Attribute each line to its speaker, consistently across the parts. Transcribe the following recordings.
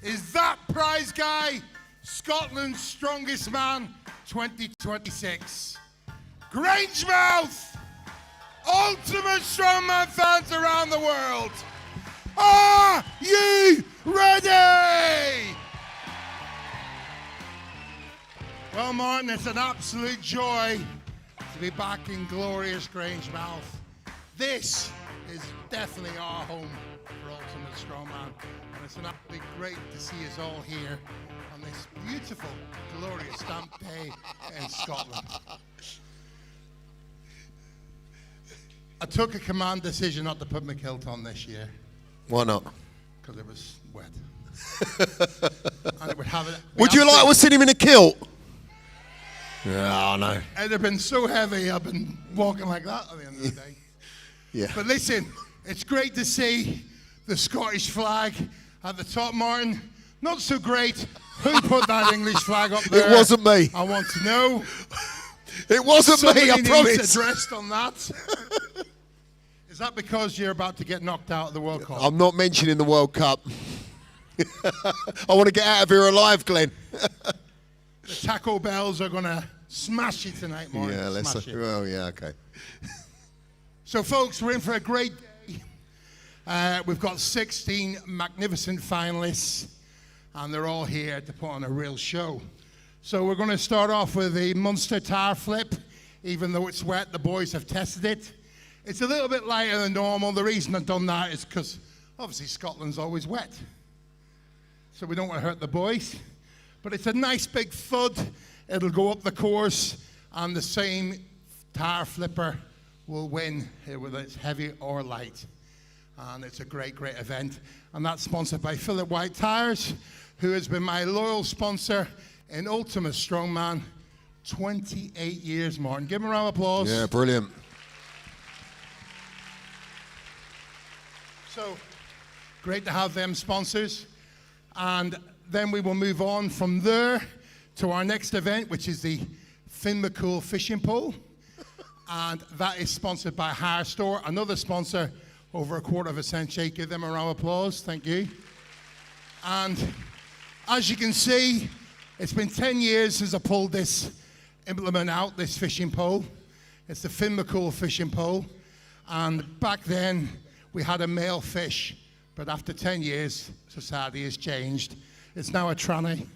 Speaker 1: is that prize guy, Scotland's strongest man, 2026. Grangemouth, ultimate strongman fans around the world. Are you ready? Well, Martin, it's an absolute joy to be back in glorious Grangemouth. This is definitely our home for Ultimate Strongman, and it's an absolutely great to see us all here on this beautiful, glorious stamp day in Scotland. I took a command decision not to put my kilt on this year.
Speaker 2: Why not?
Speaker 1: Because it was wet. And it would have it.
Speaker 2: Would you like to see him in a kilt? Oh, no.
Speaker 1: It'd have been so heavy, I've been walking like that at the end of the day.
Speaker 2: Yeah.
Speaker 1: But listen, it's great to see the Scottish flag at the top, Martin. Not so great. Who put that English flag up there?
Speaker 2: It wasn't me.
Speaker 1: I want to know.
Speaker 2: It wasn't me, I promise.
Speaker 1: Needs addressed on that. Is that because you're about to get knocked out of the World Cup?
Speaker 2: I'm not mentioning the World Cup. I want to get out of here alive, Glenn.
Speaker 1: The Taco Bells are going to smash you tonight, Martin.
Speaker 2: Yeah, let's. Oh, yeah, okay.
Speaker 1: So, folks, we're in for a great day. We've got 16 magnificent finalists, and they're all here to put on a real show. So we're going to start off with the Munster Tire Flip. Even though it's wet, the boys have tested it. It's a little bit lighter than normal. The reason I've done that is because, obviously, Scotland's always wet. So we don't want to hurt the boys. But it's a nice big thud. It'll go up the course, and the same tire flipper will win, whether it's heavy or light. And it's a great, great event. And that's sponsored by Philip White Tires, who has been my loyal sponsor in Ultimate Strongman 28 years, Martin. Give him a round of applause.
Speaker 2: Yeah, brilliant.
Speaker 1: So, great to have them sponsors. And then we will move on from there to our next event, which is the Finn McCool Fishing Pole. And that is sponsored by Hire Store, another sponsor, over a quarter of a century. Give them a round of applause. Thank you. And as you can see, it's been 10 years since I pulled this implement out, this fishing pole. It's the Finn McCool Fishing Pole. And back then, we had a male fish. But after 10 years, society has changed. It's now a tranny.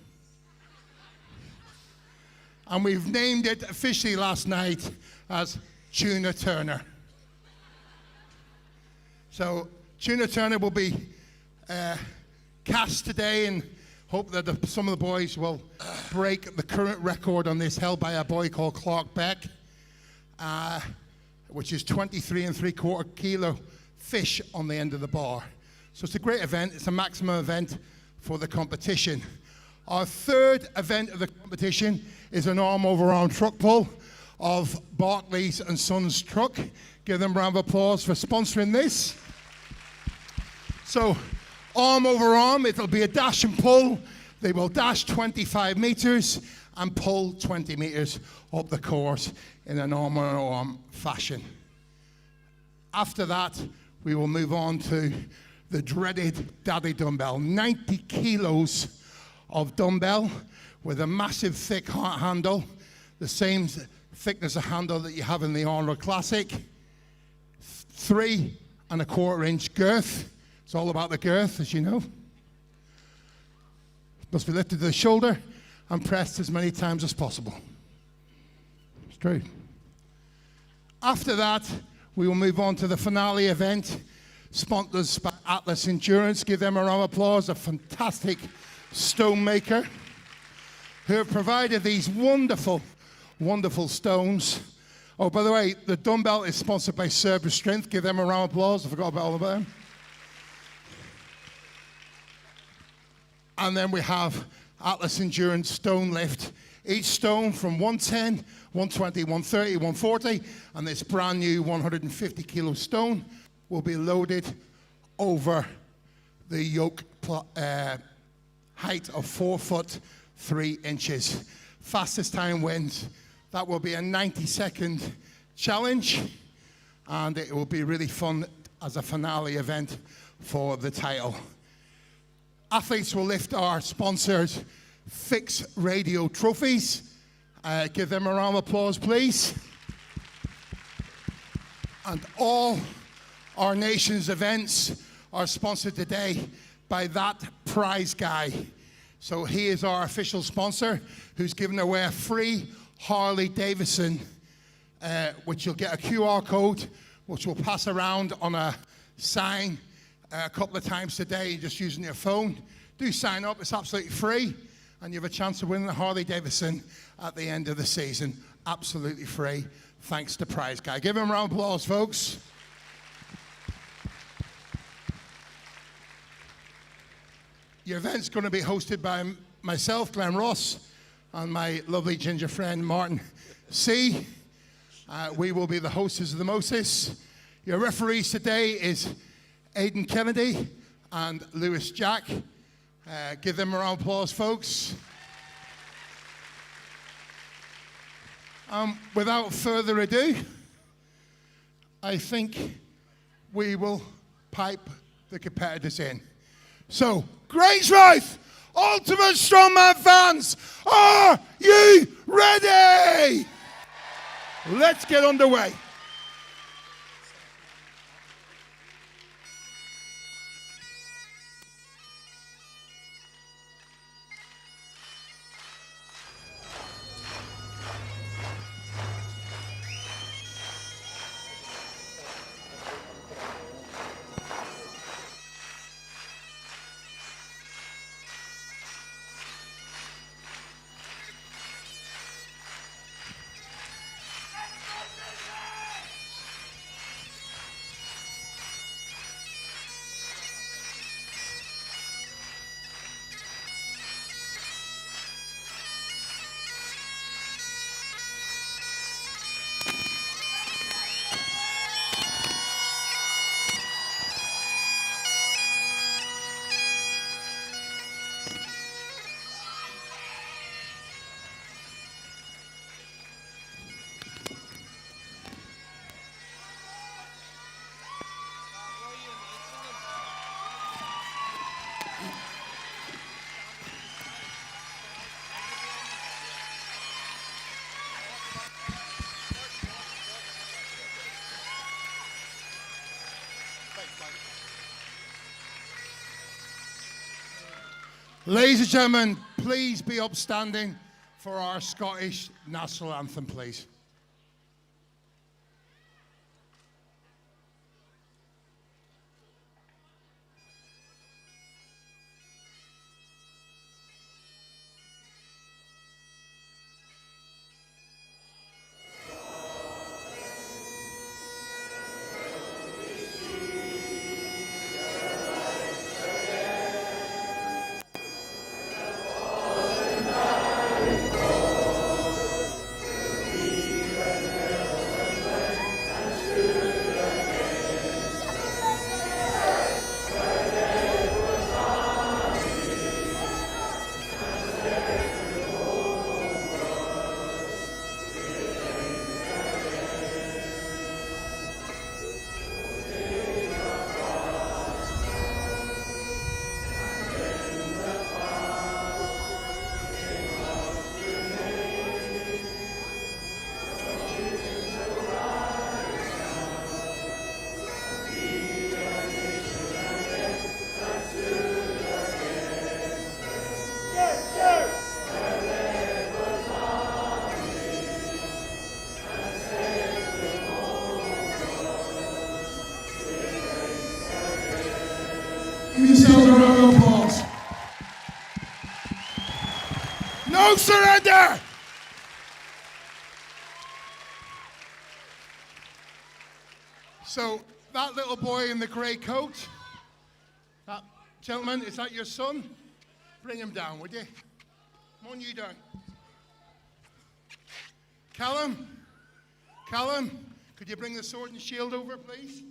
Speaker 1: And we've named it officially last night as Tuna Turner. So Tuna Turner will be cast today, and hope that some of the boys will break the current record on this, held by a boy called Clark Beck, which is 23 3/4 kilo fish on the end of the bar. So it's a great event. It's a maximum event for the competition. Our third event of the competition is an arm-over-arm truck pull of Barclays and Sons Truck. Give them a round of applause for sponsoring this. So, arm over arm, it'll be a dash and pull. They will dash 25 meters and pull 20 meters up the course in an arm-over-arm fashion. After that, we will move on to the dreaded daddy dumbbell. 90 kilos of dumbbell with a massive thick handle, the same thickness of handle that you have in the Arnold Classic. 3 1/4 inch girth. It's all about the girth, as you know. Must be lifted to the shoulder and pressed as many times as possible. It's true. After that, we will move on to the finale event, sponsored by Atlas Endurance. Give them a round of applause, a fantastic stone maker who have provided these wonderful, wonderful stones. Oh, by the way, the dumbbell is sponsored by Cerberus Strength. Give them a round of applause. I forgot about all of them. And then we have Atlas Endurance Stone Lift. Each stone from 110, 120, 130, 140, and this brand new 150 kilo stone will be loaded over the yoke height of 4 foot 3 inches. Fastest time wins. That will be a 90-second challenge, and it will be really fun as a finale event for the title. athletes will lift our sponsored Fix Radio trophies. Give them a round of applause, please. And all our nation's events are sponsored today by that prize guy. So he is our official sponsor who's giving away a free Harley Davidson, which you'll get a QR code, which we'll pass around on a sign a couple of times today, just using your phone. Do sign up, it's absolutely free, and you have a chance of winning the Harley Davidson at the end of the season. Absolutely free, thanks to Prize Guy. Give him a round of applause, folks. Your event's going to be hosted by myself, Glenn Ross, and my lovely ginger friend, Martin C. We will be the hostess of the Moses. Your referees today is Aidan Kennedy and Lewis Jack. Give them a round of applause, folks. Without further ado, I think we will pipe the competitors in. So, Grangemouth Ultimate Strongman fans, are you ready? Let's get underway. Ladies and gentlemen, please be upstanding for our Scottish national anthem, please. Give yourselves a round of applause. No surrender! So, that little boy in the grey coat, that gentleman, is that your son? Bring him down, would you? Come on, you down. Callum, could you bring the sword and shield over, please?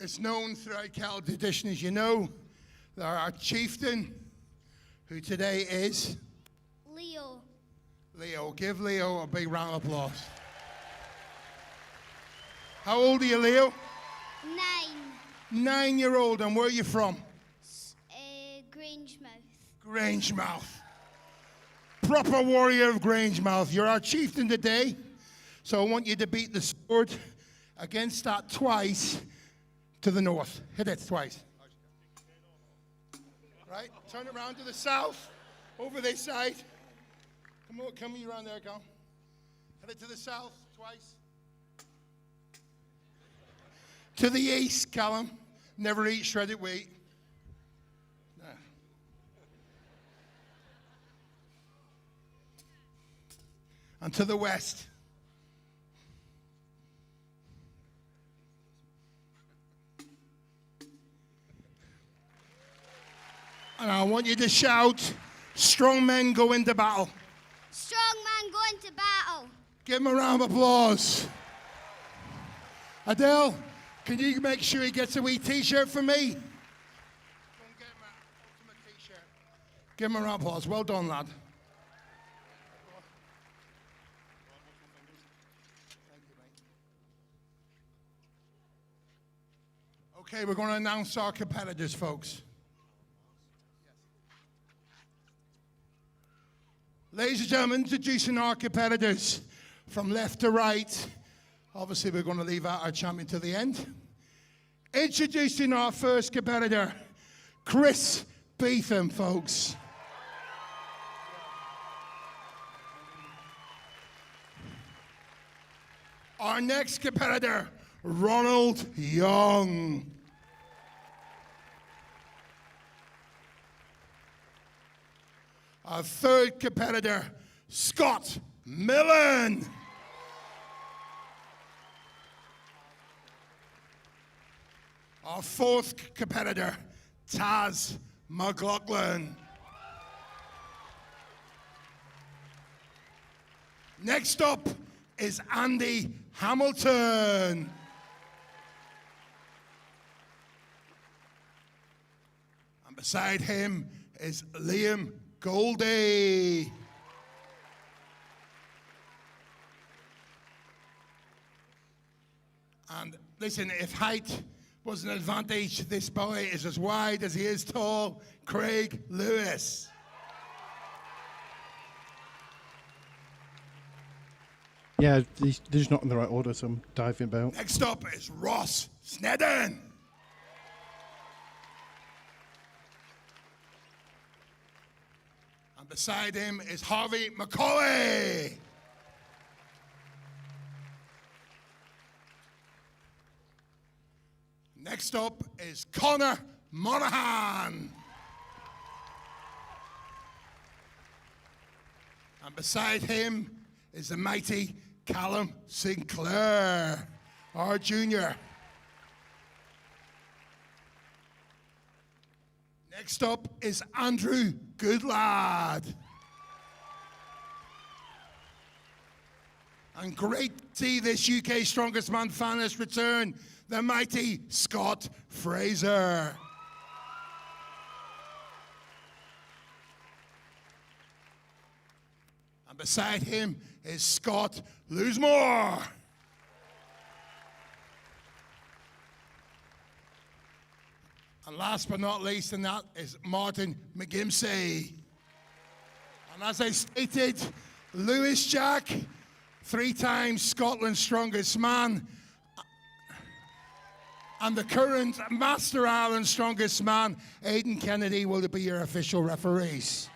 Speaker 1: It's known throughout Celtic tradition, as you know, that our chieftain, who today is
Speaker 3: Leo.
Speaker 1: Leo. Give Leo a big round of applause. How old are you, Leo?
Speaker 3: 9.
Speaker 1: 9-year-old, and where are you from?
Speaker 3: Grangemouth.
Speaker 1: Grangemouth. Proper warrior of Grangemouth. You're our chieftain today, so I want you to beat the sword against that twice to the north. Hit it twice. Right, turn it around to the south, over this side. Come on, come around there, go. Hit it to the south, twice. To the east, Callum. Never eat shredded wheat. No. And to the west. And I want you to shout, strong men go into battle.
Speaker 3: Strong man going to battle.
Speaker 1: Give him a round of applause. Adele, can you make sure he gets a wee t-shirt for me? Go and get him an ultimate t-shirt. Give him a round of applause. Well done, lad. Okay, we're going to announce our competitors, folks. Ladies and gentlemen, introducing our competitors from left to right. Obviously, we're going to leave out our champion to the end. Introducing our first competitor, Chris Beetham, folks. Our next competitor, Ronald Young. Our third competitor, Scott Millen. Our fourth competitor, Taz McLaughlin. Next up is Andy Hamilton. And beside him is Liam Goldie. And listen, if height was an advantage, this boy is as wide as he is tall, Craig Lewis.
Speaker 4: Yeah, they're just not in the right order, so I'm diving about.
Speaker 1: Next up is Ross Snedden. And beside him is Harvey McCauley. Next up is Connor Monaghan. And beside him is the mighty Callum Sinclair, our junior. Next up is Andrew Goodlad. And great to see this UK Strongest Man finalist return, the mighty Scott Fraser. And beside him is Scott Loosemore. And last but not least, and that is Martin McGimsey. And as I stated, Lewis Jack, 3 times Scotland's strongest man, and the current Master Island strongest man, Aidan Kennedy, will be your official referees.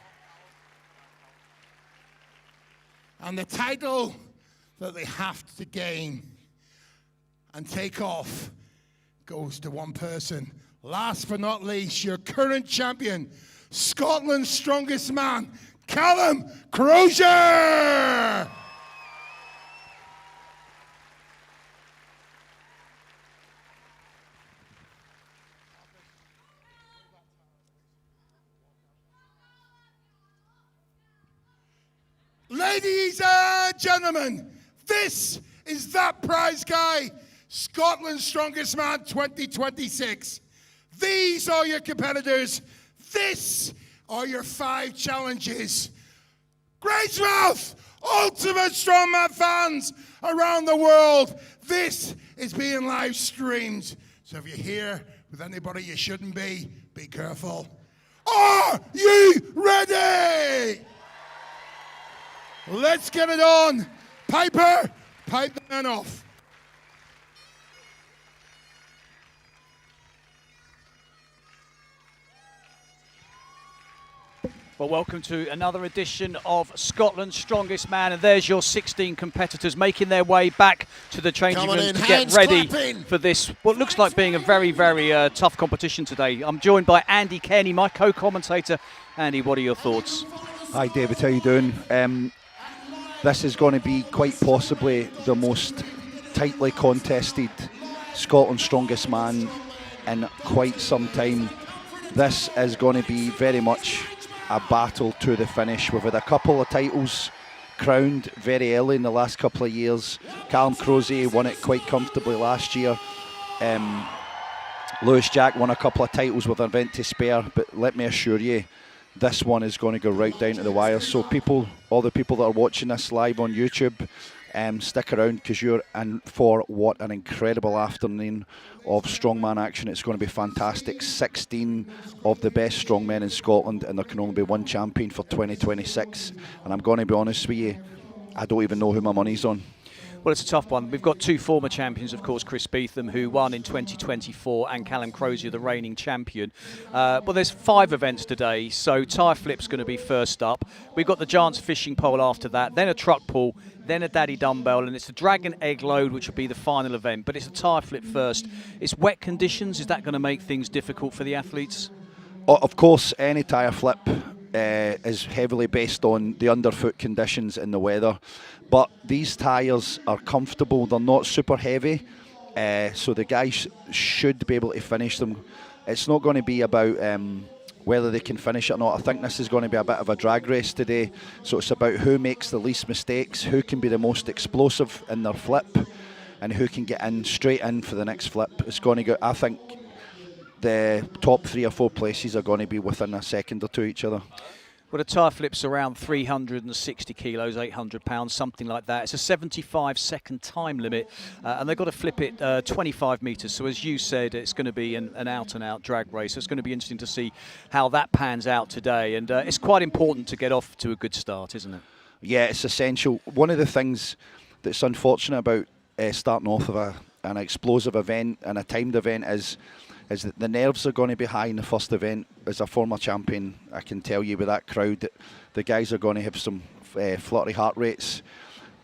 Speaker 1: And the title that they have to gain and take off goes to one person. Last but not least, your current champion, Scotland's strongest man, Callum Crozier. Ladies and gentlemen, this is that prize guy. Scotland's Strongest Man 2026. These are your competitors. This are your 5 challenges. Grangemouth, ultimate strongman fans around the world. This is being live streamed. So if you're here with anybody you shouldn't be careful. Are you ready? Let's get it on. Piper, pipe the man off.
Speaker 5: Well, welcome to another edition of Scotland's Strongest Man, and there's your 16 competitors making their way back to the changing room to get ready for this, what looks like being a very, very tough competition today. I'm joined by Andy Kenny, my co-commentator. Andy, what are your thoughts?
Speaker 6: Hi David, how you doing? This is going to be quite possibly the most tightly contested Scotland's Strongest Man in quite some time. This is going to be very much a battle to the finish. We've had a couple of titles crowned very early in the last couple of years. Callum Crozier won it quite comfortably last year. Lewis Jack won a couple of titles with an event to spare, but let me assure you, this one is going to go right down to the wire. So people, all the people that are watching this live on YouTube, stick around because you're in for what an incredible afternoon of strongman action. It's going to be fantastic. 16 of the best strongmen in Scotland, and there can only be one champion for 2026. And I'm going to be honest with you, I don't even know who my money's on.
Speaker 5: Well, it's a tough one. We've got 2 former champions, of course, Chris Beetham, who won in 2024, and Callum Crozier, the reigning champion. Well, there's 5 events today, so tyre flip's going to be first up. We've got the Giants fishing pole after that, then a truck pull, then a daddy dumbbell, and it's a dragon egg load, which will be the final event. But it's a tyre flip first. It's wet conditions. Is that going to make things difficult for the athletes?
Speaker 6: Of course, any tyre flip is heavily based on the underfoot conditions and the weather. But these tyres are comfortable. They're not super heavy. So the guys should be able to finish them. It's not going to be about whether they can finish it or not. I think this is going to be a bit of a drag race today. So it's about who makes the least mistakes, who can be the most explosive in their flip, and who can get in straight in for the next flip. It's going to go, I think the top 3 or 4 places are going to be within a second or 2 each other.
Speaker 5: Well, the tyre flip's around 360 kilos, 800 pounds, something like that. It's a 75-second time limit, and they've got to flip it 25 metres. So as you said, it's going to be an out-and-out drag race. So it's going to be interesting to see how that pans out today. And it's quite important to get off to a good start, isn't it?
Speaker 6: Yeah, it's essential. One of the things that's unfortunate about starting off of an explosive event and a timed event is that the nerves are going to be high in the first event. As a former champion, I can tell you with that crowd, the guys are going to have some fluttery heart rates.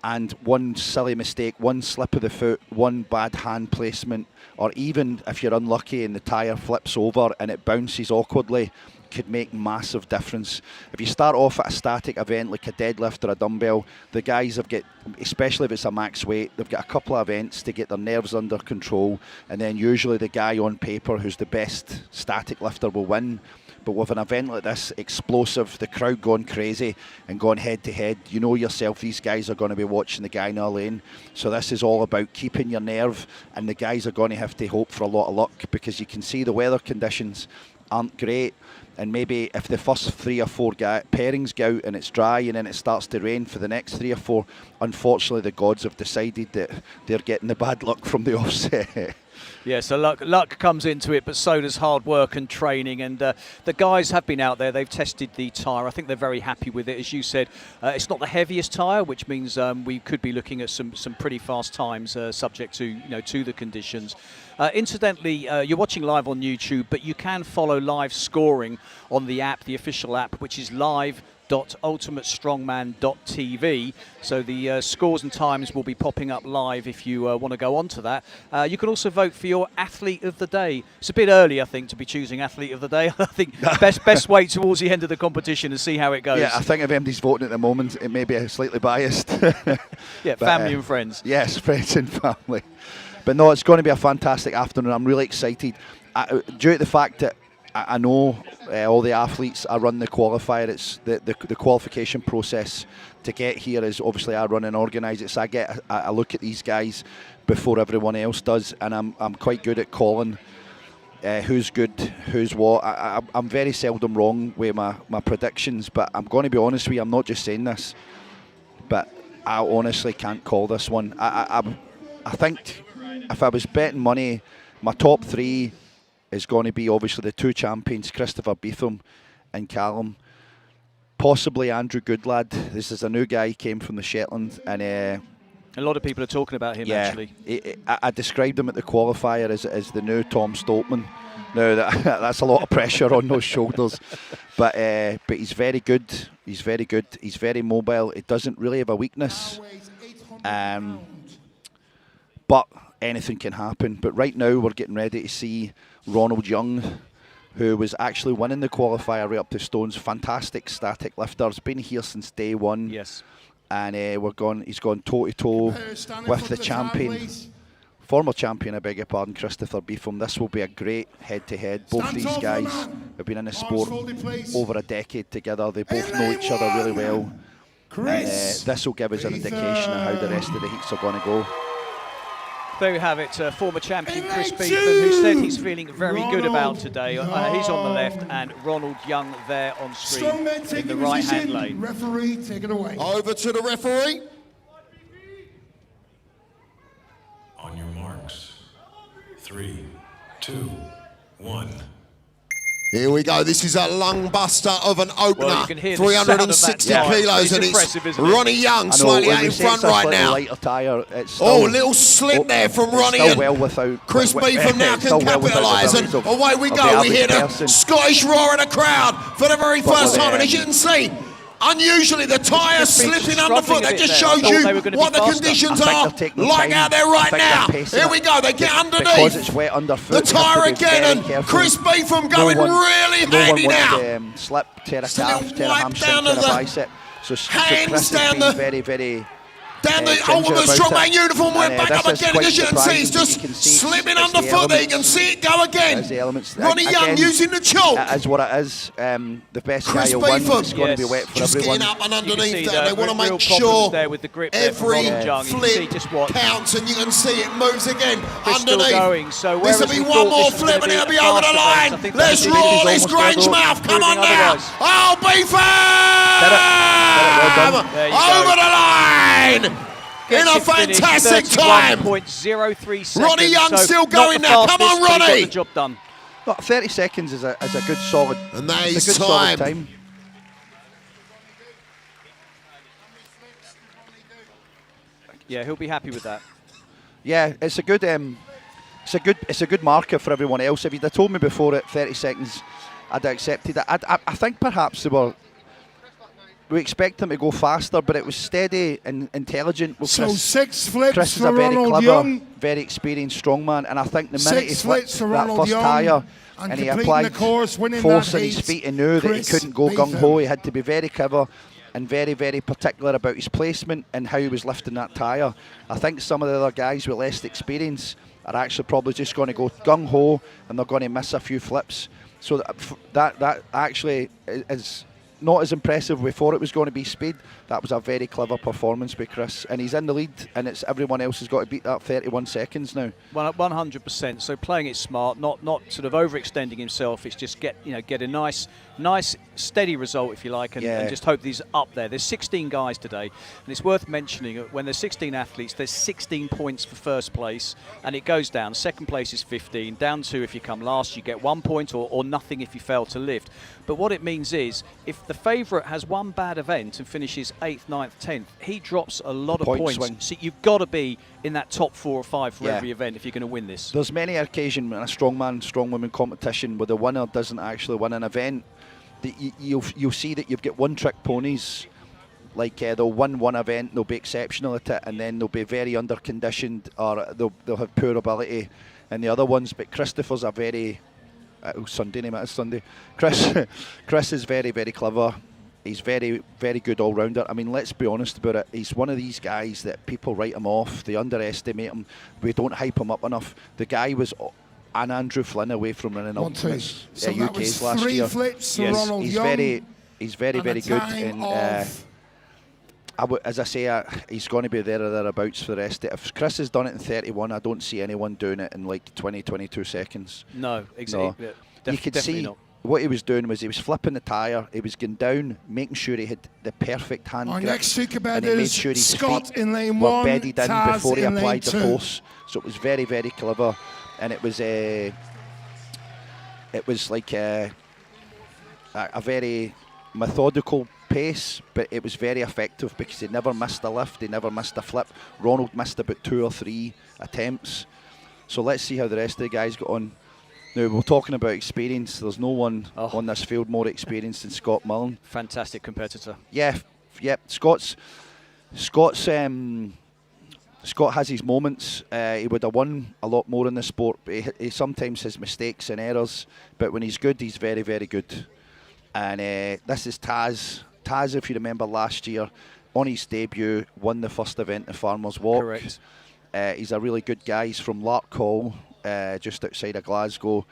Speaker 6: And one silly mistake, one slip of the foot, one bad hand placement, or even if you're unlucky and the tyre flips over and it bounces awkwardly, could make massive difference. If you start off at a static event like a deadlift or a dumbbell, the guys have got, especially if it's a max weight, they've got a couple of events to get their nerves under control, and then usually the guy on paper who's the best static lifter will win. But with an event like this, explosive, the crowd going crazy and going head to head, you know yourself, these guys are going to be watching the guy in their lane. So this is all about keeping your nerve, and the guys are going to have to hope for a lot of luck, because you can see the weather conditions aren't great. And maybe if the first 3 or 4 pairings go out and it's dry and then it starts to rain for the next 3 or 4, unfortunately the gods have decided that they're getting the bad luck from the offset.
Speaker 5: Yeah, so luck comes into it, but so does hard work and training. And the guys have been out there. They've tested the tyre. I think they're very happy with it. As you said, it's not the heaviest tyre, which means we could be looking at some pretty fast times, subject to to the conditions. Incidentally, you're watching live on YouTube, but you can follow live scoring on the app, the official app, which is live.ultimatestrongman.tv. So the scores and times will be popping up live if you want to go onto that. You can also vote for your athlete of the day. It's a bit early, I think, to be choosing athlete of the day. I think best wait towards the end of the competition and see how it goes.
Speaker 6: Yeah, I think if MD's voting at the moment, it may be slightly biased.
Speaker 5: Yeah, family and friends.
Speaker 6: Yes, friends and family. But no, it's going to be a fantastic afternoon. I'm really excited due to the fact that I know all the athletes I run the qualifier. It's the qualification process to get here is obviously I run and organise it. So I get a look at these guys before everyone else does, and I'm quite good at calling who's good, who's what. I'm very seldom wrong with my predictions, but I'm going to be honest with you. I'm not just saying this, but I honestly can't call this one. I think if I was betting money, my top 3 is going to be obviously the 2 champions, Christopher Beetham and Callum. Possibly Andrew Goodlad. This is a new guy, he came from the Shetland, and
Speaker 5: a lot of people are talking about him, actually.
Speaker 6: I described him at the qualifier as the new Tom Stoltman. Now that's a lot of pressure on those shoulders, but he's very good. He's very good. He's very mobile. He doesn't really have a weakness, but anything can happen. But right now we're getting ready to see Ronald Young, who was actually winning the qualifier right up to stones. Fantastic static lifter. He's been here since day one.
Speaker 5: Yes.
Speaker 6: And he's gone toe to toe with the champion, former champion, I beg your pardon, Christopher Beetham. This will be a great head-to-head. Both these guys have been in the sport over a decade together. They both know each other really well. And this will give us an indication of how the rest of the heats are going to go.
Speaker 5: There you have it, former champion Chris Beetham, who said he's feeling very good about today. He's on the left, and Ronald Young there on screen in the right-hand lane.
Speaker 1: Referee, take it away.
Speaker 2: Over to the referee.
Speaker 7: On your marks. 3, 2, 1.
Speaker 2: Here we go. This is a lung buster of an opener.
Speaker 5: Well, you can hear
Speaker 2: 360
Speaker 5: the sound of that
Speaker 2: kilos,
Speaker 5: tire.
Speaker 2: and
Speaker 5: It's
Speaker 2: it's
Speaker 5: impressive, isn't it?
Speaker 2: Ronnie Young slightly out in front right now. Little slip there from Ronnie. Chris Beetham now can capitalise, and away we go. We hear the Scottish roar in the crowd for the very first time, and as you can see, unusually the tyre slipping underfoot. That just shows you what the conditions are like out there right now. Here we go, they get underneath the tyre again, and Chris Beetham going really handy now.
Speaker 6: Slip, tear a
Speaker 2: It's a
Speaker 6: calf,
Speaker 2: little
Speaker 6: tear a
Speaker 2: wipe
Speaker 6: hamstring,
Speaker 2: down
Speaker 6: tear
Speaker 2: of
Speaker 6: a
Speaker 2: the
Speaker 6: bicep. So
Speaker 2: hands
Speaker 6: Chris
Speaker 2: down
Speaker 6: has
Speaker 2: the-
Speaker 6: been very
Speaker 2: Down the ultimate strongman uniform, went back up again, as you can see, it's just slipping underfoot there, you can see it go again. Ronnie Young using the choke.
Speaker 6: It is what it is. The best
Speaker 2: Chris
Speaker 6: guy will win.
Speaker 2: Beetham.
Speaker 6: It's going to be wet for
Speaker 2: Just
Speaker 6: everyone.
Speaker 2: getting up and
Speaker 5: You can
Speaker 2: underneath
Speaker 5: see
Speaker 2: that, they want to
Speaker 5: real
Speaker 2: make
Speaker 5: problems
Speaker 2: sure
Speaker 5: there with the grip there from
Speaker 2: every
Speaker 5: Ronald Young. You can see
Speaker 2: flip
Speaker 5: just what
Speaker 2: counts, and you can see it moves again
Speaker 5: Chris still
Speaker 2: underneath.
Speaker 5: going. So
Speaker 2: This will
Speaker 5: whereas
Speaker 2: be
Speaker 5: we
Speaker 2: one
Speaker 5: thought
Speaker 2: more
Speaker 5: this was
Speaker 2: flip
Speaker 5: gonna
Speaker 2: and it'll
Speaker 5: be
Speaker 2: be
Speaker 5: a
Speaker 2: over the
Speaker 5: fast race,
Speaker 2: line.
Speaker 5: I think
Speaker 2: Let's
Speaker 5: that's
Speaker 2: roll
Speaker 5: almost
Speaker 2: this
Speaker 5: gonna go
Speaker 2: Grangemouth. Come on
Speaker 5: proving
Speaker 2: now.
Speaker 5: otherwise.
Speaker 2: Oh, Beetham!
Speaker 5: There you
Speaker 2: Over
Speaker 5: go.
Speaker 2: the line! In a fantastic time!
Speaker 5: 31.03 seconds.
Speaker 2: Ronnie Young
Speaker 5: so
Speaker 2: still
Speaker 5: not
Speaker 2: going
Speaker 5: the
Speaker 2: now. Come
Speaker 5: fastest,
Speaker 2: on,
Speaker 5: but he got
Speaker 2: Ronnie.
Speaker 5: the job done.
Speaker 6: Look, 30 seconds is a good solid.
Speaker 2: And that
Speaker 6: it's
Speaker 2: is
Speaker 6: a good solid
Speaker 2: time.
Speaker 6: time.
Speaker 5: Yeah, he'll be happy with that.
Speaker 6: Yeah, it's a good marker for everyone else. If you'd have told me before at 30 seconds, I'd have accepted it. I think perhaps we expect him to go faster, but it was steady and intelligent. Well,
Speaker 1: So
Speaker 6: Chris,
Speaker 1: 6 flips
Speaker 6: Chris is
Speaker 1: for
Speaker 6: a very
Speaker 1: Ronald
Speaker 6: clever,
Speaker 1: Young.
Speaker 6: very experienced strongman, and I think the
Speaker 1: 6
Speaker 6: minute he flipped
Speaker 1: flips for
Speaker 6: that
Speaker 1: Ronald
Speaker 6: first
Speaker 1: Young,
Speaker 6: tyre
Speaker 1: and
Speaker 6: and he
Speaker 1: completing
Speaker 6: applied
Speaker 1: the course, winning
Speaker 6: force
Speaker 1: that
Speaker 6: in his
Speaker 1: heat,
Speaker 6: feet, he knew that he
Speaker 1: Chris
Speaker 6: couldn't go
Speaker 1: Beetham.
Speaker 6: gung-ho. He had to be very clever and very, very particular about his placement and how he was lifting that tyre. I think some of the other guys with less experience are actually probably just going to go gung-ho and they're going to miss a few flips. So that actually is not as impressive. We thought it was going to be speed. That was a very clever performance by Chris, and he's in the lead, and it's everyone else has got to beat that 31 seconds now.
Speaker 5: 100%. So playing it smart, not sort of overextending himself. It's just get a nice steady result, if you like, and just hope these up there. There's 16 guys today, and it's worth mentioning when there's 16 athletes, there's 16 points for first place, and it goes down. Second place is 15, down 2 if you come last. You get 1 point or nothing if you fail to lift. But what it means is, if the favourite has one bad event and finishes 8th, 9th, 10th, he drops a lot of points.
Speaker 6: Swing.
Speaker 5: So you've got to be in that top 4 or 5 for every event if you're going to win this.
Speaker 6: There's many occasions in a strongman, strongwoman competition where the winner doesn't actually win an event. You'll see that you've got one-trick ponies. Like they'll win one event, they'll be exceptional at it, and then they'll be very under-conditioned, or they'll have poor ability in the other ones. But Christopher's a very... Sunday name, it is Sunday. Chris is very, very clever. He's very, very good all-rounder. I mean, let's be honest about it. He's one of these guys that people write him off. They underestimate him. We don't hype him up enough. The guy was and Andrew Flynn away from running
Speaker 1: One, two.
Speaker 6: ultimates
Speaker 1: So that was
Speaker 6: UK's last
Speaker 1: 3
Speaker 6: year.
Speaker 1: flips.
Speaker 5: Yes.
Speaker 1: Ronald
Speaker 6: He's
Speaker 1: Young.
Speaker 6: he's very
Speaker 1: and a
Speaker 6: good.
Speaker 1: time
Speaker 6: And
Speaker 1: of
Speaker 6: as I say, he's going to be there or thereabouts for the rest of it. If Chris has done it in 31, I don't see anyone doing it in like 20, 22 seconds.
Speaker 5: No, exactly.
Speaker 6: No. You could
Speaker 5: definitely
Speaker 6: see
Speaker 5: not.
Speaker 6: what he was doing was he was flipping the tyre, he was going down, making sure he had the perfect hand
Speaker 1: Our
Speaker 6: grip,
Speaker 1: next two
Speaker 6: and he made
Speaker 1: competitors,
Speaker 6: sure his
Speaker 1: Scott
Speaker 6: feet
Speaker 1: in lane
Speaker 6: were
Speaker 1: 1,
Speaker 6: bedded in
Speaker 1: Taz
Speaker 6: before he
Speaker 1: in lane
Speaker 6: applied the
Speaker 1: 2.
Speaker 6: force. So it was very, very clever, and it was like a very methodical pace, but it was very effective because he never missed a lift, he never missed a flip. Ronald missed about 2 or 3 attempts. So let's see how the rest of the guys got on. Now, we're talking about experience. There's no one on this field more experienced than Scott Milne.
Speaker 5: Fantastic competitor.
Speaker 6: Yeah. Scott has his moments. He would have won a lot more in the sport, but he sometimes has mistakes and errors. But when he's good, he's very, very good. And this is Taz. Taz, if you remember last year, on his debut, won the first event, the Farmers Walk.
Speaker 5: Correct.
Speaker 6: He's a really good guy. He's from Larkhall, just outside of Glasgow.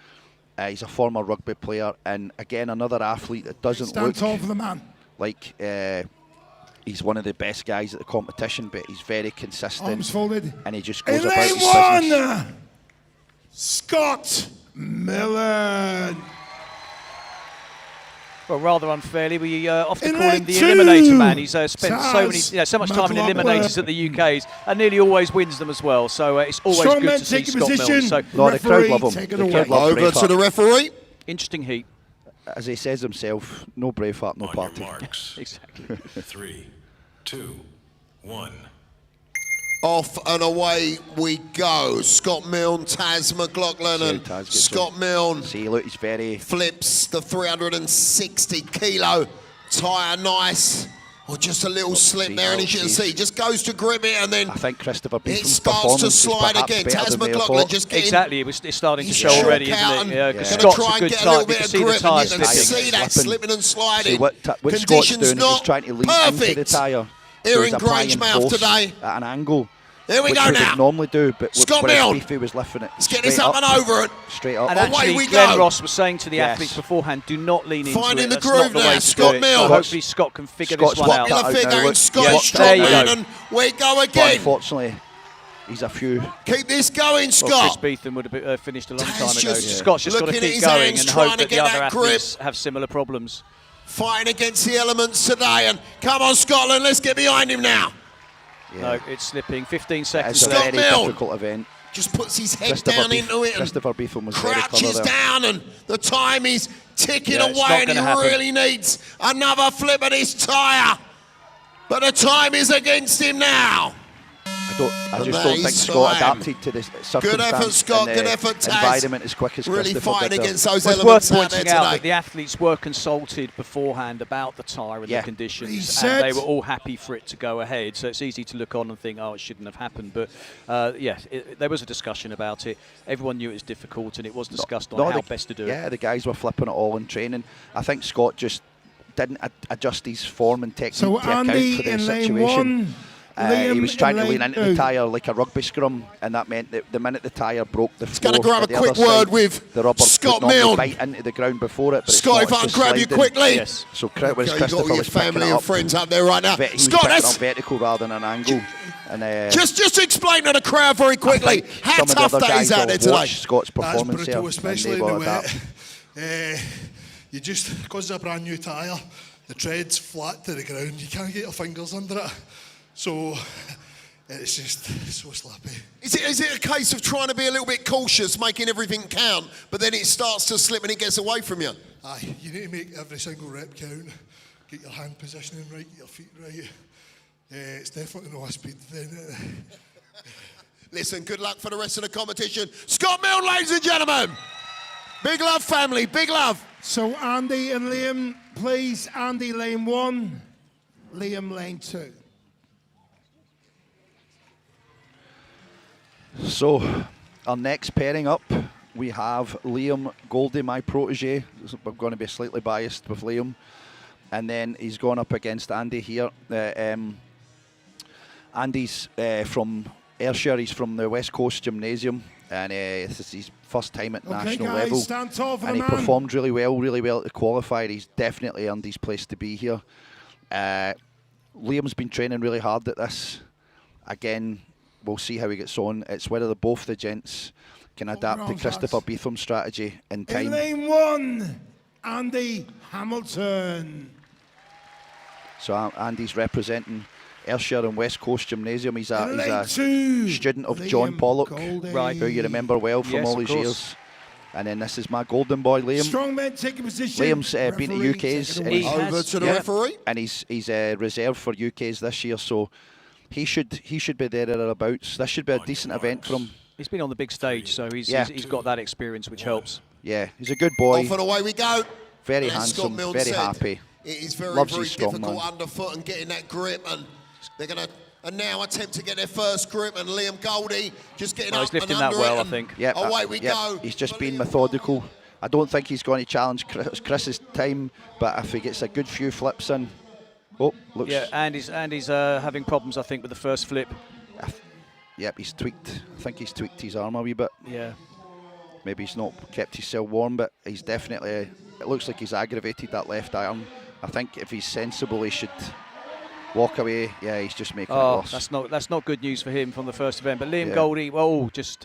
Speaker 6: He's a former rugby player, and again, another athlete that doesn't
Speaker 1: Stand tall
Speaker 6: look
Speaker 1: for the man.
Speaker 6: like he's one of the best guys at the competition, but he's very consistent.
Speaker 1: Arms folded.
Speaker 6: And he just goes
Speaker 1: In
Speaker 6: about
Speaker 1: lane
Speaker 6: his
Speaker 1: 1,
Speaker 6: business.
Speaker 1: Scott Millen.
Speaker 5: Well, rather unfairly, we often
Speaker 1: In
Speaker 5: call him
Speaker 1: lane
Speaker 5: the
Speaker 1: 2,
Speaker 5: Eliminator Man. He's spent
Speaker 1: Taz
Speaker 5: so much time in
Speaker 1: McLaughlin.
Speaker 5: Eliminators at the UKs and nearly always wins them as well. So it's always
Speaker 1: Strongmen
Speaker 5: good to see
Speaker 1: take your
Speaker 5: Scott
Speaker 1: position.
Speaker 5: Milne. So
Speaker 6: No, the crowd love him.
Speaker 1: Take it
Speaker 6: The
Speaker 1: away.
Speaker 6: crowd love
Speaker 2: Over to
Speaker 6: Braveheart.
Speaker 2: the referee.
Speaker 5: interesting heat.
Speaker 6: As he says himself, no Braveheart, no
Speaker 7: On
Speaker 6: party.
Speaker 7: your marks.
Speaker 5: Exactly.
Speaker 7: 3, 2, 1.
Speaker 2: Off and away we go. Scott Milne, Taz McLaughlin,
Speaker 6: See how
Speaker 2: and
Speaker 6: Taz gets
Speaker 2: Scott
Speaker 6: on.
Speaker 2: Milne
Speaker 6: See, look, he's very...
Speaker 2: flips the 360 kilo tyre nice. Or just a little slip
Speaker 6: see
Speaker 2: there, and
Speaker 6: how
Speaker 2: as you can
Speaker 6: he's-
Speaker 2: see, just goes to grip it, and then
Speaker 6: I think Christopher
Speaker 2: it
Speaker 6: Beetham's
Speaker 2: starts to
Speaker 6: performance is
Speaker 2: slide
Speaker 6: perhaps
Speaker 2: again.
Speaker 6: better
Speaker 2: Taz
Speaker 6: than we
Speaker 2: McLaughlin
Speaker 6: thought.
Speaker 2: just getting
Speaker 5: Exactly, it's starting to
Speaker 2: his
Speaker 5: show
Speaker 2: shock
Speaker 5: already,
Speaker 2: out,
Speaker 5: isn't it?
Speaker 2: and
Speaker 5: Because
Speaker 2: gonna
Speaker 5: Scott's
Speaker 2: try
Speaker 5: a
Speaker 2: and
Speaker 5: good
Speaker 2: get a little
Speaker 5: type. You
Speaker 2: bit
Speaker 5: can
Speaker 2: of
Speaker 5: see the
Speaker 2: grip, and
Speaker 5: tyres
Speaker 2: you can
Speaker 5: slipping.
Speaker 2: see that
Speaker 6: Slipping.
Speaker 2: slipping and
Speaker 6: See
Speaker 2: sliding.
Speaker 6: what Scott's
Speaker 2: Conditions
Speaker 6: doing, he's
Speaker 2: not
Speaker 6: just trying to lean into the
Speaker 2: perfect
Speaker 6: tyre.
Speaker 2: here
Speaker 6: So
Speaker 2: in
Speaker 6: he's applying
Speaker 2: Grangemouth
Speaker 6: force
Speaker 2: today.
Speaker 6: at an angle.
Speaker 2: Here we
Speaker 6: which
Speaker 2: go
Speaker 6: he
Speaker 2: now.
Speaker 6: would normally do, but
Speaker 2: Scott
Speaker 6: whereas
Speaker 2: Milne.
Speaker 6: Beefy was lifting it
Speaker 2: Let's get this
Speaker 6: straight
Speaker 2: up and over it.
Speaker 6: Straight up.
Speaker 5: And
Speaker 2: Away
Speaker 5: actually,
Speaker 2: we
Speaker 5: Glenn
Speaker 2: go.
Speaker 5: Ross was saying to the
Speaker 6: Yes.
Speaker 5: athletes beforehand, do not lean into
Speaker 2: Finding
Speaker 5: it.
Speaker 2: the
Speaker 5: That's
Speaker 2: groove
Speaker 5: not the
Speaker 2: now.
Speaker 5: way to
Speaker 2: Scott
Speaker 5: do it.
Speaker 2: Milne.
Speaker 5: So hopefully Scott can figure
Speaker 6: Scott's
Speaker 5: this one out.
Speaker 6: worked
Speaker 2: Popular
Speaker 6: out
Speaker 2: figure
Speaker 6: now,
Speaker 2: in
Speaker 6: look.
Speaker 2: Scottish
Speaker 5: There you
Speaker 2: strongman,
Speaker 5: go.
Speaker 2: and we go
Speaker 6: But
Speaker 2: again.
Speaker 6: unfortunately, he's a few...
Speaker 2: Keep this going,
Speaker 5: Well,
Speaker 2: Scott.
Speaker 5: Chris Beetham would have finished a long
Speaker 2: Taz
Speaker 5: time ago.
Speaker 2: just
Speaker 5: Scott's just got to
Speaker 2: looking at
Speaker 5: keep
Speaker 2: his
Speaker 5: going
Speaker 2: hands,
Speaker 5: and
Speaker 2: trying
Speaker 5: hope
Speaker 2: to
Speaker 5: that the
Speaker 2: get
Speaker 5: other
Speaker 2: that grip.
Speaker 5: athletes have similar problems.
Speaker 2: Fighting against the elements today, and come on, Scotland, let's get behind him now.
Speaker 5: No, it's slipping. 15 seconds
Speaker 6: It's a
Speaker 5: left.
Speaker 6: very
Speaker 2: Milne.
Speaker 6: difficult event.
Speaker 2: Just puts his head down into it and
Speaker 6: Christopher Beetham was very
Speaker 2: crouches
Speaker 6: clever there.
Speaker 2: down, and the time is ticking
Speaker 5: Yeah, it's
Speaker 2: away,
Speaker 5: not
Speaker 2: and he
Speaker 5: gonna happen.
Speaker 2: really needs another flip of this tyre. But the time is against him now.
Speaker 6: I just
Speaker 2: And
Speaker 6: don't
Speaker 2: that
Speaker 6: think
Speaker 2: is
Speaker 6: Scott
Speaker 2: time.
Speaker 6: adapted to this circumstance.
Speaker 2: Good effort, Scott.
Speaker 6: and
Speaker 2: Good
Speaker 6: the
Speaker 2: effort, Taz.
Speaker 6: environment as quick as
Speaker 2: Really
Speaker 6: Christopher
Speaker 2: fighting
Speaker 6: did there.
Speaker 2: against those
Speaker 5: Well, it's
Speaker 2: elements
Speaker 5: worth
Speaker 2: out there
Speaker 5: pointing out that
Speaker 2: today.
Speaker 5: the athletes were consulted beforehand about the tyre and
Speaker 6: Yeah.
Speaker 5: the conditions,
Speaker 1: He
Speaker 5: and
Speaker 1: said-
Speaker 5: they were all happy for it to go ahead. So it's easy to look on and think, oh, it shouldn't have happened. But there was a discussion about it. Everyone knew it was difficult, and it was discussed on how best to do it.
Speaker 6: Yeah, the guys were flipping it all in training. I think Scott just didn't adjust his form and technique
Speaker 1: So
Speaker 6: to account
Speaker 1: Andy
Speaker 6: for the
Speaker 1: in lane
Speaker 6: situation.
Speaker 1: 1,
Speaker 6: He
Speaker 1: Liam
Speaker 6: was trying
Speaker 1: in
Speaker 6: to lean
Speaker 1: lane
Speaker 6: into the
Speaker 1: 2.
Speaker 6: tyre like a rugby scrum, and that meant that the minute the tyre broke the floor,
Speaker 2: gonna grab
Speaker 6: at
Speaker 2: a
Speaker 6: the
Speaker 2: quick
Speaker 6: other
Speaker 2: word
Speaker 6: side,
Speaker 2: with
Speaker 6: the rubber
Speaker 2: Scott
Speaker 6: would normally
Speaker 2: Milne.
Speaker 6: bite into the ground before it. But
Speaker 2: Scott,
Speaker 6: it's
Speaker 2: if
Speaker 6: not,
Speaker 2: I can
Speaker 6: it's
Speaker 2: grab you
Speaker 6: sliding.
Speaker 2: quickly.
Speaker 5: Yes.
Speaker 6: So
Speaker 2: Okay,
Speaker 6: whereas
Speaker 2: you got
Speaker 6: Christopher
Speaker 2: all your
Speaker 6: was picking
Speaker 2: family
Speaker 6: it
Speaker 2: and
Speaker 6: up,
Speaker 2: friends up there right now.
Speaker 6: he was
Speaker 2: Scott,
Speaker 6: picking it
Speaker 2: that's
Speaker 6: up vertical rather than an angle. And
Speaker 2: just explain to the crowd very
Speaker 6: I
Speaker 2: quickly
Speaker 6: think
Speaker 2: how
Speaker 6: some of the
Speaker 2: tough
Speaker 6: other
Speaker 2: that is
Speaker 6: guys
Speaker 2: out
Speaker 6: will
Speaker 2: there today.
Speaker 6: watch Scott's
Speaker 8: That's
Speaker 6: performance
Speaker 8: brutal,
Speaker 6: here,
Speaker 8: especially
Speaker 6: and
Speaker 8: in
Speaker 6: they
Speaker 8: the
Speaker 6: will adapt.
Speaker 8: wet. You just, because it's a brand new tyre, the tread's flat to the ground. You can't get your fingers under it. So it's just so sloppy.
Speaker 2: Is it a case of trying to be a little bit cautious, making everything count, but then it starts to slip and it gets away from you?
Speaker 8: Aye, you need to make every single rep count. Get your hand positioning right, get your feet right. It's definitely not a speed thing.
Speaker 2: Listen, good luck for the rest of the competition. Scott Milne, ladies and gentlemen. Big love, family, big love.
Speaker 1: So Andy and Liam, please. Andy lane 1, Liam lane 2.
Speaker 6: So, our next pairing up, we have Liam Goldie, my protege. We're going to be slightly biased with Liam. And then he's going up against Andy here. Andy's from Ayrshire, he's from the West Coast Gymnasium. and this is his first time at national
Speaker 1: guys,
Speaker 6: level.
Speaker 1: stand tall for
Speaker 6: and
Speaker 1: the
Speaker 6: he
Speaker 1: man.
Speaker 6: performed really well at the qualifier. He's definitely earned his place to be here. Liam's been training really hard at this. Again, we'll see how he gets on. It's whether both the gents can adapt to Christopher Beetham's strategy in time.
Speaker 1: In lane 1, Andy Hamilton.
Speaker 6: So Andy's representing Ayrshire and West Coast Gymnasium. He's a student of John Pollock, who you remember well from all his years. And then this is my golden boy, Liam.
Speaker 1: Strongmen taking position.
Speaker 6: Liam's been to UK's.
Speaker 2: Over to the referee.
Speaker 6: And he's reserved for UK's this year, so he should be there or thereabouts. This should be a decent event for him.
Speaker 5: He's been on the big stage, so he's got that experience, which helps.
Speaker 6: Yeah, he's a good boy.
Speaker 2: Off and away we go.
Speaker 6: Very handsome, very happy.
Speaker 2: It is very,
Speaker 6: Loves
Speaker 2: very
Speaker 6: his strong
Speaker 2: difficult
Speaker 6: man.
Speaker 2: underfoot and getting that grip, and they're going to now attempt to get their first grip, and Liam Goldie just getting up
Speaker 5: he's lifting
Speaker 2: and
Speaker 5: that
Speaker 2: under
Speaker 5: well,
Speaker 2: it,
Speaker 5: I think.
Speaker 6: Yep,
Speaker 2: away we go.
Speaker 6: He's just been methodical. I don't think he's going to challenge Chris's time, but if he gets a good few flips in, looks.
Speaker 5: Yeah, and he's having problems, I think, with the first flip.
Speaker 6: Yep, he's tweaked. I think he's tweaked his arm a wee bit.
Speaker 5: Yeah.
Speaker 6: Maybe he's not kept himself warm, but he's definitely. It looks like he's aggravated that left arm. I think if he's sensible, he should walk away. Yeah, he's just making it worse.
Speaker 5: That's not good news for him from the first event. But Liam Goldie, it's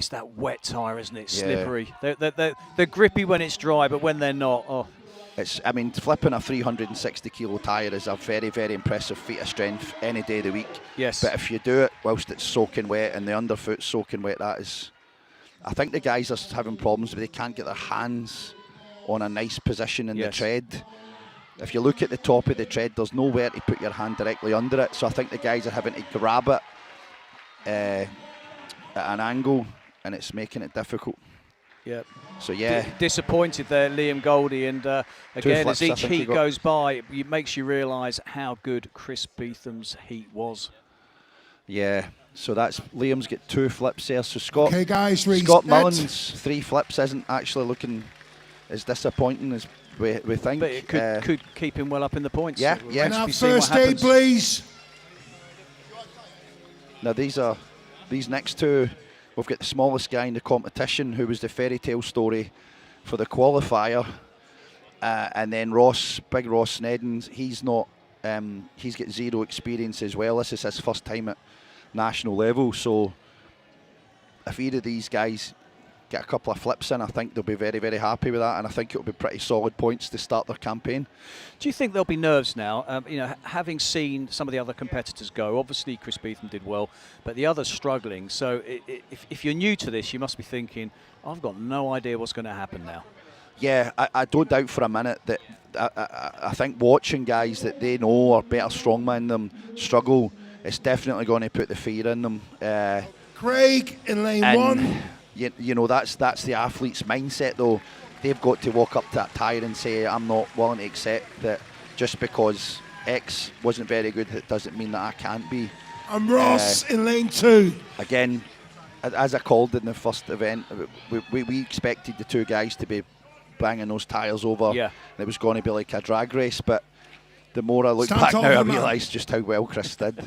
Speaker 5: that wet tyre, isn't it? Slippery. They're grippy when it's dry, but when they're not,
Speaker 6: flipping a 360 kilo tyre is a very, very impressive feat of strength any day of the week.
Speaker 5: Yes.
Speaker 6: But if you do it whilst it's soaking wet and the underfoot's soaking wet, that is. I think the guys are having problems, but they can't get their hands on a nice position in the tread. If you look at the top of the tread, there's nowhere to put your hand directly under it. So I think the guys are having to grab it at an angle, and it's making it difficult.
Speaker 5: Yeah.
Speaker 6: So yeah.
Speaker 5: Disappointed there, Liam Goldie, and again, as each heat goes by, it makes you realise how good Chris Beetham's heat was.
Speaker 6: Yeah. So that's Liam's got 2 flips there. So Scott Mullen's 3 flips isn't actually looking as disappointing as we think.
Speaker 5: But it could keep him well up in the points.
Speaker 6: Yeah,
Speaker 5: So
Speaker 6: yeah.
Speaker 1: Now first aid, please.
Speaker 6: Now these next 2, we've got the smallest guy in the competition, who was the fairy tale story for the qualifier, and then Big Ross Sneddons. He's not. He's got 0 experience as well. This is his first time at national level, so if either of these guys get a couple of flips in, I think they'll be very, very happy with that, and I think it'll be pretty solid points to start their campaign.
Speaker 5: Do you think there'll be nerves now? Having seen some of the other competitors go, obviously Chris Beetham did well, but the others struggling. So if you're new to this, you must be thinking, I've got no idea what's going to happen now.
Speaker 6: Yeah, I don't doubt for a minute that I think watching guys that they know are better strongmen than them struggle, it's definitely going to put the fear in them.
Speaker 1: Craig in lane 1.
Speaker 6: You know, that's the athlete's mindset, though. They've got to walk up to that tyre and say, I'm not willing to accept that just because X wasn't very good, it doesn't mean that I can't be.
Speaker 1: And Ross in lane 2.
Speaker 6: Again, as I called in the first event, we expected the 2 guys to be banging those tyres over.
Speaker 5: Yeah.
Speaker 6: It was going to be like a drag race, but the more I look back now, I realise just how well Chris did.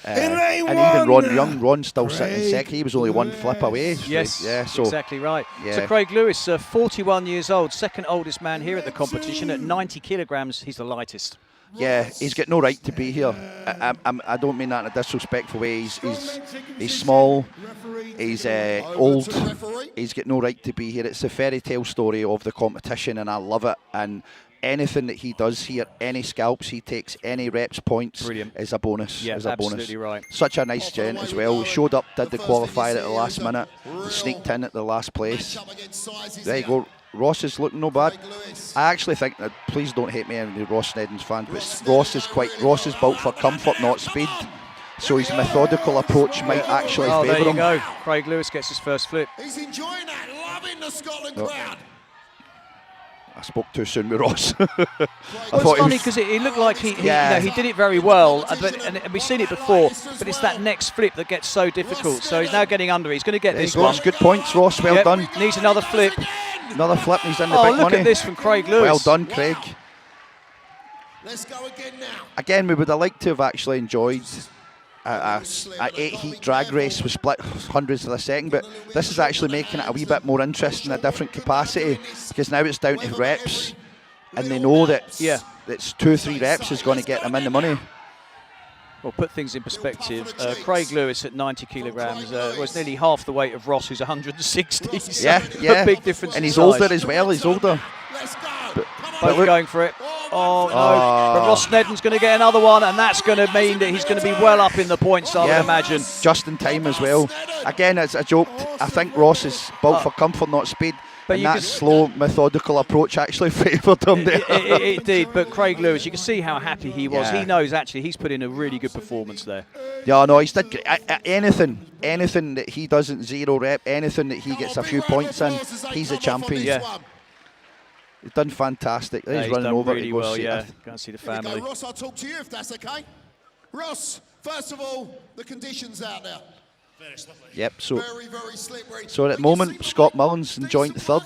Speaker 1: In lane 1.
Speaker 6: And even Ron's still sitting second. He was only 1 flip away.
Speaker 5: Yes,
Speaker 6: yeah, so
Speaker 5: exactly right.
Speaker 6: Yeah.
Speaker 5: So Craig Lewis, 41 years old, second oldest man here at the competition at 90 kilograms. He's the lightest.
Speaker 6: Yeah, he's got no right to be here. I don't mean that in a disrespectful way. He's small, he's old, he's got no right to be here. It's a fairy tale story of the competition, and I love it. And anything that he does here, any scalps he takes, any reps points, is a bonus.
Speaker 5: Yeah, absolutely right.
Speaker 6: Such a nice gent as well. He showed up, did the qualifier at the last minute, sneaked in at the last place. There you go. Ross is looking no bad. I actually think that, please don't hate me, any Ross Sneddons fans, but Ross is built for comfort, not speed. So his methodical approach might actually favour him.
Speaker 5: There you go. Craig Lewis gets his first flip.
Speaker 2: He's enjoying that, loving the Scotland crowd.
Speaker 6: I spoke too soon with Ross.
Speaker 5: Well, it's funny because it looked like he did it very well, and we've seen it before, but it's that next flip that gets so difficult. So he's now getting under it. He's going to get this one.
Speaker 6: Good points, Ross. Well done.
Speaker 5: Needs another flip.
Speaker 6: Another flip, and he's in the big money.
Speaker 5: Look at this from Craig Lewis.
Speaker 6: Well done, Craig.
Speaker 2: Let's go again now.
Speaker 6: Again, we would have liked to have actually enjoyed a 8-heat drag race with split hundreds of a second, but this is actually making it a wee bit more interesting, a different capacity, because now it's down to reps, and they know that it's 2-3 reps is going to get them in the money.
Speaker 5: Well, put things in perspective, Craig Lewis at 90 kilograms was nearly half the weight of Ross, who's 160. So
Speaker 6: yeah.
Speaker 5: A big difference.
Speaker 6: And he's
Speaker 5: size.
Speaker 6: older as well, he's older.
Speaker 5: Both going for it. Oh, no. But Ross Snedden's going to get another one, and that's going to mean that he's going to be well up in the points, I would imagine.
Speaker 6: Just in time as well. Again, as I joked, I think Ross is built for comfort, not speed. But and that slow, methodical approach actually favoured him there.
Speaker 5: It did, but Craig Lewis, you can see how happy he was. He knows actually he's put in a really good performance there.
Speaker 6: Yeah, no, he's did anything that he doesn't zero rep, anything that he gets a few points in, he's a champion.
Speaker 5: Yeah.
Speaker 6: He's done fantastic. He's running
Speaker 5: done
Speaker 6: over
Speaker 5: really
Speaker 6: to go
Speaker 5: well,
Speaker 6: see
Speaker 5: go and see the family.
Speaker 2: Ross, I'll talk to you if that's okay. Ross, first of all, the conditions out there.
Speaker 8: Very slippery.
Speaker 6: Yep, so
Speaker 2: very, very slippery.
Speaker 6: So at the moment, Scott Mullins in joint third.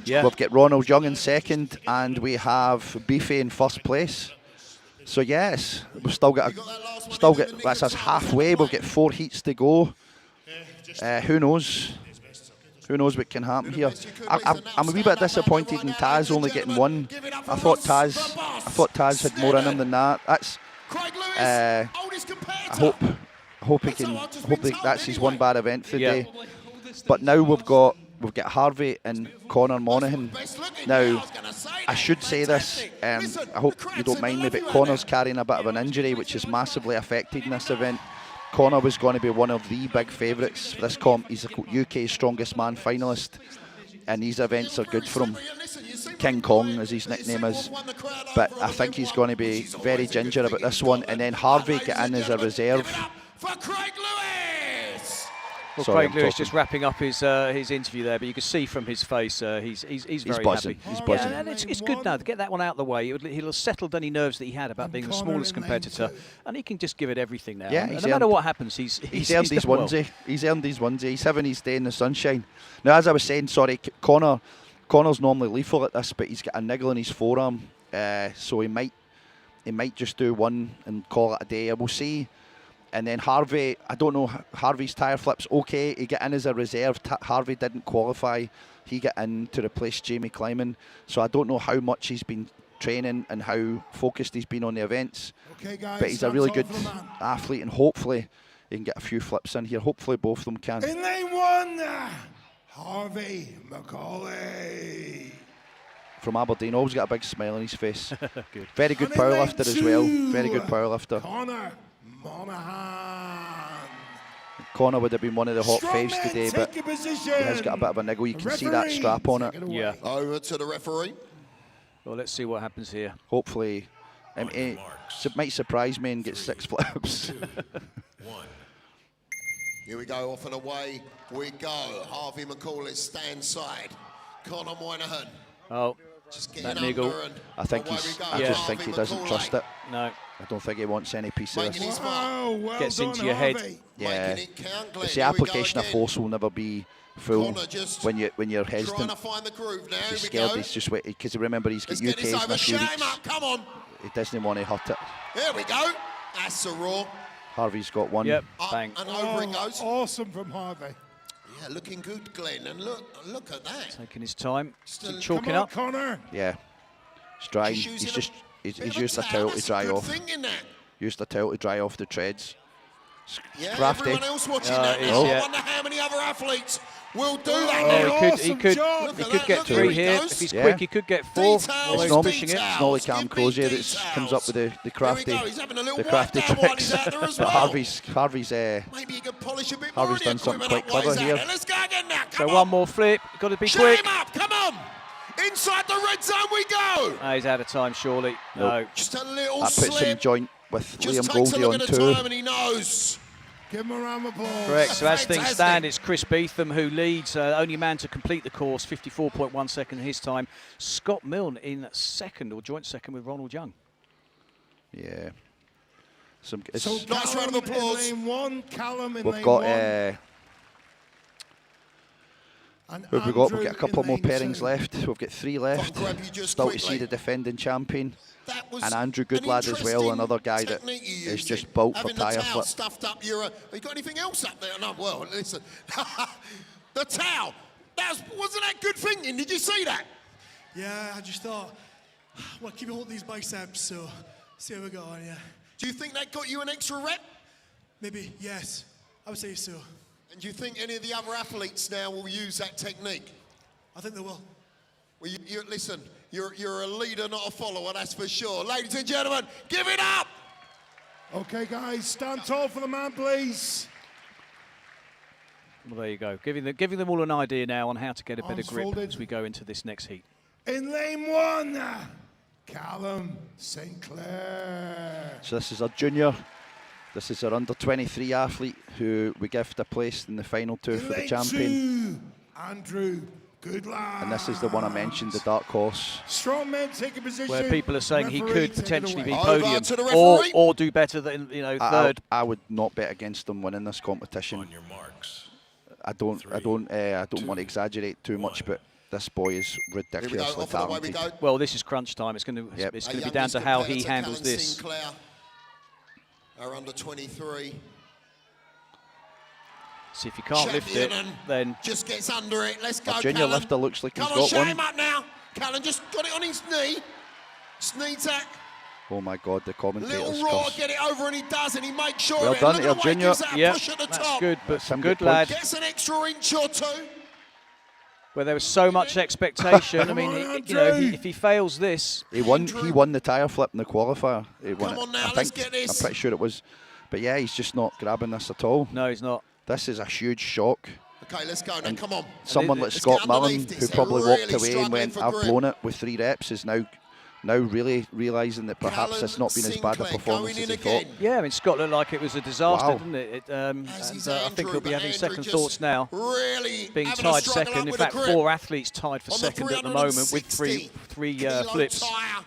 Speaker 5: Yeah.
Speaker 6: We've got Ronald Young in second, and we have Beefy in first place. So yes, we've still got that's us halfway. We've got 4 heats to go. Who knows? Who knows what can happen here? I'm a wee bit disappointed in Taz only getting 1. I thought Taz had more in him than that. That's. I hope he can. Hopefully that's his one bad event for the day. But now we've got Harvey and Connor Monaghan. Now I should say this. I hope you don't mind me, but Connor's carrying a bit of an injury, which is massively affected in this event. Connor was going to be one of the big favourites for this comp. He's a UK's strongest man finalist, and these events are good for him. King Kong, as his nickname is. But I think he's going to be very ginger about this one. And then Harvey get in as a reserve.
Speaker 5: Well, Craig Lewis just wrapping up his interview there, but you can see from his face he's very
Speaker 6: buzzing.
Speaker 5: happy.
Speaker 6: He's buzzing.
Speaker 5: Yeah, and it's good now to get that one out of the way. He'll have settled any nerves that he had about being the smallest competitor, and he can just give it everything now.
Speaker 6: Yeah,
Speaker 5: and no matter what happens, he's
Speaker 6: earned his onesie. Well. He's earned his onesie. He's having his day in the sunshine. Now, as I was saying, Connor's normally lethal at this, but he's got a niggle in his forearm, so he might just do one and call it a day. We'll see. And then Harvey, I don't know, Harvey's tyre flip's okay. He got in as a reserve. Harvey didn't qualify. He got in to replace Jamie Kleiman. So I don't know how much he's been training and how focused he's been on the events. Okay, guys, but he's a really good athlete, and hopefully he can get a few flips in here. Hopefully both of them can.
Speaker 1: In lane 1, Harvey McCauley.
Speaker 6: From Aberdeen, always got a big smile on his face. Good. Very good powerlifter as well. Very good powerlifter. Connor would have been one of the hot faves today, but he has got a bit of a niggle. You can see that strap on it.
Speaker 5: Yeah.
Speaker 2: Over to the referee.
Speaker 5: Well, let's see what happens here.
Speaker 6: Hopefully, it might surprise me and get 6 flips.
Speaker 7: 2, 1.
Speaker 2: Here we go, off and away we go. Harvey McCauley, stand side. Connor Moynihan.
Speaker 5: Oh, that niggle.
Speaker 6: I just think he doesn't trust it.
Speaker 5: No.
Speaker 6: I don't think he wants any piece of this.
Speaker 5: Gets into your head.
Speaker 6: Yeah. It's the application of force will never be full when you're hesitant. He's scared. He's just waiting because remember he's got UK's in a few weeks.
Speaker 2: Come on.
Speaker 6: He doesn't want to hurt it.
Speaker 2: There we go. That's a raw.
Speaker 6: Harvey's got one.
Speaker 5: Yep. Bang.
Speaker 2: And over it goes.
Speaker 1: Awesome from Harvey.
Speaker 2: Yeah, looking good, Glenn. And look at that.
Speaker 5: Taking his time. Still chalking up.
Speaker 1: Connor.
Speaker 6: Yeah. He's drying. He's used a towel to dry off. Used a towel to dry off the treads.
Speaker 2: Yeah,
Speaker 6: crafty.
Speaker 2: Everyone else watching that now. I wonder how many other athletes will do that
Speaker 5: now.
Speaker 2: He
Speaker 5: could get 3 here. If he's quick, he could get 4.
Speaker 6: It's normally Callum Crozier that comes up with the crafty tricks. But Harvey's done something quite clever here.
Speaker 5: So one more flip. Got to be quick.
Speaker 2: Come on. Inside the red zone we go.
Speaker 5: He's out of time, surely. No.
Speaker 2: Just a little
Speaker 6: that puts him joint with
Speaker 2: just
Speaker 6: Liam Goldie on 2.
Speaker 2: And he knows.
Speaker 1: Give him a round of applause.
Speaker 5: Correct. So as things stand, it's Chris Beetham who leads. Only man to complete the course, 54.1 second his time. Scott Milne in second, or joint second with Ronald Young.
Speaker 6: Yeah.
Speaker 2: Nice round of applause.
Speaker 1: In lane 1, Callum in
Speaker 6: we've
Speaker 1: lane
Speaker 6: got
Speaker 1: 1.
Speaker 6: Who have we got? We've got a couple more pairings left. We've got 3 left. Still to see the defending champion. And Andrew Goodlad as well, another guy that is just built for tyre flip.
Speaker 2: Stuffed up your, have you got anything else up there? No, well, listen. The towel. Wasn't that good thinking? Did you see that?
Speaker 8: Yeah, I just thought, well, keep holding these biceps, so see how we go on, yeah.
Speaker 2: Do you think that got you an extra rep?
Speaker 8: Maybe, yes. I would say so.
Speaker 2: And do you think any of the other athletes now will use that technique?
Speaker 8: I think they will.
Speaker 2: Well, listen, you're a leader, not a follower, that's for sure. Ladies and gentlemen, give it up!
Speaker 1: Okay, guys, stand tall for the man, please.
Speaker 5: Well, there you go. Giving them all an idea now on how to get a better grip
Speaker 1: folded.
Speaker 5: as we go into this next heat.
Speaker 1: In lane 1, Callum St. Clair.
Speaker 6: So this is our junior. This is our under-23 athlete who we gift a place in the final 2 for the champion.
Speaker 1: 2, Andrew Goodlad.
Speaker 6: And this is the one I mentioned, the dark horse.
Speaker 1: Strongmen take a position.
Speaker 5: Where people are saying he
Speaker 1: Referee,
Speaker 5: could
Speaker 1: take it
Speaker 5: potentially be
Speaker 1: away.
Speaker 5: podium or do better than third.
Speaker 6: I would not bet against him winning this competition.
Speaker 7: On your marks.
Speaker 6: I don't want to exaggerate too much, but this boy is ridiculously talented.
Speaker 5: Well, this is crunch time. It's going to be down to how he handles this.
Speaker 2: Our under 23.
Speaker 5: See if you can't lift it, then
Speaker 2: just gets under it. Let's go,
Speaker 6: junior
Speaker 2: Callum.
Speaker 6: lifter looks like he's
Speaker 2: Come on,
Speaker 6: got one.
Speaker 2: him up now. Callum just got it on his knee. Knee tack.
Speaker 6: Oh my God, the commentators.
Speaker 2: Little raw, get it over, and he does, and he makes sure.
Speaker 6: Well done, your junior.
Speaker 5: Yeah, that's good, but some good lad.
Speaker 2: Gets an extra inch or 2.
Speaker 5: Where there was so much expectation. I mean, if he fails this,
Speaker 6: he won the tyre flip in the qualifier. He won
Speaker 2: Come on
Speaker 6: it.
Speaker 2: now,
Speaker 6: I
Speaker 2: let's
Speaker 6: think,
Speaker 2: get this.
Speaker 6: I'm pretty sure it was, but yeah, he's just not grabbing this at all.
Speaker 5: No, he's not.
Speaker 6: This is a huge shock.
Speaker 2: Okay, let's go now. Come on.
Speaker 6: Someone like Scott Mullen, who probably walked away and went, "I've blown it" with 3 reps, is now really realising that perhaps it's not been as bad a performance as he thought.
Speaker 5: Yeah, I mean, Scott looked like it was a disaster,
Speaker 6: Wow.
Speaker 5: didn't it? I think he'll be having second
Speaker 2: just
Speaker 5: thoughts now.
Speaker 2: Really
Speaker 5: being
Speaker 2: having a
Speaker 5: tied
Speaker 2: struggle
Speaker 5: second.
Speaker 2: up
Speaker 5: In
Speaker 2: with
Speaker 5: fact,
Speaker 2: the grip.
Speaker 5: 4 athletes tied for
Speaker 2: On the
Speaker 5: second at the moment with
Speaker 2: 360
Speaker 5: three
Speaker 2: kilo
Speaker 5: flips.
Speaker 2: tyre.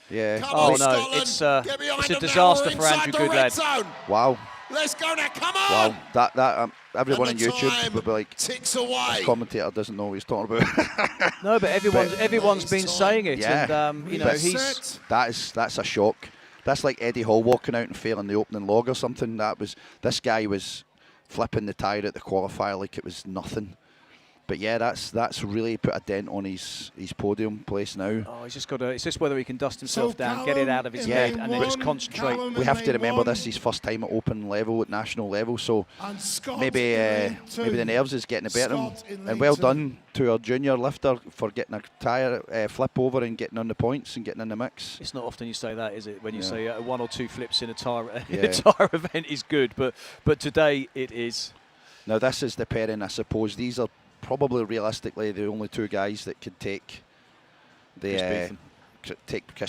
Speaker 6: Yeah.
Speaker 2: Come
Speaker 5: Oh
Speaker 2: on,
Speaker 5: no,
Speaker 2: Scotland.
Speaker 5: it's
Speaker 2: Get
Speaker 5: a
Speaker 2: behind them now.
Speaker 5: disaster
Speaker 2: We're
Speaker 5: for
Speaker 2: inside
Speaker 5: Andrew
Speaker 2: the red
Speaker 5: Goodlad.
Speaker 2: zone.
Speaker 6: Wow.
Speaker 2: Let's go now. Come on.
Speaker 6: Wow. That everyone on
Speaker 2: And the
Speaker 6: YouTube
Speaker 2: time
Speaker 6: would be like,
Speaker 2: ticks away.
Speaker 6: this commentator doesn't know what he's talking about.
Speaker 5: No, but everyone's been saying it,
Speaker 6: Yeah.
Speaker 5: and
Speaker 6: But
Speaker 5: he's.
Speaker 6: that's a shock. That's like Eddie Hall walking out and failing the opening log or something. This guy was flipping the tyre at the qualifier like it was nothing. But yeah, that's really put a dent on his podium place now.
Speaker 5: Oh, he's just got to. It's just whether he can dust himself down, get it out of his head, and then just concentrate.
Speaker 6: We have to remember this is his first time at open level, at national level, so maybe the nerves is getting the better of him. And well done to our junior lifter for getting a tyre flip over and getting on the points and getting in the mix.
Speaker 5: It's not often you say that, is it? When you say 1 or 2 flips in a tyre event is good, but today it is.
Speaker 6: Now this is the pairing, I suppose. These are probably realistically the only 2 guys that could take Chris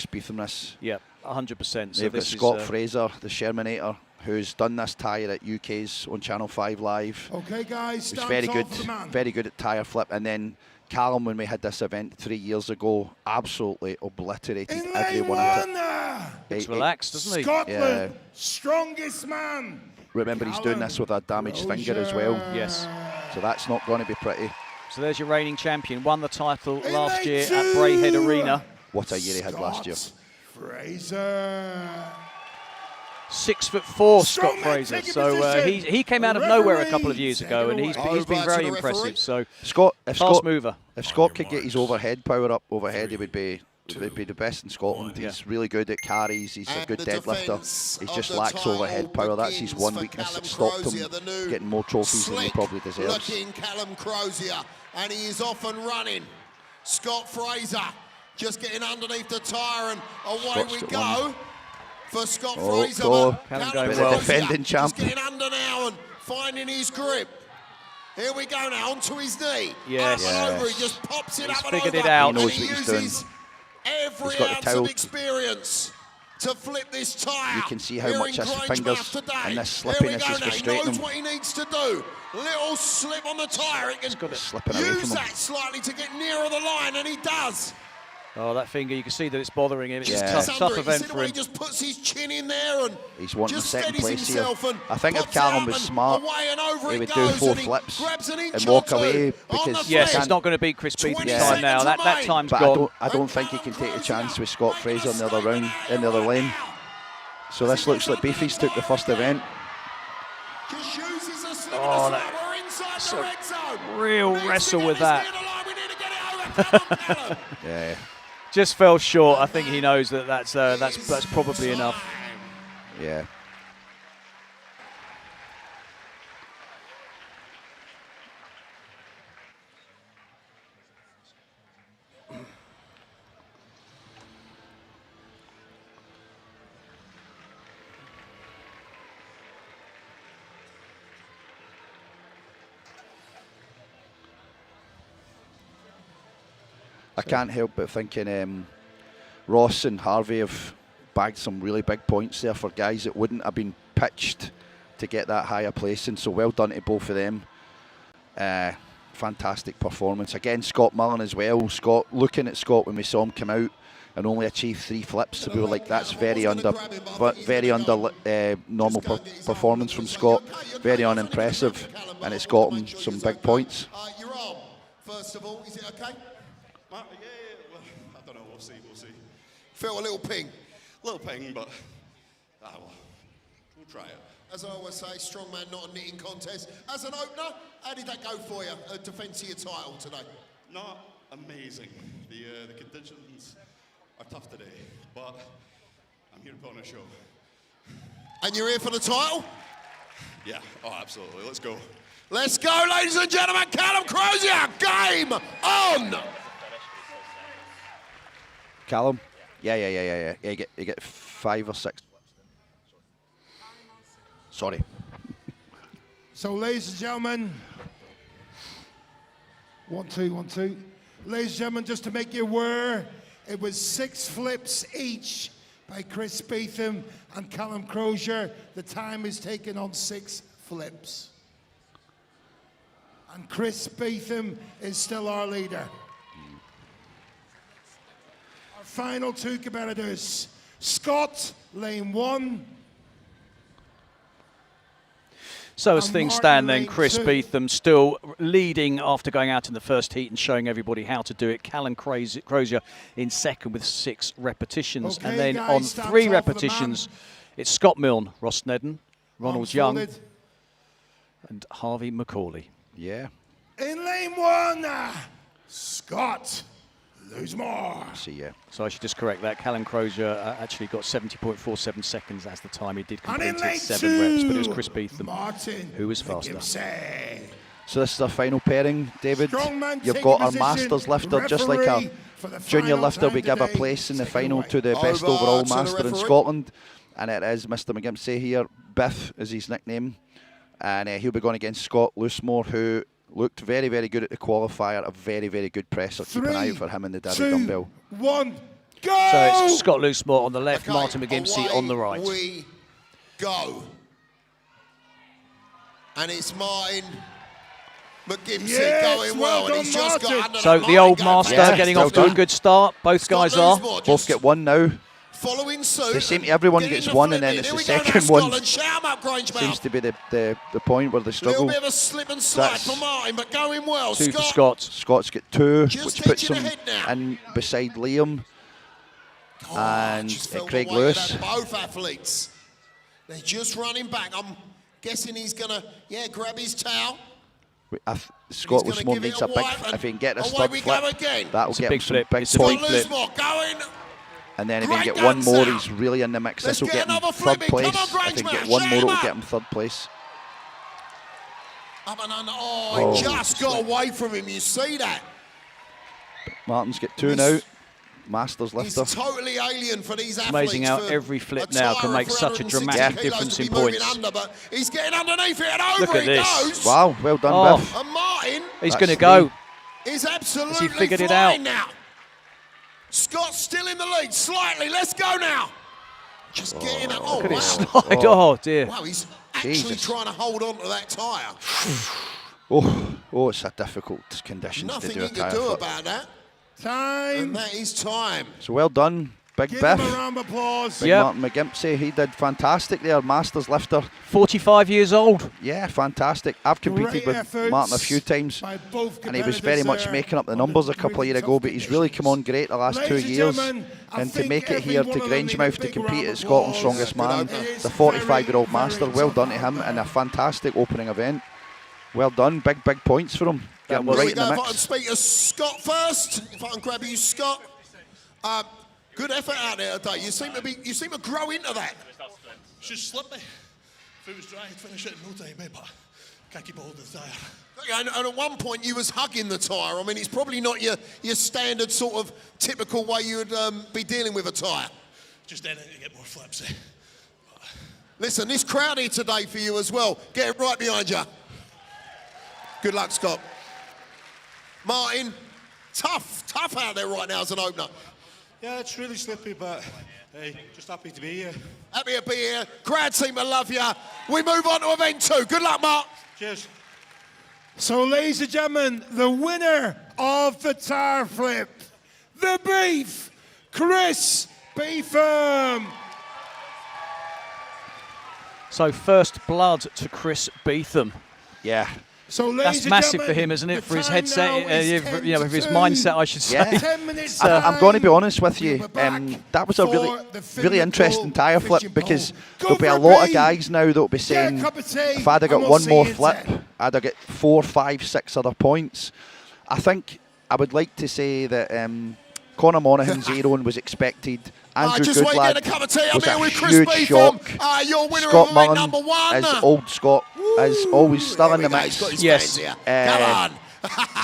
Speaker 6: Beetham this.
Speaker 5: Yeah, 100%. So
Speaker 6: they've got
Speaker 5: this
Speaker 6: Scott
Speaker 5: is,
Speaker 6: Fraser, the Shermanator, who's done this tyre at UK's on Channel 5 Live.
Speaker 1: Okay, guys,
Speaker 6: He's
Speaker 1: stand
Speaker 6: very
Speaker 1: tall
Speaker 6: good,
Speaker 1: for the man.
Speaker 6: very good at tyre flip. And then Callum, when we had this event 3 years ago, absolutely obliterated
Speaker 1: In
Speaker 6: everyone
Speaker 1: lane
Speaker 6: at
Speaker 1: 1,
Speaker 5: looks relaxed, doesn't he?
Speaker 1: Scotland, strongest man.
Speaker 6: Remember, he's doing this with a damaged finger as well.
Speaker 5: Yes.
Speaker 6: So that's not going to be pretty.
Speaker 5: So there's your reigning champion. Won the title
Speaker 1: In
Speaker 5: last
Speaker 1: lane
Speaker 5: year
Speaker 1: 2,
Speaker 5: at Brayhead Arena.
Speaker 6: What a year he had last year.
Speaker 1: Fraser.
Speaker 5: 6'4", Scott
Speaker 1: Strongman
Speaker 5: Fraser.
Speaker 1: taking
Speaker 5: So
Speaker 1: position.
Speaker 5: he came out of nowhere a couple of
Speaker 1: Referee,
Speaker 5: years
Speaker 1: take
Speaker 5: ago,
Speaker 1: it
Speaker 5: and he's
Speaker 1: away.
Speaker 5: been very impressive. So
Speaker 6: Scott,
Speaker 5: fast mover.
Speaker 6: If Scott could get his overhead power up overhead, he would be the best in Scotland. He's really good at carries. He's a good deadlifter. He just lacks overhead power. That's his one weakness that stopped him getting more trophies than he probably deserves.
Speaker 2: Looking Callum Crozier, and he is off and running. Scott Fraser just getting underneath the tyre, and away
Speaker 6: Scott's
Speaker 2: we
Speaker 6: got
Speaker 2: go
Speaker 6: one.
Speaker 2: for Scott
Speaker 6: Oh,
Speaker 2: Fraser.
Speaker 6: God.
Speaker 2: But
Speaker 5: Callum
Speaker 2: Callum
Speaker 5: going
Speaker 2: Crozier
Speaker 5: well.
Speaker 6: Defending champ.
Speaker 2: just getting under now and finding his grip. Here we go now, onto his knee.
Speaker 5: Yes.
Speaker 2: Up and over,
Speaker 6: Yes.
Speaker 2: he just pops it
Speaker 5: He's
Speaker 2: up and
Speaker 5: figured
Speaker 2: over.
Speaker 5: it out.
Speaker 2: And
Speaker 6: He knows
Speaker 2: he
Speaker 6: what he's doing.
Speaker 2: uses every
Speaker 6: He's got the
Speaker 2: ounce
Speaker 6: tilt.
Speaker 2: of experience to flip this tyre.
Speaker 6: You can see how
Speaker 2: Here
Speaker 6: much
Speaker 2: in
Speaker 6: his
Speaker 2: Grangemouth
Speaker 6: fingers
Speaker 2: today.
Speaker 6: and this
Speaker 2: Here we
Speaker 6: slippiness
Speaker 2: go
Speaker 6: is
Speaker 2: now. He
Speaker 6: frustrating
Speaker 2: knows
Speaker 6: him.
Speaker 2: what he needs to do. Little slip on the tyre. It can
Speaker 6: Slipping away
Speaker 2: use
Speaker 6: from him.
Speaker 2: that slightly to get nearer the line, and he does.
Speaker 5: Oh, that finger, you can see that it's bothering him. It's
Speaker 6: Yeah.
Speaker 5: a tough event for him.
Speaker 2: He just puts his chin in there and
Speaker 6: he's wanting
Speaker 2: just
Speaker 6: second
Speaker 2: steadies
Speaker 6: place here.
Speaker 2: himself and
Speaker 6: I think if
Speaker 2: pops
Speaker 6: Callum
Speaker 2: out
Speaker 6: was
Speaker 2: and
Speaker 6: smart,
Speaker 2: away and over
Speaker 6: he
Speaker 2: it
Speaker 6: would do
Speaker 2: goes
Speaker 6: 4
Speaker 2: and he
Speaker 6: flips
Speaker 2: grabs an inch
Speaker 6: and
Speaker 2: or
Speaker 6: walk
Speaker 2: two
Speaker 6: away
Speaker 2: on
Speaker 6: because
Speaker 2: the
Speaker 5: Yes,
Speaker 2: flip.
Speaker 5: it's not going to beat Chris Beatham's
Speaker 2: 20
Speaker 5: time now.
Speaker 2: seconds
Speaker 5: That
Speaker 2: remain.
Speaker 5: time's
Speaker 6: But
Speaker 5: gone.
Speaker 6: I don't think he can take a chance with Scott Fraser in the other round, in the other lane. So this looks like Beefy's took the first event.
Speaker 2: Just uses a slip
Speaker 5: Oh,
Speaker 2: and a
Speaker 5: that-
Speaker 2: slapper inside
Speaker 5: that's
Speaker 2: the
Speaker 5: a
Speaker 2: red zone.
Speaker 5: real
Speaker 2: Needs to
Speaker 5: wrestle
Speaker 2: get
Speaker 5: with
Speaker 2: this
Speaker 5: that.
Speaker 2: near the line. We need to get it over. Come on, Callum.
Speaker 6: Yeah,
Speaker 5: Just fell short. I think he knows that that's probably enough.
Speaker 6: yeah. I can't help but thinking Ross and Harvey have bagged some really big points there for guys that wouldn't have been pitched to get that higher placing. So well done to both of them. Fantastic performance. Again, Scott Mullen as well. Scott, looking at Scott when we saw him come out and only achieve 3 flips, so we were like, that's very under normal performance from Scott. Very unimpressive, and it's got him some big points.
Speaker 2: Your arm, first of all, is it okay?
Speaker 9: Yeah, well, I don't know, we'll see.
Speaker 2: Felt a little ping.
Speaker 9: Little ping, but well, we'll try it.
Speaker 2: As I always say, strongman, not a knitting contest. As an opener, how did that go for you, defence of your title today?
Speaker 9: Not amazing. The conditions are tough today, but I'm here to put on a show.
Speaker 2: And you're here for the title?
Speaker 9: Yeah, oh, absolutely. Let's go.
Speaker 2: Let's go, ladies and gentlemen. Callum Crozier, game on!
Speaker 6: Callum? Yeah. You get 5 or 6. Sorry.
Speaker 1: So, ladies and gentlemen, 1, 2, 1, 2. Ladies and gentlemen, just to make you aware, it was 6 flips each by Chris Beatham and Callum Crozier. The time is taken on 6 flips. And Chris Beatham is still our leader. Our final 2 competitors, Scott, lane 1.
Speaker 5: So as
Speaker 1: And
Speaker 5: things
Speaker 1: Martin
Speaker 5: stand then,
Speaker 1: lane
Speaker 5: Chris
Speaker 1: 2.
Speaker 5: Beatham still leading after going out in the first heat and showing everybody how to do it. Callum Crozier in second with 6 repetitions.
Speaker 1: Okay,
Speaker 5: and then
Speaker 1: guys,
Speaker 5: on
Speaker 1: stand
Speaker 5: 3
Speaker 1: tall for the
Speaker 5: repetitions, it's Scott Milne, Ross Snedden, Ronald
Speaker 1: Arms
Speaker 5: Young,
Speaker 1: folded.
Speaker 5: and Harvey McCauley.
Speaker 6: Yeah.
Speaker 1: In lane 1, Scott Loosemore.
Speaker 6: See ya.
Speaker 5: So I should just correct that. Callum Crozier actually got 70.47 seconds as the time he did
Speaker 1: And
Speaker 5: complete
Speaker 1: in
Speaker 5: it,
Speaker 1: lane
Speaker 5: 7
Speaker 1: 2,
Speaker 5: reps, but it was Chris Beatham
Speaker 1: Martin
Speaker 5: who was faster.
Speaker 1: Gibson.
Speaker 6: So this is our final pairing, David.
Speaker 1: Strongman
Speaker 6: You've
Speaker 1: taking
Speaker 6: got our
Speaker 1: position,
Speaker 6: Masters lifter, just like our
Speaker 1: referee for the
Speaker 6: junior
Speaker 1: final
Speaker 6: lifter. We
Speaker 1: time
Speaker 6: give a
Speaker 1: today.
Speaker 6: place in the
Speaker 1: Take it
Speaker 6: final
Speaker 1: away.
Speaker 6: to the best
Speaker 2: Over
Speaker 6: overall
Speaker 2: to the
Speaker 6: master in
Speaker 2: referee.
Speaker 6: Scotland, and it is Mr. McGimpsey here. Biff is his nickname, and he'll be going against Scott Loosemore, who looked very, very good at the qualifier. A very, very good presser. Keep an eye out for him in the Derby
Speaker 1: 2,
Speaker 6: dumbbell.
Speaker 1: 1, go!
Speaker 5: So it's Scott Loosemore on the left,
Speaker 2: Okay,
Speaker 5: Martin McGimpsey
Speaker 2: away
Speaker 5: on the right.
Speaker 2: we go. And it's Martin McGimpsey
Speaker 1: Yes,
Speaker 2: going well,
Speaker 1: well
Speaker 2: and he's
Speaker 1: done,
Speaker 2: just got
Speaker 1: Martin.
Speaker 2: under
Speaker 5: So
Speaker 2: the
Speaker 5: the old
Speaker 2: line,
Speaker 5: master
Speaker 6: Yeah,
Speaker 5: getting
Speaker 6: well
Speaker 5: off to a
Speaker 6: done.
Speaker 5: good start. Both guys are.
Speaker 6: Both get 1 now.
Speaker 2: Following suit.
Speaker 6: They seem everyone
Speaker 2: Getting
Speaker 6: gets
Speaker 2: the
Speaker 6: 1, and
Speaker 2: flip
Speaker 6: then
Speaker 2: in.
Speaker 6: it's
Speaker 2: Here
Speaker 6: the
Speaker 2: we go now,
Speaker 6: second one.
Speaker 2: Scotland. Shout 'em up, Grangemouth.
Speaker 6: Seems to be the point where they
Speaker 2: Little
Speaker 6: struggle.
Speaker 2: bit of a slip and slide
Speaker 6: That's
Speaker 2: for Martin, but going well.
Speaker 5: 2 for Scott.
Speaker 6: Scott's got 2,
Speaker 2: Just
Speaker 6: which puts
Speaker 2: edging
Speaker 6: him
Speaker 2: ahead now.
Speaker 6: in beside Liam and
Speaker 2: Just felt the
Speaker 6: Craig
Speaker 2: weight of
Speaker 6: Lewis.
Speaker 2: that, both athletes. They're just running back. I'm guessing he's gonna, grab his towel.
Speaker 6: Scott
Speaker 2: He's gonna
Speaker 6: Loosemore
Speaker 2: give it
Speaker 6: needs
Speaker 2: a
Speaker 6: a big.
Speaker 2: wipe,
Speaker 6: If he can get this
Speaker 2: away
Speaker 6: third
Speaker 2: we go
Speaker 6: flip,
Speaker 2: again.
Speaker 6: that'll
Speaker 5: It's a
Speaker 6: get
Speaker 5: big
Speaker 6: him some
Speaker 5: flip.
Speaker 6: big
Speaker 5: It's a
Speaker 6: points.
Speaker 5: big flip.
Speaker 2: Loosemore going.
Speaker 6: And then if he can
Speaker 2: Great
Speaker 6: get 1 more,
Speaker 2: dance
Speaker 6: he's really in the mix.
Speaker 2: Let's
Speaker 6: This will
Speaker 2: get
Speaker 6: get him
Speaker 2: another
Speaker 6: 3rd
Speaker 2: flip in. Come
Speaker 6: place.
Speaker 2: on,
Speaker 6: If he can
Speaker 2: Grangemouth,
Speaker 6: get 1 more,
Speaker 2: shout
Speaker 6: it'll
Speaker 2: him
Speaker 6: get
Speaker 2: up.
Speaker 6: him 3rd place.
Speaker 2: Up and under. Oh, he just got away from him. You see that?
Speaker 6: Martin's got 2 now. Masters
Speaker 2: He's
Speaker 6: lifter.
Speaker 2: totally alien for these athletes.
Speaker 5: amazing how
Speaker 2: for
Speaker 5: every flip
Speaker 2: a
Speaker 5: now can
Speaker 2: tyre
Speaker 5: make
Speaker 2: of
Speaker 5: such a
Speaker 2: 360
Speaker 5: dramatic
Speaker 2: kilos
Speaker 5: difference
Speaker 2: to
Speaker 5: in
Speaker 2: be moving
Speaker 5: points.
Speaker 2: Under, but he's getting underneath it and over
Speaker 5: Look at
Speaker 2: he
Speaker 5: this.
Speaker 2: goes.
Speaker 6: Wow, well done,
Speaker 5: Oh.
Speaker 6: Biff.
Speaker 2: And Martin
Speaker 5: He's
Speaker 6: That's
Speaker 5: going to
Speaker 6: 3.
Speaker 5: go.
Speaker 2: is absolutely
Speaker 5: figured it
Speaker 2: flying
Speaker 5: out?
Speaker 2: now. Scott's still in the lead slightly. Let's go now. Just getting it. Oh,
Speaker 5: Look at
Speaker 2: wow.
Speaker 5: it slide. Oh, dear.
Speaker 2: Wow, he's actually
Speaker 6: Jesus.
Speaker 2: trying to hold on to that tyre.
Speaker 6: Oh, it's a difficult conditions to
Speaker 2: Nothing
Speaker 6: do
Speaker 2: you
Speaker 6: a
Speaker 2: can
Speaker 6: tyre
Speaker 2: do
Speaker 6: flip.
Speaker 2: about that.
Speaker 1: Time.
Speaker 2: And that is time.
Speaker 6: So well done, Big
Speaker 1: Give
Speaker 6: Biff.
Speaker 1: him a round of applause.
Speaker 6: Big Martin McGimpsey, he did fantastic there, Masters lifter.
Speaker 5: 45 years old.
Speaker 6: Yeah, fantastic. I've competed with Martin a few times, and he was very much making up the numbers a couple of years ago, but he's really come on great the last 2 years. And to make it here to Grangemouth to compete at Scotland's Strongest Man, the 45-year-old master, well done to him, and a fantastic opening event. Well done, big points for him. Getting right in the mix.
Speaker 2: If I can speak to Scott first, if I can grab you, Scott. Good effort out there today. You seem to grow into that.
Speaker 8: It's just slippy. If it was dry, I'd finish it in no time, but can't keep a hold of the tyre.
Speaker 2: And at one point, you was hugging the tyre. I mean, it's probably not your standard sort of typical way you would be dealing with a tyre.
Speaker 8: Just then to get more flips.
Speaker 2: Listen, this crowd here today for you as well. Get it right behind you. Good luck, Scott. Martin, tough out there right now as an opener.
Speaker 8: Yeah, it's really slippy, but hey, just happy to be here.
Speaker 2: Happy to be here. Crowd seem to love you. We move on to event 2. Good luck, Mark.
Speaker 8: Cheers.
Speaker 1: So, ladies and gentlemen, the winner of the tire flip, the Beef, Chris Beetham.
Speaker 5: So first blood to Chris Beetham.
Speaker 6: Yeah.
Speaker 1: So,
Speaker 5: that's massive for him, isn't it? For his headset, for his mindset, I should say.
Speaker 6: Yeah.
Speaker 1: 10 minutes
Speaker 6: I'm going to be honest with you. That was a really interesting tyre flip, because there'll be a lot of guys now that'll be saying, if I'd have got one more flip, I'd have got 4, 5, 6 other points. I think I would like to say that Conor Monaghan's Aaron was expected. Andrew Goodlad was a huge shock. Scott Mullen, as old Scott, as always, still in the mix.
Speaker 5: Yes.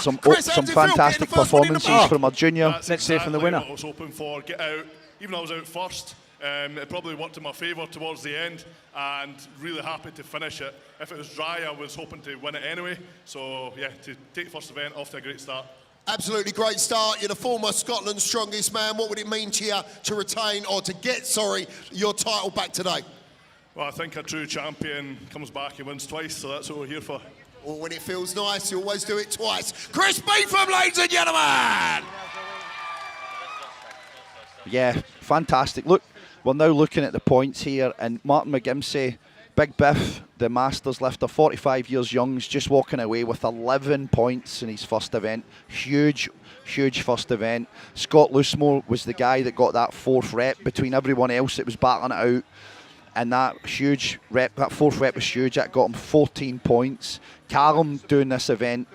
Speaker 6: Some fantastic performances from our junior.
Speaker 5: Let's hear from the winner.
Speaker 9: I was hoping for, get out, even though I was out first. It probably worked in my favour towards the end, and really happy to finish it. If it was dry, I was hoping to win it anyway. So yeah, to take the first event off to a great start.
Speaker 2: Absolutely great start. You're the former Scotland's strongest man. What would it mean to you to retain, or to get, your title back today?
Speaker 9: Well, I think a true champion comes back and wins twice, so that's what we're here for.
Speaker 2: Well, when it feels nice, you always do it twice. Chris Beetham, ladies and gentlemen!
Speaker 6: Yeah, fantastic. Look, we're now looking at the points here, and Martin McGimpsey, Big Biff, the Masters lifter, 45 years young, is just walking away with 11 points in his first event. Huge first event. Scott Loosemore was the guy that got that 4th rep between everyone else that was battling it out. And that 4th rep was huge. That got him 14 points. Callum doing this event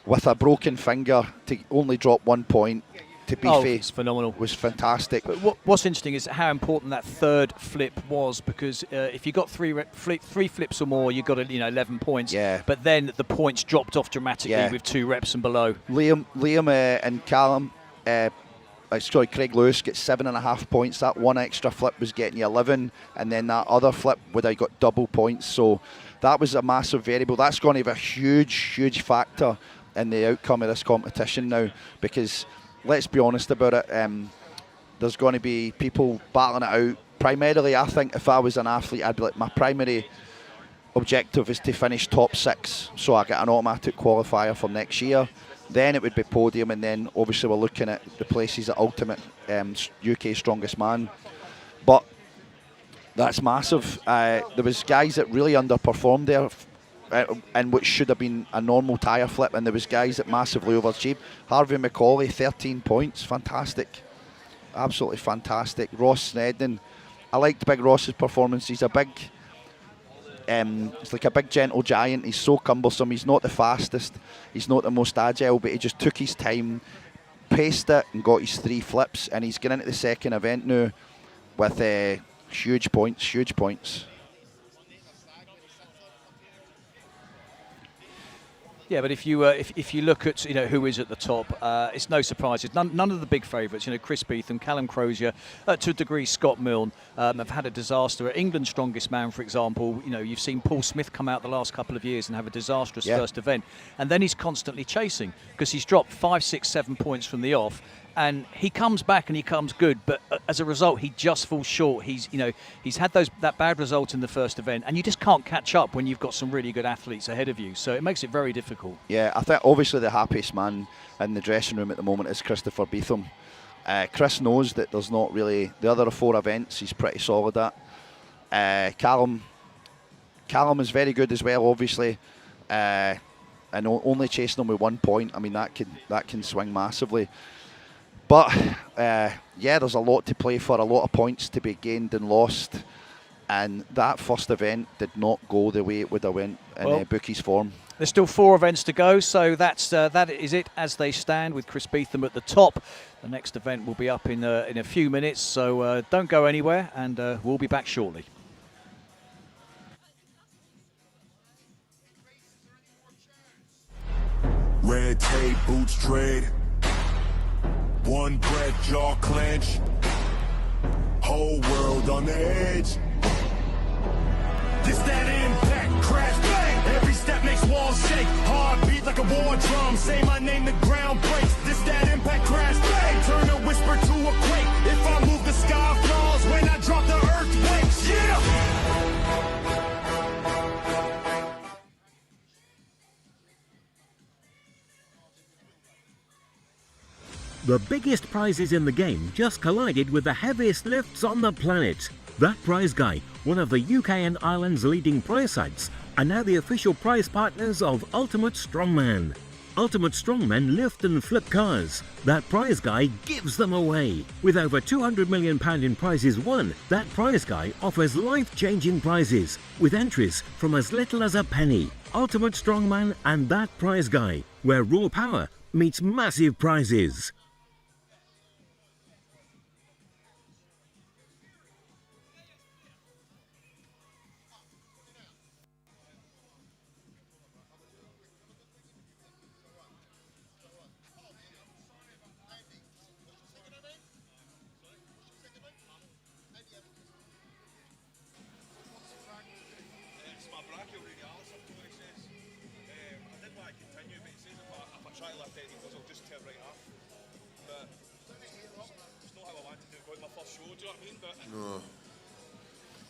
Speaker 6: with a broken finger to only drop 1 point, to be fair,
Speaker 5: it's phenomenal.
Speaker 6: Was fantastic.
Speaker 5: But what's interesting is how important that third flip was, because if you got three flips or more, you got 11 points.
Speaker 6: Yeah.
Speaker 5: But then the points dropped off dramatically with 2 reps and below.
Speaker 6: Liam and Callum, Craig Lewis gets 7.5 points. That one extra flip was getting you 11, and then that other flip would have got double points. So that was a massive variable. That's going to be a huge factor in the outcome of this competition now, because let's be honest about it, there's going to be people battling it out. Primarily, I think if I was an athlete, I'd be like, my primary objective is to finish top 6, so I get an automatic qualifier for next year. Then it would be podium, and then obviously we're looking at the places at Ultimate UK Strongest Man. But that's massive. There was guys that really underperformed there, and which should have been a normal tyre flip, and there was guys that massively overachieved. Harvey McCauley, 13 points, fantastic, absolutely fantastic. Ross Snedden, I liked Big Ross's performance. He's a big, it's like a big gentle giant. He's so cumbersome. He's not the fastest, he's not the most agile, but he just took his time, paced it, and got his 3 flips, and he's getting into the second event now with huge points.
Speaker 5: Yeah, but if you look at who is at the top, it's no surprises. None of the big favourites. Chris Beetham, Callum Crozier, to a degree Scott Milne have had a disaster. At England's Strongest Man, for example, you've seen Paul Smith come out the last couple of years and have a disastrous first event, and then he's constantly chasing because he's dropped 5, 6, 7 points from the off. And he comes back and he comes good, but as a result, he just falls short. He's had that bad result in the first event, and you just can't catch up when you've got some really good athletes ahead of you. So it makes it very difficult.
Speaker 6: Yeah, I think obviously the happiest man in the dressing room at the moment is Christopher Beetham. Chris knows that there's not really the other 4 events he's pretty solid at. Callum is very good as well, obviously, and only chasing him with 1 point. I mean, that can swing massively. But yeah, there's a lot to play for, a lot of points to be gained and lost, and that first event did not go the way it would have went in bookies' form.
Speaker 5: There's still 4 events to go, so that is it as they stand, with Chris Beetham at the top. The next event will be up in a few minutes, so don't go anywhere, and we'll be back shortly.
Speaker 10: Red tape, boots tread. One breath, jaw clench. Whole world on the edge. This that impact, crash, bang. Every step makes walls shake. Heartbeat like a war drum. Say my name, the ground breaks. This that impact, crash, bang. Turn a whisper to a quake. If I move, the sky falls. When I drop, the earth quakes. Yeah.
Speaker 11: The biggest prizes in the game just collided with the heaviest lifts on the planet. That Prize Guy, one of the UK and Ireland's leading prize sites, are now the official prize partners of Ultimate Strongman. Ultimate Strongmen lift and flip cars. That Prize Guy gives them away. With over £200 million in prizes won, That Prize Guy offers life-changing prizes, with entries from as little as a penny. Ultimate Strongman and That Prize Guy, where raw power meets massive prizes.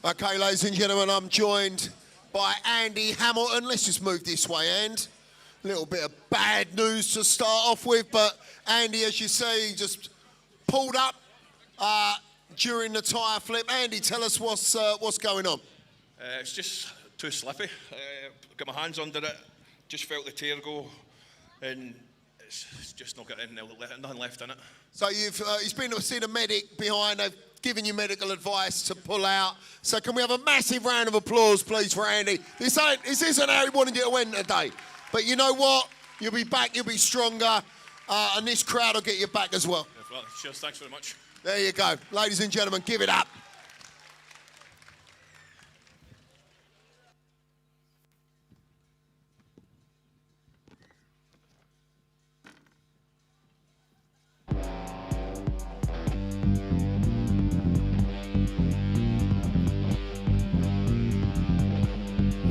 Speaker 2: Okay, ladies and gentlemen, I'm joined by Andy Hamilton. Let's just move this way, And. A little bit of bad news to start off with, but Andy, as you see, just pulled up during the tyre flip. Andy, tell us what's going on.
Speaker 12: It's just too slippy. Got my hands under it, just felt the tear go, and it's just not got nothing left in it. So
Speaker 2: he's been to see the medic behind. They've given you medical advice to pull out. So can we have a massive round of applause, please, for Andy? This isn't how he wanted you to win today. But you know what? You'll be back, you'll be stronger, and this crowd will get you back as well.
Speaker 12: Yeah, well, cheers, thanks very much.
Speaker 2: There you go. Ladies and gentlemen, give it up.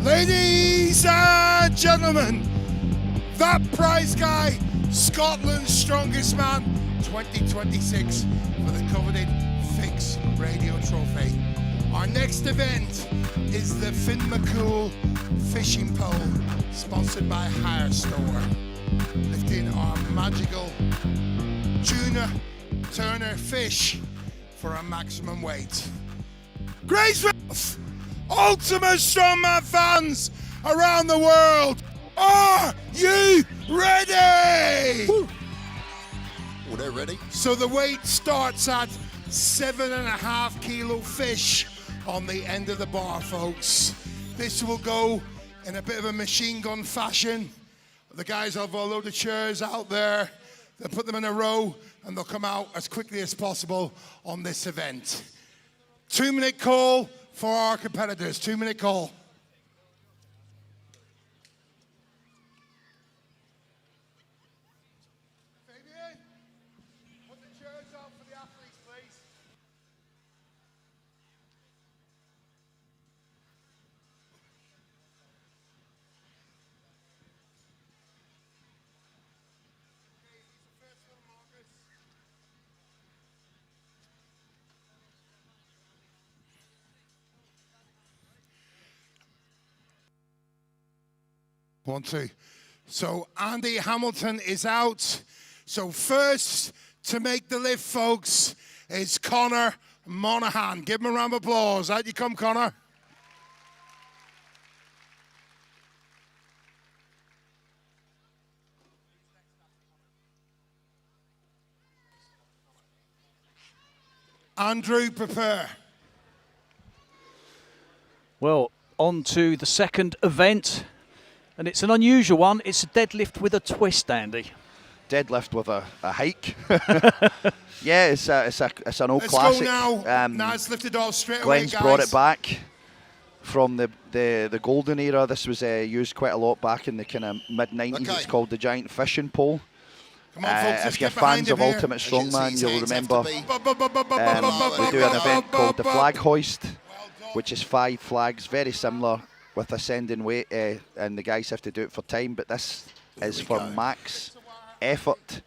Speaker 1: Ladies and gentlemen, That Prize Guy, Scotland's Strongest Man 2026 for the coveted Fix Radio Trophy. Our next event is the Finn McCool Fishing Pole, sponsored by Hire Store, lifting our magical tuna Turner fish for a maximum weight. Grangemouth, Ultimate Strongman fans around the world, are you ready?
Speaker 2: Woo. Oh, they're ready.
Speaker 1: So the weight starts at 7.5 kilo fish on the end of the bar, folks. This will go in a bit of a machine gun fashion. The guys have a load of chairs out there. They'll put them in a row and they'll come out as quickly as possible on this event. 2-minute call for our competitors. 2-minute call. Fabian, put the chairs out for the athletes, please. 1, 2. So Andy Hamilton is out. So first to make the lift, folks, is Connor Monaghan. Give him a round of applause. Out you come, Connor. Andrew, prepare.
Speaker 5: Well, on to the second event, and it's an unusual one. It's a deadlift with a twist, Andy.
Speaker 6: Deadlift with a hike. Yeah, it's an old
Speaker 1: Let's
Speaker 6: classic.
Speaker 1: Go now. Now it's lifted off straight
Speaker 6: Glenn's
Speaker 1: away, guys.
Speaker 6: brought it back from the golden era. This was used quite a lot back in the kind of mid-90s.
Speaker 2: Okay.
Speaker 6: It's called the giant fishing pole.
Speaker 1: Come on, folks, let's
Speaker 6: if you're
Speaker 1: get behind
Speaker 6: fans of
Speaker 1: him here.
Speaker 6: Ultimate
Speaker 2: As you can see,
Speaker 6: Strongman,
Speaker 2: his
Speaker 6: you'll
Speaker 2: hands have
Speaker 6: remember
Speaker 2: to be-
Speaker 6: we do an event called the Flag Hoist, which is 5 flags, very similar with ascending weight, and the guys have to do it for time, but this is for max effort,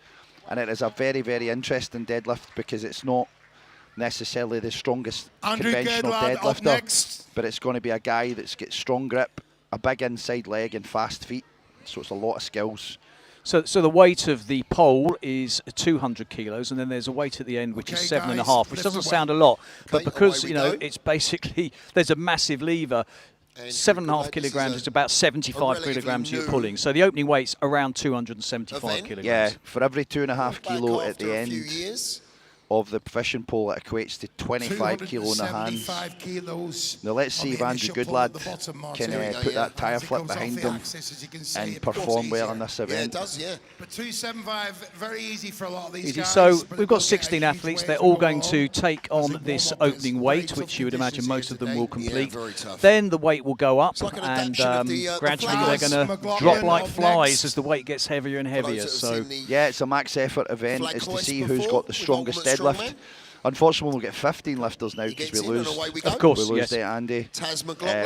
Speaker 6: and it is a very, very interesting deadlift because it's not necessarily the strongest
Speaker 1: Andrew
Speaker 6: conventional
Speaker 1: Gedlad up
Speaker 6: deadlifter,
Speaker 1: next.
Speaker 6: but it's going to be a guy that's got strong grip, a big inside leg and fast feet, so it's a lot of skills.
Speaker 5: So the weight of the pole is 200 kilos, and then there's a weight at the end which is 7.5, which doesn't sound a lot, but because it's basically there's a massive lever. 7.5 kilograms is about 75 kilograms you're pulling. So the opening weight's around 275 kilograms.
Speaker 6: Yeah, for every 2.5 kilo at the end of the fishing pole, it equates to 25 kilo in the hands. Now let's see if Andrew Goodlad can put that tyre flip behind him and perform well in this event.
Speaker 2: Yeah, it does, yeah.
Speaker 1: But 275, very easy for a lot of these
Speaker 5: Easy.
Speaker 1: guys.
Speaker 5: So
Speaker 1: but
Speaker 5: we've got 16 athletes. They're all going to take on this opening weight, which you would imagine most of them will complete. Then the weight will go up, and gradually they're going to drop like flies as the weight gets heavier and heavier. So
Speaker 6: yeah, it's a max effort event. It's to see who's got the strongest deadlift. Unfortunately, we'll get 15 lifters now because we lose.
Speaker 5: Of course,
Speaker 6: we lose
Speaker 5: yes.
Speaker 6: Andy,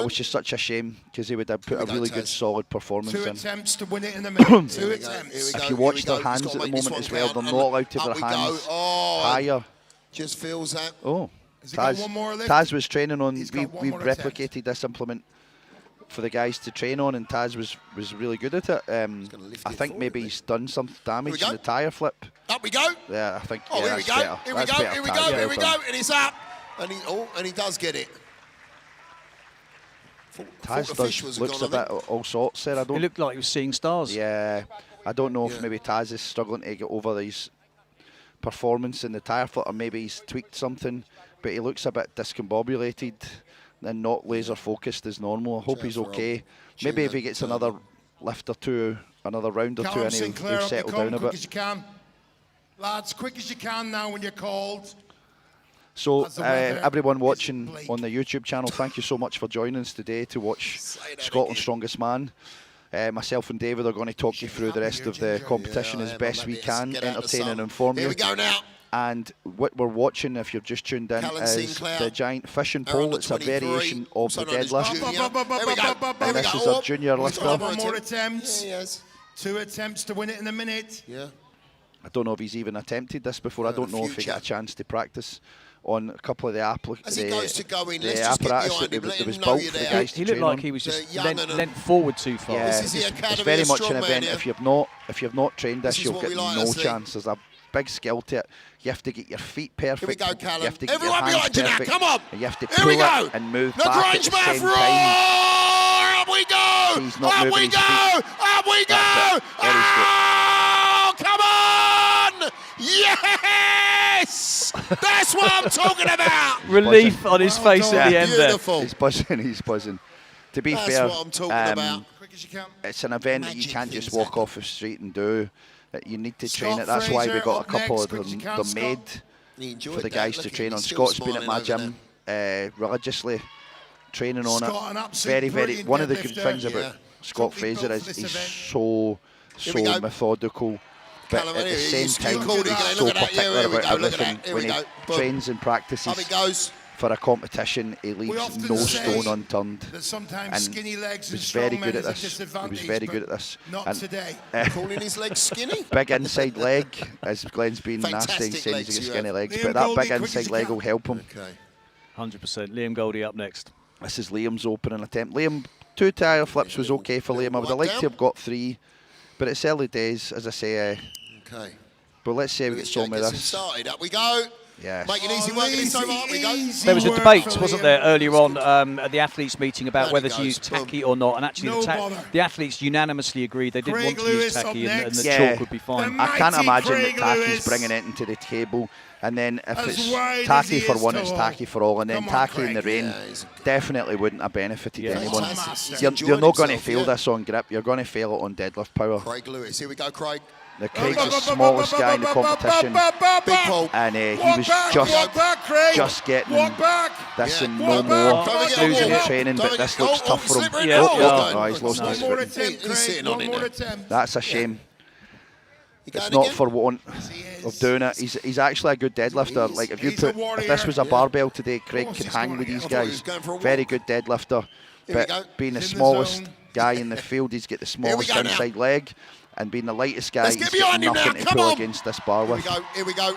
Speaker 6: which is such a shame because he would have put a really good, solid performance in.
Speaker 1: 2 attempts to win it in the minute. 2 attempts.
Speaker 6: If you watch their hands at the moment as well, they're not allowed to have their hands higher.
Speaker 2: Just feels that.
Speaker 6: Oh, Taz was training on. We replicated this implement for the guys to train on, and Taz was really good at it. I think maybe he's done some damage in the tyre flip.
Speaker 2: Up we go.
Speaker 6: Yeah, I think.
Speaker 2: Oh,
Speaker 6: yeah,
Speaker 2: here we go.
Speaker 6: better.
Speaker 2: Here we
Speaker 6: That's
Speaker 2: go.
Speaker 6: better,
Speaker 2: Here we
Speaker 6: Taz.
Speaker 2: go. Here
Speaker 6: Well
Speaker 2: we
Speaker 6: done.
Speaker 2: go. And it's up. And he does get it.
Speaker 6: Taz looks a bit all sorts there. I don't.
Speaker 5: it looked like he was seeing stars.
Speaker 6: Yeah, I don't know if maybe Taz is struggling to get over his performance in the tyre flip, or maybe he's tweaked something, but he looks a bit discombobulated and not laser focused as normal. I hope he's okay. Maybe if he gets another lift or two, another round or two,
Speaker 1: Callum
Speaker 6: and
Speaker 1: Sinclair,
Speaker 6: he'll
Speaker 1: up you
Speaker 6: settle
Speaker 1: come,
Speaker 6: down a
Speaker 1: quick
Speaker 6: bit.
Speaker 1: as you can. Lads, quick as you can now when you're called.
Speaker 6: So everyone watching on the YouTube channel, thank you so much for joining us today to watch Scotland's Strongest Man. Myself and David are going to talk you through the rest of the competition as best we can, entertain and inform you.
Speaker 2: Here we go now.
Speaker 6: And what we're watching, if you've just tuned in,
Speaker 2: Callum
Speaker 6: is
Speaker 2: Sinclair,
Speaker 6: the giant fishing pole. It's a variation of the deadlift. And this is
Speaker 2: a
Speaker 6: our junior lifter.
Speaker 1: One more attempt.
Speaker 2: Yeah, he has.
Speaker 1: 2 attempts to win it in a minute.
Speaker 2: Yeah.
Speaker 6: I don't know if he's even attempted this before. I don't know if he got a chance to practice on a couple of the apparatus that was built for the guys to
Speaker 5: He looked
Speaker 6: train
Speaker 5: like
Speaker 6: on.
Speaker 5: he was just leant forward too far.
Speaker 6: Yeah, it's very much an event. If you've not trained this, you'll get no chance. There's a big skill to it. You have to get your feet perfect.
Speaker 2: Here we go, Callum.
Speaker 6: You have to get
Speaker 2: Everyone
Speaker 6: your hands
Speaker 2: behind you now,
Speaker 6: perfect.
Speaker 2: come on.
Speaker 6: And you have to
Speaker 2: Here
Speaker 6: pull
Speaker 2: we go.
Speaker 6: it and move
Speaker 2: The
Speaker 6: back at the
Speaker 2: Grangemouth
Speaker 6: same
Speaker 2: roar!
Speaker 6: time.
Speaker 2: Up we go!
Speaker 6: He's not
Speaker 2: Up
Speaker 6: moving
Speaker 2: we
Speaker 6: his
Speaker 2: go!
Speaker 6: feet.
Speaker 2: Up we go!
Speaker 6: That's it. Very
Speaker 2: Oh, come on! Yes! That's what I'm talking about!
Speaker 5: Relief on his face at the end there.
Speaker 2: Beautiful.
Speaker 6: He's buzzing, he's buzzing. To be
Speaker 2: That's
Speaker 6: fair,
Speaker 2: what I'm talking about.
Speaker 6: it's an event that you can't just walk off the street and do. You need to train it. That's why we got a couple of them made for the guys to train on. Scott's been at my gym religiously training on it. Very, very. One of the good things about Scott Fraser is he's so methodical. But at the same time, he's so particular about everything. When he trains and practices for a competition, he leaves no stone unturned. And he was very good at this. He was very good at this.
Speaker 1: Not today.
Speaker 2: Calling his legs skinny?
Speaker 6: Big inside leg, as Glenn's been nasty and saying he's got skinny legs, but that big inside leg will help him.
Speaker 5: 100%. Liam Goldie up next.
Speaker 6: This is Liam's opening attempt. Liam two tire flips was okay for Liam. I would have liked to have got 3, but it's early days, as I say.
Speaker 2: Okay.
Speaker 6: But let's see how we get some of this.
Speaker 2: Started. Up we go.
Speaker 6: Yes.
Speaker 2: Making easy work of this over. Up we go.
Speaker 5: There was a debate, wasn't there, earlier on at the athletes' meeting about whether to use tacky or not, and actually the athletes unanimously agreed they didn't want to use tacky, and the chalk would be fine.
Speaker 6: I can't imagine that tacky's bringing it into the table, and then if it's tacky for one, it's tacky for all, and then tacky in the rain definitely wouldn't have benefited anyone. You're not going to fail this on grip, you're going to fail it on deadlift power.
Speaker 2: Craig Lewis, here we go, Craig.
Speaker 6: Craig's the smallest guy in the competition, and he was just getting this and no more, losing in training, but this looks tough for him. He's lost his foot.
Speaker 2: He's sitting on it now.
Speaker 6: That's a shame. It's not for want of doing it. He's actually a good deadlifter. Like if this was a barbell today, Craig could hang with these guys. Very good deadlifter, but being the smallest guy in the field, he's got the smallest inside leg. And being the lightest guy, he's got nothing to pull against this bar with.
Speaker 2: Here we go.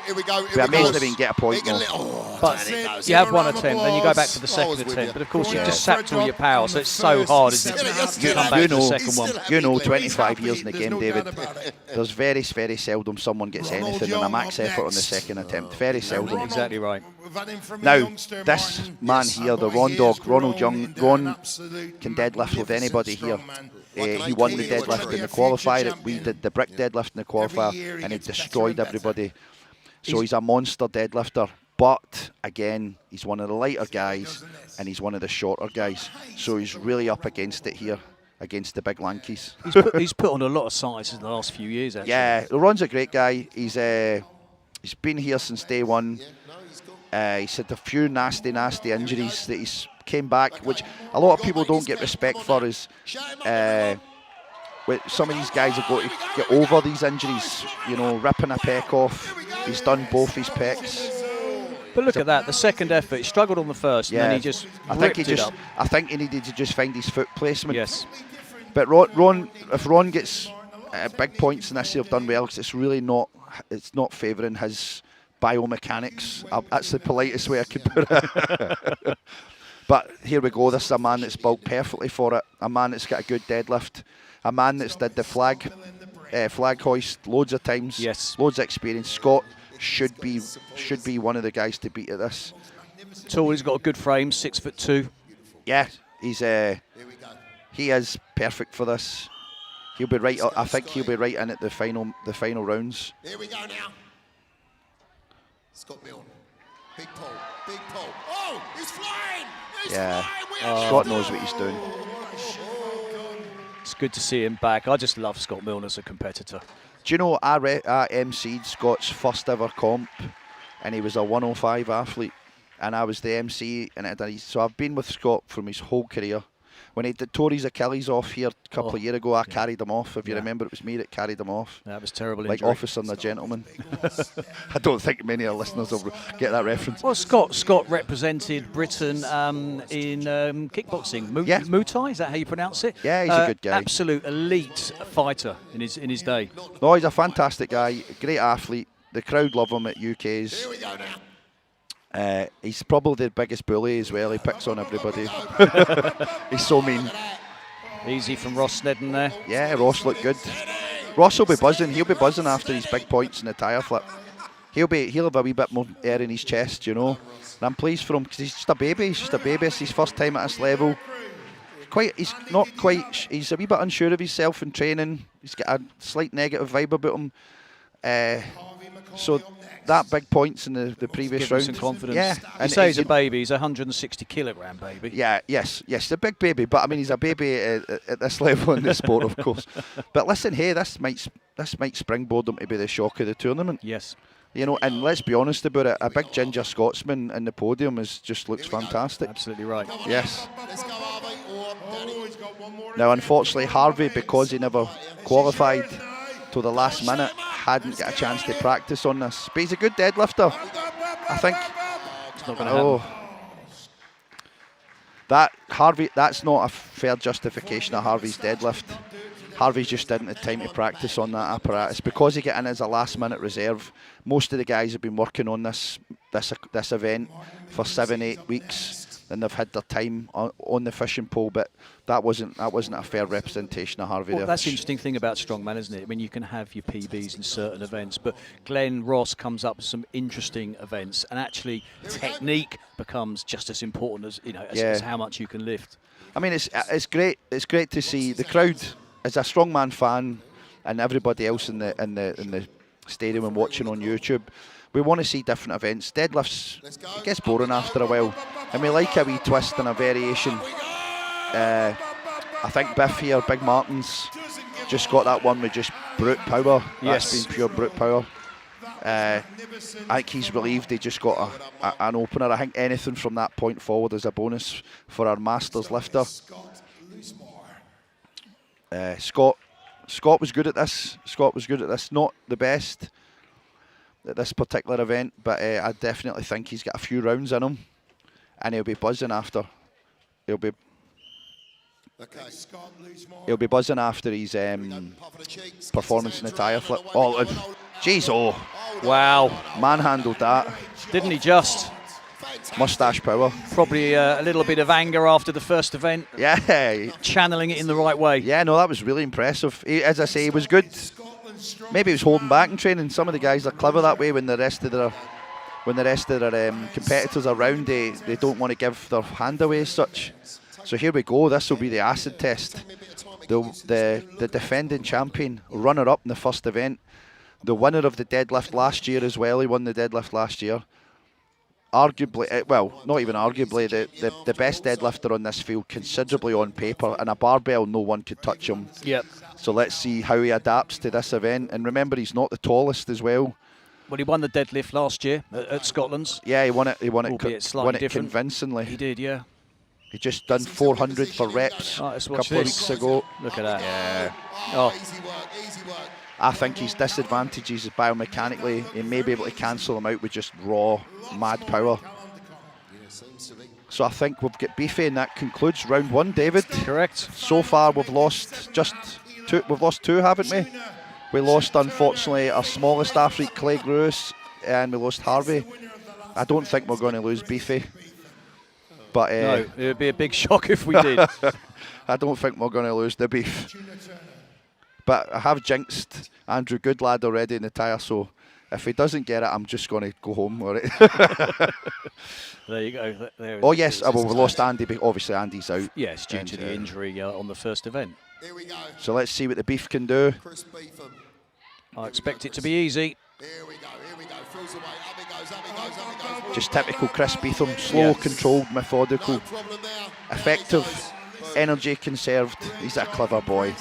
Speaker 6: But amazed if he can get a point though.
Speaker 5: But you have one attempt, then you go back to the second attempt. But of course, you've just sapped all your power, so it's so hard, isn't it, to come back to the second one.
Speaker 6: You know, 25 years in the game, David, there's very, very seldom someone gets anything in a max effort on the second attempt. Very seldom.
Speaker 5: Exactly right.
Speaker 6: Now, this man here, the Ron dog, Ronald Young, Ron can deadlift with anybody here. He won the deadlift in the qualifier. We did the brick deadlift in the qualifier, and he destroyed everybody. So he's a monster deadlifter. But again, he's one of the lighter guys, and he's one of the shorter guys. So he's really up against it here, against the big lankies.
Speaker 5: He's put on a lot of size in the last few years, actually.
Speaker 6: Yeah, Ron's a great guy. He's been here since day one. He's had a few nasty injuries that he's came back, which a lot of people don't get respect for. Is some of these guys have got to get over these injuries. You know, ripping a pec off. He's done both his pecs.
Speaker 5: But look at that, the second effort. He struggled on the first, and then he just ripped it up.
Speaker 6: I think he needed to just find his foot placement.
Speaker 5: Yes.
Speaker 6: But Ron, if Ron gets big points in this, he'll have done well, because it's really not. It's not favouring his biomechanics. That's the politest way I could put it. But here we go. This is a man that's built perfectly for it. A man that's got a good deadlift. A man that's did the flag hoist loads of times.
Speaker 5: Yes.
Speaker 6: Loads of experience. Scott should be one of the guys to beat at this.
Speaker 5: Tall. He's got a good frame. 6'2".
Speaker 6: Yeah. He is perfect for this. He'll be right. I think he'll be right in at the final rounds.
Speaker 2: Here we go now. Scott Milne. Big pull. Oh, he's flying.
Speaker 6: Scott knows what he's doing.
Speaker 5: It's good to see him back. I just love Scott Milne as a competitor.
Speaker 6: Do you know, I emceed Scott's first ever comp, and he was a 105 athlete, and I was the MC, so I've been with Scott from his whole career. When he tore his Achilles off here a couple of years ago, I carried him off. If you remember, it was me that carried him off.
Speaker 5: That was terrible.
Speaker 6: Like
Speaker 5: injury.
Speaker 6: Officer and the Gentleman. I don't think many of our listeners will get that reference.
Speaker 5: Well, Scott represented Britain in kickboxing. Muay Thai, is that how you pronounce it?
Speaker 6: Yeah, he's a good guy.
Speaker 5: Absolute elite fighter in his day.
Speaker 6: No, he's a fantastic guy, great athlete. The crowd love him at UK's.
Speaker 2: Here we go now.
Speaker 6: He's probably the biggest bully as well. He picks on everybody. He's so mean.
Speaker 5: Easy from Ross Snedden there.
Speaker 6: Yeah, Ross looked good. Ross will be buzzing. He'll be buzzing after his big points in the tyre flip. He'll have a wee bit more air in his chest, you know. And I'm pleased for him, because he's just a baby. It's his first time at this level. He's a wee bit unsure of himself in training. He's got a slight negative vibe about him. So that big points in the previous round.
Speaker 5: Some confidence.
Speaker 6: Yeah.
Speaker 5: You say he's a baby. He's a 160 kilogram baby.
Speaker 6: Yeah. Yes. A big baby. But I mean, he's a baby at this level in the sport, of course. But listen, hey, this might springboard him to be the shock of the tournament.
Speaker 5: Yes.
Speaker 6: You know, and let's be honest about it. A big ginger Scotsman in the podium just looks fantastic.
Speaker 5: Absolutely right.
Speaker 6: Yes. Now, unfortunately, Harvey, because he never qualified till the last minute, hadn't got a chance to practice on this. But he's a good deadlifter, I think.
Speaker 5: It's not going to happen.
Speaker 6: That's not a fair justification of Harvey's deadlift. Harvey's just didn't have time to practice on that apparatus. Because he got in as a last-minute reserve, most of the guys have been working on this event for 7-8 weeks. and they've had their time on the fishing pole, but that wasn't a fair representation of Harvey.
Speaker 5: Well,
Speaker 6: there.
Speaker 5: that's the interesting thing about strongman, isn't it? I mean, you can have your PBs in certain events, but Glenn Ross comes up with some interesting events, and actually technique becomes just as important as as how much you can lift.
Speaker 6: I mean, it's great. It's great to see the crowd as a strongman fan, and everybody else in the stadium and watching on YouTube. We want to see different events. Deadlifts, it gets boring after a while, and we like a wee twist and a variation. I think Biff here, Big Martin's, just got that one with just brute power.
Speaker 5: Yes.
Speaker 6: That's been pure brute power. I think he's relieved he just got an opener. I think anything from that point forward is a bonus for our Masters lifter. Scott was good at this. Not the best at this particular event, but I definitely think he's got a few rounds in him, and he'll be buzzing after. He'll be buzzing after his performance in the tyre flip. Oh, jeez, oh.
Speaker 5: Wow.
Speaker 6: Manhandled that.
Speaker 5: Didn't he just?
Speaker 6: Mustache power.
Speaker 5: Probably a little bit of anger after the first event.
Speaker 6: Yeah.
Speaker 5: Channeling it in the right way.
Speaker 6: Yeah, no, that was really impressive. As I say, he was good. Maybe he was holding back in training. Some of the guys are clever that way when the rest of their competitors are around. They don't want to give their hand away as such. So here we go. This will be the acid test. The defending champion, runner-up in the first event, the winner of the deadlift last year as well. He won the deadlift last year. Arguably, well, not even arguably, the best deadlifter on this field, considerably on paper, and a barbell, no one could touch him.
Speaker 5: Yep.
Speaker 6: So let's see how he adapts to this event. And remember, he's not the tallest as well.
Speaker 5: Well, he won the deadlift last year at Scotland's.
Speaker 6: Yeah, he won it. He won it
Speaker 5: different.
Speaker 6: Convincingly.
Speaker 5: He did, yeah.
Speaker 6: He just done 400 for reps a couple of weeks ago.
Speaker 5: Look at that.
Speaker 6: Yeah.
Speaker 5: Oh.
Speaker 6: I think his disadvantages is biomechanically. He may be able to cancel them out with just raw, mad power. So I think we've got beefy, and that concludes round one, David.
Speaker 5: Correct.
Speaker 6: So far we've lost two. We've lost two, haven't we? We lost, unfortunately, our smallest athlete, Clegg Lewis, and we lost Harvey. I don't think we're going to lose beefy. But
Speaker 5: no, it would be a big shock if we did.
Speaker 6: I don't think we're going to lose the beef. But I have jinxed Andrew Goodlad already in the tyre, so if he doesn't get it, I'm just going to go home. All right.
Speaker 5: There you go. There
Speaker 6: oh, yes, well, we lost Andy. Obviously, Andy's out.
Speaker 5: Yes, due to the injury on the first event.
Speaker 8: Here we go.
Speaker 6: So let's see what the beef can do.
Speaker 5: I expect it to be easy.
Speaker 8: Here we go. Throws away. Up it goes.
Speaker 6: Just typical Chris Beetham. Slow, controlled, methodical, effective, energy conserved. He's a clever boy.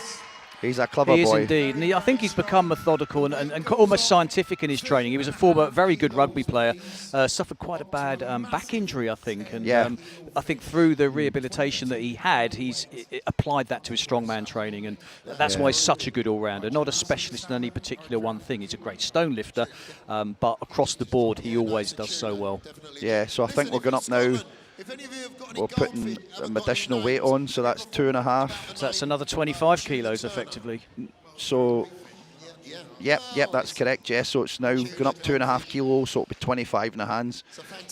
Speaker 6: He's a clever boy.
Speaker 5: He is indeed. And I think he's become methodical and almost scientific in his training. He was a former very good rugby player, suffered quite a bad back injury, I think. And I think through the rehabilitation that he had, he's applied that to his strongman training. And that's why he's such a good all-rounder. Not a specialist in any particular one thing. He's a great stone lifter, but across the board, he always does so well.
Speaker 6: Yeah, so I think we're going up now. We're putting an additional weight on, so that's 2.5.
Speaker 5: So that's another 25 kilos, effectively.
Speaker 6: So, yep, that's correct, yes. So it's now going up 2.5 kilos, so it'll be 25 in the hands.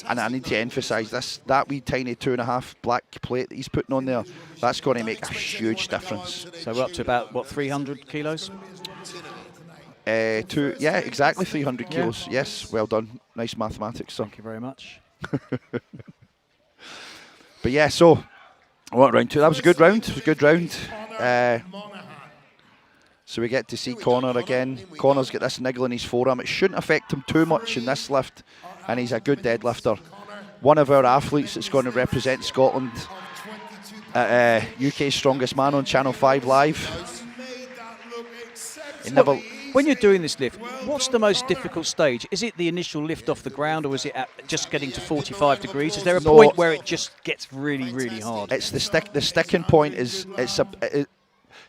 Speaker 6: And I need to emphasise this, that wee tiny 2.5 black plate that he's putting on there, that's going to make a huge difference.
Speaker 5: So we're up to about, what, 300 kilos?
Speaker 6: Yeah, exactly 300 kilos. Yes, well done. Nice mathematics, sir.
Speaker 5: Thank you very much.
Speaker 6: But yeah, so I went round two. That was a good round. It was a good round. So we get to see Connor again. Connor's got this niggle in his forearm. It shouldn't affect him too much in this lift, and he's a good deadlifter. One of our athletes that's going to represent Scotland at UK's Strongest Man on Channel 5 Live.
Speaker 5: When you're doing this lift, what's the most difficult stage? Is it the initial lift off the ground, or is it just getting to 45 degrees? Is there a point where it just gets really, really hard?
Speaker 6: It's the sticking point is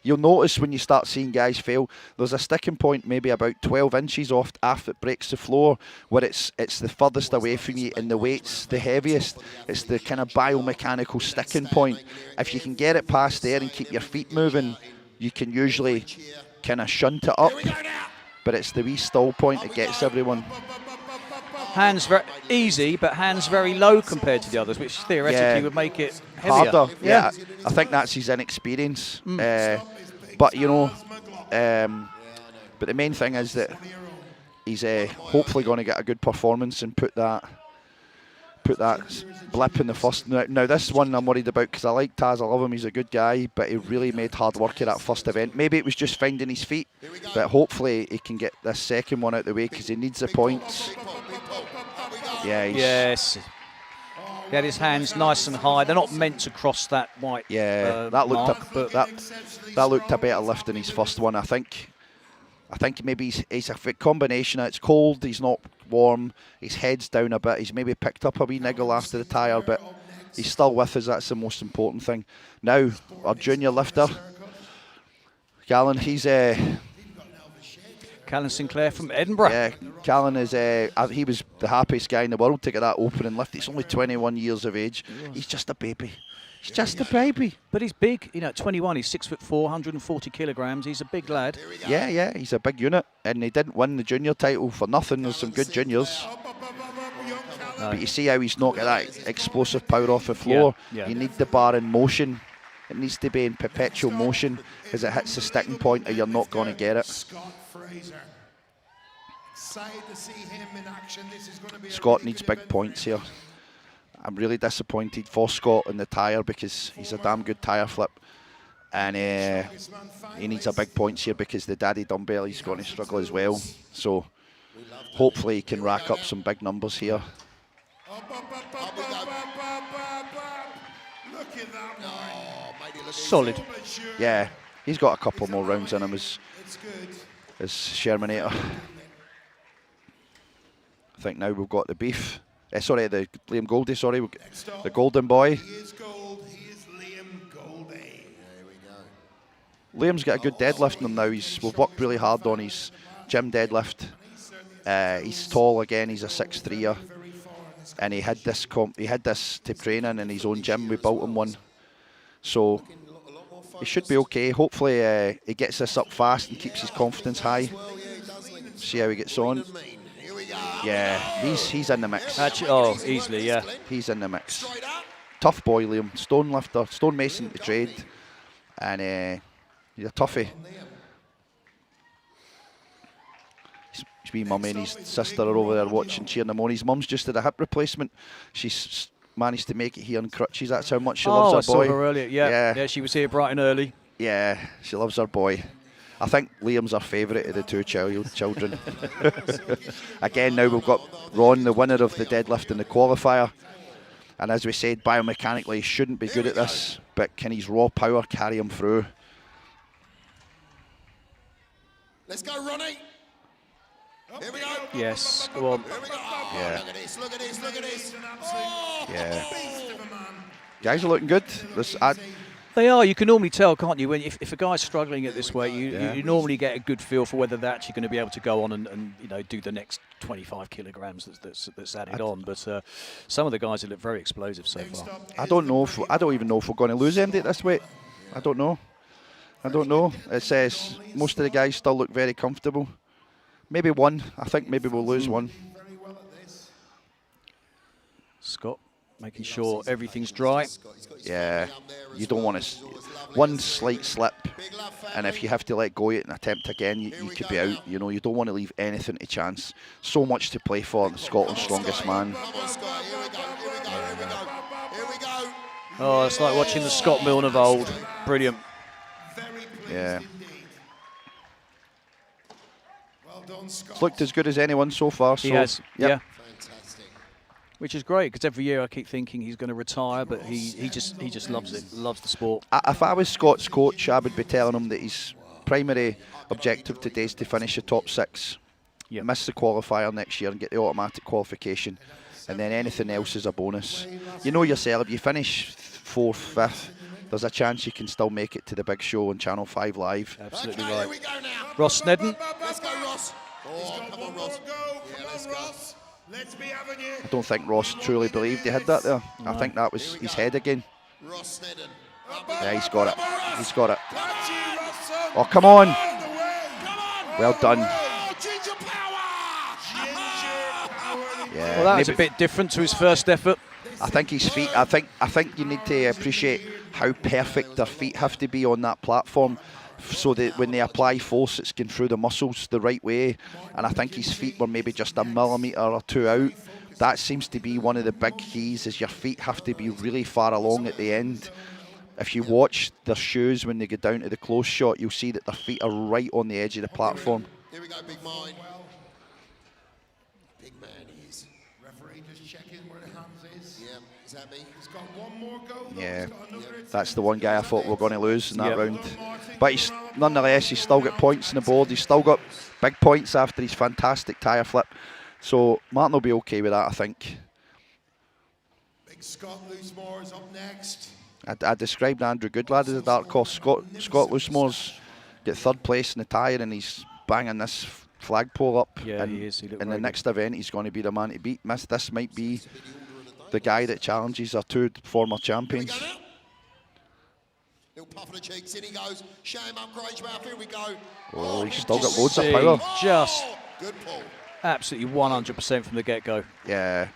Speaker 6: you'll notice when you start seeing guys fail, there's a sticking point maybe about 12 inches off after it breaks the floor, where it's the furthest away from you and the weight's the heaviest. It's the kind of biomechanical sticking point. If you can get it past there and keep your feet moving, you can usually kind of shunt it up, but it's the wee stall point that gets everyone.
Speaker 5: Hands very easy, but hands very low compared to the others, which theoretically would make it heavier.
Speaker 6: Harder. Yeah, I think that's his inexperience. But you know, but the main thing is that he's hopefully going to get a good performance and put that blip in the first. Now this one I'm worried about because I like Taz, I love him, he's a good guy, but he really made hard work at that first event. Maybe it was just finding his feet, but hopefully he can get this second one out of the way because he needs the points. Yeah.
Speaker 5: Yes. He had his hands nice and high. They're not meant to cross that white.
Speaker 6: Yeah, that looked a better lift than his first one. I think maybe he's a combination. It's cold, he's not warm, his head's down a bit, he's maybe picked up a wee niggle after the tyre, but he's still with us. That's the most important thing. Now, our junior lifter, Callum,
Speaker 5: Callum Sinclair from Edinburgh.
Speaker 6: Yeah, Callum is, he was the happiest guy in the world to get that opening lift. He's only 21 years of age. He's just a baby. He's just a baby.
Speaker 5: But he's big, you know, at 21, he's 6'4", 140 kilograms. He's a big lad.
Speaker 6: Yeah, he's a big unit. And he didn't win the junior title for nothing. There's some good juniors. No. But you see how he's not got that explosive power off the floor.
Speaker 5: Yeah.
Speaker 6: You need the bar in motion. It needs to be in perpetual motion as it hits the sticking point or you're not going to get it. Scott needs big points here. I'm really disappointed for Scott in the tyre because he's a damn good tyre flip. And he needs a big points here because the daddy dumbbell, he's going to struggle as well. So hopefully he can rack up some big numbers here.
Speaker 5: Solid.
Speaker 6: Yeah, he's got a couple more rounds in him as Shermanator. I think now we've got the beef. The Liam Goldie, the golden boy. Liam's got a good deadlift in him now. We've worked really hard on his gym deadlift. He's tall again. He's a 6'3", and he had this to train in his own gym. We built him one, so he should be okay. Hopefully, he gets this up fast and keeps his confidence high. See how he gets on. Yeah, he's in the mix.
Speaker 5: Actually, easily, yeah.
Speaker 6: He's in the mix. Tough boy, Liam. Stone lifter, stone mason to trade, and he's a toughie. His wee mummy and his sister are over there watching, cheering him on. His mum's just had a hip replacement. She's managed to make it here on crutches. That's how much she loves her boy.
Speaker 5: I saw her earlier. Yeah, she was here bright and early.
Speaker 6: Yeah, she loves her boy. I think Liam's our favourite of the two children. Again, now we've got Ron, the winner of the deadlift in the qualifier. And as we said, biomechanically, he shouldn't be good at this, but can his raw power carry him through?
Speaker 2: Let's go, Ronnie. Here we go.
Speaker 5: Yes, go on.
Speaker 6: Yeah.
Speaker 2: Look at this, look at this, look at this.
Speaker 6: Yeah. Guys are looking good.
Speaker 5: They are. You can normally tell, can't you? When if a guy's struggling at this weight, you normally get a good feel for whether they're actually going to be able to go on and do the next 25 kilograms that's added on. But some of the guys have looked very explosive so far.
Speaker 6: I don't even know if we're going to lose anybody at this weight. I don't know. It says most of the guys still look very comfortable. Maybe one. I think maybe we'll lose one.
Speaker 5: Scott making sure everything's dry.
Speaker 6: Yeah, you don't want to. One slight slip, and if you have to let go it and attempt again, you could be out. You don't want to leave anything to chance. So much to play for. Scotland's strongest man.
Speaker 5: Oh, it's like watching the Scott Milne of old. Brilliant.
Speaker 6: Yeah. It's looked as good as anyone so far.
Speaker 5: He has, yeah. Which is great, because every year I keep thinking he's going to retire, but he just loves it, loves the sport.
Speaker 6: If I was Scott's coach, I would be telling him that his primary objective today is to finish the top 6, miss the qualifier next year and get the automatic qualification, and then anything else is a bonus. You know yourself, if you finish 4th, 5th, there's a chance you can still make it to the big show on Channel 5 Live.
Speaker 5: Absolutely right. Ross Snedden.
Speaker 2: Let's go, Ross. Oh, come on, Ross. Yeah, let's go.
Speaker 6: I don't think Ross truly believed he had that there. No. I think that was his head again.
Speaker 2: Ross Snedden.
Speaker 6: Yeah, he's got it. He's got it. Oh, come on. Well done.
Speaker 5: Well, that was a bit different to his first effort.
Speaker 6: I think his feet. I think you need to appreciate how perfect their feet have to be on that platform, so that when they apply force, it's going through the muscles the right way. And I think his feet were maybe just a millimetre or two out. That seems to be one of the big keys. Is your feet have to be really far along at the end. If you watch their shoes when they go down to the close shot, you'll see that their feet are right on the edge of the platform.
Speaker 2: Here we go, big man. Big man is.
Speaker 1: Referee just checking where the hands is.
Speaker 2: Yeah, is that me?
Speaker 1: He's got one more go.
Speaker 6: Yeah, that's the one guy I thought we were going to lose in that round. But he's nonetheless, he's still got points on the board. He's still got big points after his fantastic tyre flip. So Martin will be okay with that, I think.
Speaker 1: Big Scott Loosemore is up next.
Speaker 6: I described Andrew Goodlad as a dark horse. Scott Loosemore's got third place in the tyre, and he's banging this flagpole up.
Speaker 5: Yeah,
Speaker 6: and
Speaker 5: he is.
Speaker 6: In the next event, he's going to be the man to beat. This might be the guy that challenges our two former champions.
Speaker 2: Little puff on the cheeks, in he goes. Shame up Grangemouth, here we go.
Speaker 6: Oh, he's still got loads of power.
Speaker 5: Just
Speaker 2: good pull.
Speaker 5: Absolutely 100% from the get-go.
Speaker 6: Yeah,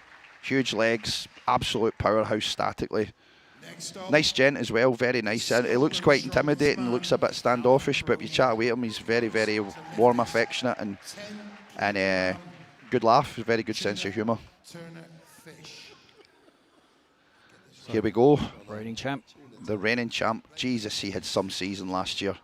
Speaker 6: huge legs, absolute powerhouse statically. Nice gent as well, very nice. He looks quite intimidating, looks a bit standoffish, but if you chat away him, he's very, very warm, affectionate, and good laugh, very good sense of humour. Here we go.
Speaker 5: Reigning champ.
Speaker 6: The reigning champ. Jesus, he had some season last year.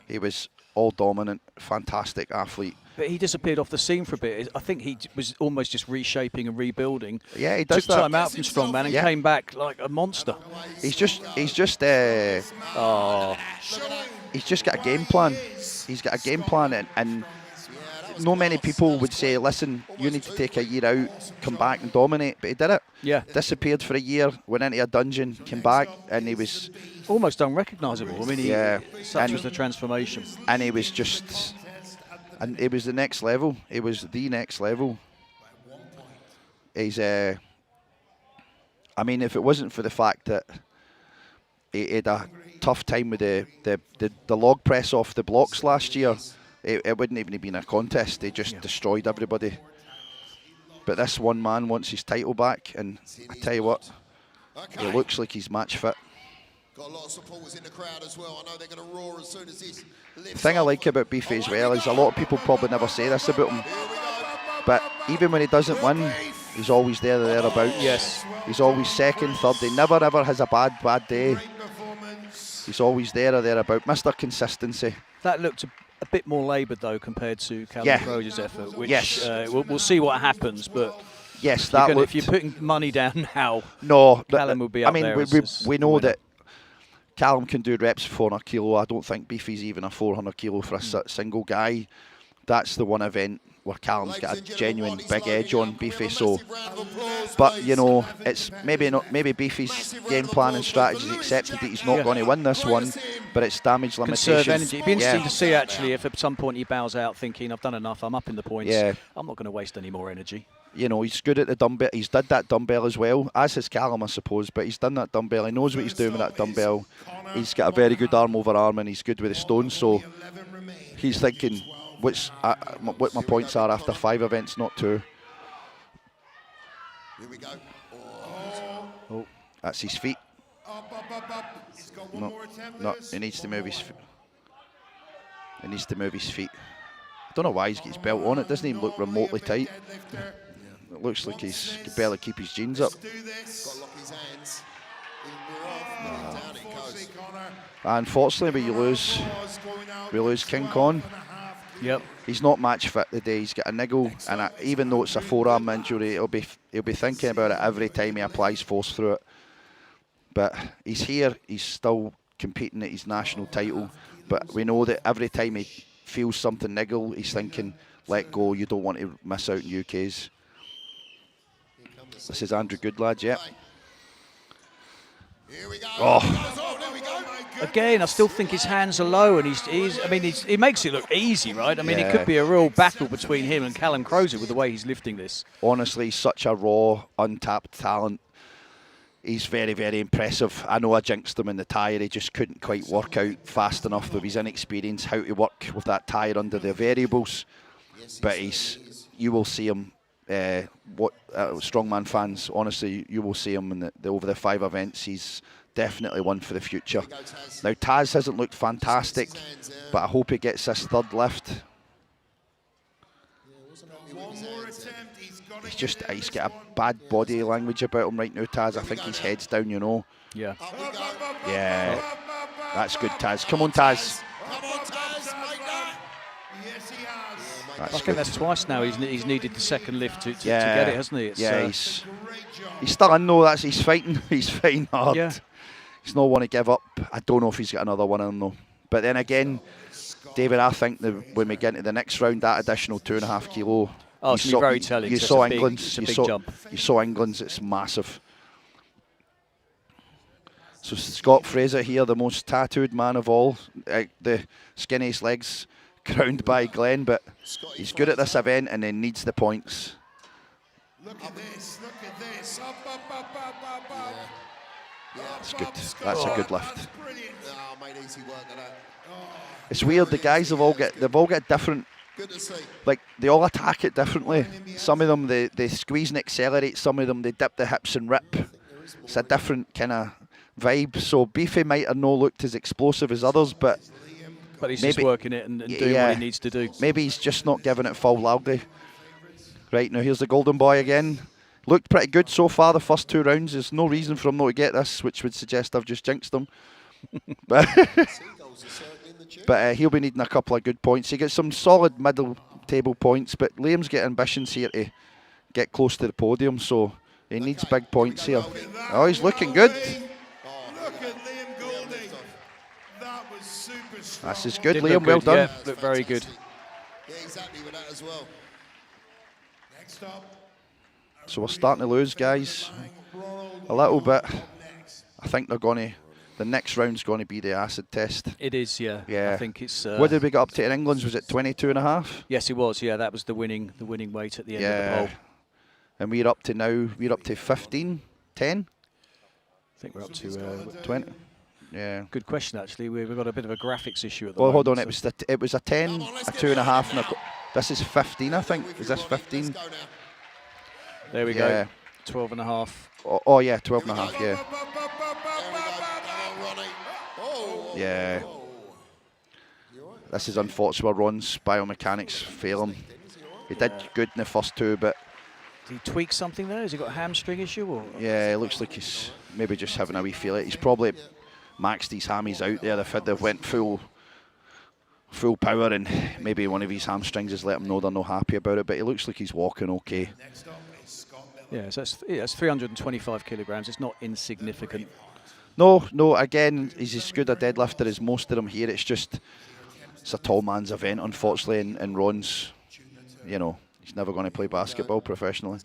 Speaker 6: He was all dominant, fantastic athlete.
Speaker 5: But he disappeared off the scene for a bit. I think he was almost just reshaping and rebuilding.
Speaker 6: Yeah, he does
Speaker 5: Took time out from strongman and came back like a monster.
Speaker 6: He's just he's just got a game plan. He's got a game plan, and no many people would say, listen, you need to take a year out, come back and dominate. But he did it.
Speaker 5: Yeah.
Speaker 6: Disappeared for a year, went into a dungeon, came back, and he was
Speaker 5: almost unrecognisable. I mean, such was the transformation.
Speaker 6: And he was just, and it was the next level. It was the next level. He's, I mean, if it wasn't for the fact that he had a tough time with the log press off the blocks last year, it wouldn't even have been a contest. They just destroyed everybody. But this one man wants his title back, and I tell you what, it looks like he's match fit.
Speaker 2: Got a lot of supporters in the crowd as well. I know they're going to roar as soon as this lifts.
Speaker 6: The thing I like about Beefy as well is a lot of people probably never say this about him, but even when he doesn't win, he's always there or thereabouts.
Speaker 5: Yes.
Speaker 6: He's always second, third. He never ever has a bad day. He's always there or thereabouts. Mr. Consistency.
Speaker 5: That looked a bit more laboured though compared to Callum Crozier's effort, which we'll see what happens. But
Speaker 6: yes,
Speaker 5: if you're putting money down now, Callum will be up there.
Speaker 6: We know that Callum can do reps for 400 kilo. I don't think Beefy's even a 400 kilo for a single guy. That's the one event where Callum's got a genuine big edge on Beefy. So, but you know, it's maybe Beefy's game plan and strategy accepted that he's not going to win this one, but it's damage limitation.
Speaker 5: Conserve energy. It'd be interesting to see actually if at some point he bows out thinking, I've done enough, I'm up in the points.
Speaker 6: Yeah.
Speaker 5: I'm not going to waste any more energy.
Speaker 6: You know, he's good at the dumbbell. He's did that dumbbell as well, as has Callum, I suppose, but he's done that dumbbell. He knows what he's doing with that dumbbell. He's got a very good arm over arm, and he's good with the stones. So he's thinking, what my points are after 5 events, not 2.
Speaker 2: Here we go.
Speaker 6: Oh, that's his feet. No, he needs to move his feet. He needs to move his feet. I don't know why he's got his belt on. It doesn't even look remotely tight. It looks like he can barely keep his jeans up. Unfortunately, we lose King Con.
Speaker 5: Yep.
Speaker 6: He's not match fit today. He's got a niggle, and even though it's a forearm injury, he'll be thinking about it every time he applies force through it. But he's here. He's still competing at his national title. But we know that every time he feels something niggle, he's thinking, let go. You don't want to miss out on UK's. This is Andrew Goodlad, yeah.
Speaker 2: Here we go.
Speaker 6: Oh.
Speaker 2: There we go.
Speaker 5: Again, I still think his hands are low, and he makes it look easy, right? I mean, it could be a real battle between him and Callum Crozier with the way he's lifting this.
Speaker 6: Honestly, he's such a raw, untapped talent. He's very, very impressive. I know I jinxed him in the tyre. He just couldn't quite work out fast enough with his inexperience how to work with that tyre under the variables. But you will see him strongman fans, honestly, you will see him in over the 5 events. He's definitely one for the future. Now Taz hasn't looked fantastic, but I hope he gets this 3rd lift. He's got a bad body language about him right now, Taz. I think his head's down, you know.
Speaker 5: Yeah.
Speaker 6: Yeah. That's good, Taz. Come on, Taz.
Speaker 5: I think that's twice now he's needed the 2nd lift to get it, hasn't he?
Speaker 6: He's still in though. He's fighting. He's fighting hard.
Speaker 5: Yeah.
Speaker 6: He's not want to give up. I don't know if he's got another one in him though. But then again, David, I think that when we get into the next round, that additional 2.5 kilo.
Speaker 5: Oh, it's very telling.
Speaker 6: You saw England's. You saw England's. It's massive. So Scott Fraser here, the most tattooed man of all, the skinniest legs, crowned by Glenn, but he's good at this event and he needs the points.
Speaker 1: Look at this, look at this. Up.
Speaker 6: That's good. That's a good lift.
Speaker 1: Brilliant.
Speaker 2: Made easy work of that.
Speaker 6: It's weird, the guys they've all got different, like they all attack it differently. Some of them they squeeze and accelerate, some of them they dip the hips and rip. It's a different kind of vibe. So Beefy might have not looked as explosive as others, but
Speaker 5: he's just working it and doing what he needs to do.
Speaker 6: Maybe he's just not giving it full loudly. Right, now here's the Golden Boy again. Looked pretty good so far the first 2 rounds. There's no reason for him not to get this, which would suggest I've just jinxed him. But he'll be needing a couple of good points. He gets some solid middle table points, but Liam's got ambitions here to get close to the podium, so he needs big points here. Oh, he's looking good.
Speaker 1: Look at Liam Goulding. That was super strong.
Speaker 6: That's as good, Liam. Well done.
Speaker 5: Yeah, looked very good.
Speaker 2: Yeah, he's happy with that as well.
Speaker 1: Next up.
Speaker 6: So we're starting to lose, guys, a little bit. I think the next round's going to be the acid test.
Speaker 5: It is, yeah.
Speaker 6: Yeah.
Speaker 5: I think it's.
Speaker 6: What did we get up to in England's? Was it 22.5?
Speaker 5: Yes, it was. Yeah, that was the winning weight at the end of the poll.
Speaker 6: And we're up to 15, 10.
Speaker 5: I think we're up to
Speaker 6: 20. Yeah.
Speaker 5: Good question, actually. We've got a bit of a graphics issue at the
Speaker 6: moment.
Speaker 5: Well,
Speaker 6: hold on. It was a 10, a 2.5, and this is 15, I think. Is this 15?
Speaker 5: There we go. 12.5.
Speaker 6: Oh yeah, 12.5. Yeah. Yeah. This is unfortunate where Ron's biomechanics fail him. He did good in the first 2, but...
Speaker 5: Did he tweak something there? Has he got a hamstring issue? Or?
Speaker 6: Yeah, it looks like he's maybe just having a wee feel it. He's probably maxed his hammies out there. They've went full power, and maybe one of his hamstrings has let him know they're not happy about it, but he looks like he's walking okay.
Speaker 5: Yeah, so that's 325 kilograms. It's not insignificant.
Speaker 6: No, again, he's as good a deadlifter as most of them here. It's a tall man's event, unfortunately, and Ron's, he's never going to play basketball professionally.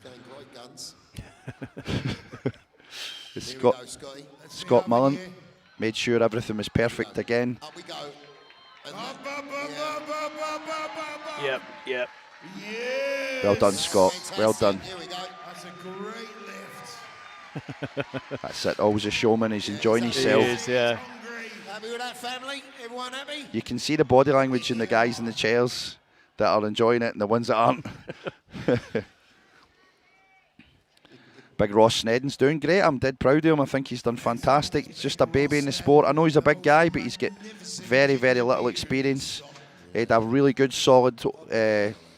Speaker 6: Scott Mullen made sure everything was perfect again.
Speaker 5: Yep.
Speaker 6: Well done, Scott. Well done.
Speaker 1: That's a great lift.
Speaker 6: That's it. Always a showman. He's enjoying himself.
Speaker 5: He is, yeah.
Speaker 2: Happy with that, family? Everyone happy?
Speaker 6: You can see the body language in the guys in the chairs that are enjoying it and the ones that aren't. Big Ross Snedden's doing great. I'm dead proud of him. I think he's done fantastic. He's just a baby in the sport. I know he's a big guy, but he's got very, very little experience. He had a really good, solid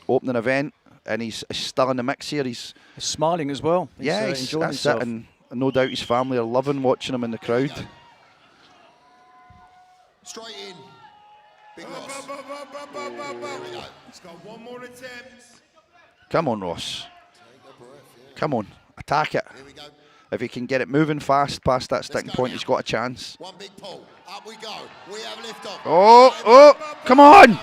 Speaker 6: opening event, and he's still in the mix here. He's
Speaker 5: smiling as well.
Speaker 6: He's enjoying himself. And no doubt his family are loving watching him in the crowd.
Speaker 2: Straight in. Big Ross.
Speaker 1: He's got one more attempt.
Speaker 6: Come on, Ross. Come on. Attack it. If he can get it moving fast past that sticking point, he's got a chance.
Speaker 2: One big pull. Up we go. We have lift off.
Speaker 6: Oh, come on.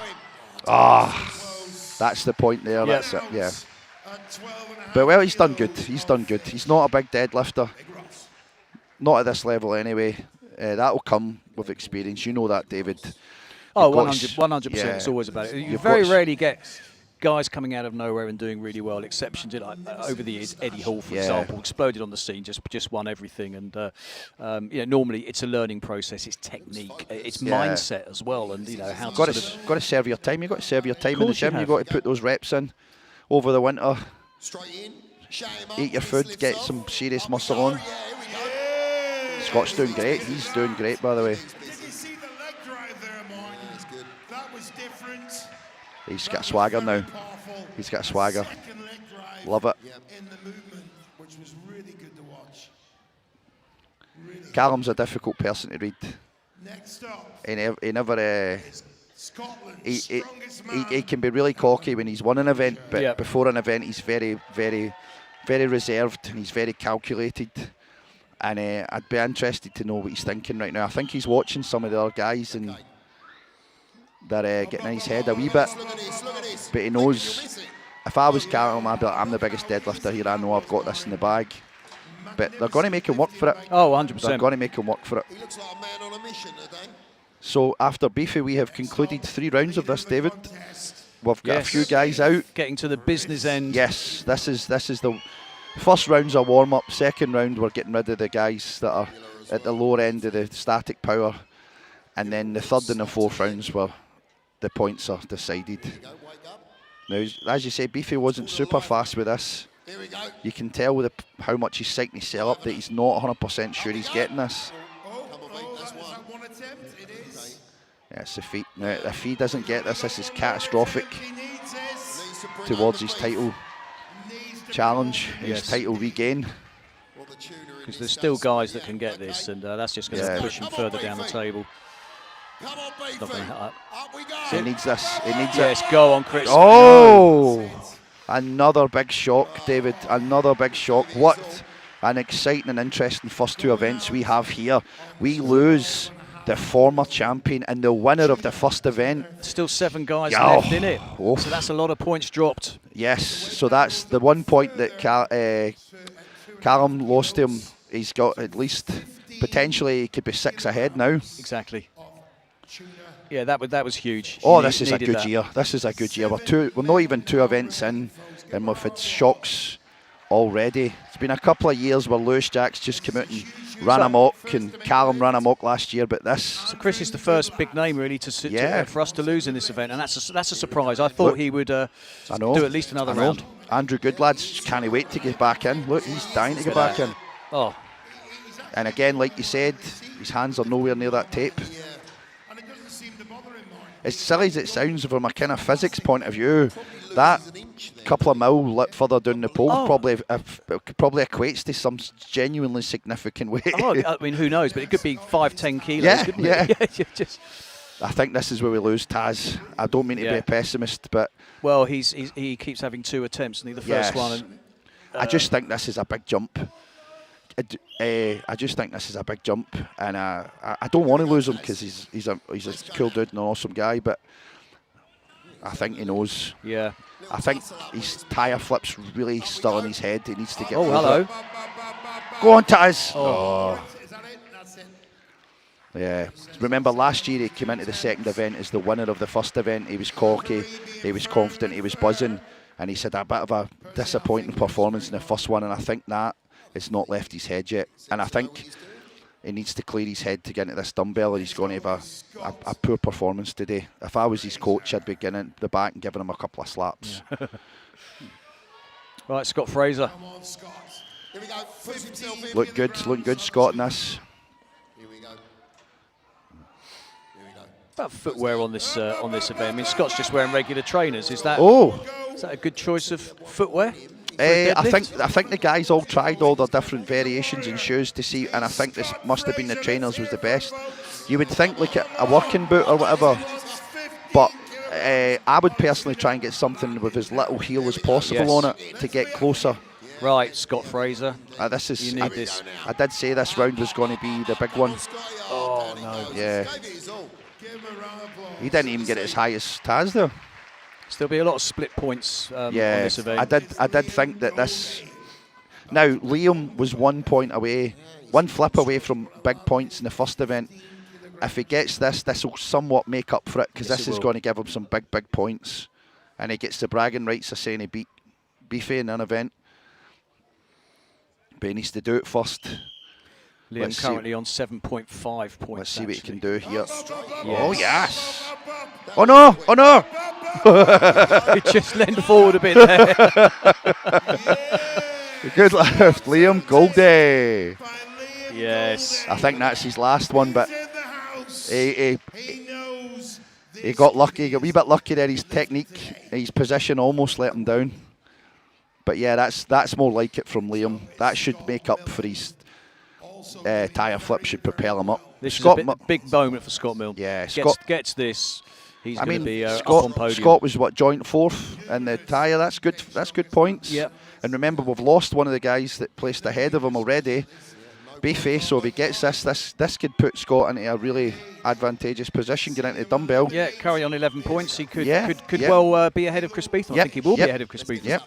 Speaker 6: That's the point there.
Speaker 5: Yep.
Speaker 6: That's it, yeah. But well, he's done good. He's done good. He's not a big deadlifter. Not at this level anyway. That'll come with experience. You know that, David.
Speaker 5: Oh, 100%. Yeah. It's always about it. You very rarely get guys coming out of nowhere and doing really well. Exceptions, like over the years, Eddie Hall, for example, exploded on the scene, just won everything. And normally it's a learning process. It's technique, it's mindset as well, and how
Speaker 6: got to serve your time. You got to serve your time in the gym. You got to put those reps in over the winter. Eat your food, get some serious muscle on. Scott's doing great. He's doing great, by the way. He's got a swagger now. He's got a swagger. Love it. Callum's a difficult person to read. He never. He can be really cocky when he's won an event, but before an event, he's very, very, very reserved and he's very calculated. And I'd be interested to know what he's thinking right now. I think he's watching some of the other guys and they're getting in his head a wee bit. But he knows, if I was Callum, I'd be like, I'm the biggest deadlifter here. I know I've got this in the bag. But they're going to make him work for it.
Speaker 5: Oh, 100%.
Speaker 6: They're going to make him work for it. So after Beefy, we have concluded 3 rounds of this, David. We've got a few guys out.
Speaker 5: Getting to the business end.
Speaker 6: Yes, this is the first round's a warm-up. Second round, we're getting rid of the guys that are at the lower end of the static power. And then the third and the fourth rounds where the points are decided. Now, as you say, Beefy wasn't super fast with this. You can tell how much he's psyching himself up that he's not 100% sure he's getting this. Yeah, it's a feat. Now, if he doesn't get this is catastrophic towards his title challenge, his title regain.
Speaker 5: Because there's still guys that can get this, and that's just going to push him further down the table. It's not going to
Speaker 6: He needs this. He needs
Speaker 5: it. Go on, Chris.
Speaker 6: Oh! Another big shock, David. Another big shock. What an exciting and interesting first 2 events we have here. We lose the former champion and the winner of the first event.
Speaker 5: Still 7 guys left in it. So that's a lot of points dropped.
Speaker 6: Yes, so that's the 1 point that Callum lost him. He's got at least, potentially, he could be 6 ahead now.
Speaker 5: Exactly. Yeah, that was huge.
Speaker 6: Oh, this is a good year. This is a good year. We're not even 2 events in, and we've had shocks already. It's been a couple of years where Lewis Jacks just came out and ran amok, and Callum ran amok last year, but this...
Speaker 5: So Chris is the first big name, really, for us to lose in this event, and that's a surprise. I thought he would do at least another round.
Speaker 6: Andrew Goodlads can't wait to get back in. Look, he's dying to get back in.
Speaker 5: Oh.
Speaker 6: And again, like you said, his hands are nowhere near that tape. As silly as it sounds from a kind of physics point of view, that couple of mil further down the pole probably equates to some genuinely significant weight.
Speaker 5: Oh, I mean, who knows? But it could be 5-10 kilos, couldn't it?
Speaker 6: I think this is where we lose Taz. I don't mean to be a pessimist, but...
Speaker 5: Well, he keeps having 2 attempts, and the first one... And,
Speaker 6: I just think this is a big jump. I just think this is a big jump, and I don't want to lose him because he's a cool dude and an awesome guy, but I think he knows.
Speaker 5: Yeah.
Speaker 6: I think his tyre flip's really still in his head. He needs to get.
Speaker 5: Oh, hello.
Speaker 6: Go on, Taz.
Speaker 5: Oh.
Speaker 6: Yeah. Remember last year he came into the second event as the winner of the first event. He was cocky, he was confident, he was buzzing, and he said a bit of a disappointing performance in the first one, and I think that it's not left his head yet. And I think he needs to clear his head to get into this dumbbell, or he's going to have a poor performance today. If I was his coach, I'd be getting at the back and giving him a couple of slaps.
Speaker 5: Yeah. Right, Scott Fraser.
Speaker 6: Look good, Scott, in this.
Speaker 5: About footwear on this event. I mean, Scott's just wearing regular trainers. Is that a good choice of footwear?
Speaker 6: I think the guys all tried all their different variations in shoes to see, and I think this must have been the trainers was the best. You would think like a working boot or whatever, but I would personally try and get something with as little heel as possible on it to get closer.
Speaker 5: Right, Scott Fraser.
Speaker 6: You need this. I did say this round was going to be the big one.
Speaker 5: Oh no.
Speaker 6: Yeah. He didn't even get it as high as Taz though.
Speaker 5: There'll be a lot of split points on this event.
Speaker 6: I did think that this... Now, Liam was 1 point away, 1 flip away from big points in the first event. If he gets this will somewhat make up for it, because this is going to give him some big points. And he gets the bragging rights of saying he beat Beefy in an event. But he needs to do it first.
Speaker 5: Liam currently on 7.5 points.
Speaker 6: Let's see what he can do here.
Speaker 5: Yes.
Speaker 6: Oh, yes. Oh, no. Oh, no.
Speaker 5: He just leaned forward a bit there.
Speaker 6: Good lift, Liam Goldie.
Speaker 5: Yes.
Speaker 6: I think that's his last one, but he got lucky. He got a wee bit lucky there. His technique, his position almost let him down. But yeah, that's more like it from Liam. That should make up for his tyre flip, should propel him up.
Speaker 5: This is a big moment for Scott Milne.
Speaker 6: Yeah,
Speaker 5: gets this. He's going to be
Speaker 6: Scott,
Speaker 5: up on podium.
Speaker 6: Scott was joint fourth in the tyre. That's good. That's good points.
Speaker 5: Yep.
Speaker 6: And remember, we've lost one of the guys that placed ahead of him already. Beefy, so if he gets this could put Scott into a really advantageous position, get into the dumbbell.
Speaker 5: Yeah, carry on 11 points. He could
Speaker 6: could
Speaker 5: well be ahead of Chris Beetham. I think he will be ahead of Chris Beetham.
Speaker 6: Yep.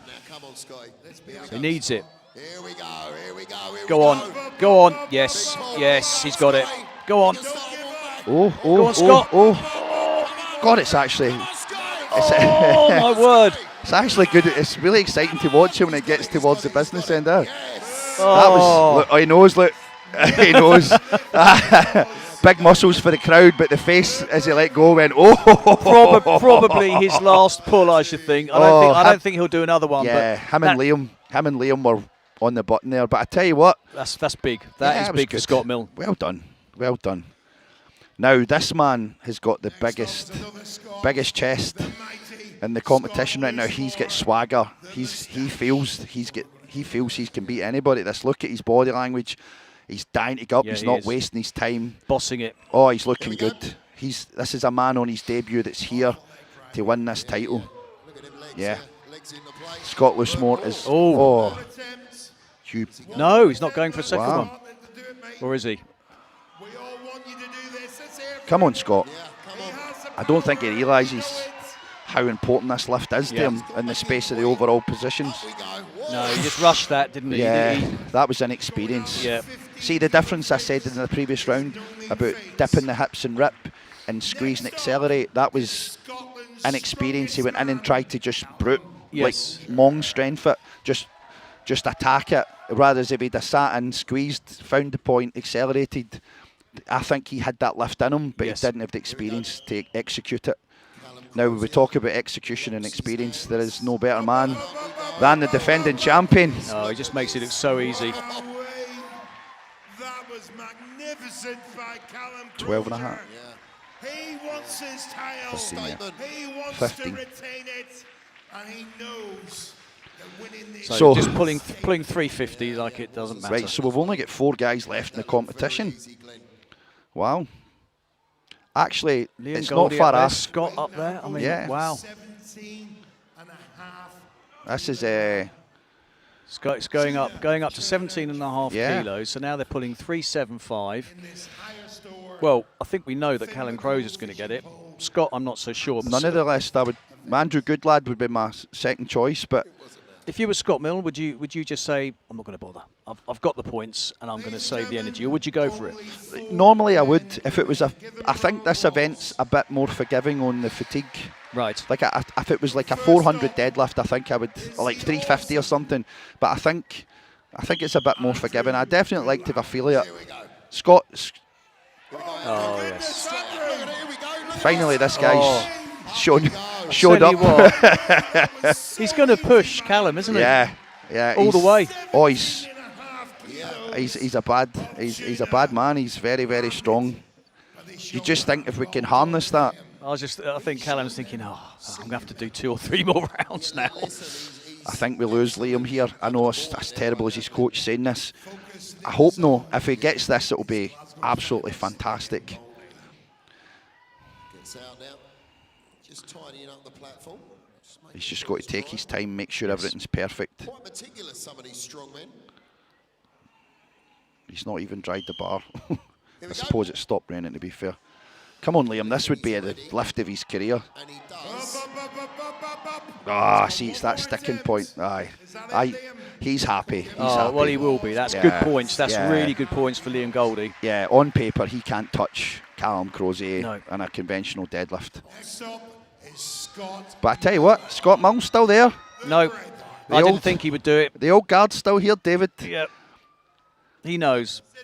Speaker 5: He needs it. Go on. Yes, he's got it. Go on. Go on, Scott.
Speaker 6: God, it's actually.
Speaker 5: Oh my word!
Speaker 6: It's actually good. It's really exciting to watch him when it gets towards the business end. That
Speaker 5: Oh.
Speaker 6: was. Look, he knows. Look, he knows. Big muscles for the crowd, but the face as he let go went. Oh.
Speaker 5: Probably his last pull, I should think. I don't think he'll do another one.
Speaker 6: Yeah,
Speaker 5: but
Speaker 6: him and Liam were on the button there. But I tell you what,
Speaker 5: that's big. That is big for Scott Milne.
Speaker 6: Well done. Now this man has got the biggest chest in the competition right now. He's got swagger. He feels he can beat anybody. Look at his body language. He's dying to go up. He's not wasting his time.
Speaker 5: Bossing it.
Speaker 6: Oh, he's looking good. This is a man on his debut that's here to win this title. Yeah. Scott Loosemore is.
Speaker 5: No, he's not going for a second one. Or is he?
Speaker 6: Come on, Scott. I don't think he realises how important this lift is to him in the space of the overall positions.
Speaker 5: No, he just rushed that, didn't he?
Speaker 6: Yeah, that was inexperience.
Speaker 5: Yeah.
Speaker 6: See the difference I said in the previous round about dipping the hips and rip and squeeze and accelerate? That was inexperience. He went in and tried to just brute, like long strength it, just attack it. Rather as if he'd have sat and squeezed, found the point, accelerated. I think he had that lift in him, but he didn't have the experience to execute it. Now, when we talk about execution and experience, there is no better man than the defending champion.
Speaker 5: Oh, he just makes it look so easy.
Speaker 10: That was magnificent by Callum
Speaker 6: 12 and a half.
Speaker 10: He wants his title.
Speaker 6: 15,
Speaker 10: He wants
Speaker 6: 15.
Speaker 10: to retain it, and he knows that winning this.
Speaker 5: So just pulling 350 like it doesn't matter.
Speaker 6: Right, so we've only got 4 guys left in the competition. Wow. Actually,
Speaker 5: Liam
Speaker 6: it's
Speaker 5: Goldie
Speaker 6: not far
Speaker 5: up there,
Speaker 6: off.
Speaker 5: Scott up there. I mean,
Speaker 6: yeah.
Speaker 5: Wow.
Speaker 6: This is
Speaker 5: It's going up to 17.5
Speaker 6: Yeah.
Speaker 5: kilos. So now they're pulling 375. Well, I think we know that Callum Crozier is going to get it. Scott, I'm not so sure.
Speaker 6: None of the rest. Andrew Goodlad would be my second choice, but
Speaker 5: if you were Scott Milne, would you just say, I'm not going to bother. I've got the points and I'm going to save the energy, or would you go for it?
Speaker 6: Normally I would. If it was I think this event's a bit more forgiving on the fatigue.
Speaker 5: Right.
Speaker 6: Like if it was like a 400 deadlift, I think I would, or like 350 or something. But I think it's a bit more forgiving. I definitely like to have a feel of it. Scott.
Speaker 5: Oh yes.
Speaker 6: Finally, this guy's showed up.
Speaker 5: He's going to push Callum, isn't he?
Speaker 6: Yeah.
Speaker 5: All the way.
Speaker 6: Oh, he's a bad man. He's very, very strong. You just think if we can harness that.
Speaker 5: I think Callum's thinking, I'm going to have to do 2 or 3 more rounds now.
Speaker 6: I think we lose Liam here. I know it's terrible as his coach saying this. I hope no. If he gets this, it'll be absolutely fantastic. He's just got to take his time, make sure everything's perfect. He's not even dried the bar. I suppose it stopped raining, to be fair. Come on, Liam, this would be the lift of his career. See, it's that sticking point. He's happy. He's happy.
Speaker 5: Well, he will be. That's good points. That's really good points for Liam Goldie.
Speaker 6: Yeah, on paper, he can't touch Callum Crozier in a conventional deadlift. But I tell you what, Scott Milne's still there.
Speaker 5: No, I didn't think he would do it.
Speaker 6: The old guard's still here, David.
Speaker 5: Yep. He knows.
Speaker 6: I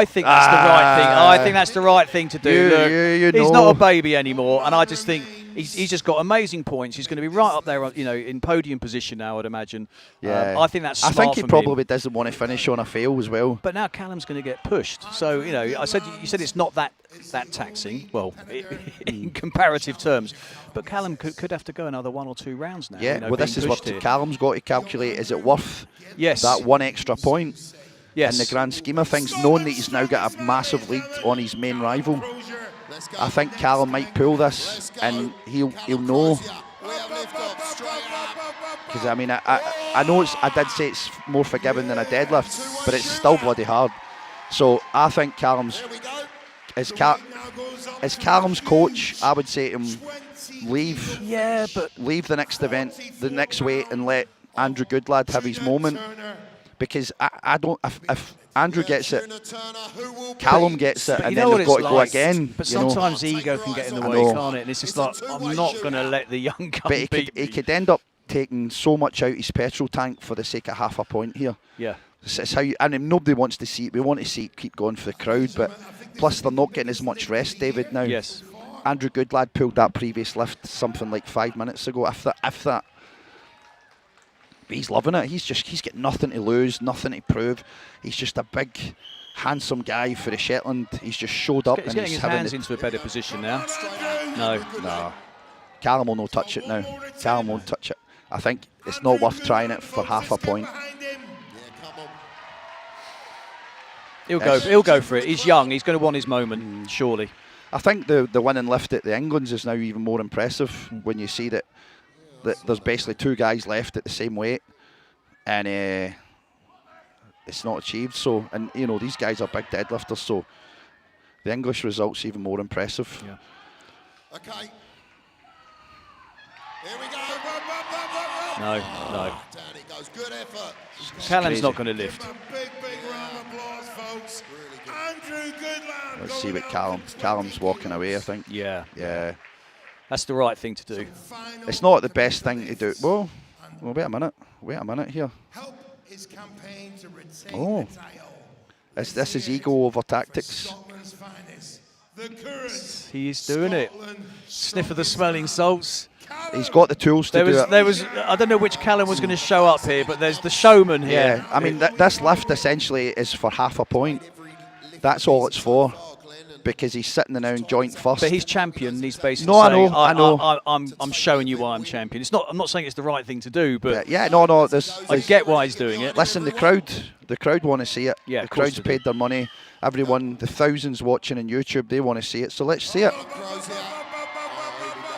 Speaker 5: think that's the right thing. I think that's the right thing to do. Look, he's not a baby anymore, and I just think he's just got amazing points. He's going to be right up there, in podium position now, I'd imagine.
Speaker 6: Yeah.
Speaker 5: I think that's smart.
Speaker 6: I think he
Speaker 5: from
Speaker 6: probably
Speaker 5: him.
Speaker 6: doesn't want to finish on a fail as well.
Speaker 5: But now Callum's going to get pushed. So you said it's not that taxing. Well, in comparative terms, but Callum could have to go another 1 or 2 rounds now.
Speaker 6: Yeah. Well, this is what Callum's got to calculate. Is it worth that 1 extra point?
Speaker 5: Yes.
Speaker 6: In the grand scheme of things, knowing that he's now got a massive lead on his main rival, I think Callum might pull this, and he'll know. Because I mean, I know I did say it's more forgiving than a deadlift, but it's still bloody hard. So I think as Callum's coach, I would say to him, leave the next event, the next weight, and let Andrew Goodlad have his moment. Because I don't. If Andrew gets it, Callum gets it, and then they've got to go again.
Speaker 5: But sometimes ego can get in the way, can't it? And it's just like, I'm not going to let the young gun beat me.
Speaker 6: He could end up taking so much out his petrol tank for the sake of half a point here.
Speaker 5: Yeah.
Speaker 6: It's how and nobody wants to see it. We want to see it keep going for the crowd, but plus they're not getting as much rest, David. Now,
Speaker 5: yes.
Speaker 6: Andrew Goodlad pulled that previous lift something like 5 minutes ago. If that. He's loving it. He's got nothing to lose, nothing to prove. He's just a big, handsome guy for the Shetland. He's just showed up.
Speaker 5: He's getting his hands into a better position now. No.
Speaker 6: Callum will not touch it now. Callum won't touch it. I think it's not worth trying it for half a point.
Speaker 5: He'll go for it. He's young. He's going to want his moment, surely.
Speaker 6: I think the winning lift at the England's is now even more impressive when you see that there's basically 2 guys left at the same weight, and it's not achieved. So, and these guys are big deadlifters, so the English result's even more impressive.
Speaker 2: Yeah. Okay. Here we go.
Speaker 5: No.
Speaker 2: Down it goes. Good effort.
Speaker 5: Callum's not going to lift.
Speaker 1: Big round of applause, folks. Andrew Goodlad.
Speaker 6: Let's see what Callum's walking away, I think.
Speaker 5: Yeah.
Speaker 6: That's
Speaker 5: the right thing to do.
Speaker 6: It's not the best thing to do. Well, wait a minute here.
Speaker 1: Help his campaign to retain the title.
Speaker 6: This is ego over tactics.
Speaker 5: He is doing it. Sniff of the smelling salts.
Speaker 6: He's got the tools to do it.
Speaker 5: There was. I don't know which Callum was going to show up here, but there's the showman here.
Speaker 6: Yeah, I mean, this lift essentially is for half a point. That's all it's for. Because he's sitting there now in joint first.
Speaker 5: But he's champion. He's basically saying, I know. I'm showing you why I'm champion. I'm not saying it's the right thing to do, but I get why he's doing it.
Speaker 6: Listen, the crowd want to see it.
Speaker 5: Yeah,
Speaker 6: the crowd's paid their money. Everyone, the thousands watching on YouTube, they want to see it. So let's see it.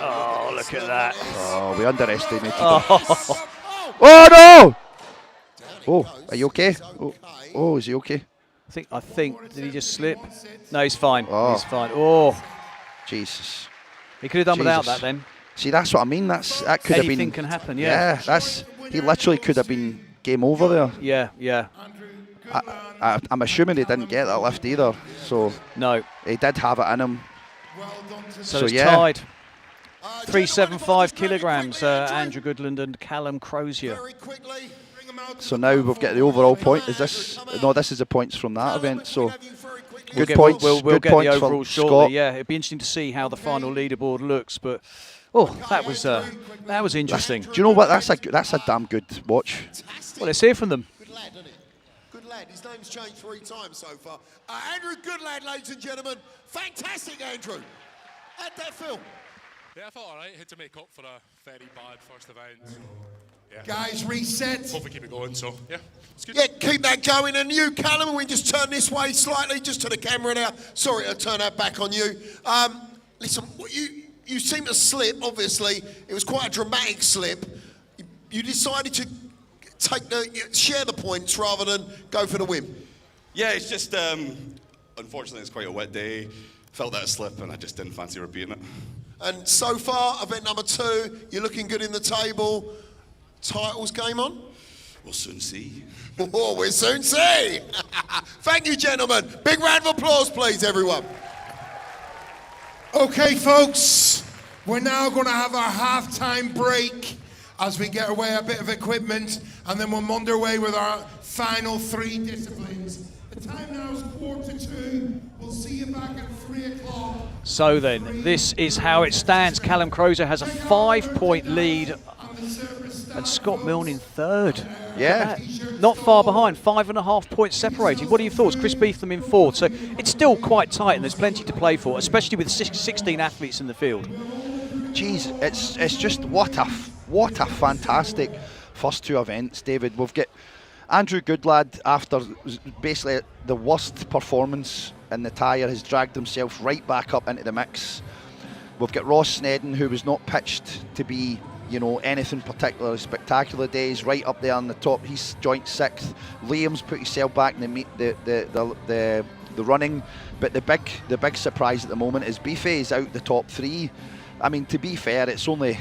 Speaker 5: Oh, look at that.
Speaker 6: Oh, we underestimated him. Oh no! Oh, are you okay? Oh, is he okay?
Speaker 5: I think. Did he just slip? No, he's fine.
Speaker 6: Oh.
Speaker 5: He's fine. Oh,
Speaker 6: Jesus!
Speaker 5: He could have done without that then.
Speaker 6: See, that's what I mean. That could have been.
Speaker 5: Anything can happen. Yeah.
Speaker 6: He literally could have been game over there.
Speaker 5: Yeah.
Speaker 6: I'm assuming he didn't get that lift either. So
Speaker 5: no,
Speaker 6: he did have it in him.
Speaker 5: So it's tied. 375 kilograms. Andrew Goodland and Callum Crozier.
Speaker 6: So now we've got the overall point. Is this? No, this is the points from that event. So
Speaker 5: we'll get
Speaker 6: points.
Speaker 5: We'll
Speaker 6: good
Speaker 5: get
Speaker 6: points
Speaker 5: the overall
Speaker 6: for
Speaker 5: shortly.
Speaker 6: Scott.
Speaker 5: Yeah, it'd be interesting to see how the final leaderboard looks. But that was interesting.
Speaker 6: Do you know what? That's a damn good watch.
Speaker 5: Well, let's hear from them.
Speaker 2: Good lad, isn't it? Good lad. His name's changed 3 times so far. Andrew Goodlad, ladies and gentlemen. Fantastic, Andrew. How'd that feel?
Speaker 13: Yeah, I felt all right. Had to make up for a very bad first event. Yeah.
Speaker 1: Guys, reset.
Speaker 13: Hopefully keep it going, so yeah, it's good.
Speaker 2: Yeah, keep that going. And you, Callum, we just turn this way slightly, just to the camera now. Sorry to turn that back on you. Listen, you seem to slip, obviously. It was quite a dramatic slip. You decided to share the points rather than go for the win.
Speaker 14: Yeah, it's just, unfortunately, it's quite a wet day. Felt that slip, and I just didn't fancy repeating it.
Speaker 2: And so far, event number 2, you're looking good in the table. Titles game on?
Speaker 14: We'll soon see.
Speaker 2: Oh, we'll soon see. Thank you, gentlemen. Big round of applause, please, everyone.
Speaker 1: Okay, folks, we're now going to have our halftime break as we get away a bit of equipment, and then we'll underway with our final 3 disciplines. The time now is 1:45. We'll see you back at 3 o'clock.
Speaker 5: So then, this is how it stands. Callum Crozier has a 5-point lead, and Scott Milne in third.
Speaker 6: Yeah.
Speaker 5: Not far behind, 5.5 points separated. What are your thoughts? Chris Beetham in fourth. So it's still quite tight, and there's plenty to play for, especially with 16 athletes in the field.
Speaker 6: Jeez, it's just what a fantastic first 2 events, David. We've got Andrew Goodlad, after basically the worst performance in the tyre, has dragged himself right back up into the mix. We've got Ross Snedden, who was not pitched to be, you know, anything particularly spectacular days, right up there on the top. He's joint 6th. Liam's put himself back in the running, but the big surprise at the moment is Biffe's out the top 3. I mean, to be fair, he's only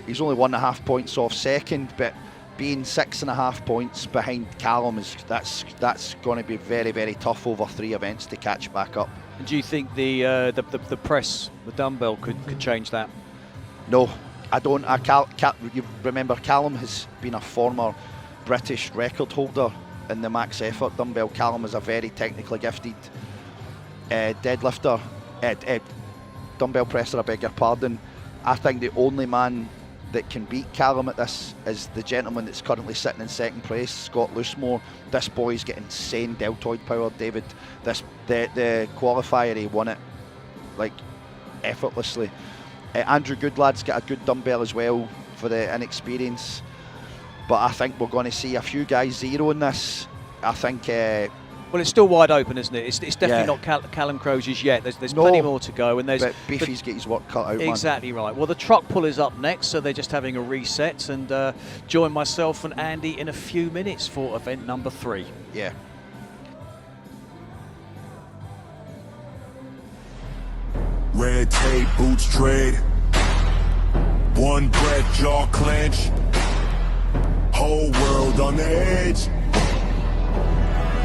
Speaker 6: 1.5 points off second, but being 6.5 points behind Callum that's going to be very, very tough over 3 events to catch back up.
Speaker 5: And do you think the press, the dumbbell, could change that?
Speaker 6: No, I don't. You remember, Callum has been a former British record holder in the max effort dumbbell. Callum is a very technically gifted deadlifter, dumbbell presser, I beg your pardon. I think the only man that can beat Callum at this is the gentleman that's currently sitting in second place, Scott Loosemore. This boy's got insane deltoid power, David. The qualifier, he won it like effortlessly. Andrew Goodlad's got a good dumbbell as well for the inexperience, but I think we're going to see a few guys zero in this. I think
Speaker 5: well, it's still wide open, isn't it? It's definitely not Callum Crozier's yet. There's plenty more to go, and there's.
Speaker 6: But Beefy's got his work cut out.
Speaker 5: Exactly right. Well, the truck pull is up next, so they're just having a reset, and join myself and Andy in a few minutes for event number 3.
Speaker 6: Yeah.
Speaker 10: Red tape, boots trade. One breath, jaw clench. Whole world on the edge.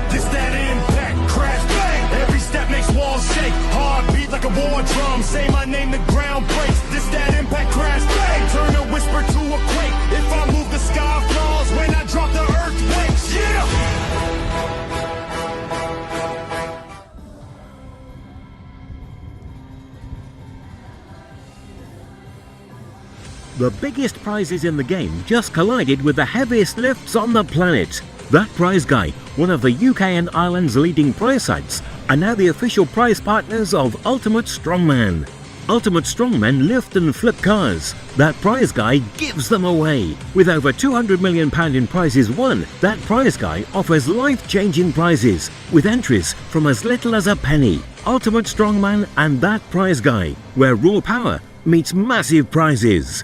Speaker 10: This that impact, crash, bang. Every step makes walls shake. Heartbeat like a war drum. Say my name, the ground breaks. This that impact, crash, bang. Turn a whisper to a quake. If I move, the sky falls. When I drop, the earth wakes. Yeah.
Speaker 11: The biggest prizes in the game just collided with the heaviest lifts on the planet. That prize guy, one of the UK and Ireland's leading prize sites, are now the official prize partners of Ultimate Strongman. Ultimate Strongmen lift and flip cars. That prize guy gives them away. With over £200 million in prizes won, that prize guy offers life-changing prizes with entries from as little as a penny. Ultimate Strongman and That Prize Guy, where raw power meets massive prizes.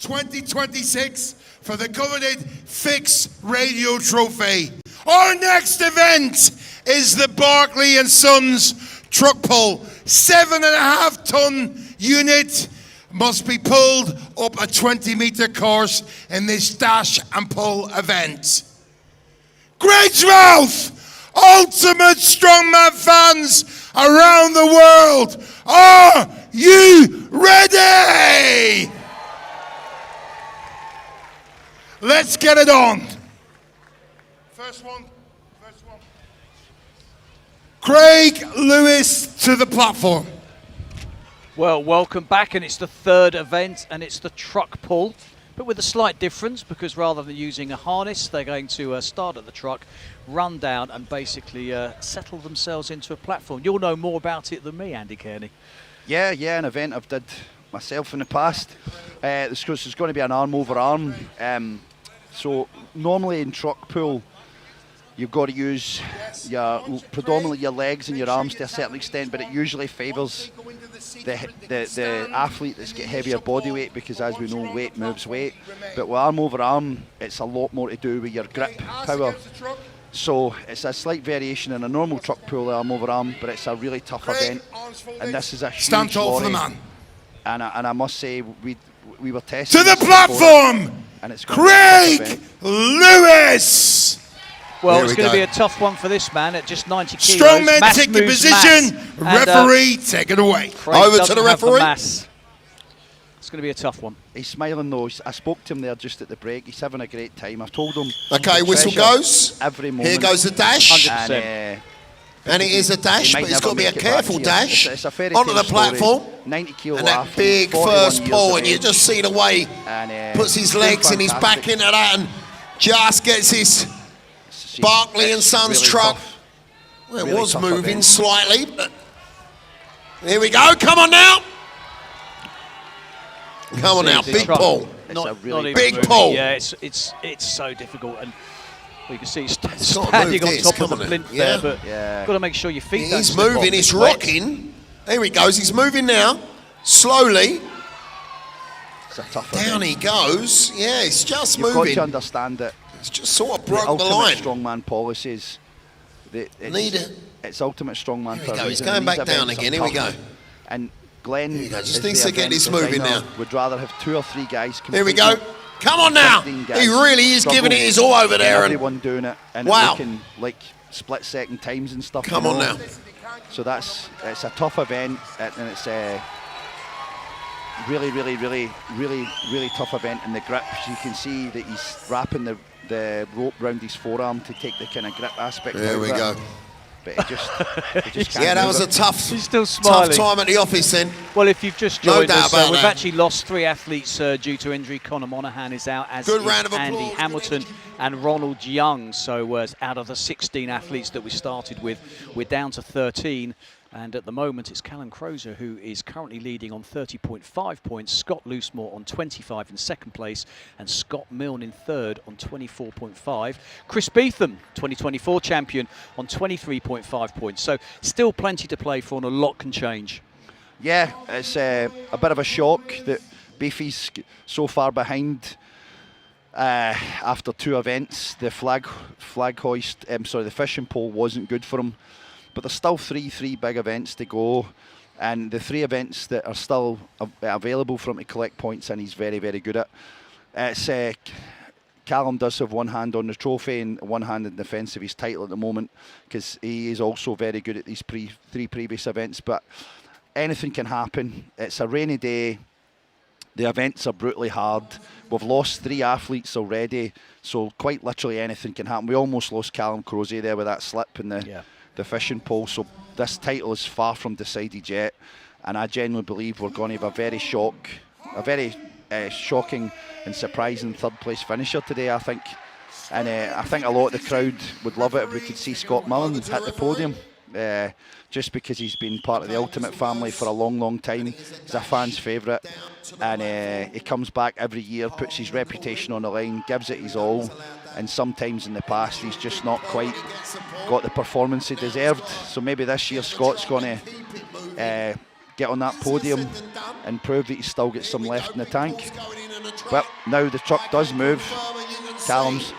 Speaker 1: 2026 for the coveted Fix Radio Trophy. Our next event is the Barkley and Sons truck pull. 7.5 ton unit must be pulled up a 20-meter course in this dash and pull event. Grangemouth, ultimate strongman fans around the world, are you ready? Let's get it on. First one. Craig Lewis to the platform.
Speaker 5: Well, welcome back, and it's the third event, and it's the truck pull, but with a slight difference, because rather than using a harness, they're going to start at the truck, run down, and basically settle themselves into a platform. You'll know more about it than me, Andy Kearney.
Speaker 6: Yeah, an event I've did myself in the past. There's going to be an arm over arm. So normally in truck pull, you've got to use predominantly your legs and your arms to a certain extent, but it usually favours the athlete that's got heavier body weight, because as we know, weight moves weight. But with arm over arm, it's a lot more to do with your grip power. So it's a slight variation in a normal truck pull, arm over arm, but it's a really tough event. And this is a huge
Speaker 1: stand tall for the
Speaker 6: lorry.
Speaker 1: man.
Speaker 6: And I must say, we were testing
Speaker 1: to the platform,
Speaker 6: and it's
Speaker 1: Craig Lewis.
Speaker 5: Well, it's going to be a tough one for this man at just 90 kilos.
Speaker 1: Strongmen take the position. Referee, take it away.
Speaker 2: Over to the referee.
Speaker 5: It's going to be a tough one.
Speaker 6: He's smiling though. I spoke to him there just at the break. He's having a great time. I've told him.
Speaker 2: Okay, whistle goes.
Speaker 6: Every moment.
Speaker 2: Here goes the dash.
Speaker 5: 100%.
Speaker 2: And it is a dash, but it's got to be a careful dash
Speaker 6: it's a fairy
Speaker 2: onto
Speaker 6: tale
Speaker 2: the platform.
Speaker 6: 90 kilo
Speaker 2: And that
Speaker 6: athlete,
Speaker 2: big
Speaker 6: 41
Speaker 2: first
Speaker 6: years
Speaker 2: pull,
Speaker 6: of
Speaker 2: and you
Speaker 6: age.
Speaker 2: just see the way
Speaker 6: And,
Speaker 2: puts his legs and his back into that and just gets his Barkley and Sons
Speaker 6: really
Speaker 2: truck.
Speaker 6: tough.
Speaker 2: Well, it
Speaker 6: Really
Speaker 2: was
Speaker 6: tough
Speaker 2: moving
Speaker 6: event.
Speaker 2: slightly, but here we go. Come on now. Come on now,
Speaker 5: The
Speaker 2: big
Speaker 5: truck,
Speaker 2: pull.
Speaker 5: not even
Speaker 2: big
Speaker 5: moving.
Speaker 2: pull.
Speaker 5: Yeah, it's so difficult, and well, you can see he's
Speaker 2: gotta
Speaker 5: standing
Speaker 2: move
Speaker 5: on
Speaker 2: this,
Speaker 5: top of
Speaker 2: come
Speaker 5: the
Speaker 2: on
Speaker 5: plinth
Speaker 2: then.
Speaker 5: there,
Speaker 2: Yeah.
Speaker 5: but got to make sure your feet don't
Speaker 2: He's
Speaker 5: slip
Speaker 2: moving,
Speaker 5: off.
Speaker 2: it's
Speaker 5: Right.
Speaker 2: rocking. Here he goes, he's moving now. Slowly.
Speaker 6: It's a tough
Speaker 2: Down
Speaker 6: event.
Speaker 2: he goes. Yeah, it's just
Speaker 6: You've
Speaker 2: moving.
Speaker 6: got to understand that
Speaker 2: It's just sort of
Speaker 6: the
Speaker 2: broke the
Speaker 6: ultimate
Speaker 2: line.
Speaker 6: strongman policies.
Speaker 2: Need it.
Speaker 6: It's ultimate strongman.
Speaker 2: Here we
Speaker 6: for a
Speaker 2: go, he's
Speaker 6: reason,
Speaker 2: going
Speaker 6: and
Speaker 2: back
Speaker 6: these
Speaker 2: down
Speaker 6: events
Speaker 2: again.
Speaker 6: are
Speaker 2: Here we
Speaker 6: tough.
Speaker 2: go.
Speaker 6: And Glenn,
Speaker 2: Here we go, just
Speaker 6: as
Speaker 2: needs
Speaker 6: the
Speaker 2: to get
Speaker 6: event
Speaker 2: this moving
Speaker 6: designer,
Speaker 2: now.
Speaker 6: would rather have 2 or 3 guys.
Speaker 2: Here we go. Come on now.
Speaker 6: 15
Speaker 2: He
Speaker 6: guys
Speaker 2: really is
Speaker 6: struggle,
Speaker 2: giving it his all over
Speaker 6: and
Speaker 2: there. And
Speaker 6: everyone doing it, and
Speaker 2: Wow.
Speaker 6: looking like split-second times and stuff.
Speaker 2: Come
Speaker 6: you
Speaker 2: on
Speaker 6: know.
Speaker 2: now.
Speaker 6: So it's a tough event, and it's a really tough event in the grip. You can see that he's wrapping the rope round his forearm to take the kind of grip aspect
Speaker 2: There
Speaker 6: out
Speaker 2: we
Speaker 6: of it.
Speaker 2: go.
Speaker 6: But it just can't
Speaker 2: Yeah, that
Speaker 6: move
Speaker 2: was a
Speaker 6: it.
Speaker 5: He's still
Speaker 2: tough
Speaker 5: smiling.
Speaker 2: time at the office then.
Speaker 5: Well, if you've just
Speaker 2: No
Speaker 5: joined
Speaker 2: doubt
Speaker 5: us,
Speaker 2: about
Speaker 5: we've
Speaker 2: that.
Speaker 5: actually lost 3 athletes due to injury. Conor Monaghan is out, as
Speaker 2: Good
Speaker 5: is
Speaker 2: round of
Speaker 5: Andy
Speaker 2: applause.
Speaker 5: Hamilton and Ronald Young. So out of the 16 athletes that we started with, we're down to 13. And at the moment, it's Callum Crozier who is currently leading on 30.5 points, Scott Loosemore on 25 in second place, and Scott Milne in third on 24.5. Chris Beetham, 2024 champion, on 23.5 points. So still plenty to play for, and a lot can change.
Speaker 6: Yeah, it's a bit of a shock that Beefy's so far behind after 2 events. The flag hoist, the fishing pole wasn't good for him. But there's still three big events to go, and the 3 events that are still available for him to collect points, and he's very, very good at. It's Callum does have one hand on the trophy and one hand in defence of his title at the moment, because he is also very good at these 3 previous events. But anything can happen. It's a rainy day. The events are brutally hard. We've lost 3 athletes already, so quite literally anything can happen. We almost lost Callum Crozier there with that slip in the fishing pole, so this title is far from decided yet, and I genuinely believe we're going to have a very shocking and surprising 3rd place finisher today, I think. And I think a lot of the crowd would love it if we could see Scott Milne hit the podium, just because he's been part of the Ultimate family for a long time. He's a fan's favourite, and he comes back every year, puts his reputation on the line, gives it his all, and sometimes in the past he's just not quite got the performance he deserved. So maybe this year Scott's going to get on that podium and prove that he's still got some left in the tank. Well, now the truck does move. Callum's,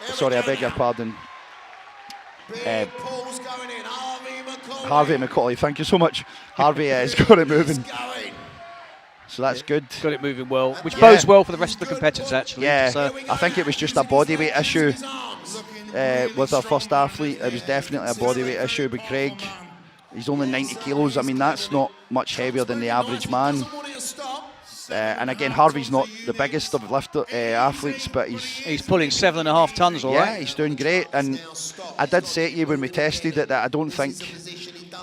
Speaker 6: sorry, I beg your pardon. Harvey McCauley, thank you so much. Harvey has got it moving. So that's good.
Speaker 5: Got it moving well, which bodes well for the rest of the competitors, actually.
Speaker 6: Yeah,
Speaker 5: So,
Speaker 6: I think it was just a bodyweight issue with our first athlete. It was definitely a bodyweight issue with Craig. He's only 90 kilos. I mean, that's not much heavier than the average man. And again, Harvey's not the biggest of lifter athletes, but he's
Speaker 5: pulling 7.5 tons, all right.
Speaker 6: Yeah, he's doing great. And I did say to you when we tested it that I don't think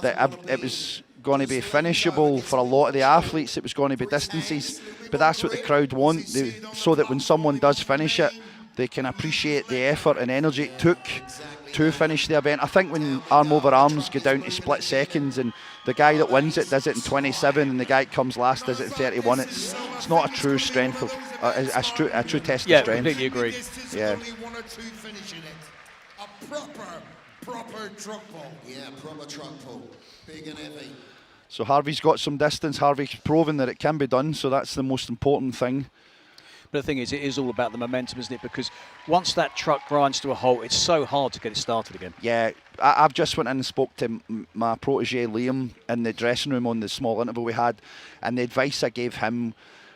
Speaker 6: that it was going to be finishable for a lot of the athletes. It was going to be distances, but that's what the crowd want, so that when someone does finish it, they can appreciate the effort and energy it took to finish the event. I think when arm over arms go down to split seconds, and the guy that wins it does it in 27, and the guy that comes last does it in 31, it's not a true strength of a true test of strength.
Speaker 5: Yeah, completely agree.
Speaker 6: Yeah.
Speaker 2: Proper truck pull. Yeah, proper truck pull. Big and heavy.
Speaker 6: So Harvey's got some distance. Harvey's proven that it can be done, so that's the most important thing.
Speaker 5: But the thing is, it is all about the momentum, isn't it? Because once that truck grinds to a halt, it's so hard to get it started again.
Speaker 6: Yeah, I've just went in and spoke to my protege Liam in the dressing room on the small interval we had, and the advice I gave him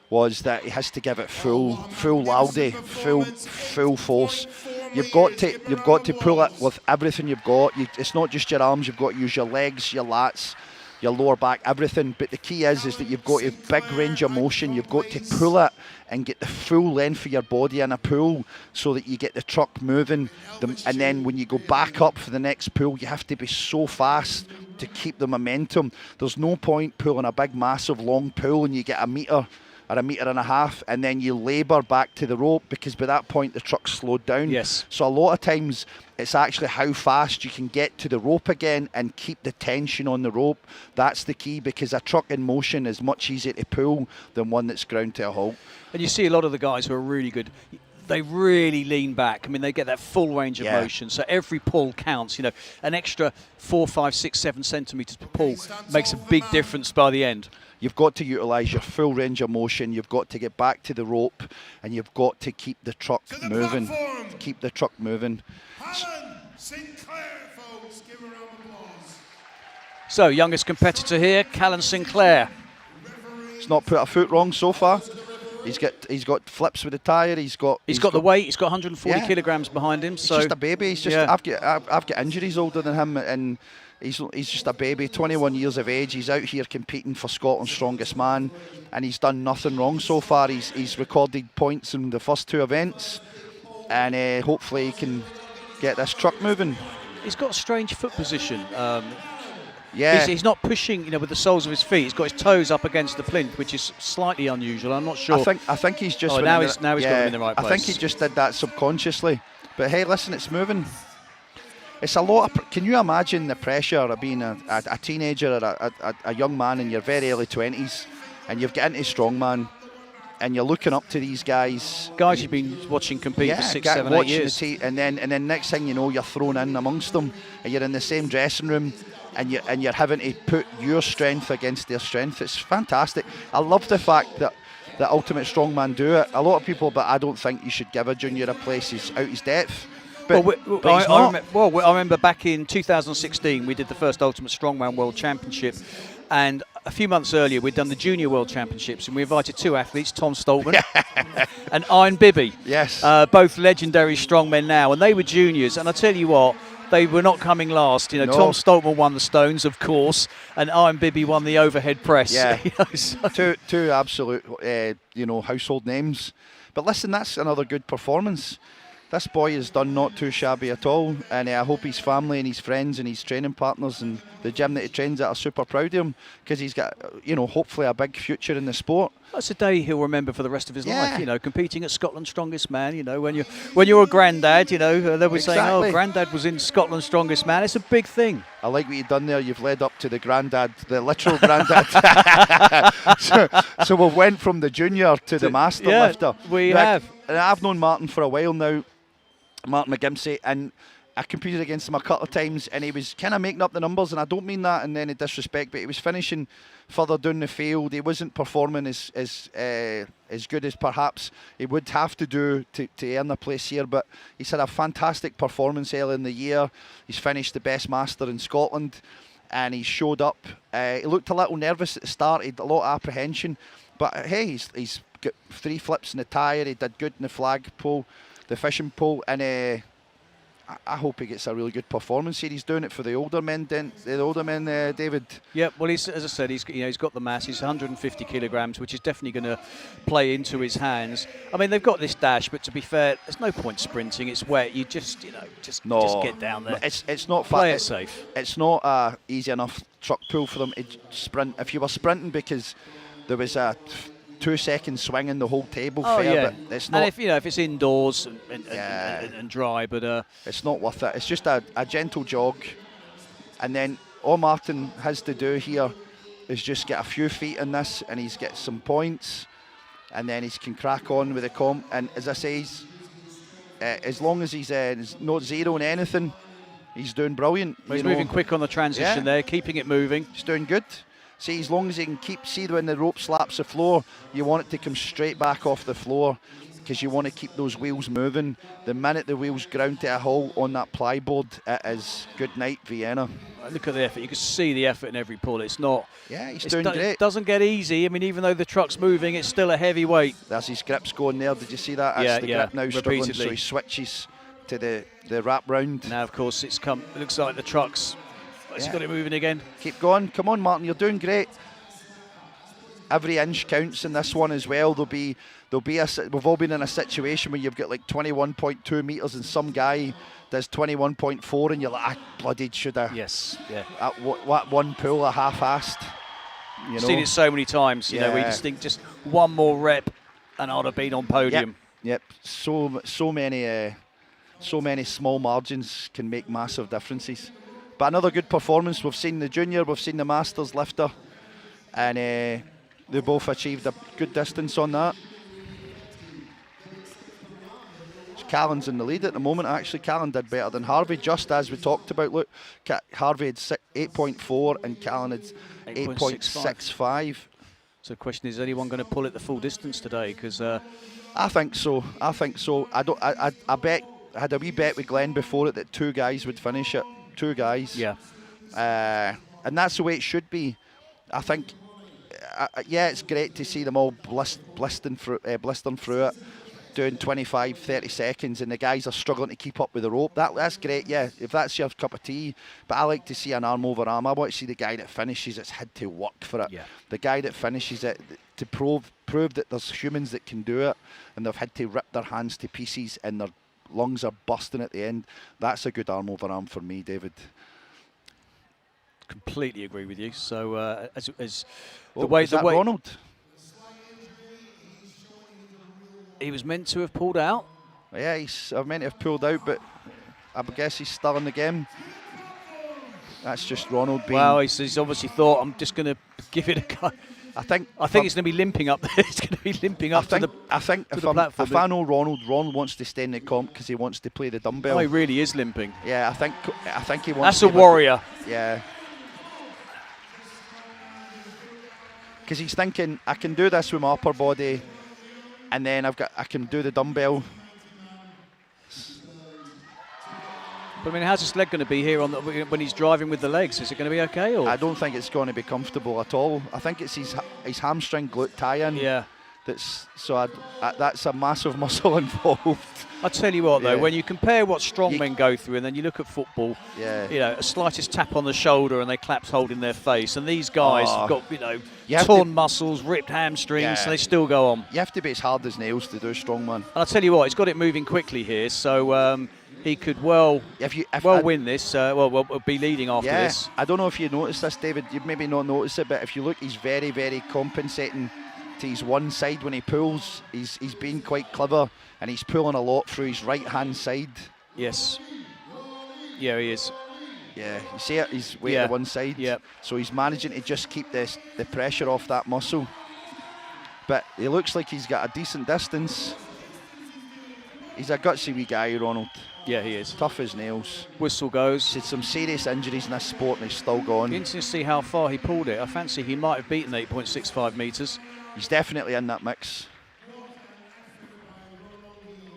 Speaker 6: was that he has to give it full laude, full force. You've got to pull it with everything you've got. It's not just your arms. You've got to use your legs, your lats, your lower back, everything. But the key is that you've got a big range of motion. You've got to pull it and get the full length of your body in a pull so that you get the truck moving. And then when you go back up for the next pull, you have to be so fast to keep the momentum. There's no point pulling a big, massive, long pull and you get a metre or a metre and a half, and then you labour back to the rope, because by that point the truck's slowed down.
Speaker 5: Yes.
Speaker 6: So a lot of times it's actually how fast you can get to the rope again and keep the tension on the rope. That's the key, because a truck in motion is much easier to pull than one that's ground to a halt.
Speaker 5: And you see a lot of the guys who are really good, they really lean back. I mean, they get that full range of motion. So every pull counts. You know, an extra 4, 5, 6, 7 centimetres per pull makes a big difference by the end.
Speaker 6: You've got to utilise your full range of motion. You've got to get back to the rope, and you've got to keep the truck moving. Keep the truck moving.
Speaker 1: Sinclair, folks. Give a round of applause.
Speaker 5: So, youngest competitor here, Callum Sinclair.
Speaker 6: He's not put a foot wrong so far. He's got flips with the tyre. He's got
Speaker 5: the weight. He's got 140 kilograms behind him. So
Speaker 6: he's just a baby. He's just I've got injuries older than him, and he's just a baby. 21 years of age. He's out here competing for Scotland's strongest man, and he's done nothing wrong so far. He's recorded points in the first 2 events, and hopefully he can get this truck moving.
Speaker 5: He's got a strange foot position.
Speaker 6: Yeah,
Speaker 5: he's not pushing, with the soles of his feet. He's got his toes up against the plinth, which is slightly unusual. I'm not sure.
Speaker 6: I think he's just.
Speaker 5: Now he's got him in the right place.
Speaker 6: I think he just did that subconsciously. But hey, listen, it's moving. It's a lot of. Can you imagine the pressure of being a teenager or a young man in your very early 20s, and you've got into strongman, and you're looking up to these guys.
Speaker 5: Guys you've been watching compete for 6, 7, 8 years.
Speaker 6: And then next thing you know, you're thrown in amongst them, and you're in the same dressing room, and you're having to put your strength against their strength. It's fantastic. I love the fact that the Ultimate Strongman do it. A lot of people, but I don't think you should give a junior a place. He's out his depth. But
Speaker 5: I remember back in 2016, we did the first Ultimate Strongman World Championship, and a few months earlier, we'd done the Junior World Championships, and we invited 2 athletes, Tom Stoltman and Iron Bibby.
Speaker 6: Yes.
Speaker 5: Both legendary strongmen now, and they were juniors. And I tell you what, they were not coming last.
Speaker 6: No.
Speaker 5: Tom Stoltman won the stones, of course, and Iron Bibby won the overhead press.
Speaker 6: Yeah. Two absolute, household names. But listen, that's another good performance. This boy has done not too shabby at all, and I hope his family and his friends and his training partners and the gym that he trains at are super proud of him, because he's got, hopefully a big future in the sport.
Speaker 5: That's a day he'll remember for the rest of his life. Competing at Scotland's Strongest Man. When you're a granddad, they'll be saying, "Oh, granddad was in Scotland's Strongest Man." It's a big thing.
Speaker 6: I like what you've done there. You've led up to the granddad, the literal granddad. so we went from the junior to the master lifter.
Speaker 5: We have.
Speaker 6: And I've known Martin for a while now. Martin McGimsey, and I competed against him a couple of times, and he was kind of making up the numbers, and I don't mean that in any disrespect, but he was finishing further down the field. He wasn't performing as good as perhaps he would have to do to earn a place here, but he's had a fantastic performance early in the year. He's finished the best master in Scotland, and he showed up. He looked a little nervous at the start. He had a lot of apprehension, but hey, he's got 3 flips in the tyre. He did good in the flag pole, the fishing pole, and I hope he gets a really good performance here. He's doing it for the older men, David.
Speaker 5: Yeah, well, as I said, he's got the mass. He's 150 kilograms, which is definitely going to play into his hands. I mean, they've got this dash, but to be fair, there's no point sprinting. It's wet. You just get down there.
Speaker 6: It's not
Speaker 5: play it safe.
Speaker 6: It's not easy enough truck pull for them to sprint. If you were sprinting because there was a 2-second swing in the whole table, but it's not.
Speaker 5: And if it's indoors and dry, but
Speaker 6: it's not worth it. It's just a gentle jog, and then all Martin has to do here is just get a few feet in this, and he's get some points, and then he can crack on with the comp. And as I say, as long as he's not zeroing anything, he's doing brilliant.
Speaker 5: He's moving quick on the transition there, keeping it moving.
Speaker 6: He's doing good. See, as long as he can see when the rope slaps the floor, you want it to come straight back off the floor, because you want to keep those wheels moving. The minute the wheels ground to a halt on that plyboard, it is good night, Vienna.
Speaker 5: Look at the effort. You can see the effort in every pull. It's not.
Speaker 6: Yeah, he's doing great.
Speaker 5: It doesn't get easy. I mean, even though the truck's moving, it's still a heavy weight.
Speaker 6: There's his grips going there. Did you see that? That's the grip now struggling, so he switches to the wrap round.
Speaker 5: Now, of course, it looks like the truck's He's got it moving again.
Speaker 6: Keep going. Come on, Martin, you're doing great. Every inch counts in this one as well. We've all been in a situation where you've got like 21.2 metres and some guy does 21.4 and you're like, bloody should have.
Speaker 5: Yes, yeah.
Speaker 6: What one pull I half-assed. You know?
Speaker 5: Seen it so many times, you know, where you just think just one more rep and I'd have been on podium.
Speaker 6: Yep. So many small margins can make massive differences. But another good performance. We've seen the junior, we've seen the Masters lifter, and they both achieved a good distance on that. Callum's in the lead at the moment. Actually, Callum did better than Harvey, just as we talked about. Look, Harvey had 8.4 and Callum had 8.65.
Speaker 5: So the question is anyone going to pull it the full distance today? Because
Speaker 6: I think so. I bet. I had a wee bet with Glenn before it that 2 guys would finish it. 2 guys.
Speaker 5: Yeah.
Speaker 6: And that's the way it should be. I think. It's great to see them all blistering through it, doing 25, 30 seconds, and the guys are struggling to keep up with the rope. That's great, yeah, if that's your cup of tea. But I like to see an arm over arm. I want to see the guy that finishes it's had to work for it.
Speaker 5: Yeah.
Speaker 6: The guy that finishes it to prove that there's humans that can do it, and they've had to rip their hands to pieces and their lungs are busting at the end. That's a good arm over arm for me, David.
Speaker 5: Completely agree with you. So as
Speaker 6: Ronald?
Speaker 5: He was meant to have pulled out.
Speaker 6: Yeah, he's meant to have pulled out, but I guess he's still in the game. That's just Ronald being...
Speaker 5: Well, he's obviously thought, I'm just going to give it a go.
Speaker 6: I think
Speaker 5: he's going to be limping up there. He's going to be limping up to the platform.
Speaker 6: If I know Ronald wants to stay in the comp because he wants to play the dumbbell.
Speaker 5: Oh, he really is limping.
Speaker 6: Yeah, I think he wants.
Speaker 5: That's a warrior.
Speaker 6: Yeah. Because he's thinking, I can do this with my upper body, and then I can do the dumbbell.
Speaker 5: But I mean, how's his leg going to be here when he's driving with the legs? Is it going to be okay? Or?
Speaker 6: I don't think it's going to be comfortable at all. I think it's his hamstring glute tie-in.
Speaker 5: Yeah.
Speaker 6: That's a massive muscle involved.
Speaker 5: I tell you what, though, when you compare what strongmen go through, and then you look at football, you know, a slightest tap on the shoulder and they collapse holding their face, and these guys have got torn muscles, ripped hamstrings, so they still go on.
Speaker 6: You have to be as hard as nails to do strongman.
Speaker 5: And I tell you what, he's got it moving quickly here, so. He could win this. We'll be leading after this.
Speaker 6: I don't know if you noticed this, David. You've maybe not noticed it, but if you look, he's very, very compensating to his one side when he pulls. He's being quite clever, and he's pulling a lot through his right-hand side.
Speaker 5: Yes. Yeah, he is.
Speaker 6: Yeah, you see it? He's way to one side.
Speaker 5: Yeah.
Speaker 6: So he's managing to just keep the pressure off that muscle. But he looks like he's got a decent distance. He's a gutsy wee guy, Ronald.
Speaker 5: Yeah, he is.
Speaker 6: Tough as nails.
Speaker 5: Whistle goes.
Speaker 6: He's had some serious injuries in this sport and he's still gone.
Speaker 5: Interesting to see how far he pulled it. I fancy he might have beaten 8.65 metres.
Speaker 6: He's definitely in that mix.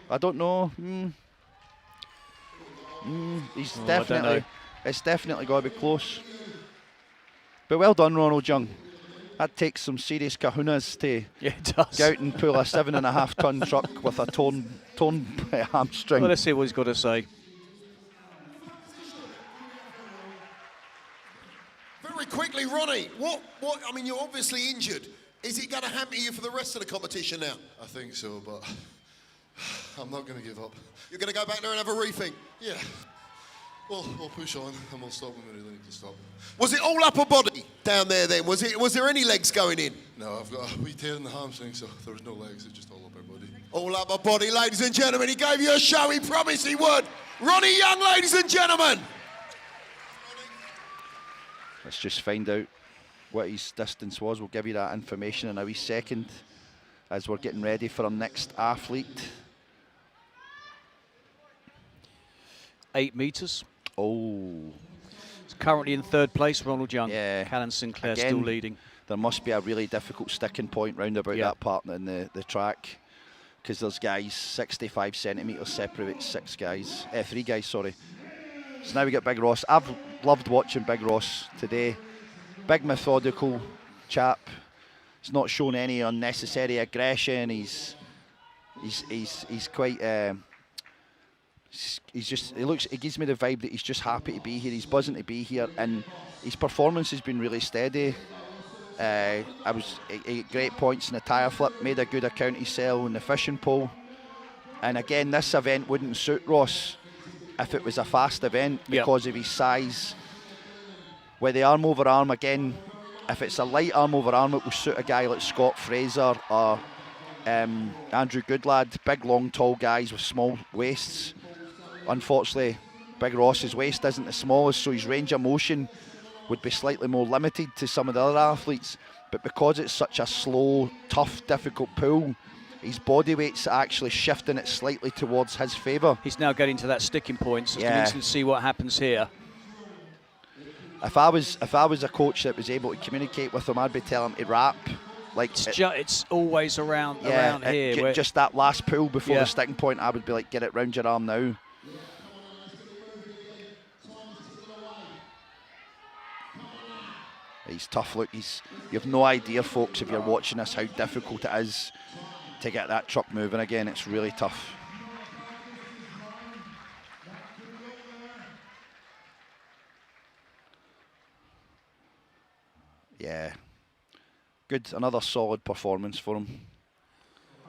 Speaker 6: I don't know. He's definitely... It's definitely got to be close. But well done, Ronald Young. That takes some serious kahunas to go out and pull a 7.5 ton truck with a torn hamstring.
Speaker 5: Well, let's see what he's got to say.
Speaker 2: Very quickly, Ronnie, what? I mean, you're obviously injured. Is it going to hamper you for the rest of the competition now?
Speaker 8: I think so, but I'm not going to give up.
Speaker 2: You're going to go back there and have a rethink?
Speaker 8: Yeah. Well, we'll push on and we'll stop when we really need to stop.
Speaker 2: Was it all upper body down there then? Was there any legs going in?
Speaker 8: No, I've got a wee tear in the hamstring, so there was no legs, it's just all upper body.
Speaker 2: All upper body, ladies and gentlemen. He gave you a show, he promised he would. Ronnie Young, ladies and gentlemen.
Speaker 6: Let's just find out what his distance was. We'll give you that information in a wee second as we're getting ready for our next athlete.
Speaker 5: 8 metres.
Speaker 6: Oh.
Speaker 5: It's currently in 3rd place, Ronald Young.
Speaker 6: Yeah.
Speaker 5: Callum Sinclair
Speaker 6: Again,
Speaker 5: still leading.
Speaker 6: There must be a really difficult sticking point round about that part in the track, because there's guys 65 centimetres separate 3 guys, sorry. So now we get Big Ross. I've loved watching Big Ross today. Big methodical chap. He's not shown any unnecessary aggression. He's quite He gives me the vibe that he's just happy to be here. He's buzzing to be here, and his performance has been really steady. He got great points in the tyre flip, made a good account himself in the fishing pole. And again, this event wouldn't suit Ross if it was a fast event because of his size. With the arm over arm, again, if it's a light arm over arm, it will suit a guy like Scott Fraser or Andrew Goodlad, big, long, tall guys with small waists. Unfortunately, Big Ross's waist isn't the smallest, so his range of motion would be slightly more limited to some of the other athletes. But because it's such a slow, tough, difficult pull, his body weight's actually shifting it slightly towards his favour.
Speaker 5: He's now getting to that sticking point, so it's going to be interesting to see what happens here.
Speaker 6: If I was a coach that was able to communicate with him, I'd be telling him to wrap. Like
Speaker 5: it's always around here.
Speaker 6: Just that last pull before the sticking point, I would be like, get it round your arm now. He's tough. Look, you have no idea, folks, if you're watching this, how difficult it is to get that truck moving again. It's really tough. Yeah. Good, another solid performance for him.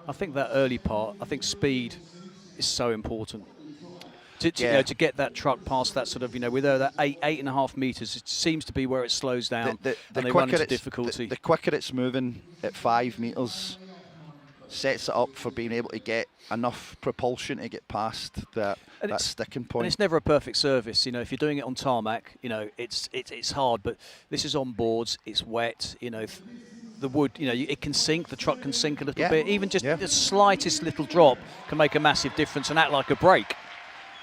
Speaker 5: I think that early part, I think speed is so important. To get that truck past that sort of, with that 8.5 metres, it seems to be where it slows down and they run into difficulty.
Speaker 6: The quicker it's moving at 5 metres sets it up for being able to get enough propulsion to get past that sticking point.
Speaker 5: And it's never a perfect surface. If you're doing it on tarmac, it's hard, but this is on boards, it's wet, the wood, it can sink, the truck can sink a little bit. Even just the slightest little drop can make a massive difference and act like a brake.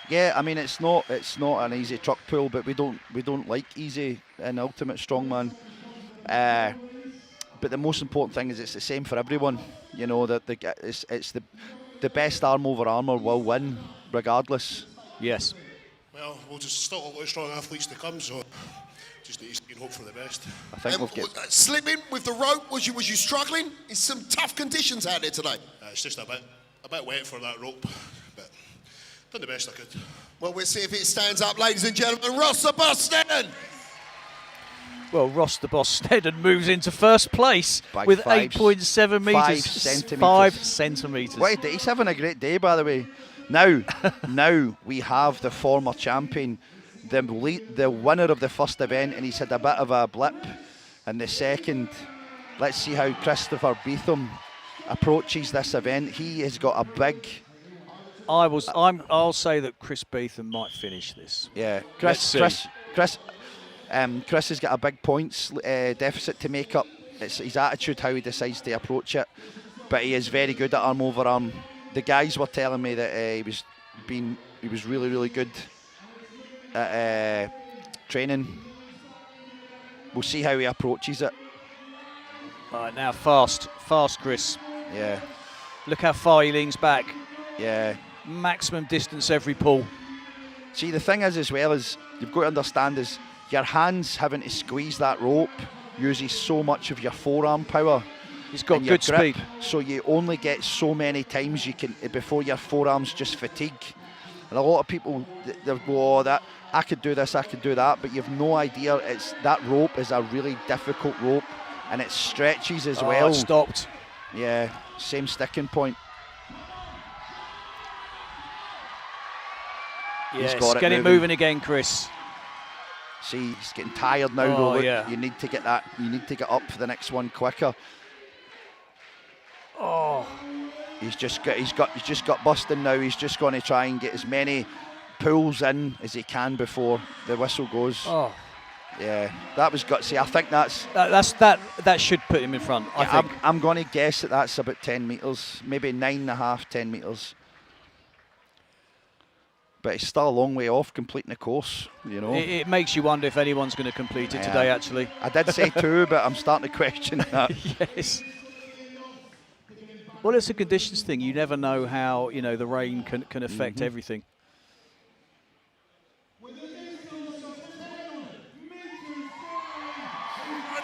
Speaker 6: Yeah, I mean it's not an easy truck pull, but we don't like easy in Ultimate Strongman. But the most important thing is it's the same for everyone. That it's the best arm over armour will win regardless.
Speaker 5: Yes.
Speaker 8: Well, we'll just still have a lot of strong athletes to come, so just need to see and hope for the best.
Speaker 6: I think we'll get
Speaker 2: slipping with the rope. Was you struggling? It's some tough conditions out there today.
Speaker 8: It's just a bit wet for that rope. Done the best I could.
Speaker 2: Well, we'll see if it stands up, ladies and gentlemen. Ross the Boss Snedden.
Speaker 5: Well, Ross the Boss Snedden moves into first place with 8.7 metres. 5 centimetres.
Speaker 6: Wait, he's having a great day, by the way. Now we have the former champion, the winner of the first event, and he's had a bit of a blip in the second. Let's see how Christopher Beetham approaches this event. He has got a big...
Speaker 5: I'll say that Chris Beetham might finish this.
Speaker 6: Yeah, Chris has got a big points deficit to make up. It's his attitude, how he decides to approach it. But he is very good at arm over arm. The guys were telling me that he was really, really good at training. We'll see how he approaches it.
Speaker 5: All right, now fast, Chris.
Speaker 6: Yeah.
Speaker 5: Look how far he leans back.
Speaker 6: Yeah.
Speaker 5: Maximum distance every pull.
Speaker 6: See, the thing is, as well, is you've got to understand is your hands having to squeeze that rope uses so much of your forearm power.
Speaker 5: He's got good
Speaker 6: grip,
Speaker 5: speed.
Speaker 6: So you only get so many times you can before your forearms just fatigue. And a lot of people, they'll go, oh, that I could do this, I could do that, but you've no idea. That rope is a really difficult rope, and it stretches as well.
Speaker 5: It stopped.
Speaker 6: Yeah, same sticking point.
Speaker 5: Yes, get it moving again, Chris.
Speaker 6: See, he's getting tired now.
Speaker 5: Oh,
Speaker 6: though.
Speaker 5: yeah.
Speaker 6: You need to get that. You need to get up for the next one quicker.
Speaker 5: Oh,
Speaker 6: he's just got busting now. He's just going to try and get as many pulls in as he can before the whistle goes.
Speaker 5: Oh,
Speaker 6: yeah, that was gutsy. I think
Speaker 5: that should put him in front.
Speaker 6: Yeah,
Speaker 5: I think.
Speaker 6: I'm going to guess that's about 10 metres, maybe 9.5, 10 metres. But it's still a long way off completing the course,
Speaker 5: It makes you wonder if anyone's going to complete it today, actually.
Speaker 6: I did say 2, but I'm starting to question that.
Speaker 5: Yes. Well, it's a conditions thing. You never know how, the rain can affect everything.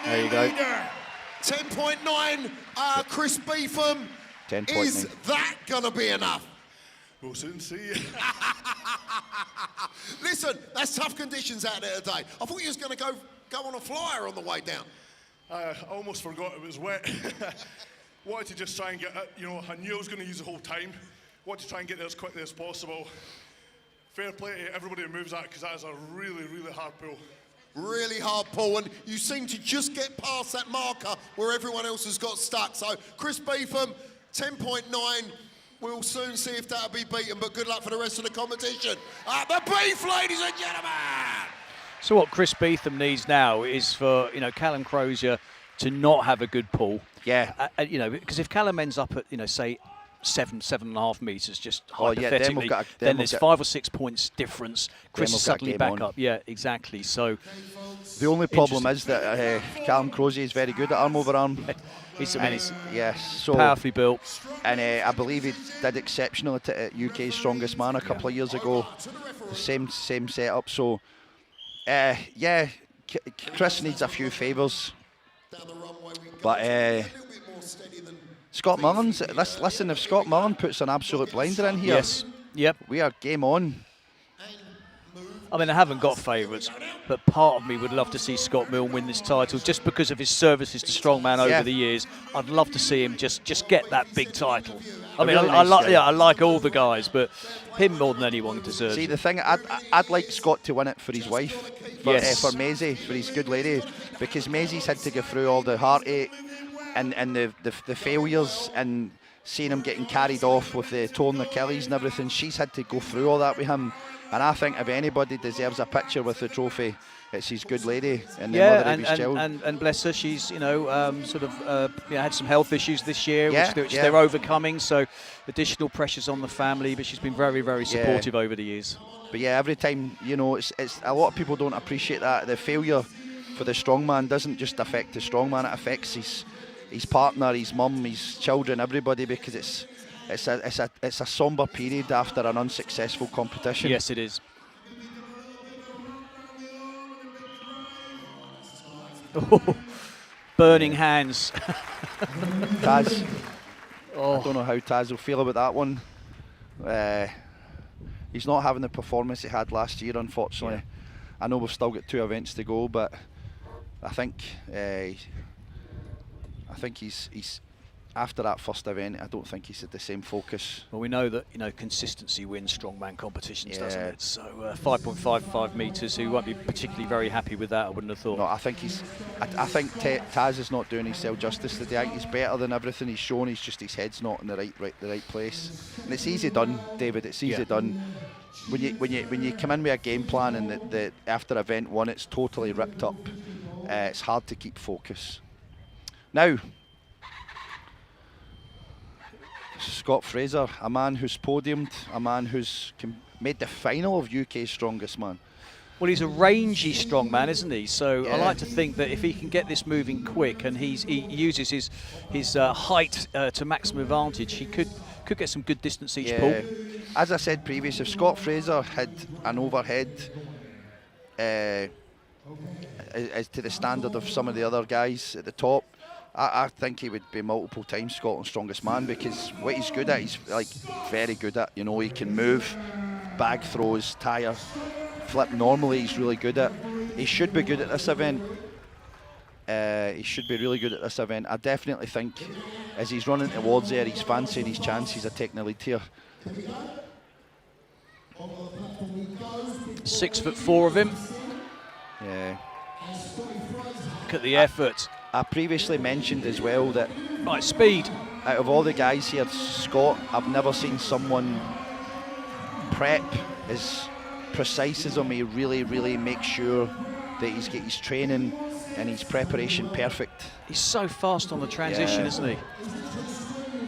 Speaker 5: There you go.
Speaker 2: 10.9, Chris Beetham.
Speaker 6: 10.9.
Speaker 2: Is that going to be enough?
Speaker 9: We'll soon see.
Speaker 2: Listen, that's tough conditions out there today. I thought you was going to go on a flyer on the way down.
Speaker 9: I almost forgot it was wet. Wanted to just try and get it, I knew I was going to use the whole time. Wanted to try and get there as quickly as possible. Fair play to everybody who moves that, because that is a really, really hard pull.
Speaker 2: Really hard pull, and you seem to just get past that marker where everyone else has got stuck. So Chris Beetham, 10.9. We'll soon see if that'll be beaten, but good luck for the rest of the competition. At the beef, ladies and gentlemen!
Speaker 5: So what Chris Beetham needs now is for, Callum Crozier to not have a good pull.
Speaker 6: Yeah.
Speaker 5: Because if Callum ends up at, say, 7.5 metres, just hypothetically,
Speaker 6: then
Speaker 5: there's 5 or 6 points difference. Chris is suddenly back up. Yeah, exactly. So
Speaker 6: the only problem is that Callum Crozier is very good at arm over arm.
Speaker 5: He's
Speaker 6: so
Speaker 5: powerfully built.
Speaker 6: And I believe he did exceptionally at UK's Strongest Man a couple of years ago. Same setup. So, Chris needs a few favours. But Scott Mullins, listen, if Scott Mullen puts an absolute blinder in here,
Speaker 5: yes, yep,
Speaker 6: we are game on.
Speaker 5: I mean, I haven't got favourites, but part of me would love to see Scott Milne win this title just because of his services to strongman over the years. I'd love to see him just get that big title. I mean, I like all the guys, but him more than anyone deserves.
Speaker 6: See, the thing, I'd like Scott to win it for his wife, for Maisie, for his good lady, because Maisie's had to go through all the heartache and the failures and seeing him getting carried off with the torn Achilles and everything. She's had to go through all that with him. And I think if anybody deserves a picture with the trophy, it's his good lady and the mother of his child.
Speaker 5: And bless her, she's had some health issues this year, which they're overcoming. So additional pressures on the family, but she's been very, very supportive over the years.
Speaker 6: But yeah, every time it's a lot of people don't appreciate that the failure for the strongman doesn't just affect the strongman; it affects his partner, his mum, his children, everybody, because it's a somber period after an unsuccessful competition.
Speaker 5: Yes, it is. Burning hands.
Speaker 6: Taz. I don't know how Taz will feel about that one. He's not having the performance he had last year, unfortunately. I know we've still got 2 events to go, but I think he's after that first event, I don't think he's at the same focus.
Speaker 5: Well, we know that consistency wins strongman competitions, doesn't it? So 5.55 metres. He won't be particularly very happy with that, I wouldn't have thought.
Speaker 6: No, I think Taz is not doing himself justice today. I think he's better than everything he's shown. He's just his head's not in the right place. And it's easy done, David. It's easy done. When you come in with a game plan and the after event 1 it's totally ripped up, it's hard to keep focus. Now, Scott Fraser, a man who's podiumed, a man who's made the final of UK's Strongest Man.
Speaker 5: Well, he's a rangy strongman, isn't he? So I like to think that if he can get this moving quick and he uses his height to maximum advantage, he could get some good distance each pull.
Speaker 6: As I said previously, if Scott Fraser had an overhead as to the standard of some of the other guys at the top, I think he would be multiple times Scotland's Strongest Man, because what he's good at, he's very good at. He can move, bag throws, tire, flip. Normally he's really good at. He should be good at this event. He should be really good at this event. I definitely think as he's running towards there, he's fancying his chances of taking the lead here.
Speaker 5: 6'4" of him.
Speaker 6: Yeah.
Speaker 5: Look at the effort.
Speaker 6: I previously mentioned as well that
Speaker 5: speed.
Speaker 6: Out of all the guys here, Scott, I've never seen someone prep as precise as him. He really makes sure that he's got his training and his preparation perfect.
Speaker 5: He's so fast on the transition, isn't he?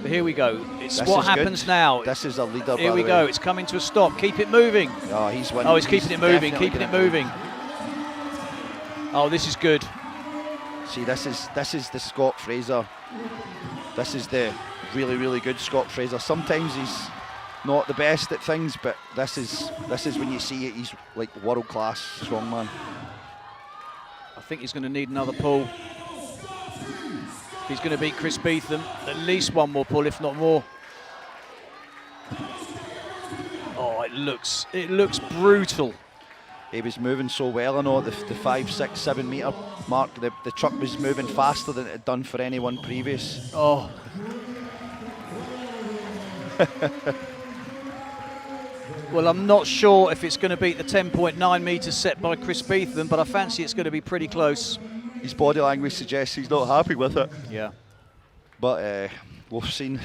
Speaker 5: But here we go. It's
Speaker 6: this
Speaker 5: what happens
Speaker 6: good.
Speaker 5: Now.
Speaker 6: This is a leader.
Speaker 5: Here we go. It's coming to a stop. Keep it moving.
Speaker 6: Oh, he's winning.
Speaker 5: Oh, he's keeping it moving. Keeping it moving. Oh, this is good.
Speaker 6: See, this is the Scott Fraser. This is the really good Scott Fraser. Sometimes he's not the best at things, but this is when you see it. He's like world class strongman.
Speaker 5: I think he's going to need another pull. He's going to beat Chris Beetham. At least one more pull, if not more. Oh, it looks brutal.
Speaker 6: He was moving so well, I know, at the 5, 6, 7 metre mark. The truck was moving faster than it had done for anyone previous.
Speaker 5: Oh. Well, I'm not sure if it's going to beat the 10.9 metres set by Chris Beetham, but I fancy it's going to be pretty close.
Speaker 6: His body language suggests he's not happy with it.
Speaker 5: Yeah.
Speaker 6: But we'll see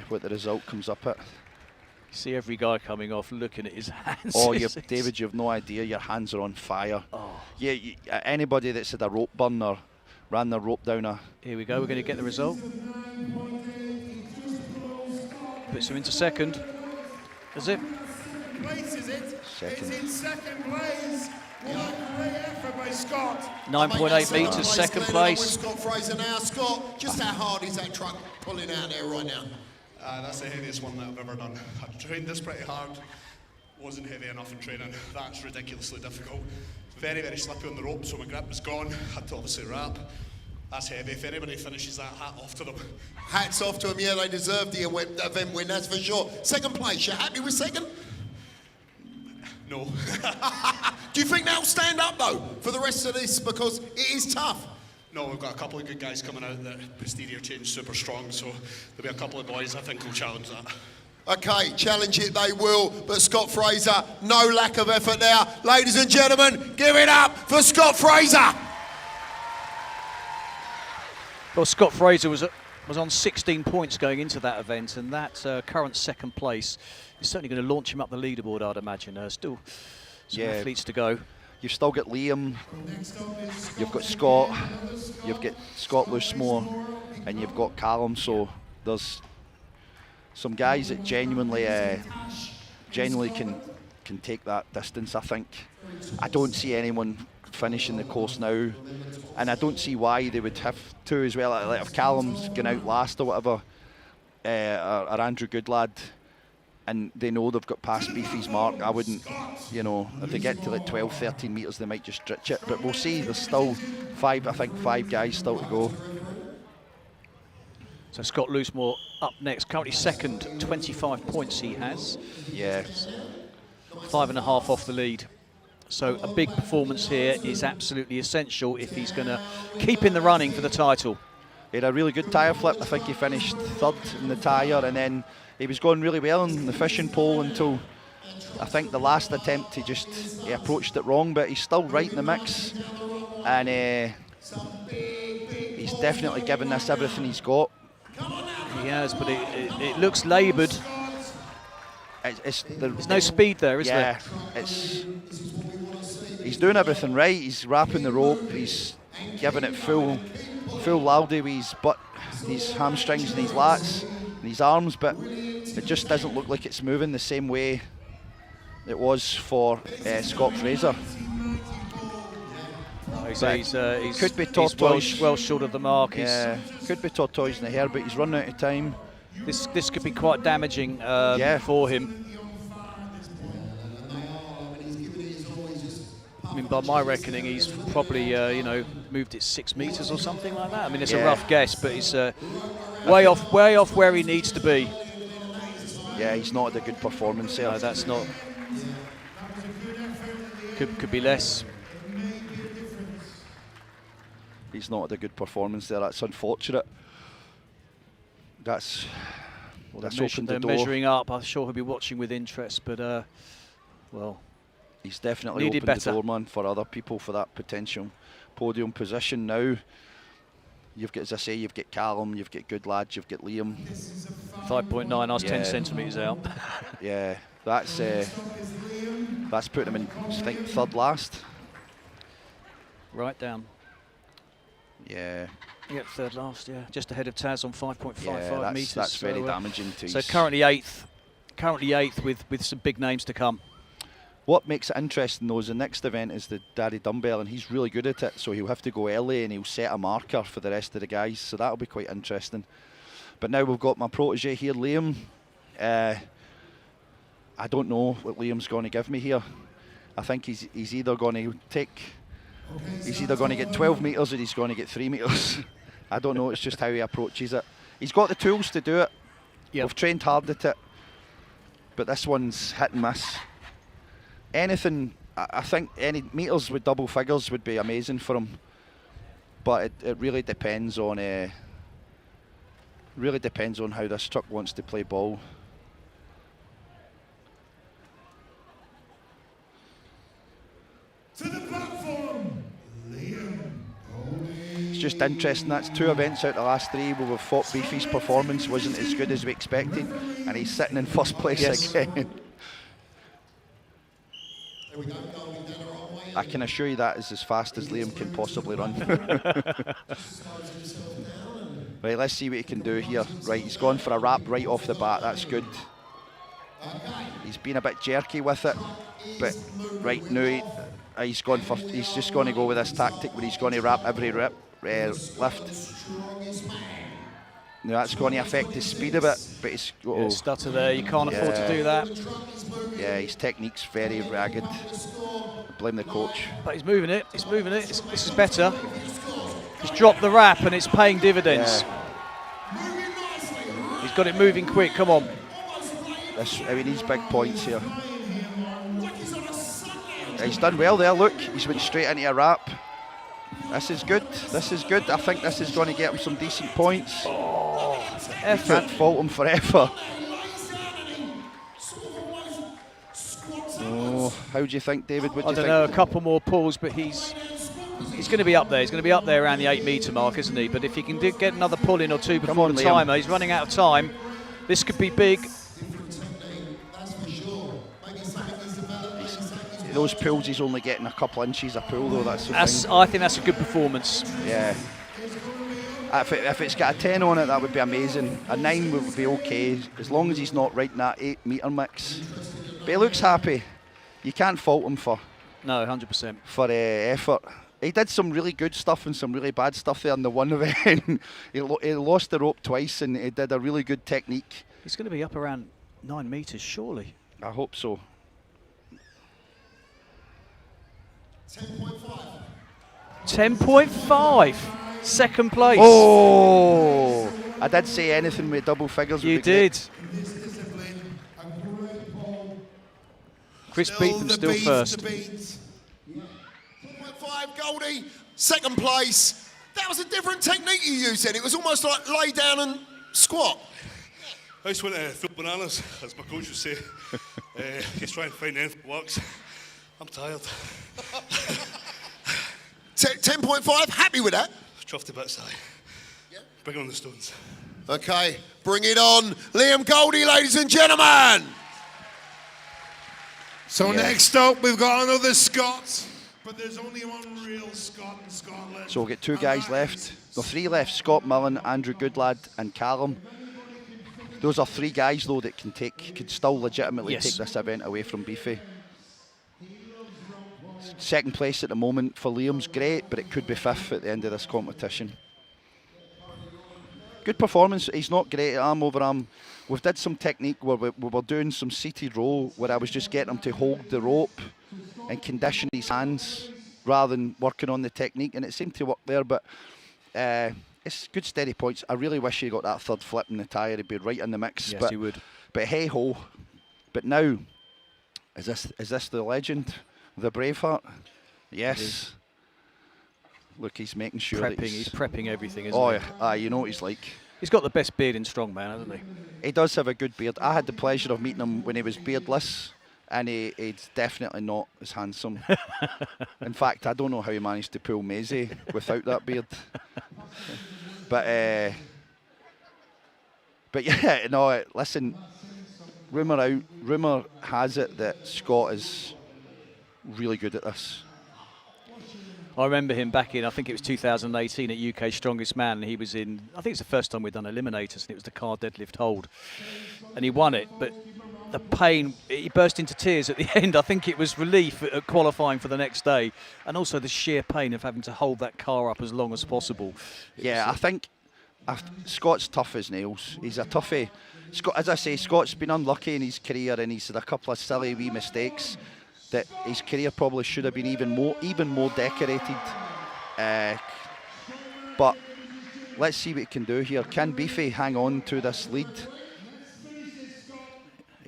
Speaker 6: what the result comes up at.
Speaker 5: You see every guy coming off looking at his hands.
Speaker 6: Oh, David, you have no idea. Your hands are on fire.
Speaker 5: Oh.
Speaker 6: Yeah, anybody that's had a rope burn or ran their rope down a...
Speaker 5: Here we go, we're going to get the result. Puts him into second. Is it?
Speaker 6: Second.
Speaker 1: It's in second place. What a great effort by Scott.
Speaker 5: 9.8 metres, second place.
Speaker 2: Scott Fraser now. Scott, just how hard is that truck pulling out there right now?
Speaker 9: That's the heaviest one that I've ever done. I've trained this pretty hard. Wasn't heavy enough in training. That's ridiculously difficult. Very, very slippy on the rope, so my grip was gone. Had to obviously wrap. That's heavy. If anybody finishes that, hat off to them.
Speaker 2: Hats off to them. Yeah, they deserve the event win, that's for sure. Second place, you happy with second?
Speaker 9: No.
Speaker 2: Do you think they'll stand up, though, for the rest of this? Because it is tough.
Speaker 9: No, we've got a couple of good guys coming out. The posterior chain's super strong, so there'll be a couple of boys I think will challenge that.
Speaker 2: Okay, challenge it they will, but Scott Fraser, no lack of effort there. Ladies and gentlemen, give it up for Scott Fraser.
Speaker 5: Well, Scott Fraser was on 16 points going into that event, and that current second place is certainly going to launch him up the leaderboard, I'd imagine. Still some athletes to go.
Speaker 6: You've still got Liam, you've got Scott, you've got Scott Loosemore, and you've got Callum, so there's some guys that genuinely can take that distance, I think. I don't see anyone finishing the course now, and I don't see why they would have to as well. Like if Callum's gone out last or whatever, or Andrew Goodlad, and they know they've got past Beefy's mark, I wouldn't, if they get to like 12, 13 metres, they might just stretch it. But we'll see. There's still five guys still to go.
Speaker 5: So Scott Loosemore up next, currently second, 25 points he has.
Speaker 6: Yeah.
Speaker 5: 5.5 off the lead. So a big performance here is absolutely essential if he's going to keep in the running for the title.
Speaker 6: He had a really good tyre flip. I think he finished third in the tyre, and then he was going really well in the fishing pole until I think the last attempt he approached it wrong, but he's still right in the mix, and he's definitely given this everything he's got.
Speaker 5: He has, but it looks laboured. There's no speed there, is there?
Speaker 6: Yeah, he's doing everything right. He's wrapping the rope. He's giving it full loudy with his hamstrings and his lats and his arms, but it just doesn't look like it's moving the same way it was for Scott Fraser.
Speaker 5: He's
Speaker 6: could be tortoise.
Speaker 5: Well short of the mark.
Speaker 6: Yeah, could be tortoise in the hair, but he's running out of time.
Speaker 5: This could be quite damaging for him. I mean, by my reckoning, he's probably moved it 6 metres or something like that. I mean, it's a rough guess, but he's way off where he needs to be.
Speaker 6: Yeah, he's not had a good performance there.
Speaker 5: No, that's not. Could be less.
Speaker 6: He's not had a good performance there. That's unfortunate. That's opened the door.
Speaker 5: They're measuring up. I'm sure he'll be watching with interest, but well,
Speaker 6: he's definitely opened the door, man, for other people for that potential podium position. Now you've got, as I say, you've got Callum, you've got Goodlad, you've got Liam.
Speaker 5: 5.9. I was 10 centimetres out.
Speaker 6: Yeah, that's putting him in, I think, third last.
Speaker 5: Right down.
Speaker 6: Yeah.
Speaker 5: Yep, third last, yeah. Just ahead of Taz on 5.55 metres.
Speaker 6: That's very damaging to
Speaker 5: So currently eighth. Currently eighth with some big names to come.
Speaker 6: What makes it interesting, though, is the next event is the Daddy Dumbbell, and he's really good at it, so he'll have to go early and he'll set a marker for the rest of the guys, so that'll be quite interesting. But now we've got my protege here, Liam. I don't know what Liam's going to give me here. I think he's either going to get 12 metres or he's going to get 3 metres. I don't know, it's just how he approaches it. He's got the tools to do it. Yep. We've trained hard at it. but this one's hit and miss. Anything, I think any meters with double figures would be amazing for him, but it really depends on how this truck wants to play ball.
Speaker 10: To the platform, Liam.
Speaker 6: It's just interesting, that's 2 events out of the last 3 where we've thought Beefy's performance wasn't as good as we expected, and he's sitting in first place again. I can assure you that is as fast as Liam can possibly run. Right, let's see what he can do here. Right, he's gone for a wrap right off the bat, that's good. He's been a bit jerky with it, but right now he's just going to go with this tactic where he's going to wrap every lift. Now that's going to affect his speed a bit, but he's
Speaker 5: stutter there, you can't afford to do that.
Speaker 6: Yeah, his technique's very ragged. Blame the coach.
Speaker 5: But he's moving it, this is better. He's dropped the wrap and it's paying dividends.
Speaker 6: Yeah.
Speaker 5: He's got it moving quick, come on.
Speaker 6: He needs big points here. Yeah, he's done well there, look. He's went straight into a wrap. This is good. I think this is going to get him some decent points.
Speaker 5: Oh,
Speaker 6: you can't fault him for effort. Oh, how do you think, David? What do you think?
Speaker 5: I don't know, a couple more pulls, but he's going to be up there. He's going to be up there around the 8 metre mark, isn't he? But if he can get another pull in or two before the timer, he's running out of time. This could be big.
Speaker 6: Those pulls, he's only getting a couple inches a pull, though. That's the thing.
Speaker 5: I think that's a good performance.
Speaker 6: Yeah. If it's got a 10 on it, that would be amazing. A 9 would be okay, as long as he's not right in that 8 metre mix. But he looks happy. You can't fault him for...
Speaker 5: No, 100%.
Speaker 6: For effort. He did some really good stuff and some really bad stuff there in the one event. he lost the rope twice and he did a really good technique.
Speaker 5: He's going to be up around 9 metres, surely.
Speaker 6: I hope so.
Speaker 5: 10.5. Second place.
Speaker 6: Oh! I did say anything with double figures.
Speaker 5: You did. Chris Beetham still first.
Speaker 2: 2.5 Goldie, second place. That was a different technique you used then. It was almost like lay down and squat.
Speaker 9: I just went to flip bananas, as my coach would say. Just try and find anything that works. I'm tired.
Speaker 2: 10.5, happy with that?
Speaker 9: Chuffed to bits, aye. Yeah. Bring on the stones.
Speaker 2: Okay, bring it on. Liam Goldie, ladies and gentlemen.
Speaker 1: So next up, we've got another Scot, but there's only one real Scot in Scotland.
Speaker 6: So we'll get 2 guys left. No, 3 left, Scott Millen, Andrew Goodlad and Callum. Those are 3 guys, though, that could still legitimately take this event away from Beefy. Second place at the moment for Liam's great, but it could be 5th at the end of this competition. Good performance. He's not great at arm over arm. We've did some technique where we were doing some seated row where I was just getting him to hold the rope and condition his hands rather than working on the technique, and it seemed to work there, but it's good steady points. I really wish he got that 3rd flip in the tyre. He'd be right in the mix.
Speaker 5: Yes, he would.
Speaker 6: But hey ho. But now, is this the legend? The Braveheart? Yes. Look, he's making sure that
Speaker 5: he's prepping everything, isn't he?
Speaker 6: Oh, you know what he's like.
Speaker 5: He's got the best beard in strongman, hasn't he?
Speaker 6: He does have a good beard. I had the pleasure of meeting him when he was beardless, and he's definitely not as handsome. In fact, I don't know how he managed to pull Maisie without that beard. But yeah, no, listen, rumour has it that Scott is really good at this.
Speaker 5: I remember him back in, I think it was 2018 at UK Strongest Man, and he was in, I think it's the first time we'd done Eliminators, and it was the car deadlift hold. And he won it, but the pain, he burst into tears at the end. I think it was relief at qualifying for the next day, and also the sheer pain of having to hold that car up as long as possible.
Speaker 6: Yeah, I think Scott's tough as nails. He's a toughie. Scott, as I say, Scott's been unlucky in his career, and he's had a couple of silly wee mistakes that his career probably should have been even more decorated. But let's see what he can do here. Can Beefy hang on to this lead?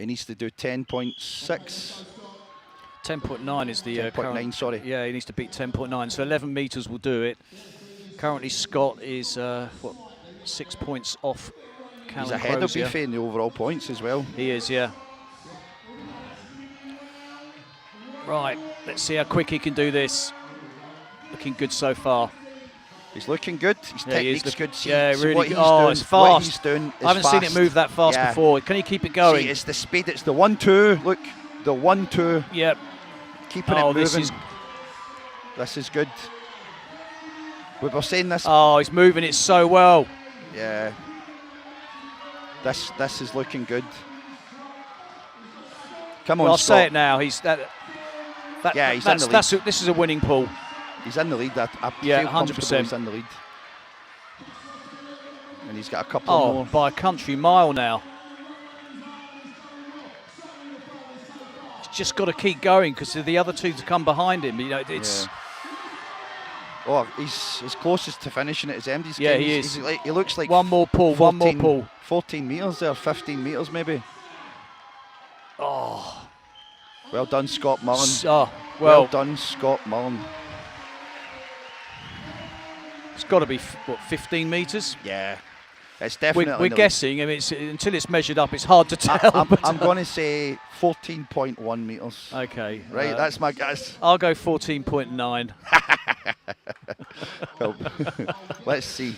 Speaker 6: He needs to do 10.6.
Speaker 5: 10.9 is the
Speaker 6: 10.9,
Speaker 5: current.
Speaker 6: sorry.
Speaker 5: Yeah, he needs to beat 10.9. So 11 metres will do it. Currently, Scott is 6 points off Callum
Speaker 6: He's ahead
Speaker 5: Crozier.
Speaker 6: of Beefy in the overall points as well.
Speaker 5: He is, yeah. Right, let's see how quick he can do this. Looking good so far.
Speaker 6: He's looking good. His technique's good.
Speaker 5: Yeah, really
Speaker 6: what
Speaker 5: good.
Speaker 6: He's doing,
Speaker 5: it's fast.
Speaker 6: What he's doing is
Speaker 5: I haven't seen it move that fast before. Can he keep it going?
Speaker 6: See, it's the speed. It's the 1-2. Look, the 1-2.
Speaker 5: Yep.
Speaker 6: Keeping it moving. This is good. We were saying this.
Speaker 5: Oh, he's moving it so well.
Speaker 6: Yeah. This is looking good. Come on,
Speaker 5: I'll
Speaker 6: Scott.
Speaker 5: say it now. He's in the lead. This is a winning pool.
Speaker 6: He's in the lead. I
Speaker 5: yeah,
Speaker 6: feel
Speaker 5: 100%.
Speaker 6: He's in the lead. And he's got a couple more.
Speaker 5: By a country mile now. He's just got to keep going because the other two to come behind him. You know, it's.
Speaker 6: Yeah. Oh, he's as closest to finishing it as MD's.
Speaker 5: Yeah, he is.
Speaker 6: He looks like
Speaker 5: one more pull.
Speaker 6: 14 metres there, 15 metres maybe.
Speaker 5: Oh.
Speaker 6: Well done, Scott Mullen.
Speaker 5: Well
Speaker 6: done, Scott Mullen.
Speaker 5: It's got to be, 15 metres?
Speaker 6: Yeah, it's definitely.
Speaker 5: We're guessing. I mean, until it's measured up, it's hard to tell.
Speaker 6: I'm going to say 14.1 metres.
Speaker 5: Okay.
Speaker 6: Right, that's my guess.
Speaker 5: I'll go 14.9.
Speaker 6: Well, let's see.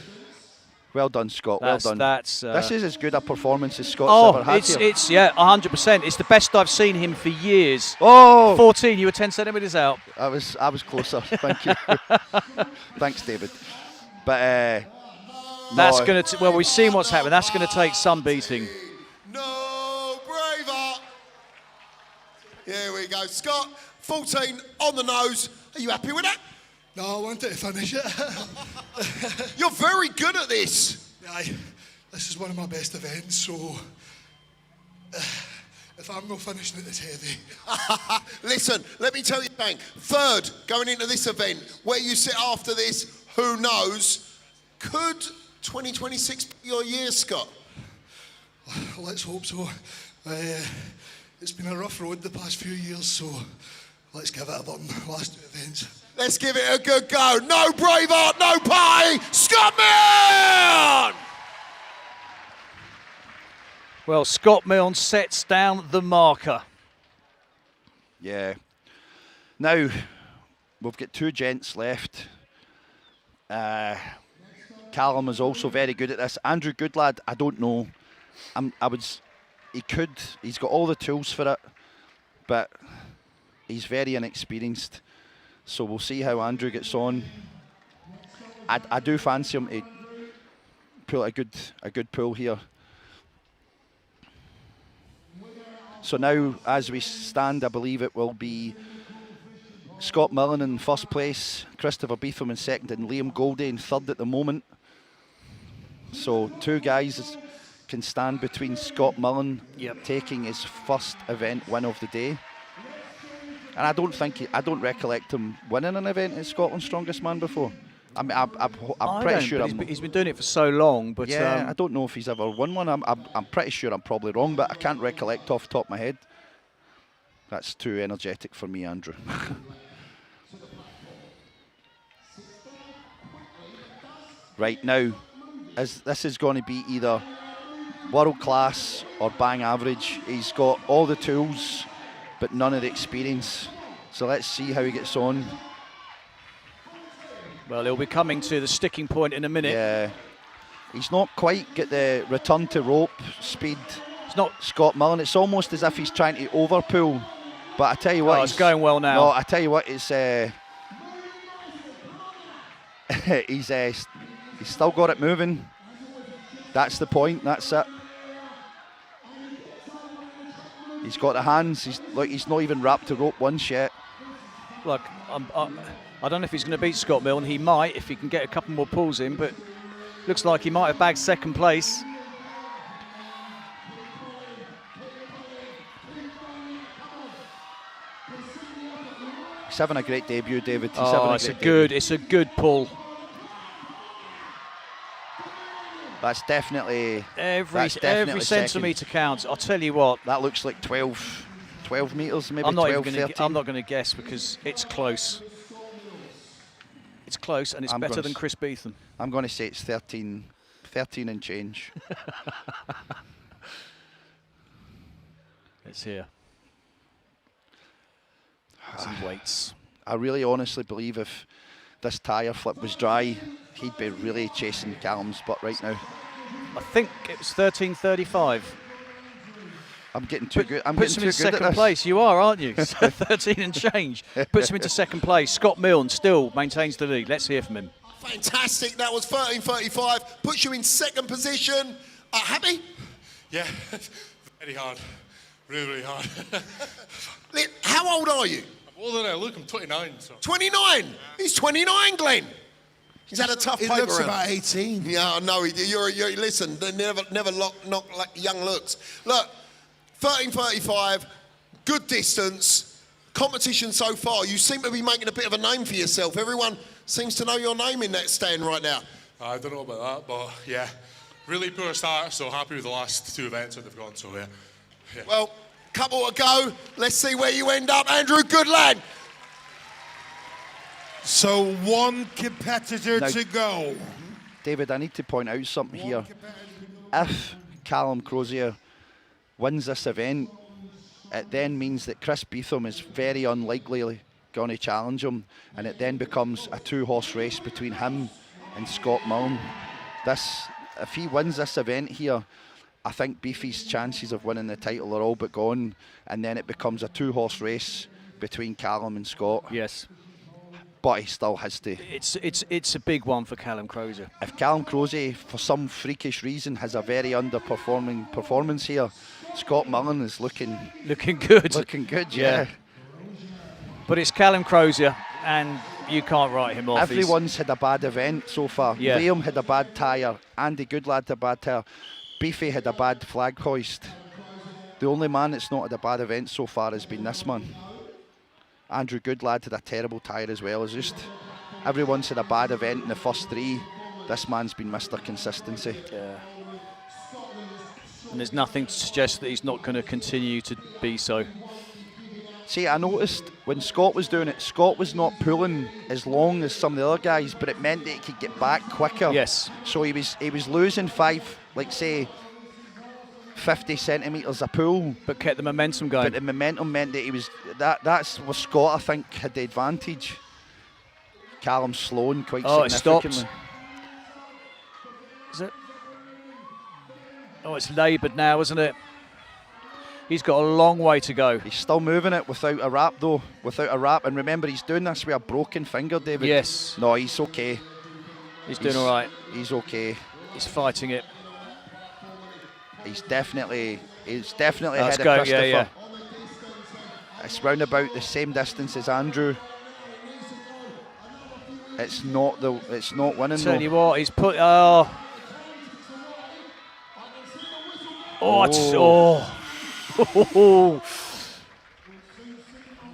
Speaker 6: Well done, Scott. Well done.
Speaker 5: This
Speaker 6: is as good a performance as Scott's ever had here.
Speaker 5: It's 100%. It's the best I've seen him for years.
Speaker 6: Oh,
Speaker 5: 14. You were 10 centimetres out.
Speaker 6: I was closer. Thank you. Thanks, David. But
Speaker 5: that's going to. Well, we've seen what's happened. That's going to take some beating.
Speaker 2: No braver. Here we go, Scott. 14 on the nose. Are you happy with that?
Speaker 8: No, I wanted to finish it.
Speaker 2: You're very good at this.
Speaker 8: Aye, this is one of my best events, so if I'm not finishing it, it's heavy.
Speaker 2: Listen, let me tell you something. Third, going into this event, where you sit after this, who knows? Could 2026 be your year, Scott?
Speaker 8: Let's hope so. It's been a rough road the past few years, so let's give it a burn. Last 2 events.
Speaker 2: Let's give it a good go. No Braveheart, no pie. Scott Milne!
Speaker 5: Well, Scott Milne sets down the marker.
Speaker 6: Yeah. Now, we've got 2 gents left. Callum is also very good at this. Andrew Goodlad, I don't know. He's got all the tools for it, but he's very inexperienced. So we'll see how Andrew gets on. I do fancy him to pull a good pull here. So now, as we stand, I believe it will be Scott Millen in first place, Christopher Beetham in second, and Liam Goldie in third at the moment. So 2 guys can stand between Scott Millen taking his first event win of the day. And I don't recollect him winning an event as Scotland's Strongest Man before. I mean, I'm pretty sure
Speaker 5: he's been doing it for so long, but
Speaker 6: yeah, I don't know if he's ever won one. I'm pretty sure I'm probably wrong, but I can't recollect off the top of my head. That's too energetic for me, Andrew. Right now, this is going to be either world class or bang average. He's got all the tools, but none of the experience. So let's see how he gets on.
Speaker 5: Well, he'll be coming to the sticking point in a minute.
Speaker 6: Yeah. He's not quite got the return to rope speed. It's not Scott Millen. It's almost as if he's trying to overpull. But I tell you what,
Speaker 5: it's going well now.
Speaker 6: No, I tell you what, it's he's still got it moving. That's the point. That's it. He's got the hands. He's not even wrapped the rope once yet.
Speaker 5: Look, I don't know if he's going to beat Scott Milne. He might if he can get a couple more pulls in, but looks like he might have bagged second place.
Speaker 6: He's having a great debut, David.
Speaker 5: It's a good pull.
Speaker 6: That's definitely
Speaker 5: every centimetre counts. I'll tell you what.
Speaker 6: That looks like 12 metres, maybe
Speaker 5: I'm not
Speaker 6: 12,
Speaker 5: even gonna,
Speaker 6: 13.
Speaker 5: I'm not going to guess because it's close. It's close, and it's better than Chris Beetham.
Speaker 6: I'm going to say it's 13 and change.
Speaker 5: It's here. Some weights.
Speaker 6: I really honestly believe if this tyre flip was dry, he'd be really chasing Callum's butt right now.
Speaker 5: I think it was 13.35.
Speaker 6: I'm getting too good.
Speaker 5: Puts him in second place. You are, aren't you? So 13 and change. Puts him into second place. Scott Milne still maintains the lead. Let's hear from him.
Speaker 2: Fantastic. That was 13.35. Puts you in second position. Happy?
Speaker 13: Yeah, very hard. Really, really hard.
Speaker 2: How old are you?
Speaker 13: I'm older than I look. I'm 29. So.
Speaker 2: 29? He's 29, Glenn. He's had a tough paper.
Speaker 1: He looks about 18.
Speaker 2: Yeah, no, listen, they never knock like young looks. Look, 13.35, good distance. Competition so far, you seem to be making a bit of a name for yourself. Everyone seems to know your name in that stand right now.
Speaker 13: I don't know about that, but yeah, really poor start, so happy with the last 2 events that they've gone, so yeah.
Speaker 2: Well, couple to go. Let's see where you end up, Andrew. Good lad.
Speaker 1: So 1 competitor
Speaker 6: now,
Speaker 1: to go.
Speaker 6: David, I need to point out something here. If Callum Crozier wins this event, it then means that Chris Beetham is very unlikely going to challenge him, and it then becomes a 2-horse race between him and Scott Milne. If he wins this event here, I think Beefy's chances of winning the title are all but gone, and then it becomes a 2-horse race between Callum and Scott.
Speaker 5: Yes.
Speaker 6: But he still has to.
Speaker 5: It's a big one for Callum Crozier.
Speaker 6: If Callum Crozier, for some freakish reason, has a very underperforming performance here, Scott Milne is looking
Speaker 5: good.
Speaker 6: Looking good, yeah.
Speaker 5: But it's Callum Crozier, and you can't write him off.
Speaker 6: Everyone's had a bad event so far.
Speaker 5: Yeah.
Speaker 6: Liam had a bad tyre. Andy Goodlad had a bad tyre. Beefy had a bad flag hoist. The only man that's not had a bad event so far has been this man. Andrew Goodlad had a terrible tyre as well. It's just everyone's had a bad event in the first 3. This man's been Mr. Consistency.
Speaker 5: Yeah. And there's nothing to suggest that he's not going to continue to be so.
Speaker 6: See, I noticed when Scott was doing it, Scott was not pulling as long as some of the other guys, but it meant that he could get back quicker.
Speaker 5: Yes.
Speaker 6: So he was losing 50 centimetres a pull,
Speaker 5: but kept the momentum going.
Speaker 6: But the momentum meant that he was that's what Scott, I think, had the advantage. Callum slowing quite significantly.
Speaker 5: It stops. Is it? Oh, it's laboured now, isn't it? He's got a long way to go.
Speaker 6: He's still moving it without a wrap, though. Without a wrap, and remember, he's doing this with a broken finger, David.
Speaker 5: Yes.
Speaker 6: No, he's okay.
Speaker 5: He's doing all right.
Speaker 6: He's okay.
Speaker 5: He's fighting it.
Speaker 6: He's definitely ahead of Christopher.
Speaker 5: Yeah.
Speaker 6: It's round about the same distance as Andrew. It's not winning.
Speaker 5: Tell
Speaker 6: though.
Speaker 5: you what, he's put.
Speaker 6: I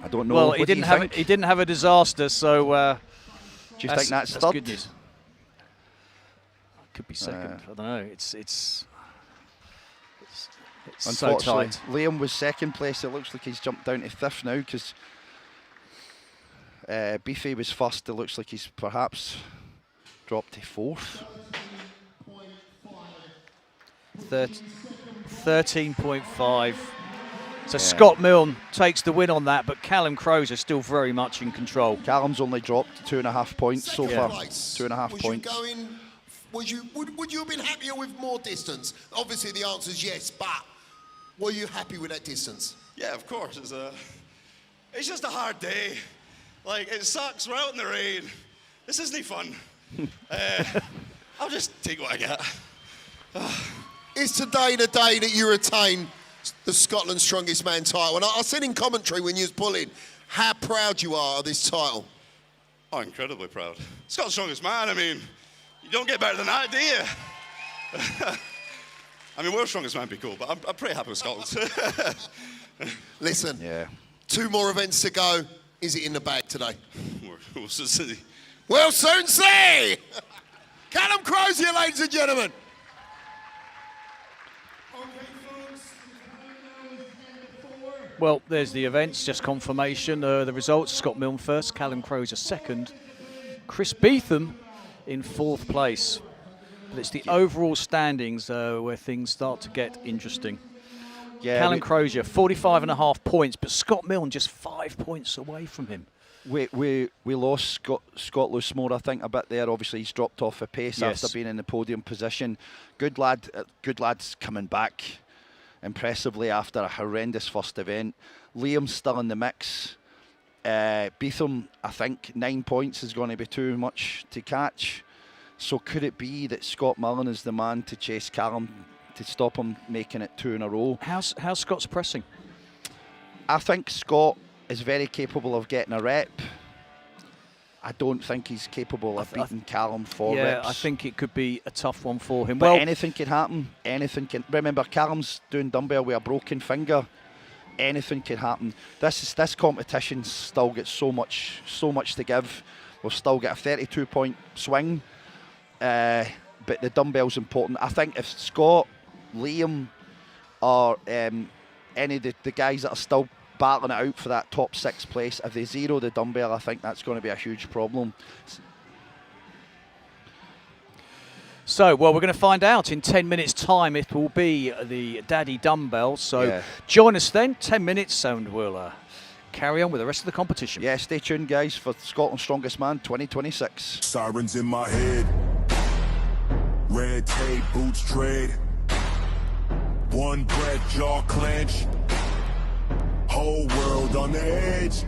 Speaker 6: don't know.
Speaker 5: Well, he didn't have a disaster, so.
Speaker 6: Do you think that's
Speaker 5: good news? Could be second. I don't know. It's so tight.
Speaker 6: Liam was second place. It looks like he's jumped down to 5th now because Beefy was first. It looks like he's perhaps dropped to 4th.
Speaker 5: 13.5. So Scott Milne takes the win on that, but Callum Crozier is still very much in control.
Speaker 6: Callum's only dropped 2.5 points so far. 2.5 points.
Speaker 2: Would you have been happier with more distance? Obviously the answer is yes, but were you happy with that distance?
Speaker 14: Yeah, of course. It's just a hard day. Like, it sucks. We're out in the rain. This isn't fun. I'll just take what I get.
Speaker 2: Is today the day that you retain the Scotland Strongest Man title? And I said in commentary when you was pulling how proud you are of this title.
Speaker 14: Oh, incredibly proud. Scotland's Strongest Man, I mean, you don't get better than that, do you? I mean, World's Strongest Man would be cool, but I'm pretty happy with Scotland.
Speaker 2: Listen, 2 more events to go. Is it in the bag today?
Speaker 14: We'll soon see.
Speaker 2: We'll soon see! Callum Crozier, ladies and gentlemen.
Speaker 5: Well, there's the events, just confirmation. The results, Scott Milne first, Callum Crozier second, Chris Beetham in 4th place. But it's the overall standings where things start to get interesting.
Speaker 6: Yeah,
Speaker 5: Callum Crozier, 45.5 points, but Scott Milne just 5 points away from him.
Speaker 6: We lost Scott Loosemore, I think, a bit there. Obviously, he's dropped off a pace after being in the podium position. Good lad's coming back impressively after a horrendous first event. Liam's still in the mix. Beetham, I think 9 points is going to be too much to catch. So could it be that Scott Milne is the man to chase Callum to stop him making it 2 in a row?
Speaker 5: How's Scott's pressing?
Speaker 6: I think Scott is very capable of getting a rep. I don't think he's capable of beating Callum for reps.
Speaker 5: Yeah, I think it could be a tough one for him.
Speaker 6: But anything can happen. Anything can. Remember, Callum's doing dumbbell with a broken finger. Anything can happen. This competition still gets so much to give. We've still got a 32-point swing, but the dumbbell's important. I think if Scott, Liam, or any of the guys that are still battling it out for that top 6 place, if they zero the dumbbell, I think that's going to be a huge problem.
Speaker 5: So, well, we're going to find out in 10 minutes' time. It will be the Daddy Dumbbell. So join us then, 10 minutes, and we'll carry on with the rest of the competition.
Speaker 6: Yeah, stay tuned, guys, for Scotland's Strongest Man 2026.
Speaker 10: Sirens in my head. Red tape, boots trade. One breath, jaw clench. Whole world on the edge.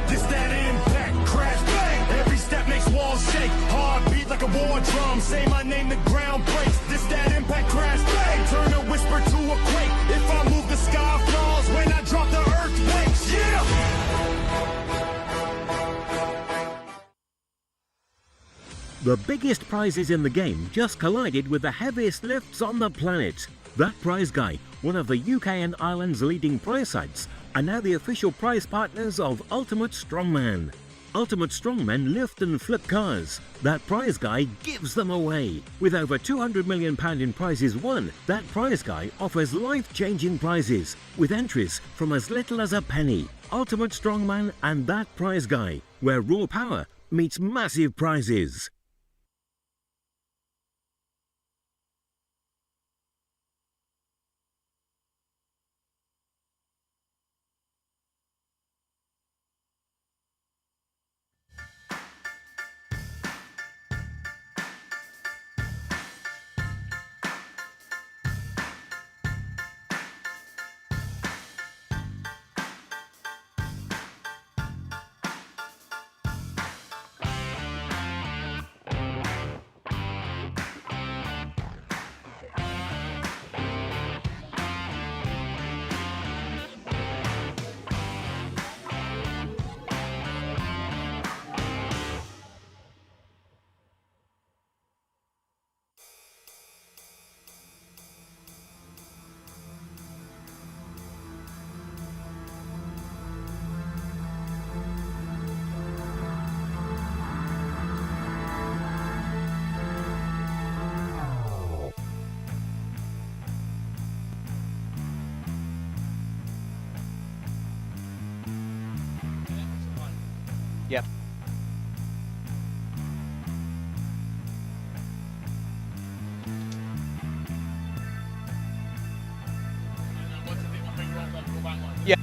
Speaker 10: This that impact, crash, bang. Every step makes walls shake. Heartbeat like a war drum. Say my name, the ground breaks. This that impact, crash, bang. Turn a whisper to a quake. If I move, the sky falls. When I drop, the earth wakes. Yeah.
Speaker 11: The biggest prizes in the game just collided with the heaviest lifts on the planet. That Prize Guy, one of the UK and Ireland's leading prize sites, are now the official prize partners of Ultimate Strongman. Ultimate Strongmen lift and flip cars. That Prize Guy gives them away. With over £200 million in prizes won, That Prize Guy offers life-changing prizes with entries from as little as a penny. Ultimate Strongman and That Prize Guy, where raw power meets massive prizes.
Speaker 5: Yep. Yeah.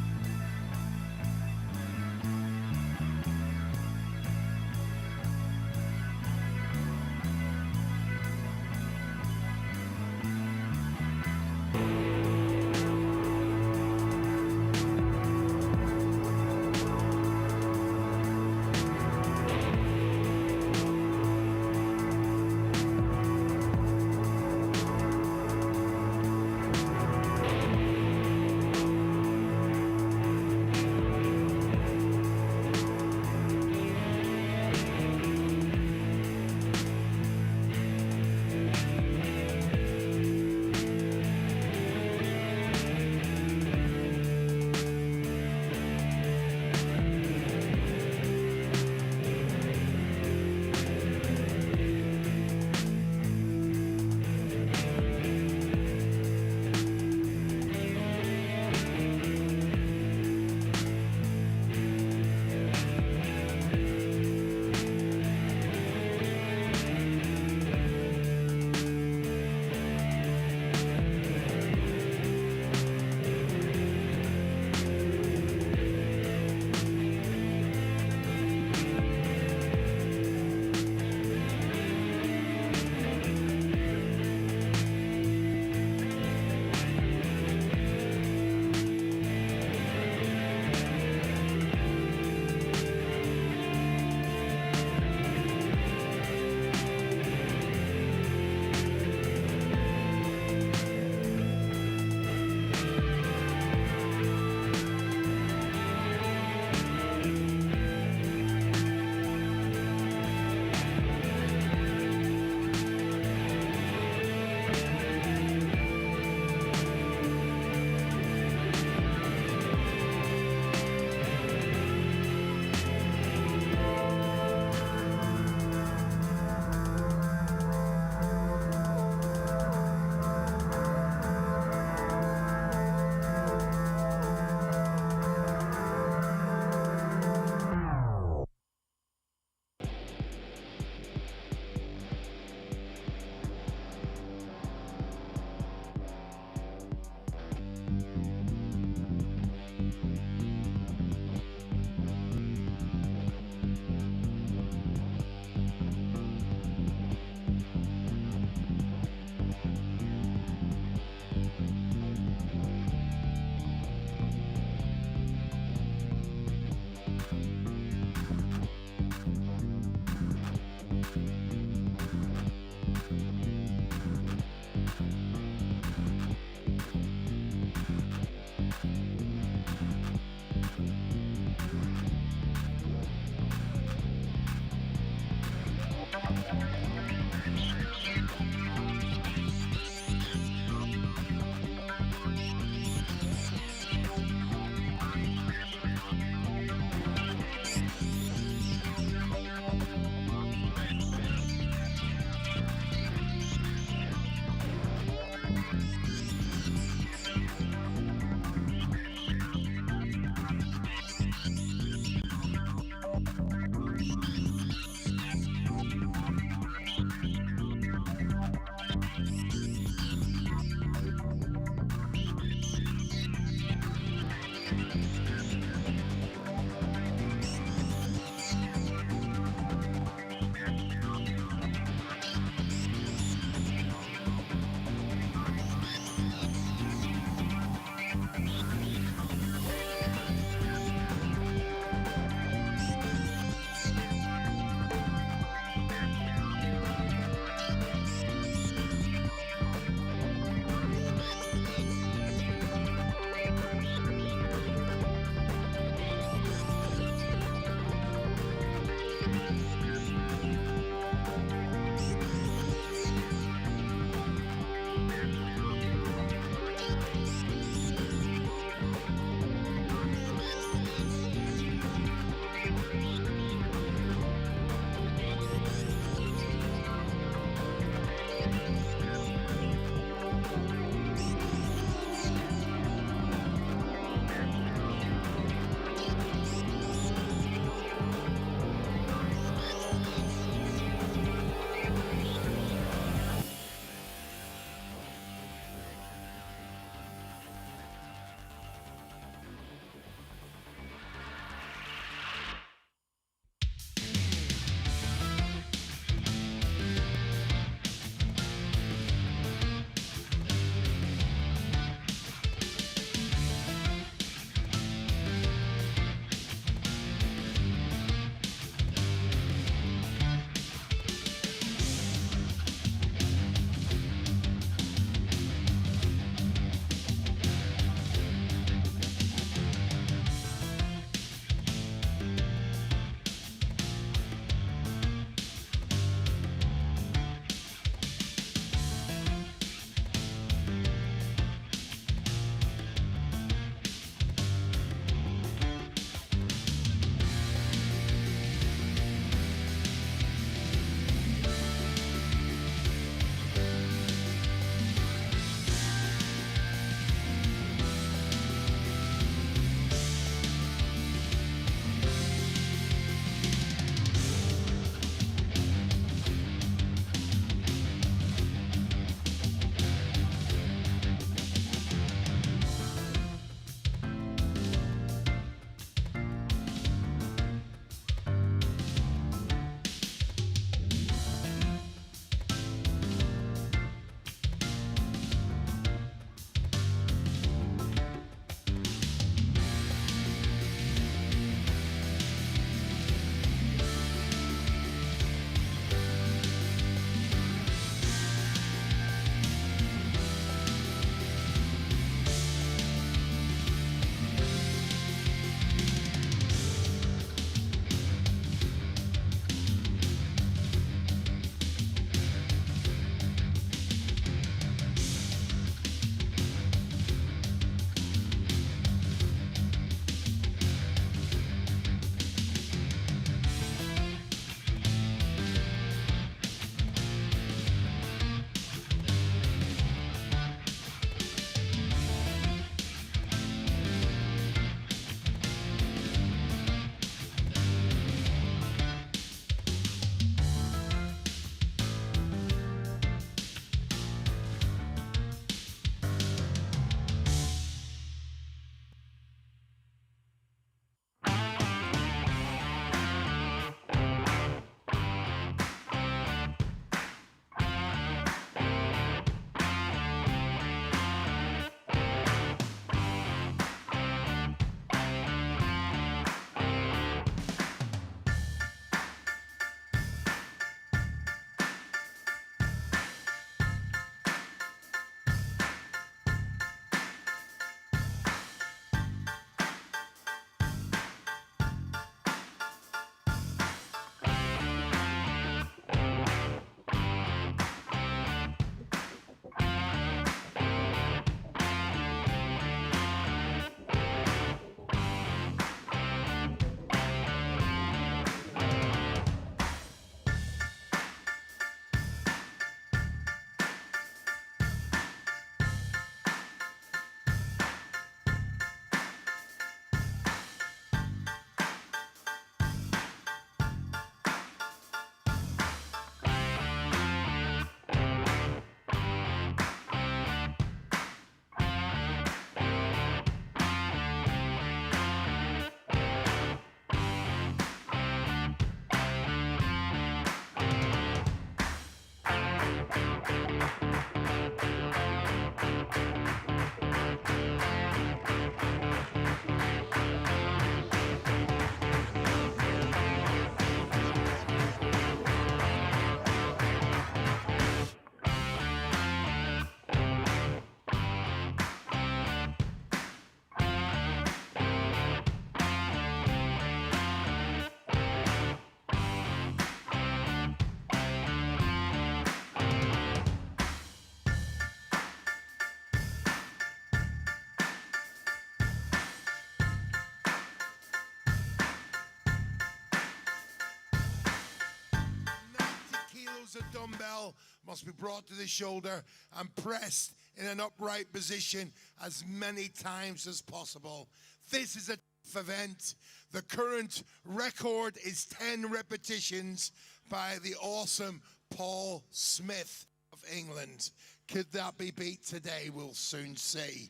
Speaker 1: dumbbell must be brought to the shoulder and pressed in an upright position as many times as possible. This is a tough event. The current record is 10 repetitions by the awesome Paul Smith of England. Could that be beat today? We'll soon see.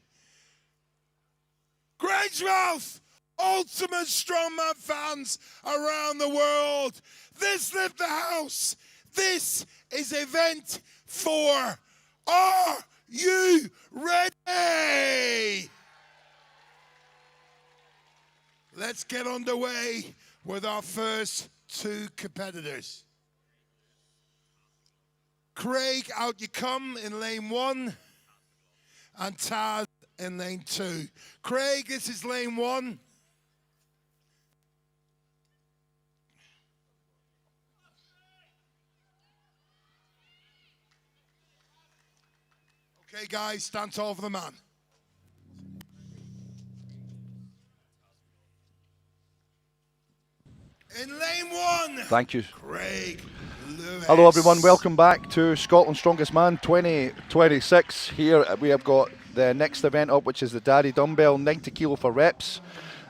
Speaker 1: Grangemouth, ultimate strongman fans around the world. This lift the house. This is event 4. Are you ready? Let's get underway with our first 2 competitors. Craig, out you come in lane 1, and Taz in lane 2. Craig, this is lane 1. Okay, guys, stand tall for the man. In lane 1.
Speaker 6: Thank you.
Speaker 1: Craig Lewis.
Speaker 6: Hello everyone, welcome back to Scotland's Strongest Man 2026. Here we have got the next event up, which is the Daddy Dumbbell, 90 kilo for reps.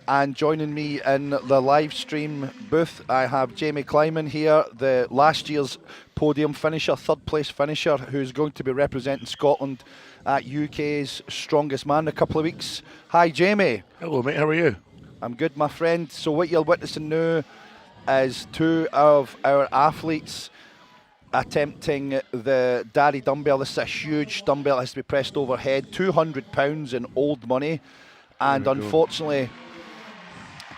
Speaker 6: And joining me in the live stream booth, I have Jamie Kleiman here, the last year's podium finisher, 3rd place finisher, who's going to be representing Scotland at UK's Strongest Man in a couple of weeks. Hi Jamie.
Speaker 15: Hello mate, how are you?
Speaker 6: I'm good, my friend. So what you're witnessing now is 2 of our athletes attempting the Daddy Dumbbell. This is a huge dumbbell, it has to be pressed overhead, £200 in old money, and unfortunately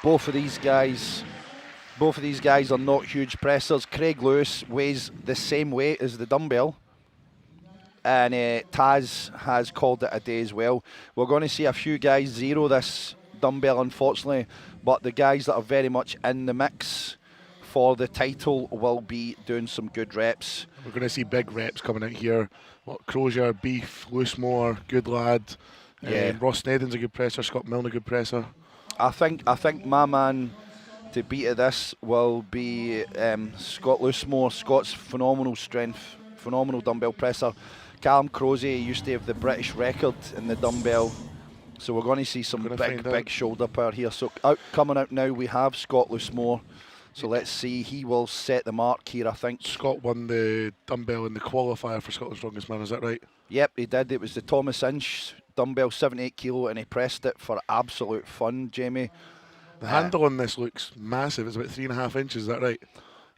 Speaker 6: both of these guys are not huge pressers. Craig Lewis weighs the same weight as the dumbbell, and Taz has called it a day as well. We're going to see a few guys zero this dumbbell, unfortunately, but the guys that are very much in the mix for the title will be doing some good reps.
Speaker 15: We're going to see big reps coming out here. Crozier, Beef, Loosemore, good lad. Ross Nedden's a good presser, Scott Milne a good presser.
Speaker 6: I think my man to beat at this will be Scott Loosemore. Scott's phenomenal strength, phenomenal dumbbell presser. Callum Crozier used to have the British record in the dumbbell. So we're going to see some big shoulder power here. So coming out now, we have Scott Loosemore. So let's see, he will set the mark here, I think.
Speaker 15: Scott won the dumbbell in the qualifier for Scotland's Strongest Man, is that right?
Speaker 6: Yep, he did. It was the Thomas Inch dumbbell, 78 kilo, and he pressed it for absolute fun, Jamie.
Speaker 15: The handle on this looks massive. It's about 3.5 inches, is that right?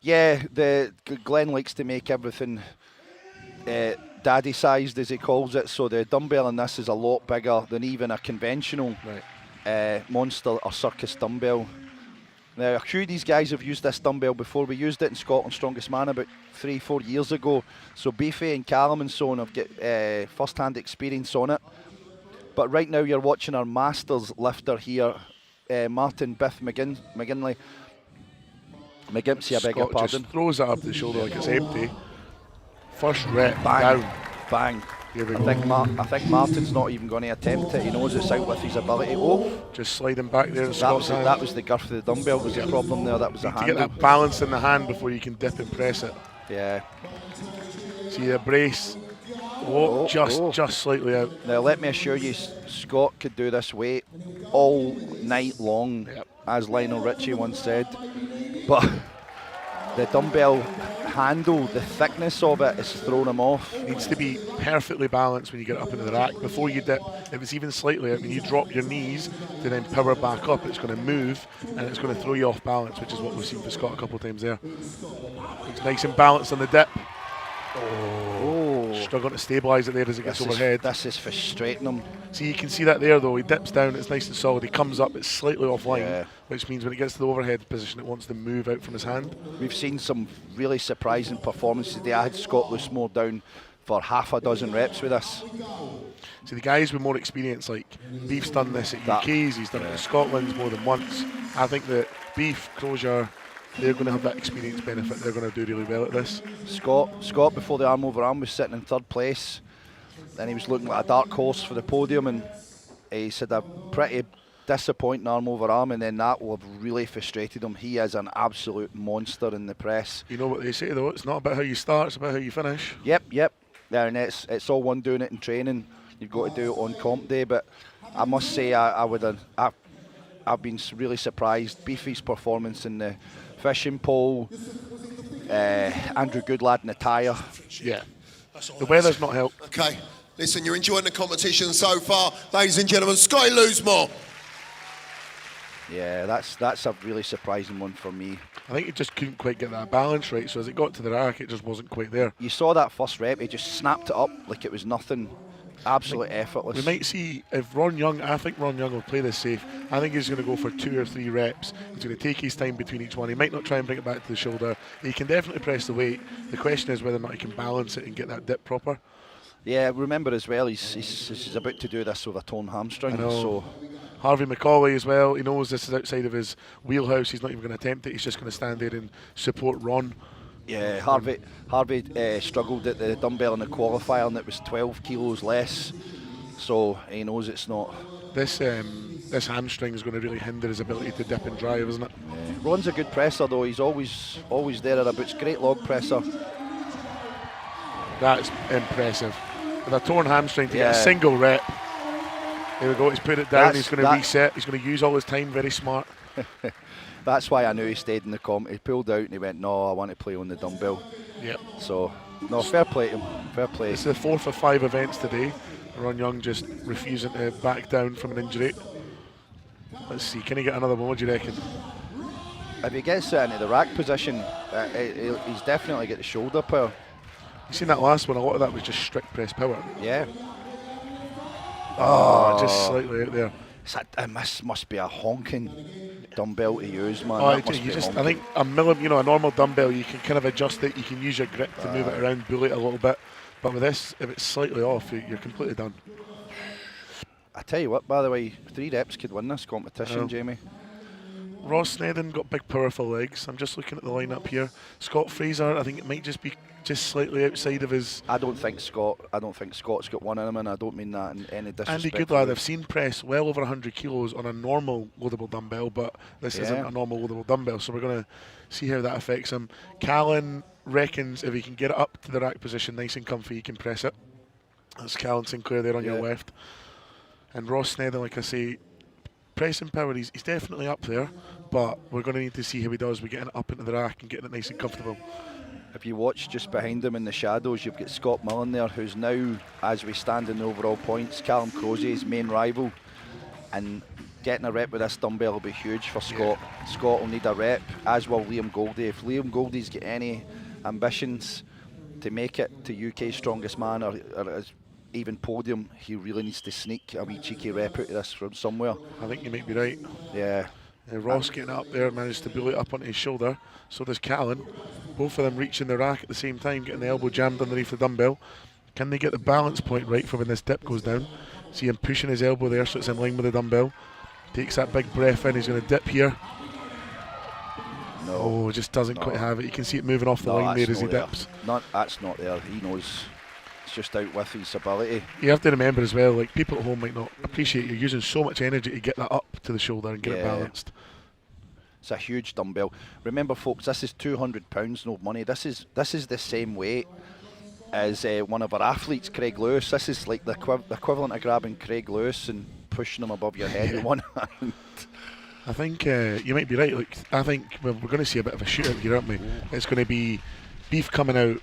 Speaker 6: Yeah, Glenn likes to make everything daddy sized, as he calls it, so the dumbbell in this is a lot bigger than even a conventional monster or circus dumbbell. Now, a few of these guys have used this dumbbell before. We used it in Scotland's Strongest Man about 3-4 years ago, so Beefy and Callum and so on have got first-hand experience on it. But right now you're watching our Masters lifter here, Martin Biff McGimpsey, I beg your pardon.
Speaker 15: Just throws it up the shoulder like it's empty. First rep,
Speaker 6: bang,
Speaker 15: down.
Speaker 6: Bang.
Speaker 15: Here we
Speaker 6: go. I think Martin's not even going to attempt it. He knows it's out with his ability.
Speaker 15: Just sliding back there in
Speaker 6: Scott's hand. That was the girth of the dumbbell was the problem there. That was the handle.
Speaker 15: To get that balance in the hand before you can dip and press it.
Speaker 6: Yeah.
Speaker 15: See the brace. Just slightly out.
Speaker 6: Now let me assure you, Scott could do this weight all night long, as Lionel Richie once said. But the dumbbell handle, the thickness of it is throwing him off.
Speaker 15: It needs to be perfectly balanced when you get up into the rack. Before you dip, if it's even slightly out, when you drop your knees to then power back up, it's going to move and it's going to throw you off balance, which is what we've seen for Scott a couple of times there. It's nice and balanced on the dip. Struggling to stabilise it there as it gets overhead.
Speaker 6: This is frustrating him.
Speaker 15: See, you can see that there though. He dips down, it's nice and solid. He comes up, it's slightly offline, which means when it gets to the overhead position, it wants to move out from his hand.
Speaker 6: We've seen some really surprising performances today. I had Scott Loosemore down for half a dozen reps with us.
Speaker 15: See, the guys with more experience, like Beef's done this at UK's, he's done it at Scotland's more than once. I think that Beef, Crozier, they're going to have that experience benefit. They're going to do really well at this.
Speaker 6: Scott before the arm over arm was sitting in 3rd place. Then he was looking like a dark horse for the podium, and he's had a pretty disappointing arm over arm, and then that will have really frustrated him. He is an absolute monster in the press.
Speaker 15: You know what they say though, it's not about how you start, it's about how you finish.
Speaker 6: Yep. Yeah, and it's all one doing it in training. You've got to do it on comp day, but I must say I've been really surprised. Beefy's performance in the fishing pole, Andrew Goodlad in the tyre.
Speaker 15: Yeah, the weather's not helped.
Speaker 2: Okay, listen, you're enjoying the competition so far, ladies and gentlemen. Scotty Loosemore.
Speaker 6: Yeah, that's a really surprising one for me.
Speaker 15: I think he just couldn't quite get that balance right, so as it got to the rack, it just wasn't quite there.
Speaker 6: You saw that first rep, he just snapped it up like it was nothing. Absolutely effortless.
Speaker 15: We might see if I think Ron Young will play this safe. I think he's going to go for 2 or 3 reps. He's going to take his time between each one. He might not try and bring it back to the shoulder. He can definitely press the weight. The question is whether or not he can balance it and get that dip proper.
Speaker 6: Yeah, remember as well, he's about to do this with a torn hamstring. So
Speaker 15: Harvey McCauley as well, he knows this is outside of his wheelhouse. He's not even going to attempt it. He's just going to stand there and support Ron.
Speaker 6: Yeah, Harvey struggled at the dumbbell in the qualifier, and it was 12 kilos less. So he knows it's not.
Speaker 15: This hamstring is going to really hinder his ability to dip and drive, isn't it?
Speaker 6: Yeah. Ron's a good presser though. He's always there at about. Great log presser.
Speaker 15: That's impressive. With a torn hamstring to get a single rep. There we go. He's put it down. He's going to reset. He's going to use all his time. Very smart.
Speaker 6: That's why I knew he stayed in the comp. He pulled out and he went, no, I want to play on the dumbbell.
Speaker 15: Yep.
Speaker 6: So, no, fair play to him. Fair play.
Speaker 15: It's the 4th of 5 events today. Ron Young just refusing to back down from an injury. Let's see, can he get another one? What do you reckon?
Speaker 6: If he gets it into the rack position, he's definitely got the shoulder power.
Speaker 15: You seen that last one? A lot of that was just strict press power.
Speaker 6: Yeah.
Speaker 15: Oh, just slightly out there.
Speaker 6: It must be a honking dumbbell to use, man.
Speaker 15: I think a normal dumbbell, you can kind of adjust it. You can use your grip to move it around, bully it a little bit. But with this, if it's slightly off, you're completely done.
Speaker 6: I tell you what, by the way, 3 reps could win this competition, Jamie.
Speaker 15: Ross Snedden got big, powerful legs. I'm just looking at the lineup here. Scott Fraser, I think it might just be slightly outside of his.
Speaker 6: I don't think Scott's got one in him, and I don't mean that in any disrespect.
Speaker 15: Andy Goodlad, I've seen press well over 100 kilos on a normal loadable dumbbell, but this isn't a normal loadable dumbbell, so we're going to see how that affects him. Callan reckons if he can get it up to the rack position nice and comfy, he can press it. That's Callan Sinclair there on your left. And Ross Snedden, like I say, pressing power, he's definitely up there, but we're going to need to see how he does with getting it up into the rack and getting it nice and comfortable.
Speaker 6: If you watch just behind him in the shadows, you've got Scott Millen there, who's now, as we stand in the overall points, Callum Crozier's main rival. And getting a rep with this dumbbell will be huge for Scott. Yeah. Scott will need a rep, as will Liam Goldie. If Liam Goldie's got any ambitions to make it to UK's strongest man or even podium, he really needs to sneak a wee cheeky rep out of this from somewhere.
Speaker 15: I think you might be right.
Speaker 6: Yeah.
Speaker 15: Ross getting up there, managed to bully it up onto his shoulder. So does Callan. Both of them reaching the rack at the same time, getting the elbow jammed underneath the dumbbell. Can they get the balance point right for when this dip goes down? See him pushing his elbow there so it's in line with the dumbbell. Takes that big breath in, he's going to dip here. No, just doesn't quite have it. You can see it moving off the line there as he dips.
Speaker 6: That's not there. He knows it's just out with his ability.
Speaker 15: You have to remember as well, like people at home might not appreciate you're using so much energy to get that up to the shoulder and get it balanced.
Speaker 6: It's a huge dumbbell. Remember, folks, this is £200, no money. This is the same weight as one of our athletes, Craig Lewis. This is like the equivalent of grabbing Craig Lewis and pushing him above your head with one hand.
Speaker 15: I think you might be right. Like, I think we're going to see a bit of a shootout here, aren't we? It's going to be Beef coming out.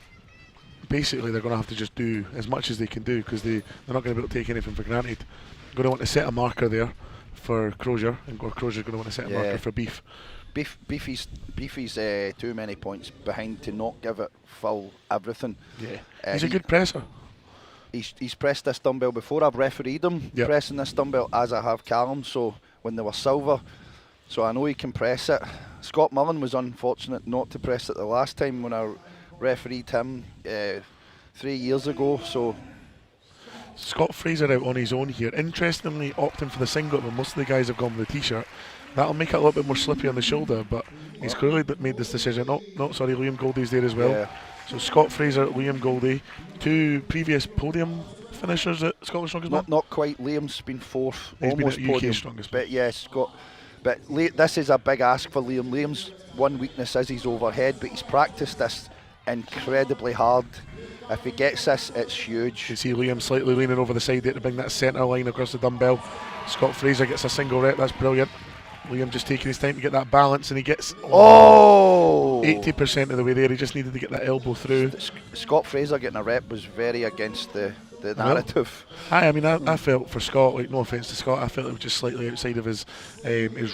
Speaker 15: Basically, they're going to have to just do as much as they can do because they're not going to be able to take anything for granted. They're going to want to set a marker there for Crozier, and Crozier's going to want to set a marker for Beef.
Speaker 6: Beefy's too many points behind to not give it full everything.
Speaker 15: Yeah, he's a good presser.
Speaker 6: He's pressed this dumbbell before. I've refereed him pressing this dumbbell, as I have Callum. So when they were silver, so I know he can press it. Scott Millen was unfortunate not to press it the last time when I refereed him 3 years ago. So
Speaker 15: Scott Fraser out on his own here. Interestingly, opting for the singlet when most of the guys have gone with the t-shirt. That'll make it a little bit more slippy on the shoulder, but he's clearly made this decision. Liam Goldie's there as well. Yeah. So Scott Fraser, Liam Goldie, 2 previous podium finishers at Scotland's Strongest Man?
Speaker 6: Not quite. Liam's been fourth,
Speaker 15: He's
Speaker 6: almost
Speaker 15: been at
Speaker 6: podium.
Speaker 15: UK's Strongest Man.
Speaker 6: But yes, this is a big ask for Liam. Liam's one weakness is his overhead, but he's practiced this incredibly hard. If he gets this, it's huge.
Speaker 15: You see Liam slightly leaning over the side there to bring that centre line across the dumbbell. Scott Fraser gets a single rep. That's brilliant. Liam just taking his time to get that balance, and he gets 80% of the way there. He just needed to get that elbow through.
Speaker 6: Scott Fraser getting a rep was very against the narrative.
Speaker 15: I mean, I felt for Scott, like, no offence to Scott, I felt it was just slightly outside of his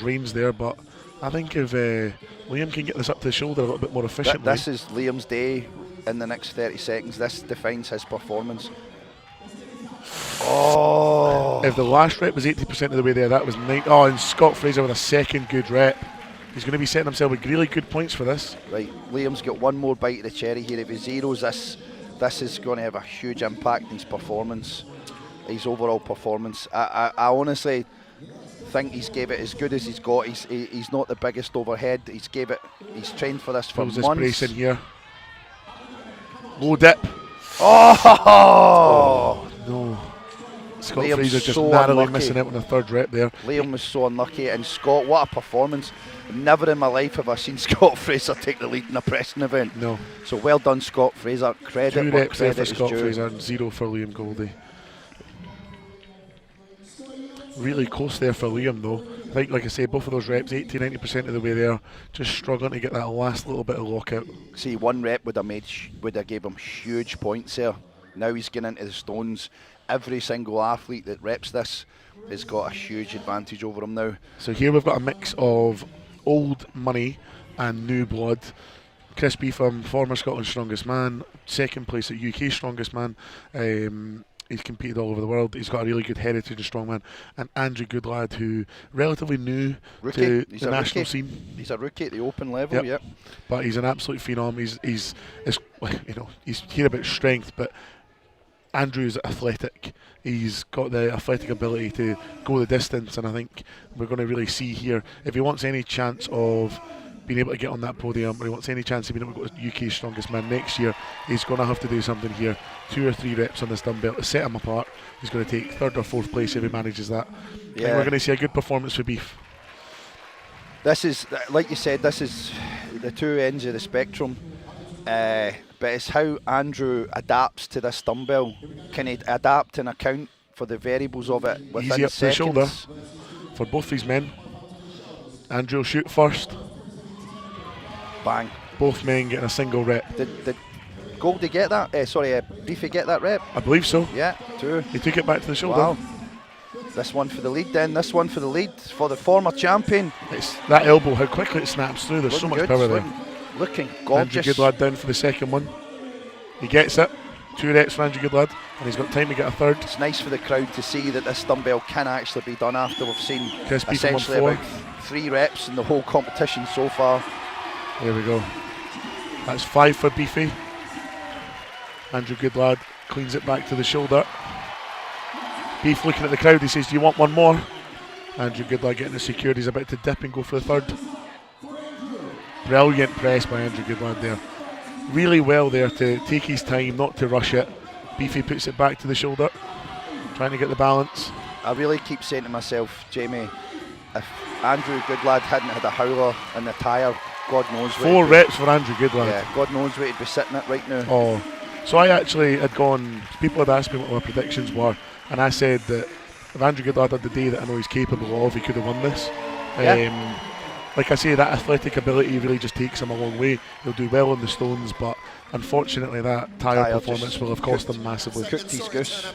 Speaker 15: range there, but I think if Liam can get this up to the shoulder a little bit more efficiently.
Speaker 6: This is Liam's day in the next 30 seconds. This defines his performance. Oh!
Speaker 15: If the last rep was 80% of the way there, that was 9. Oh, and Scott Fraser with a second good rep. He's going to be setting himself with really good points for this.
Speaker 6: Right, Liam's got one more bite of the cherry here. If he zeros this is going to have a huge impact in his performance, his overall performance. I honestly think he's gave it as good as he's got. He's not the biggest overhead. He's trained for this for months.
Speaker 15: This brace in here. Low dip.
Speaker 6: Oh
Speaker 15: no. Scott
Speaker 6: Liam's
Speaker 15: Fraser just
Speaker 6: so
Speaker 15: narrowly
Speaker 6: unlucky.
Speaker 15: missing out on the third rep there.
Speaker 6: Liam was so unlucky, and Scott, what a performance. Never in my life have I seen Scott Fraser take the lead in a pressing event.
Speaker 15: No.
Speaker 6: So well done, Scott Fraser. Credit
Speaker 15: 2
Speaker 6: where
Speaker 15: reps there
Speaker 6: credit
Speaker 15: for
Speaker 6: is
Speaker 15: Scott
Speaker 6: due.
Speaker 15: Fraser and 0 for Liam Goldie. Really close there for Liam though. I think, like I say, both of those reps, 80-90% of the way there, just struggling to get that last little bit of lockout.
Speaker 6: See, one rep would have gave him huge points there. Now he's getting into the stones. Every single athlete that reps this has got a huge advantage over him now.
Speaker 15: So here we've got a mix of old money and new blood. Chris Beetham, former Scotland's Strongest Man, second place at UK Strongest Man. He's competed all over the world. He's got a really good heritage in strongman. And Andrew Goodlad, who relatively new to the national scene.
Speaker 6: He's a rookie at the open level, yep.
Speaker 15: But he's an absolute phenom. He's here about strength, but Andrew's athletic. He's got the athletic ability to go the distance, and I think we're going to really see here, if he wants any chance of being able to get on that podium, or he wants any chance of being able to go to UK's Strongest Man next year, he's going to have to do something here. 2 or 3 reps on this dumbbell to set him apart. He's going to take 3rd or 4th place if he manages that. Yeah. And we're going to see a good performance for Beef.
Speaker 6: This is, like you said, this is the 2 ends of the spectrum. But it's how Andrew adapts to this dumbbell. Can he adapt and account for the variables of it within
Speaker 15: Easy up
Speaker 6: seconds?
Speaker 15: to the shoulder for both these men. Andrew will shoot first.
Speaker 6: Bang.
Speaker 15: Both men getting a single rep.
Speaker 6: Did Goldie get that? Beefy get that rep?
Speaker 15: I believe so.
Speaker 6: Yeah, 2.
Speaker 15: He took it back to the shoulder.
Speaker 6: Wow. This one for the lead then. This one for the lead for the former champion.
Speaker 15: It's that elbow, how quickly it snaps through. There's so much power there.
Speaker 6: Looking gorgeous.
Speaker 15: Andrew Goodlad down for the second one. He gets it. 2 reps for Andrew Goodlad, and he's got time to get a 3rd.
Speaker 6: It's nice for the crowd to see that this dumbbell can actually be done after we've seen
Speaker 15: Chris
Speaker 6: essentially about 3 reps in the whole competition so far.
Speaker 15: There we go. That's 5 for Beefy. Andrew Goodlad cleans it back to the shoulder. Beef looking at the crowd, he says, do you want one more? Andrew Goodlad getting it secured, he's about to dip and go for the 3rd. Brilliant press by Andrew Goodlad there. Really well there to take his time, not to rush it. Beefy puts it back to the shoulder, trying to get the balance.
Speaker 6: I really keep saying to myself, Jamie, if Andrew Goodlad hadn't had a howler in the tyre, God knows where
Speaker 15: 4 reps for Andrew Goodlad.
Speaker 6: Yeah, God knows where he'd be sitting at right now.
Speaker 15: Oh, so I actually had gone, people had asked me what my predictions were, and I said that if Andrew Goodlad had the day that I know he's capable of, he could have won this.
Speaker 6: Yeah.
Speaker 15: Like I say, that athletic ability really just takes him a long way. He'll do well on the stones, but unfortunately that tyre performance will have cost him massively.
Speaker 6: Cooked his goose.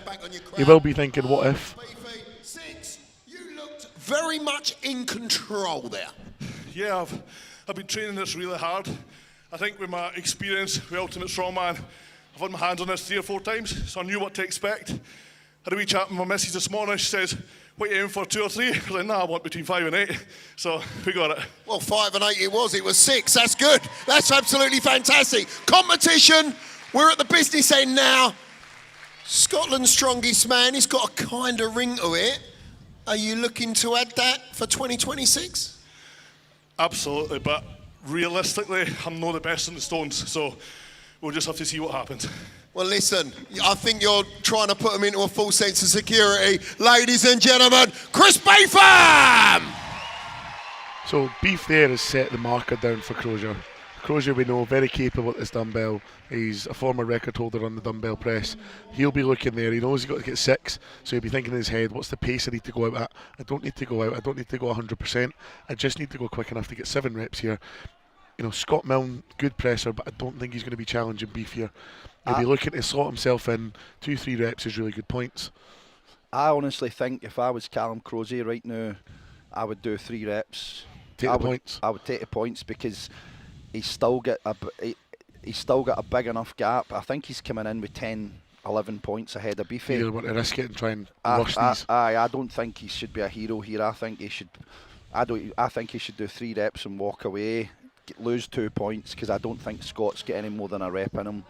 Speaker 15: He will be thinking, what if?
Speaker 2: You looked very much in control there.
Speaker 9: Yeah, I've been training this really hard. I think with my experience with Ultimate Strongman, I've had my hands on this 3 or 4 times, so I knew what to expect. I had a wee chat with my missus this morning. She says, what are you aiming for, 2 or 3? I was like, nah, I want between 5 and 8. So we got it.
Speaker 2: Well, 5 and 8 it was. It was 6. That's good. That's absolutely fantastic. Competition. We're at the business end now. Scotland's Strongest Man. He's got a kind of ring to it. Are you looking to add that for 2026?
Speaker 9: Absolutely, but realistically, I'm not the best in the stones. So we'll just have to see what happens.
Speaker 2: Well, listen, I think you're trying to put him into a full sense of security. Ladies and gentlemen, Chris Beetham!
Speaker 15: So Beef there has set the marker down for Crozier. Crozier, we know, very capable at this dumbbell. He's a former record holder on the dumbbell press. He'll be looking there. He knows he's got to get 6, so he'll be thinking in his head, what's the pace I need to go out at? I don't need to go out. I don't need to go 100%. I just need to go quick enough to get 7 reps here. You know, Scott Milne, good presser, but I don't think he's going to be challenging Beef here. He'll be looking to slot himself in. 2-3 reps is really good points.
Speaker 6: I honestly think if I was Callum Crozier right now, I would do 3 reps.
Speaker 15: Take the points.
Speaker 6: I would take the points because he's still got a big enough gap. I think he's coming in with 10, 11 points ahead of Beefy.
Speaker 15: You don't want to risk it and try and rush these.
Speaker 6: I don't think he should be a hero here. I think he should. I think he should do 3 reps and walk away. Lose 2 points because I don't think Scott's got any more than a rep in him.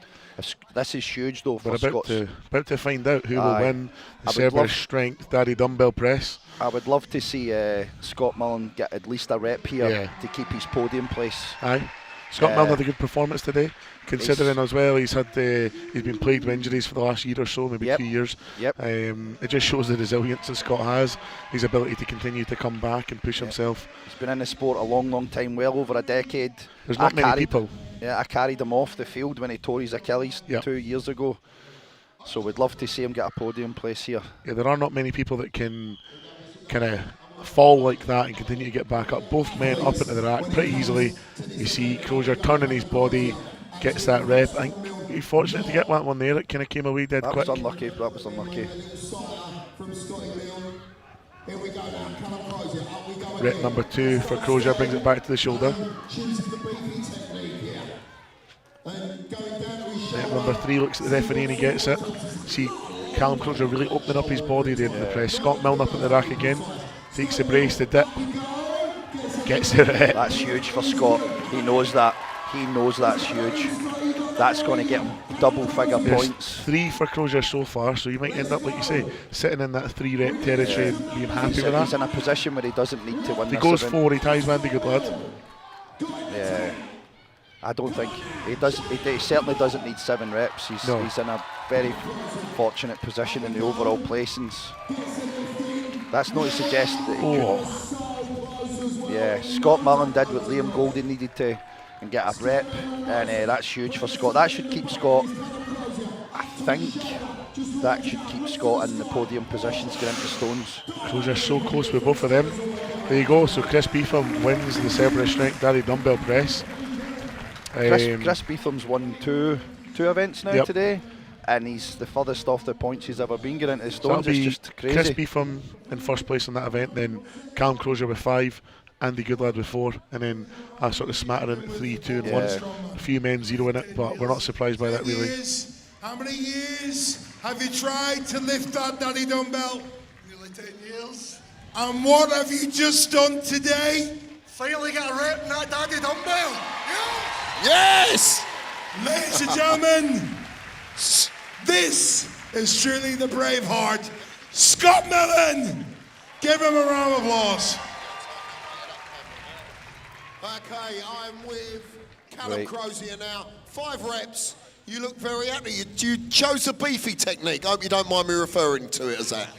Speaker 6: This is huge though for Scott's.
Speaker 15: About to find out who will win the Cerberus Strength Daddy Dumbbell Press.
Speaker 6: I would love to see Scott Milne get at least a rep here to keep his podium place.
Speaker 15: Aye. Scott Milne had a good performance today, considering as well he's been plagued with injuries for the last year or so, maybe 2 years. It just shows the resilience that Scott has, his ability to continue to come back and push himself.
Speaker 6: He's been in the sport a long time, well over a decade.
Speaker 15: There's not many people.
Speaker 6: Yeah, I carried him off the field when he tore his Achilles 2 years ago. So we'd love to see him get a podium place here.
Speaker 15: Yeah, there are not many people that can kind of fall like that and continue to get back up. Both men up into the rack pretty easily. You see Crozier turning his body, gets that rep. I think he's fortunate to get that one there. It kind of came away dead quick.
Speaker 6: That was unlucky.
Speaker 15: Rep number 2 for Crozier, brings it back to the shoulder. Rep number 3 looks at the referee and he gets it. See Callum Crozier really opening up his body there in the press. Scott Milne up in the rack again. Takes the brace, the dip, gets the rep.
Speaker 6: That's huge for Scott. He knows that. He knows that's huge. That's going to get him double-figure points.
Speaker 15: 3 for Crozier so far, so you might end up, like you say, sitting in that 3-rep territory and being happy with that.
Speaker 6: He's in a position where he doesn't need to win.
Speaker 15: If he goes 4, he ties Mandy Good Lad.
Speaker 6: Yeah. I don't think he does. He certainly doesn't need 7 reps. He's in a very fortunate position in the overall placings. That's not to suggest that he could. Yeah, Scott Milne did what Liam Golding needed to and get a rep, and that's huge for Scott. That should keep Scott. I think that should keep Scott in the podium positions going into Stones.
Speaker 15: Crozier so close with both of them. There you go. So Chris Beetham wins the Cerberus Strength Daddy Dumbbell Press.
Speaker 6: Chris Beetham's won two events now today, and he's the furthest off the points he's ever been getting into the Stones. It's just crazy.
Speaker 15: Chris Beetham in first place in that event, then Callum Crozier with 5, Andy Goodlad with 4, and then a sort of smattering at 3, 2 and 1. A few men 0 in it, but we're not surprised by that really.
Speaker 1: How many years have you tried to lift that daddy dumbbell?
Speaker 8: Nearly 10 years.
Speaker 1: And what have you just done today?
Speaker 8: Finally got a rep in that daddy dumbbell. Yeah.
Speaker 2: Yes!
Speaker 1: Ladies and gentlemen, this is truly the Braveheart, Scott Milne. Give him a round of applause.
Speaker 2: Okay, I'm with Callum Crozier now. 5 reps. You look very happy. You chose a beefy technique. I hope you don't mind me referring to it as that.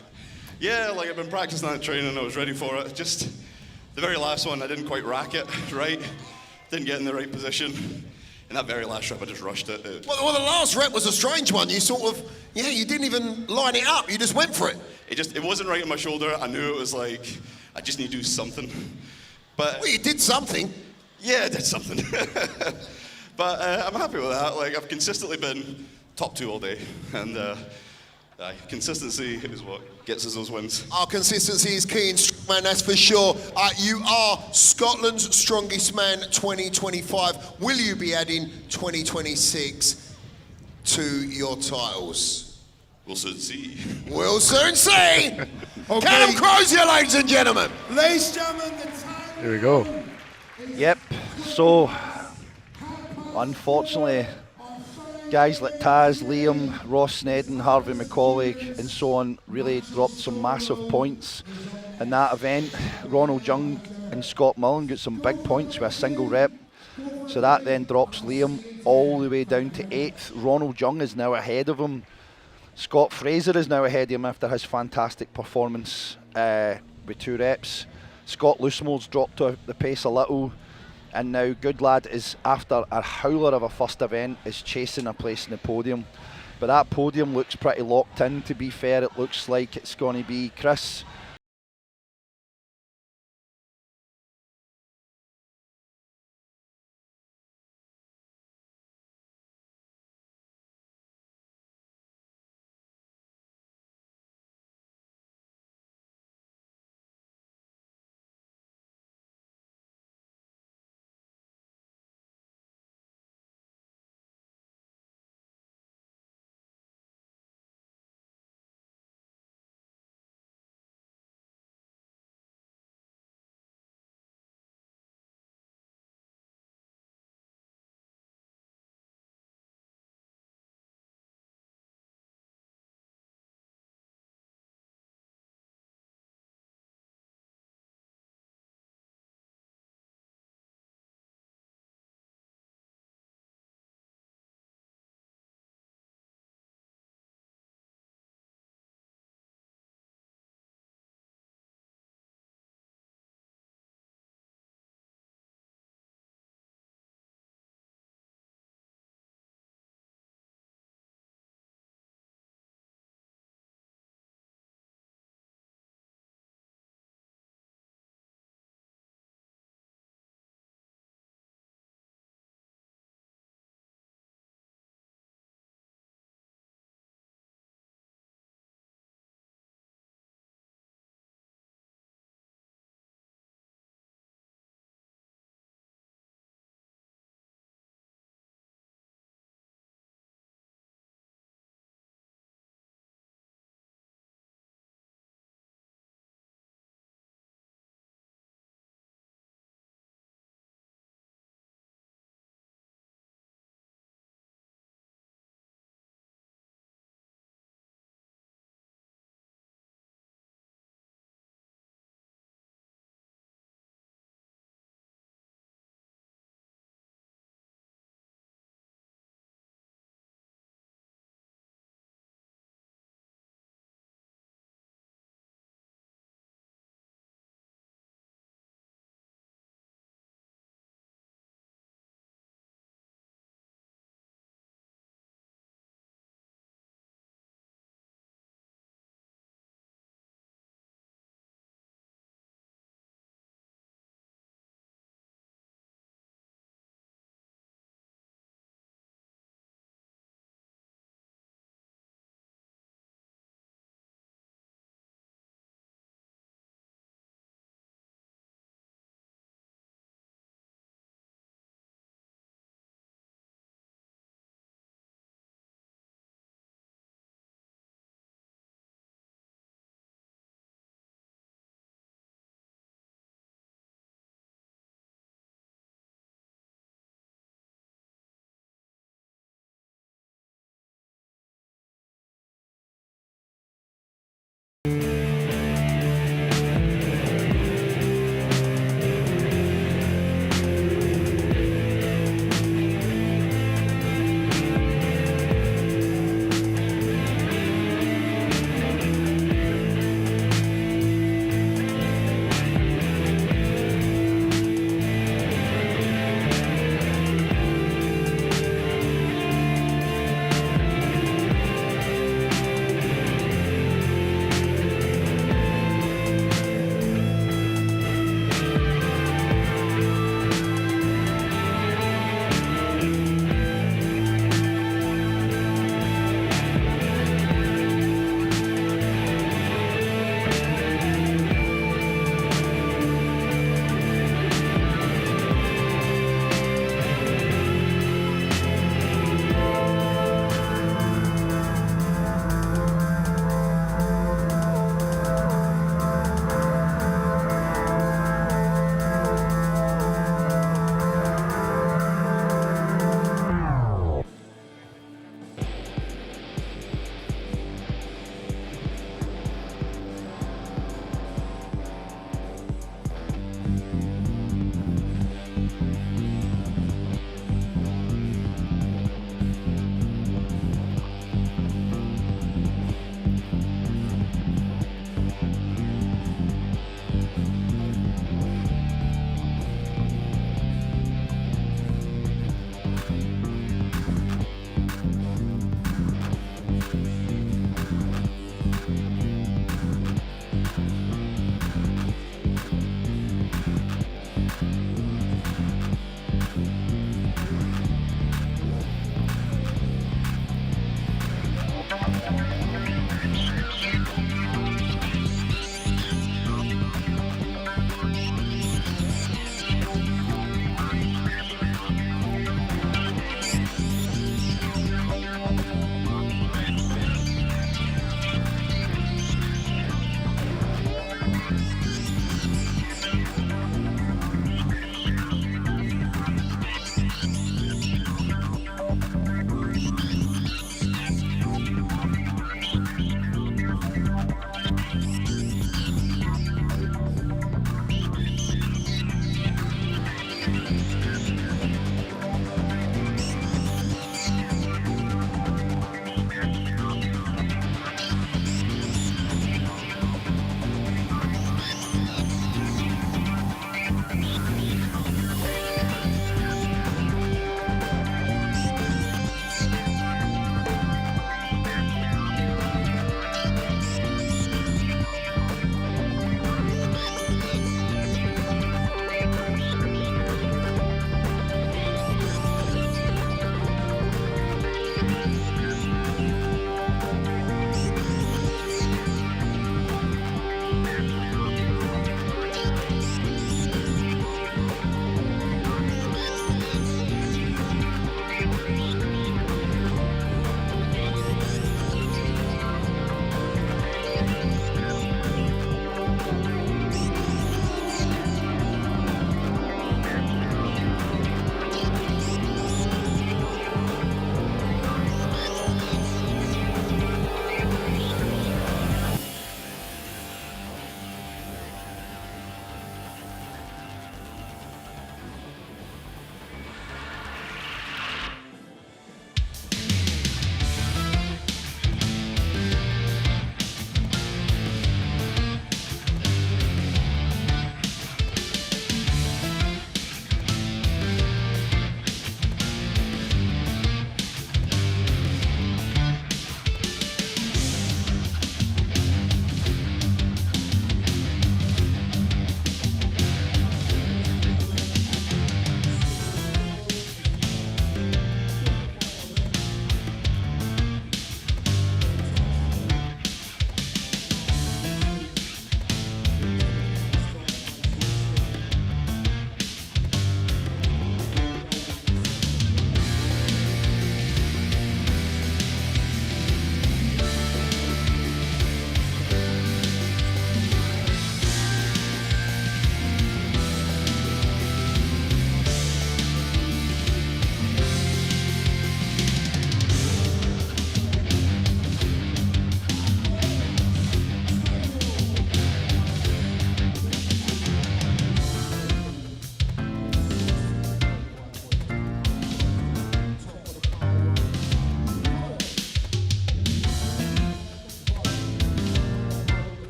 Speaker 14: Yeah, like I've been practicing that training and I was ready for it. Just the very last one, I didn't quite rack it right. Didn't get in the right position. And that very last rep, I just rushed it.
Speaker 2: Well, the last rep was a strange one. You sort of, you didn't even line it up. You just went for it.
Speaker 14: It wasn't right on my shoulder. I knew it was like, I just need to do something. But
Speaker 2: well, you did something.
Speaker 14: Yeah, I did something. But I'm happy with that. Like, I've consistently been top 2 all day. And consistency is what gets us those wins.
Speaker 2: Our consistency is key in strongman, that's for sure. You are Scotland's strongest man 2025. Will you be adding 2026 to your titles?
Speaker 14: We'll soon see.
Speaker 2: We'll soon see. Callum Crozier, ladies and gentlemen.
Speaker 1: Ladies and gentlemen, the time.
Speaker 15: Here we go.
Speaker 6: Yep. So, unfortunately, guys like Taz, Liam, Ross Snedden, Harvey McCauley and so on really dropped some massive points in that event. Ronald Young and Scott Milne got some big points with a single rep. So that then drops Liam all the way down to 8th. Ronald Young is now ahead of him. Scott Fraser is now ahead of him after his fantastic performance with 2 reps. Scott Loosemore's dropped to the pace a little, and now Goodlad is, after a howler of a first event, is chasing a place in the podium. But that podium looks pretty locked in, to be fair. It looks like it's going to be Chris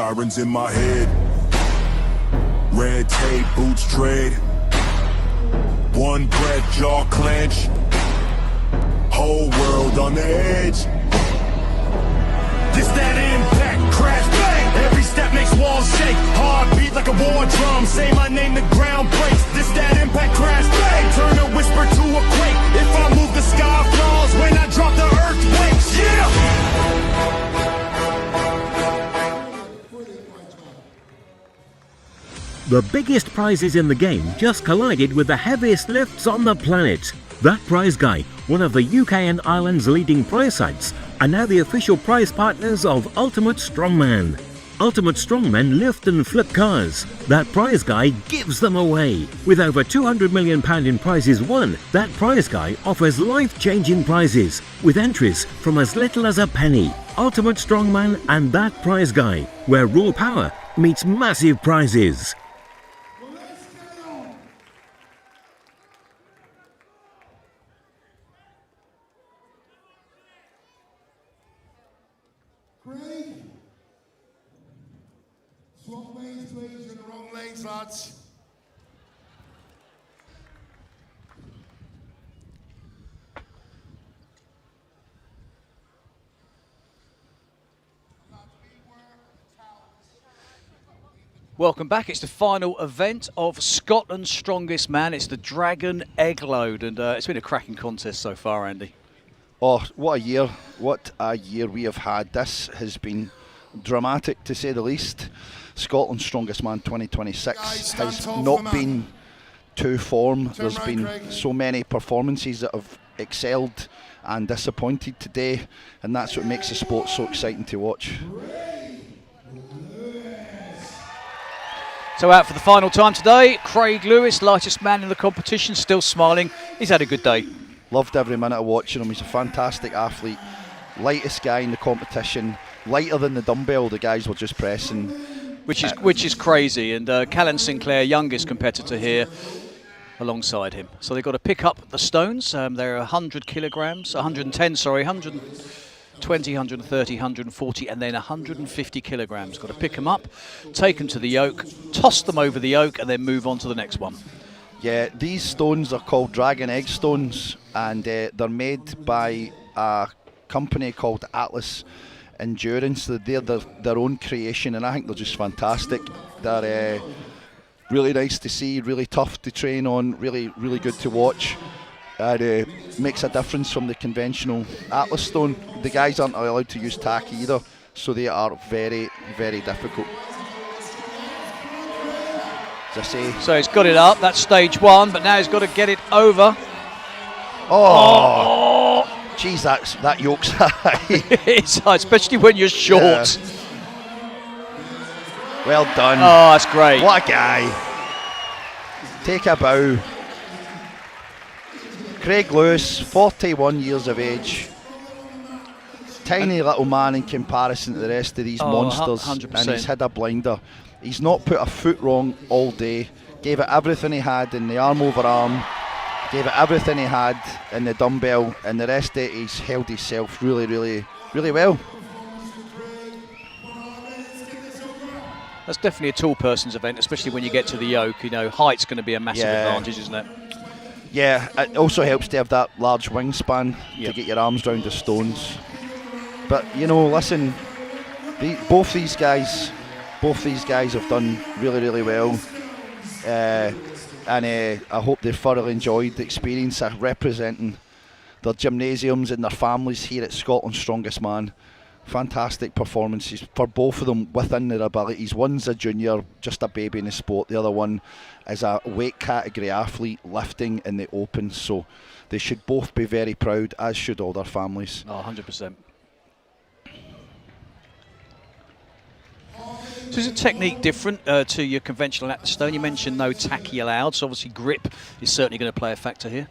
Speaker 10: sirens in my head. Red tape, boots tread. One breath, jaw clench. Whole world on the edge. This that impact, crash, bang. Every step makes walls shake. Heartbeat like a war drum. Say my name, the ground breaks. This that impact, crash, bang. Turn a whisper to a quake. If I move, the sky falls. When I drop, the earth quakes. Yeah.
Speaker 11: The biggest prizes in the game just collided with the heaviest lifts on the planet. That Prize Guy, one of the UK and Ireland's leading prize sites, are now the official prize partners of Ultimate Strongman. Ultimate Strongmen lift and flip cars. That Prize Guy gives them away. With over £200 million in prizes won, That Prize Guy offers life-changing prizes with entries from as little as a penny. Ultimate Strongman and That Prize Guy, where raw power meets massive prizes.
Speaker 1: Swap lanes, please. You're in the wrong lanes, lads.
Speaker 5: Welcome back. It's the final event of Scotland's Strongest Man. It's the Dragon Egg Load, and it's been a cracking contest so far, Andy.
Speaker 6: Oh, what a year. What a year we have had. This has been dramatic, to say the least. Scotland's Strongest Man 2026 has not been to form. There's been so many performances that have excelled and disappointed today, and that's what makes the sport so exciting to watch.
Speaker 5: So out for the final time today, Craig Lewis, lightest man in the competition, still smiling. He's had a good day.
Speaker 6: Loved every minute of watching him. He's a fantastic athlete. Lightest guy in the competition. Lighter than the dumbbell the guys were just pressing.
Speaker 5: Which is crazy. And Callan Sinclair, youngest competitor here, alongside him. So they've got to pick up the stones. They're 100 kilograms, 110, sorry, 120, 130, 140, and then 150 kilograms. Got to pick them up, take them to the yoke, toss them over the yoke, and then move on to the next one.
Speaker 6: Yeah, these stones are called Dragon Egg stones, and they're made by a company called Atlas Endurance. They're their own creation, and I think they're just fantastic. They're really nice to see, really tough to train on, really good to watch. And makes a difference from the conventional Atlas stone. The guys aren't allowed to use tack either, so they are very difficult. As I say.
Speaker 5: So he's got it up, that's stage one, but now he's got to get it over.
Speaker 6: Geez, that yoke's high.
Speaker 5: It's high, especially when you're short.
Speaker 6: Yeah. Well done.
Speaker 5: Oh, that's great.
Speaker 6: What a guy. Take a bow. Craig Lewis, 41 years of age. Tiny little man in comparison to the rest of these monsters.
Speaker 5: 100%.
Speaker 6: And he's had a blinder. He's not put a foot wrong all day. Gave it everything he had in the arm over arm. Gave it everything he had in the dumbbell, and the rest of it he's held himself really well.
Speaker 5: That's definitely a tall person's event, especially when you get to the yoke. You know, height's going to be a massive advantage, isn't it?
Speaker 6: Yeah, it also helps to have that large wingspan to get your arms round the stones. But you know, listen, both these guys have done really well. And I hope they've thoroughly enjoyed the experience of representing their gymnasiums and their families here at Scotland's Strongest Man. Fantastic performances for both of them within their abilities. One's a junior, just a baby in the sport. The other one is a weight category athlete lifting in the open. So they should both be very proud, as should all their families.
Speaker 5: Oh, 100%. So is the technique different to your conventional Atlas stone? You mentioned no tacky allowed, so obviously grip is certainly going to play a factor here.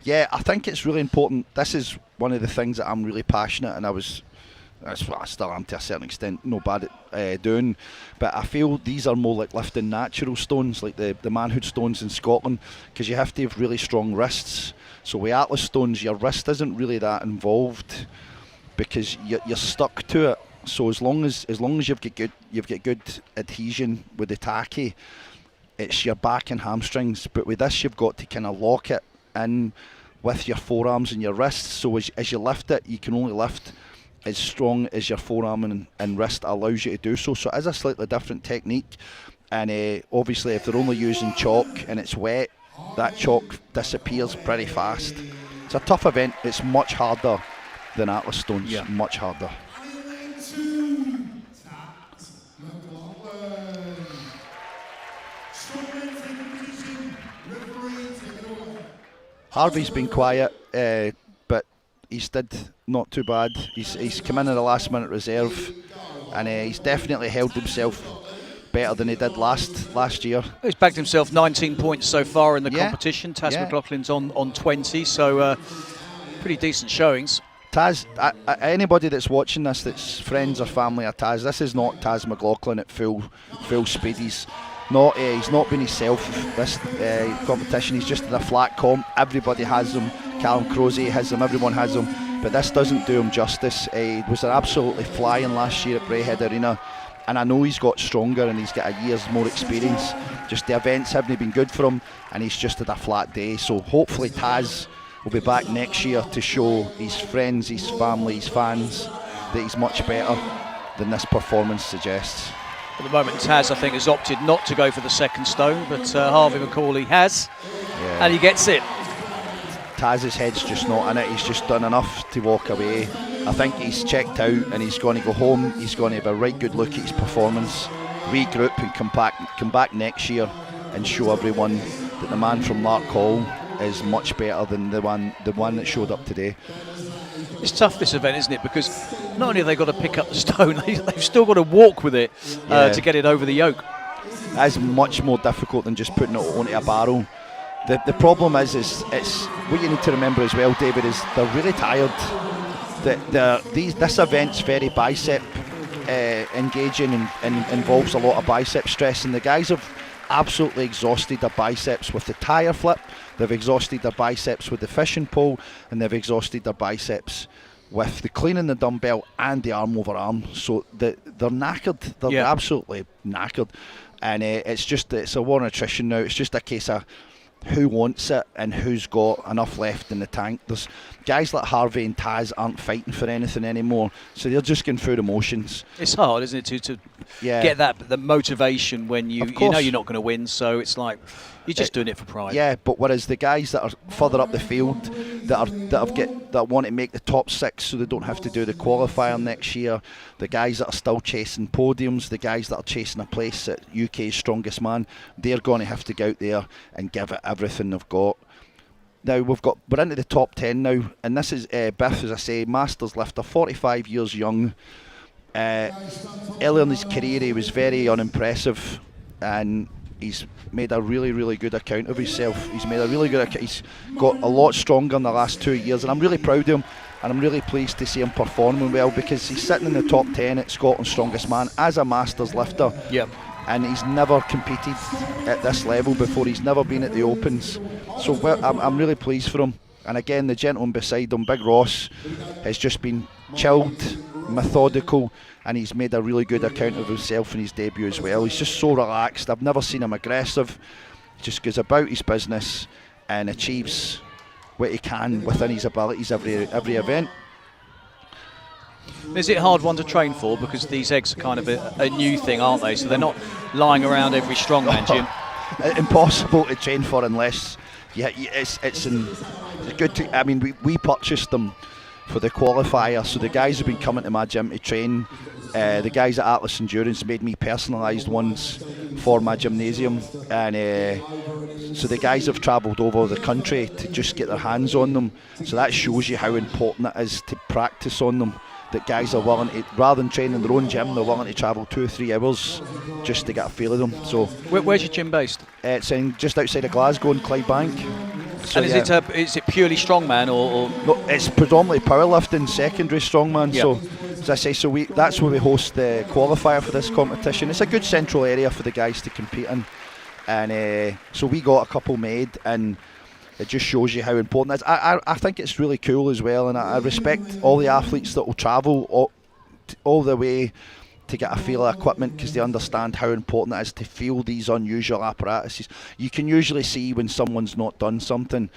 Speaker 6: Yeah, I think it's really important. This is one of the things that I'm really passionate, and that's what I still am to a certain extent, no bad at doing. But I feel these are more like lifting natural stones, like the manhood stones in Scotland, because you have to have really strong wrists. So with Atlas stones, your wrist isn't really that involved because you're stuck to it. So as long as you've got good adhesion with the tacky, it's your back and hamstrings. But with this, you've got to kind of lock it in with your forearms and your wrists. So as you lift it, you can only lift as strong as your forearm and wrist allows you to do so. So it is a slightly different technique. And obviously, if they're only using chalk and it's wet, that chalk disappears pretty fast. It's a tough event. It's much harder than Atlas Stones.
Speaker 5: Yeah.
Speaker 6: Much harder. Harvey's been quiet, but he's did not too bad. He's come in at the last minute reserve, and he's definitely held himself better than he did last year.
Speaker 5: He's bagged himself 19 points so far in the competition. Taz McLaughlin's on 20, so pretty decent showings.
Speaker 6: Taz, anybody that's watching this that's friends or family of Taz, this is not Taz McLaughlin at full speed. He's not been himself this competition. He's just in a flat comp. Everybody has him. Callum Crozier has him. Everyone has him. But this doesn't do him justice. He was absolutely flying last year at Braehead Arena. And I know he's got stronger and he's got a year's more experience. Just the events haven't been good for him, and he's just had a flat day. So hopefully Taz will be back next year to show his friends, his family, his fans that he's much better than this performance suggests.
Speaker 5: At the moment, Taz, I think, has opted not to go for the second stone, but Harvey McCauley has, and he gets it.
Speaker 6: Taz's head's just not in it. He's just done enough to walk away. I think he's checked out and he's going to go home. He's going to have a right good look at his performance, regroup and come back next year and show everyone that the man from Lark Hall is much better than the one that showed up today.
Speaker 5: It's tough, this event, isn't it? Because not only have they got to pick up the stone, they've still got to walk with it to get it over the yoke.
Speaker 6: That is much more difficult than just putting it onto a barrel. The problem is it's what you need to remember as well, David, is they're really tired. This event's very bicep engaging and involves a lot of bicep stress, and the guys have absolutely exhausted their biceps with the tyre flip, they've exhausted their biceps with the fishing pole, and they've exhausted their biceps with the cleaning the dumbbell and the arm over arm. So they're knackered, they're absolutely knackered, and it's a war of attrition now. It's just a case of who wants it and who's got enough left in the tank. There's guys like Harvey and Taz aren't fighting for anything anymore, so they're just going through the motions.
Speaker 5: It's hard, isn't it, to get the motivation when you know you're not going to win, so it's like you're just doing it for pride.
Speaker 6: Yeah, but whereas the guys that are further up the field that want to make the top 6 so they don't have to do the qualifier next year, the guys that are still chasing podiums, the guys that are chasing a place at UK's Strongest Man, they're going to have to go out there and give it everything they've got. Now we're into the top 10 now, and this is Biff, as I say, Masters lifter, 45 years young. Earlier in his career he was very unimpressive, and he's made a really, really good account of himself. He's got a lot stronger in the last 2 years, and I'm really proud of him, and I'm really pleased to see him performing well, because he's sitting in the top 10 at Scotland's Strongest Man as a Masters lifter.
Speaker 5: Yep.
Speaker 6: And he's never competed at this level before. He's never been at the Opens. So I'm really pleased for him. And again, the gentleman beside him, Big Ross, has just been chilled, methodical, and he's made a really good account of himself in his debut as well. He's just so relaxed. I've never seen him aggressive. He just goes about his business and achieves what he can within his abilities every event.
Speaker 5: Is it a hard one to train for, because these eggs are kind of a new thing, aren't they? So they're not lying around every strongman gym.
Speaker 6: Impossible to train for unless it's good to. I mean, we purchased them for the qualifier, so the guys have been coming to my gym to train. The guys at Atlas Endurance made me personalised ones for my gymnasium, and so the guys have travelled over the country to just get their hands on them. So that shows you how important it is to practice on them. That guys are willing to, rather than training in their own gym, they're willing to travel 2 or 3 hours just to get a feel of them. So
Speaker 5: where's your gym based?
Speaker 6: It's just outside of Glasgow in Clydebank. So
Speaker 5: and is it purely strongman or?
Speaker 6: No, it's predominantly powerlifting, secondary strongman. Yep. So as I say, that's where we host the qualifier for this competition. It's a good central area for the guys to compete in, and so we got a couple made, and it just shows you how important it is. I think it's really cool as well, and I respect all the athletes that will travel all the way to get a feel of equipment, because they understand how important it is to feel these unusual apparatuses. You can usually see when someone's not done something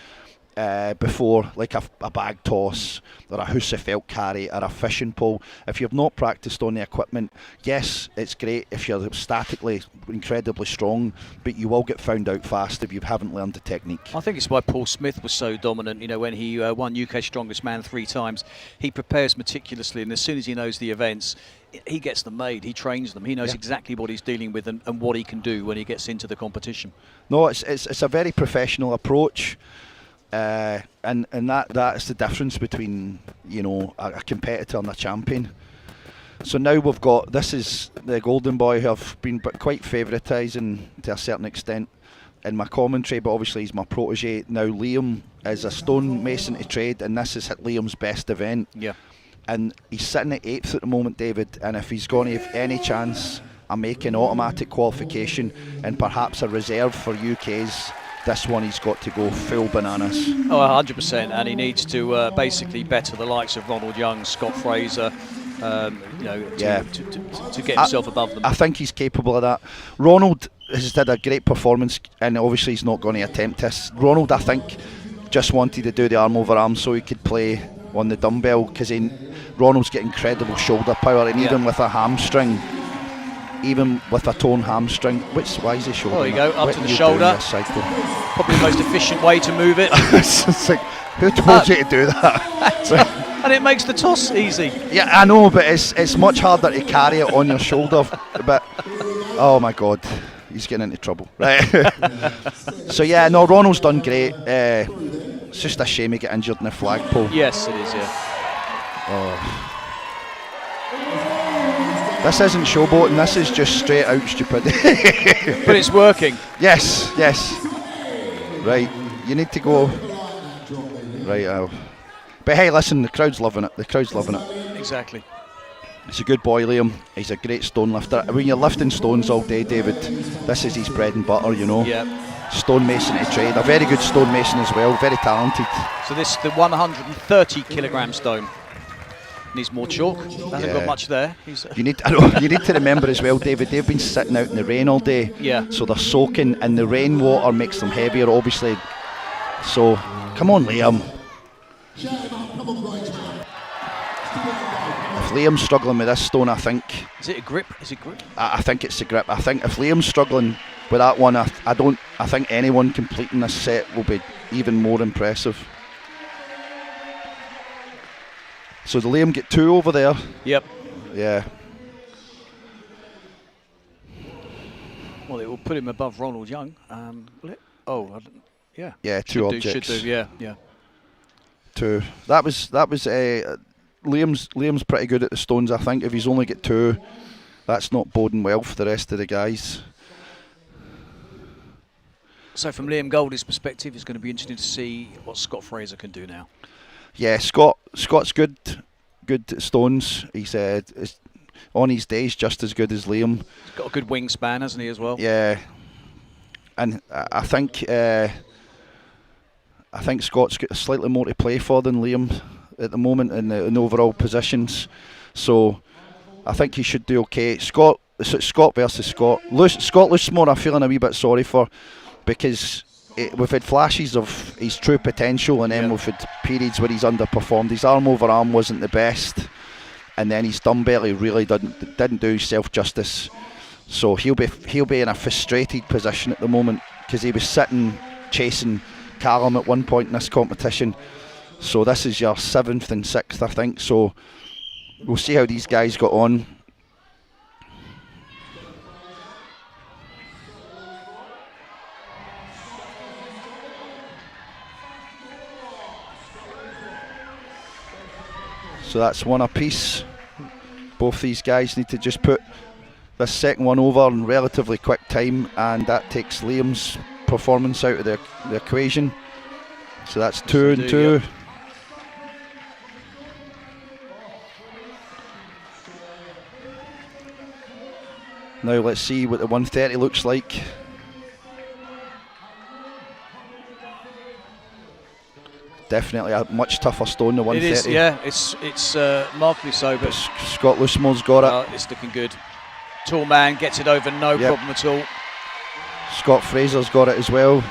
Speaker 6: before, like a bag toss or a Husafelt carry or a fishing pole. If you've not practiced on the equipment, yes, it's great if you're statically incredibly strong, but you will get found out fast if you haven't learned the technique.
Speaker 5: I think it's why Paul Smith was so dominant. You know, when he won UK Strongest Man 3 times, he prepares meticulously, and as soon as he knows the events, he gets them made, he trains them, he knows exactly what he's dealing with and what he can do when he gets into the competition.
Speaker 6: No, it's a very professional approach. And that's the difference between, you know, a competitor and a champion. So now we've got, this is the Golden Boy, who I've been quite favouritising to a certain extent in my commentary, but obviously he's my protege. Now Liam is a stonemason to trade, and this is Liam's best event.
Speaker 5: Yeah.
Speaker 6: And he's sitting at 8th at the moment, David, and if he's going to have any chance of making automatic qualification and perhaps a reserve for UK's, this one he's got to go full bananas.
Speaker 5: Oh, 100%, and he needs to basically better the likes of Ronald Young, Scott Fraser, you know, to get himself above them.
Speaker 6: I think he's capable of that. Ronald has had a great performance, and obviously he's not going to attempt this. Ronald, I think, just wanted to do the arm over arm so he could play on the dumbbell, because Ronald's got incredible shoulder power, and even with a hamstring, even with a torn hamstring, why is his shoulder?
Speaker 5: There you go, up to the shoulder. Probably the most efficient way to move it.
Speaker 6: It's like, who told you to do that?
Speaker 5: And it makes the toss easy.
Speaker 6: Yeah, I know, but it's much harder to carry it on your shoulder. But oh my God, he's getting into trouble. Right. So yeah, no, Ronald's done great. It's just a shame he got injured in the flagpole.
Speaker 5: Yes, it is. Yeah.
Speaker 6: Oh. This isn't showboating, this is just straight out stupidity.
Speaker 5: But it's working.
Speaker 6: Yes, yes. Right, you need to go. Right, but hey, listen, the crowd's loving it. The crowd's loving it.
Speaker 5: Exactly.
Speaker 6: He's a good boy, Liam. He's a great stone lifter. When you're lifting stones all day, David, this is his bread and butter, you know.
Speaker 5: Yeah.
Speaker 6: Stonemason to trade. A very good stonemason as well, very talented.
Speaker 5: So this is the 130 kilogram stone. Needs more chalk. Hasn't got much there.
Speaker 6: You need to remember as well, David, they've been sitting out in the rain all day.
Speaker 5: Yeah.
Speaker 6: So they're soaking, and the rainwater makes them heavier, obviously. So, come on, Liam. If Liam's struggling with this stone, I think.
Speaker 5: Is it a grip? Is it grip?
Speaker 6: I think it's a grip. I think if Liam's struggling with that one, I think anyone completing this set will be even more impressive. So did Liam get 2 over there?
Speaker 5: Yep.
Speaker 6: Yeah.
Speaker 5: Well, it will put him above Ronald Young. Will it? Oh, yeah.
Speaker 6: Yeah, 2 objects.
Speaker 5: Should do, yeah.
Speaker 6: 2. That was Liam's pretty good at the stones, I think. If he's only got 2, that's not boding well for the rest of the guys.
Speaker 5: So from Liam Goldie's perspective, it's going to be interesting to see what Scott Fraser can do now.
Speaker 6: Yeah, Scott's good at stones. He's on his days just as good as Liam.
Speaker 5: He's got a good wingspan, hasn't he, as well?
Speaker 6: Yeah, and I think Scott's got slightly more to play for than Liam at the moment in overall positions. So I think he should do okay. Scott versus Scott. Scott Loosemore, I'm feeling a wee bit sorry for, because we've had flashes of his true potential, and then we've had periods where he's underperformed. His arm over arm wasn't the best, and then his dumbbell really didn't do himself justice. So he'll be in a frustrated position at the moment, because he was sitting chasing Callum at one point in this competition. So this is your 7th and 6th, I think. So we'll see how these guys got on. So that's 1 apiece. Both these guys need to just put this second one over in relatively quick time, and that takes Liam's performance out of the equation. So that's 2 and 2. Yep. Now let's see what the 130 looks like. definitely a much tougher stone than 130.
Speaker 5: It is, yeah. It's markedly so, but
Speaker 6: Scott Loosemore's got it.
Speaker 5: It's looking good. Tall man gets it over, no problem at all.
Speaker 6: Scott Fraser's got it as well.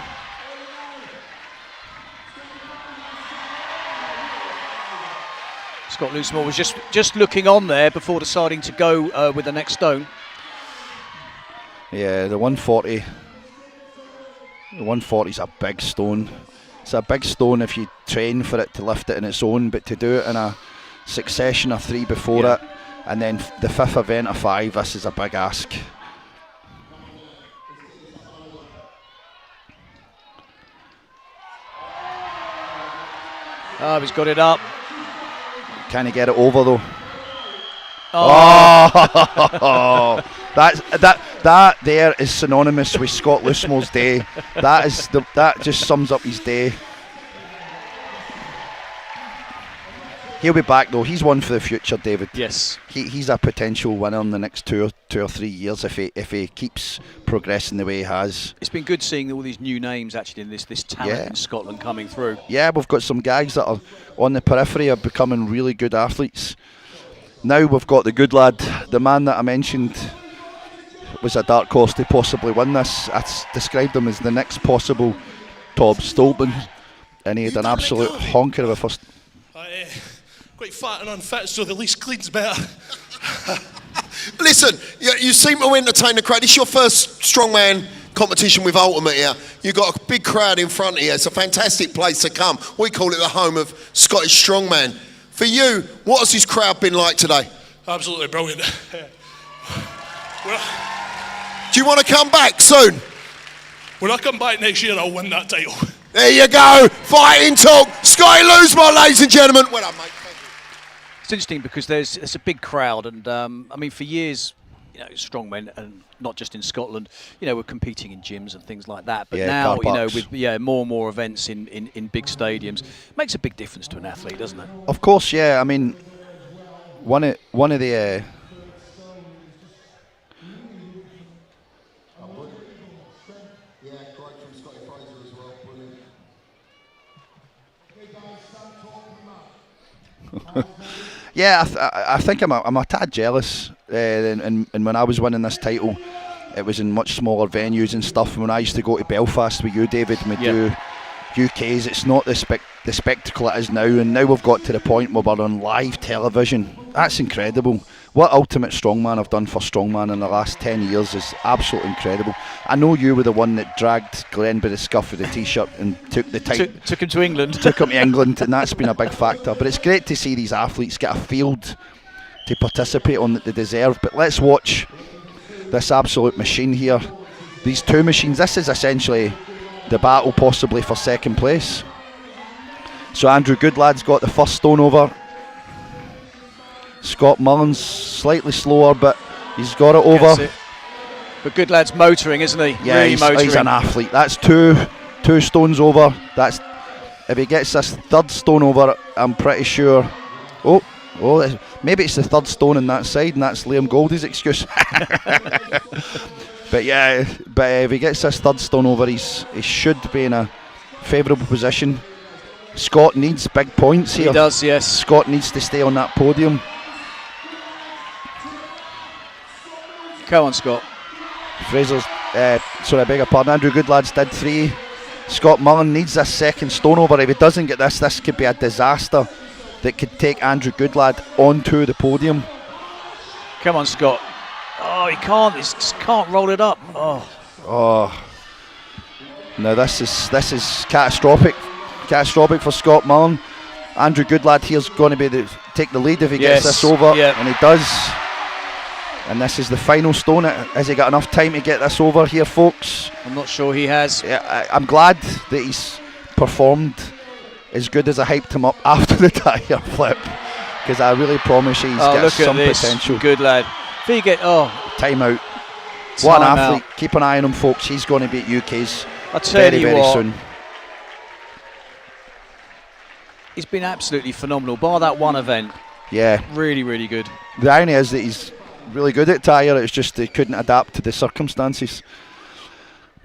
Speaker 5: Scott Loosemore was just looking on there before deciding to go with the next stone.
Speaker 6: Yeah, the 140. The 140 is a big stone. It's a big stone if you train for it to lift it in its own, but to do it in a succession of 3 before it, and then the 5th event of 5, this is a big ask.
Speaker 5: Oh, he's got it up.
Speaker 6: Can he get it over though?
Speaker 5: Oh,
Speaker 6: that there is synonymous with Scott Loosemore's day. That just sums up his day. He'll be back though. He's one for the future, David.
Speaker 5: Yes.
Speaker 6: He's a potential winner in the next two or 3 years if he keeps progressing the way he has.
Speaker 5: It's been good seeing all these new names actually in this talent in Scotland coming through.
Speaker 6: Yeah, we've got some guys that are on the periphery are becoming really good athletes. Now we've got the good lad, the man that I mentioned was a dark horse to possibly win this. I described him as the next possible Tob Stolpen, and he had an absolute honker of a first.
Speaker 8: Quite fat and unfit, so the least clean's better.
Speaker 2: Listen, you seem to entertain the crowd. It's your first strongman competition with Ultimate here. You've got a big crowd in front of you. It's a fantastic place to come. We call it the home of Scottish strongman. For you, what has this crowd been like today?
Speaker 8: Absolutely brilliant.
Speaker 2: Do you want to come back soon?
Speaker 8: When I come back next year, I'll win that title.
Speaker 2: There you go. Fighting talk. Scotty Loosemore, ladies and gentlemen. Well done, mate.
Speaker 5: It's interesting because there's a big crowd, and I mean, for years, strongmen, and not just in Scotland, we're competing in gyms and things like that. But now, with more and more events in big stadiums, makes a big difference to an athlete, doesn't it?
Speaker 6: Of course, yeah. I mean, one of the yeah, I think I'm a tad jealous. And when I was winning this title, it was in much smaller venues and stuff. And when I used to go to Belfast with you, David, and we do UKs, it's not the spectacle it is now. And now we've got to the point where we're on live television. That's incredible. What Ultimate Strongman have done for Strongman in the last 10 years is absolutely incredible. I know you were the one that dragged Glenn by the scuff of the T-shirt and took the title.
Speaker 5: Took him to England.
Speaker 6: Took him to England, and that's been a big factor. But it's great to see these athletes get a field to participate on that they deserve. But let's watch this absolute machine here. These two machines, this is essentially the battle possibly for second place. So Andrew Goodlad's got the first stone over. Scott Mullen's slightly slower, but he's got it over.
Speaker 5: But Goodlad's motoring, isn't he?
Speaker 6: Yeah,
Speaker 5: really motoring.
Speaker 6: He's an athlete. That's two stones over. That's if he gets this third stone over, I'm pretty sure. Oh, maybe it's the third stone on that side, and that's Liam Goldie's excuse. But if he gets this third stone over, he should be in a favourable position. Scott needs big points here.
Speaker 5: He does, yes.
Speaker 6: Scott needs to stay on that podium.
Speaker 5: Come on, Scott.
Speaker 6: Fraser's, I beg your pardon, Andrew Goodlad's did 3. Scott Mullen needs this second stone over. If he doesn't get this could be a disaster that could take Andrew Goodlad onto the podium.
Speaker 5: Come on, Scott. Oh, he can't. He just can't roll it up. Oh.
Speaker 6: No, this is catastrophic. Catastrophic for Scott Mullen. Andrew Goodlad here's going to take the lead if he gets this over, and he does. And this is the final stone. Has he got enough time to get this over here, folks?
Speaker 5: I'm not sure he has.
Speaker 6: Yeah, I'm glad that he's performed as good as I hyped him up after the tyre flip, because I really promise he's got some potential.
Speaker 5: Good lad. If he get
Speaker 6: time out. What an athlete! Keep an eye on him, folks. He's going to be at UK's very soon.
Speaker 5: He's been absolutely phenomenal, bar that one event.
Speaker 6: Yeah,
Speaker 5: really, really good.
Speaker 6: The irony is that he's really good at tyre. It's just they couldn't adapt to the circumstances.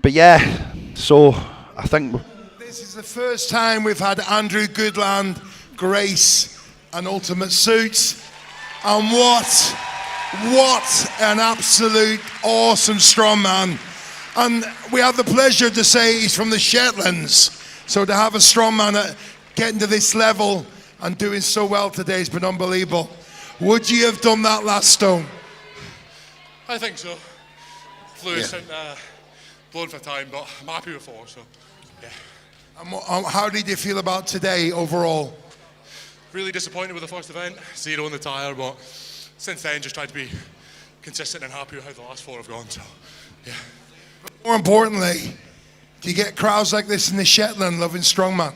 Speaker 6: But yeah, so I think
Speaker 1: This is the first time we've had Andrew Goodland grace an Ultimate Suit. And what an absolute awesome strongman. And we have the pleasure to say he's from the Shetlands. So to have a strongman getting to this level and doing so well today has been unbelievable. Would you have done that last stone?
Speaker 13: I think so. Flew out blown for time, but I'm happy with 4, so yeah.
Speaker 1: And how did you feel about today overall?
Speaker 13: Really disappointed with the first event, 0 in the tyre, but since then just tried to be consistent and happy with how the last 4 have gone, so yeah.
Speaker 1: More importantly, do you get crowds like this in the Shetland loving strongman?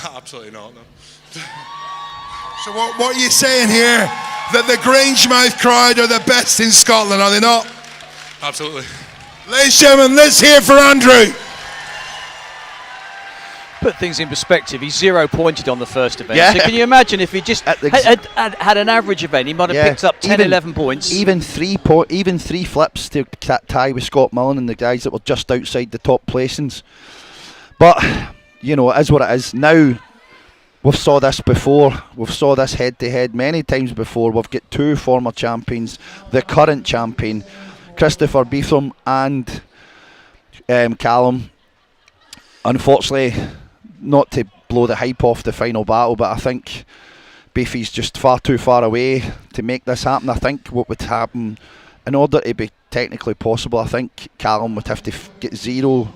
Speaker 13: Absolutely not, no.
Speaker 1: So what are you saying here? That the Grangemouth crowd are the best in Scotland, are they not?
Speaker 13: Absolutely.
Speaker 1: Ladies and gentlemen, let's hear for Andrew.
Speaker 5: Put things in perspective, he's 0 pointed on the first event.
Speaker 6: Yeah.
Speaker 5: So can you imagine if he just had an average event, he might have picked up 10, 11 points.
Speaker 6: Even three flips to tie with Scott Mullen and the guys that were just outside the top placings. But, you know, it is what it is. Now, we've saw this before. We've saw this head-to-head many times before. We've got 2 former champions, the current champion, Christopher Beetham and Callum. Unfortunately, not to blow the hype off the final battle, but I think Beefy's just far too far away to make this happen. I think what would happen, in order to be technically possible, I think Callum would have to get zero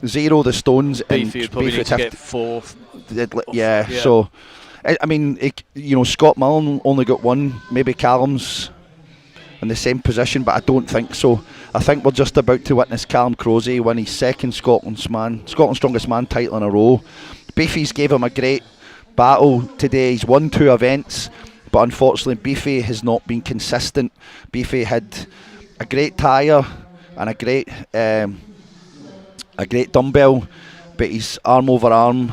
Speaker 6: the stones,
Speaker 5: Beefy would probably need to get 4.
Speaker 6: Yeah, so I mean, you know, Scott Mullen only got 1. Maybe Callum's in the same position, but I don't think so. I think we're just about to witness Callum Crozier win his 2nd Scotland's Strongest Man title in a row. Beefy's gave him a great battle today. He's won 2 events, but unfortunately Beefy has not been consistent. Beefy had a great tyre and a great dumbbell, but his arm over arm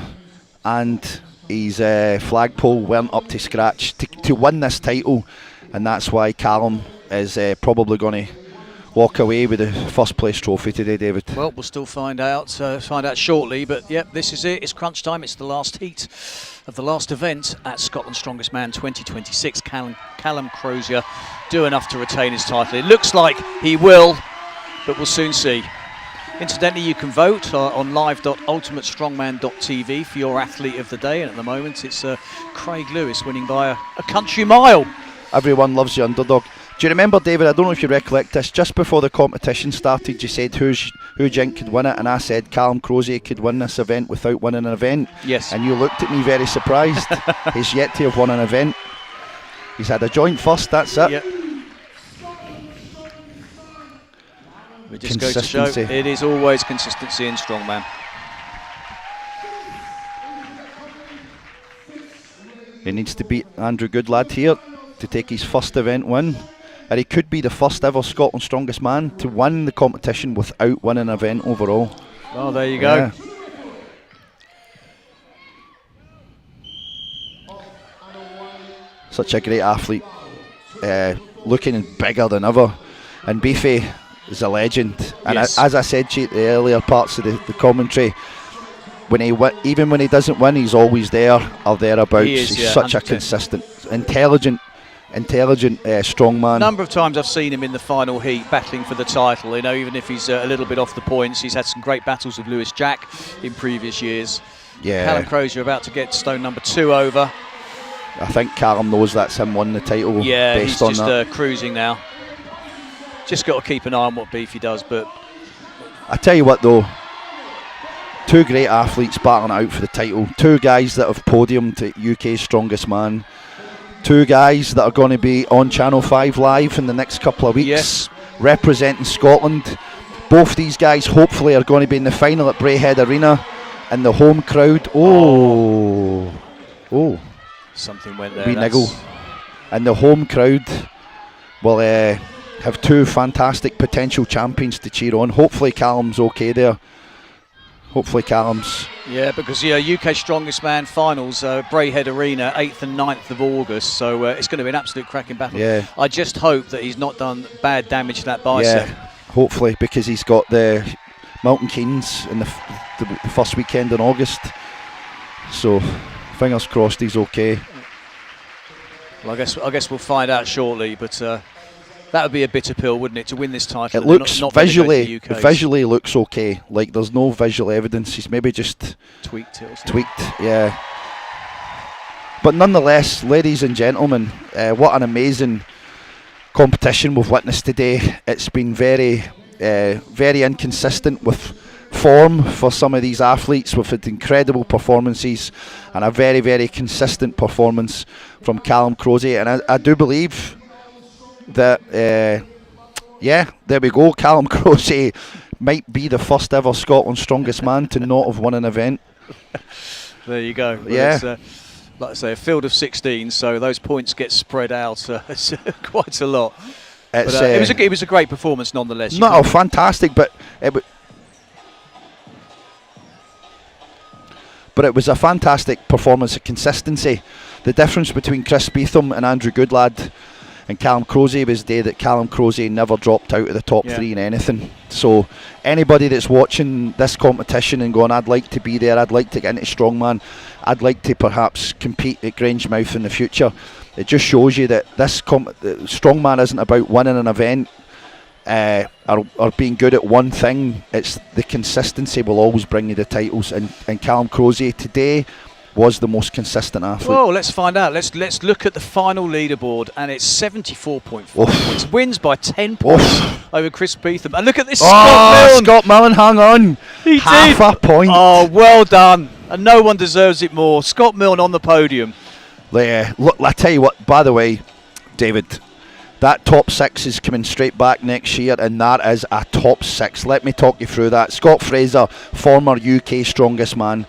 Speaker 6: and his flagpole weren't up to scratch to win this title, and that's why Callum is probably going to walk away with the first place trophy today, David.
Speaker 5: Well, we'll still find out shortly, but yep, this is it. It's crunch time. It's the last heat of the last event at Scotland's Strongest Man 2026. Callum Crozier do enough to retain his title. It looks like he will, but we'll soon see. Incidentally, you can vote on live.ultimatestrongman.tv for your athlete of the day, and at the moment it's Craig Lewis winning by a country mile.
Speaker 6: Everyone loves the underdog. Do you remember, David, I don't know if you recollect this, just before the competition started you said who do you think could win it, and I said Callum Crozier could win this event without winning an event.
Speaker 5: Yes.
Speaker 6: And you looked at me very surprised. He's yet to have won an event. He's had a joint first, that's it.
Speaker 5: Yep. It just goes to show it is always consistency in strongman.
Speaker 6: He needs to beat Andrew Goodlad here to take his first event win. And he could be the first ever Scotland's Strongest Man to win the competition without winning an event overall.
Speaker 5: Oh, there you go.
Speaker 6: Yeah. Such a great athlete, looking bigger than ever. And Beefy is a legend. And
Speaker 5: yes.
Speaker 6: as I said to you at the earlier parts of the commentary, even when he doesn't win, he's always there or thereabouts. He's such 100%. A consistent, intelligent strongman.
Speaker 5: A number of times I've seen him in the final heat battling for the title. You know, even if he's a little bit off the points, he's had some great battles with Lewis Jack in previous years.
Speaker 6: Yeah.
Speaker 5: Callum Crozier about to get stone number 2 over.
Speaker 6: I think Callum knows that's him winning the title.
Speaker 5: Yeah,
Speaker 6: based
Speaker 5: he's
Speaker 6: on
Speaker 5: just cruising now. Just got to keep an eye on what Beefy does. But
Speaker 6: I tell you what, though, 2 great athletes battling out for the title. 2 guys that have podiumed at UK's Strongest Man. 2 guys that are going to be on Channel 5 live in the next couple of weeks, representing Scotland. Both these guys hopefully are going to be in the final at Braehead Arena, and the home crowd. Oh,
Speaker 5: something went there.
Speaker 6: Wee niggle. And the home crowd will have 2 fantastic potential champions to cheer on. Hopefully Callum's okay there. Hopefully Callum's...
Speaker 5: Yeah, because UK Strongest Man finals, Braehead Arena, 8th and 9th of August, so it's going to be an absolute cracking battle.
Speaker 6: Yeah.
Speaker 5: I just hope that he's not done bad damage to that bicep.
Speaker 6: Yeah, hopefully, because he's got the Milton Keynes in the first weekend in August. So fingers crossed he's okay.
Speaker 5: Well, I guess we'll find out shortly, but that would be a bitter pill, wouldn't it, to win this title?
Speaker 6: It looks
Speaker 5: not
Speaker 6: visually looks okay. Like there's no visual evidence. He's maybe just
Speaker 5: tweaked it.
Speaker 6: Yeah. But nonetheless, ladies and gentlemen, what an amazing competition we've witnessed today. It's been very inconsistent with form for some of these athletes. We've had incredible performances and a very, very consistent performance from Callum Crozier. And I do believe that, there we go. Callum Crozier might be the first ever Scotland's strongest man to not have won an event.
Speaker 5: There you go. Well,
Speaker 6: yeah.
Speaker 5: Like I say, a field of 16, so those points get spread out quite a lot. But, it was a great performance nonetheless.
Speaker 6: Fantastic, but it was a fantastic performance of consistency. The difference between Chris Beetham and Andrew Goodlad and Callum Crozier was the day that Callum Crozier never dropped out of the top three in anything. So anybody that's watching this competition and going, I'd like to be there, I'd like to get into strongman, I'd like to perhaps compete at Grangemouth in the future, it just shows you that this strongman isn't about winning an event or being good at one thing. It's the consistency will always bring you the titles, and Callum Crozier today was the most consistent athlete.
Speaker 5: Well, let's find out. Let's look at the final leaderboard, and it's 74.4 points. Wins by 10 points over Chris Beetham. And look at this, Scott Milne.
Speaker 6: Scott Milne, hang on.
Speaker 5: He
Speaker 6: Half
Speaker 5: did.
Speaker 6: a point.
Speaker 5: Oh, well done. And no one deserves it more. Scott Milne on the podium.
Speaker 6: Look, I tell you what, by the way, David, that top six is coming straight back next year, and that is a top six. Let me talk you through that. Scott Fraser, former UK strongest man,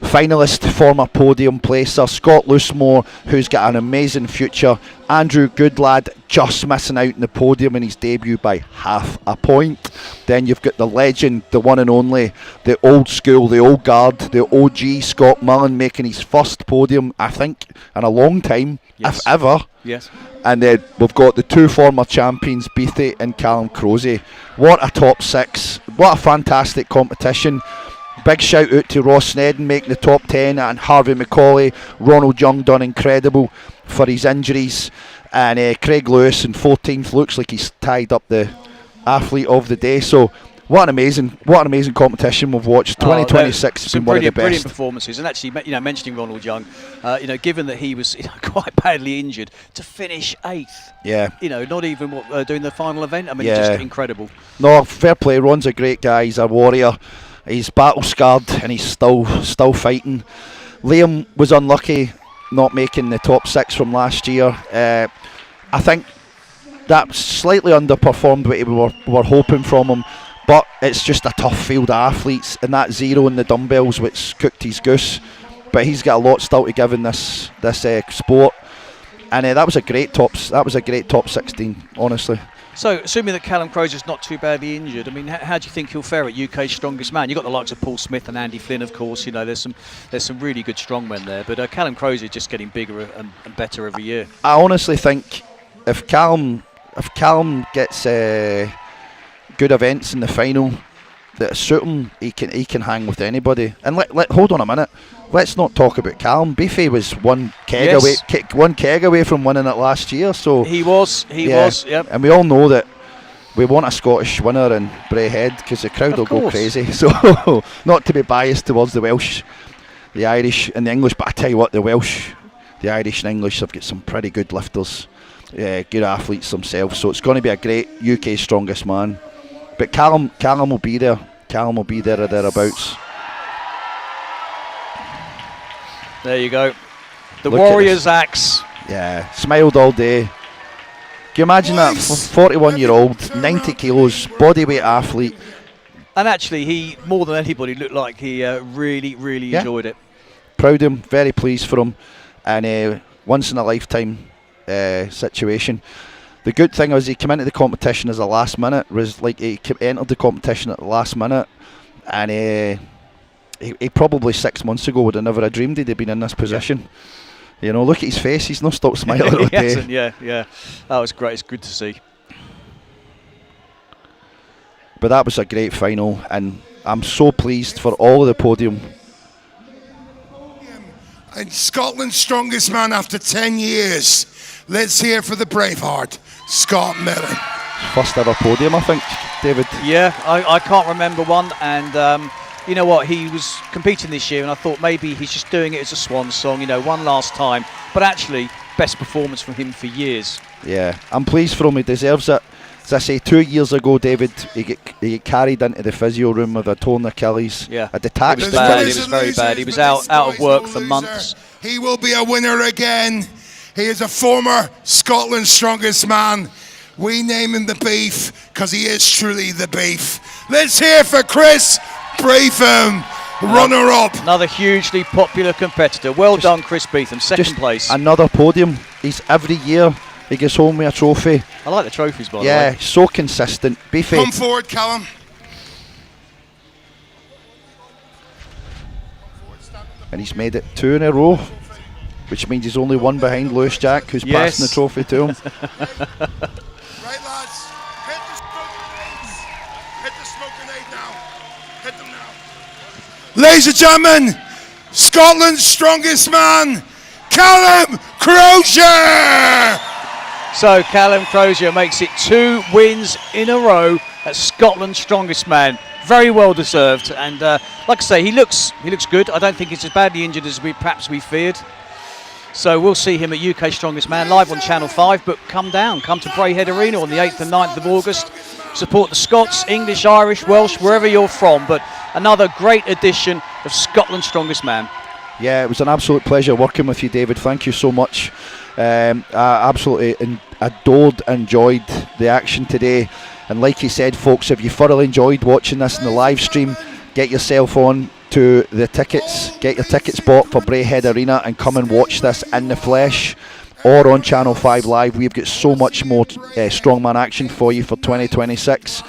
Speaker 6: finalist, former podium placer. Scott Loosemore, who's got an amazing future. Andrew Goodlad, just missing out in the podium in his debut by half a point. Then you've got the legend, the one and only, the old school, the old guard, the OG Scott Milne, making his first podium, I think, in a long time, if ever.
Speaker 5: Yes.
Speaker 6: And then we've got the two former champions, Beatty and Callum Crozier. What a top six. What a fantastic competition. Big shout out to Ross Snedden making the top 10, and Harvey McCauley. Ronald Young done incredible for his injuries. And Craig Lewis in 14th, looks like he's tied up the athlete of the day. So what an amazing competition we've watched. 2026 has been one of the best.
Speaker 5: Brilliant performances, and actually, mentioning Ronald Young, given that he was quite badly injured, to finish 8th.
Speaker 6: Yeah.
Speaker 5: Not even doing the final event. I mean, just incredible.
Speaker 6: No, fair play. Ron's a great guy. He's a warrior. He's battle scarred and he's still fighting. Liam was unlucky not making the top 6 from last year. I think that slightly underperformed what we were hoping from him. But it's just a tough field of athletes, and that 0 in the dumbbells which cooked his goose. But he's got a lot still to give in this sport, and that was a great top 16, honestly.
Speaker 5: So, assuming that Callum Crozier's not too badly injured, I mean, how do you think he'll fare at UK's strongest man? You've got the likes of Paul Smith and Andy Flynn, of course. There's some really good strongmen there, but Callum Crozier just getting bigger and better every year.
Speaker 6: I honestly think if Callum gets good events in the final that suit him, he can hang with anybody. And hold on a minute, let's not talk about Callum. Beefy was one keg away from winning it last year. So he was. Yep. And we all know that we want a Scottish winner in Braehead because the crowd will go crazy. So not to be biased towards the Welsh, the Irish and the English, but I tell you what, the Welsh, the Irish and English have got some pretty good lifters, good athletes themselves. So it's going to be a great UK strongest man. But Callum will be there. Callum will be there or thereabouts.
Speaker 5: There you go. The Warriors axe.
Speaker 6: Yeah, smiled all day. Can you imagine that? 41-year-old, 90 kilos, bodyweight athlete.
Speaker 5: And actually, he, more than anybody, looked like he really enjoyed it.
Speaker 6: Proud of him, very pleased for him. And once in a lifetime situation. The good thing was he came into the competition as a last minute. Was like he entered the competition at the last minute, and he probably 6 months ago would have never dreamed he'd have been in this position. Yeah. Look at his face; he's not stopped smiling all day.
Speaker 5: Yeah, that was great. It's good to see.
Speaker 6: But that was a great final, and I'm so pleased for all of the podium.
Speaker 1: And Scotland's strongest man after 10 years. Let's hear for the Braveheart, Scott Miller.
Speaker 6: First ever podium, I think, David.
Speaker 5: Yeah, I can't remember one, and you know what, he was competing this year and I thought maybe he's just doing it as a swan song, you know, one last time, but actually best performance from him for years.
Speaker 6: Yeah, I'm pleased for him, he deserves it. As I say, 2 years ago, David, he get carried into the physio room with a torn Achilles.
Speaker 5: Yeah,
Speaker 6: a detached.
Speaker 5: It was bad. It was very bad. He was out of work for months.
Speaker 1: He will be a winner again. He is a former Scotland's strongest man. We name him the Beef because he is truly the Beef. Let's hear for Chris Beetham, runner-up.
Speaker 5: Another hugely popular competitor. Well done, Chris Beetham, second place.
Speaker 6: Another podium. He's every year he gets home with a trophy.
Speaker 5: I like the trophies, by the way.
Speaker 6: Yeah, so consistent. Beefy.
Speaker 1: Come forward, Callum.
Speaker 6: And he's made it 2 in a row, which means he's only one behind Lewis Jack, who's passing the trophy to him.
Speaker 1: Right, lads. Hit the smoke grenades. Hit the smoke grenade now. Hit them now. Ladies and gentlemen, Scotland's strongest man, Callum Crozier.
Speaker 5: So Callum Crozier makes it 2 wins in a row as Scotland's strongest man. Very well deserved, and like I say, he looks good. I don't think he's as badly injured as perhaps we feared. So we'll see him at UK Strongest Man live on Channel 5. But come to Braehead Arena on the 8th and 9th of August. Support the Scots, English, Irish, Welsh, wherever you're from. But another great edition of Scotland's Strongest Man.
Speaker 6: Yeah, it was an absolute pleasure working with you, David. Thank you so much. I absolutely enjoyed the action today. And like you said, folks, if you thoroughly enjoyed watching this in the live stream, get yourself on to the tickets, get your tickets bought for Braehead Arena and come and watch this in the flesh or on Channel 5 Live. We've got so much more strongman action for you for 2026,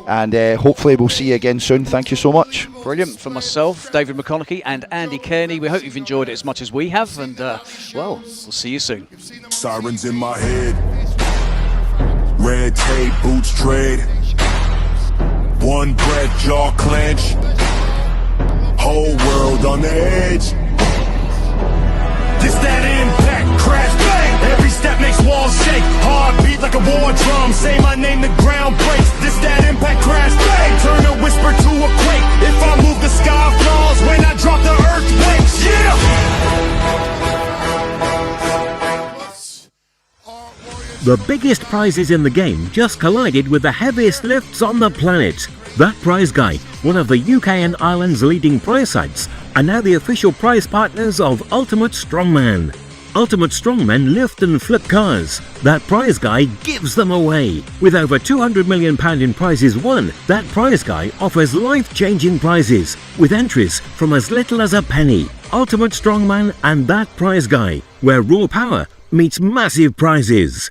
Speaker 6: and hopefully we'll see you again soon. Thank you so much.
Speaker 5: Brilliant. From myself, David McConaughey and Andy Kearney, we hope you've enjoyed it as much as we have, and well, we'll see you soon.
Speaker 10: Sirens in my head, red tape, boots tread, one breath, jaw clench, whole world on the edge. This that impact, crash, bang. Every step makes walls shake. Heartbeat like a war drum. Say my name, the ground breaks. This that impact, crash, bang. Turn a whisper to a quake. If I move, the sky falls. When I drop, the earth quakes. Yeah.
Speaker 11: The biggest prizes in the game just collided with the heaviest lifts on the planet. That Prize Guy, one of the UK and Ireland's leading prize sites, are now the official prize partners of Ultimate Strongman. Ultimate Strongmen lift and flip cars. That Prize Guy gives them away. With over £200 million in prizes won, That Prize Guy offers life-changing prizes with entries from as little as a penny. Ultimate Strongman and That Prize Guy, where raw power meets massive prizes.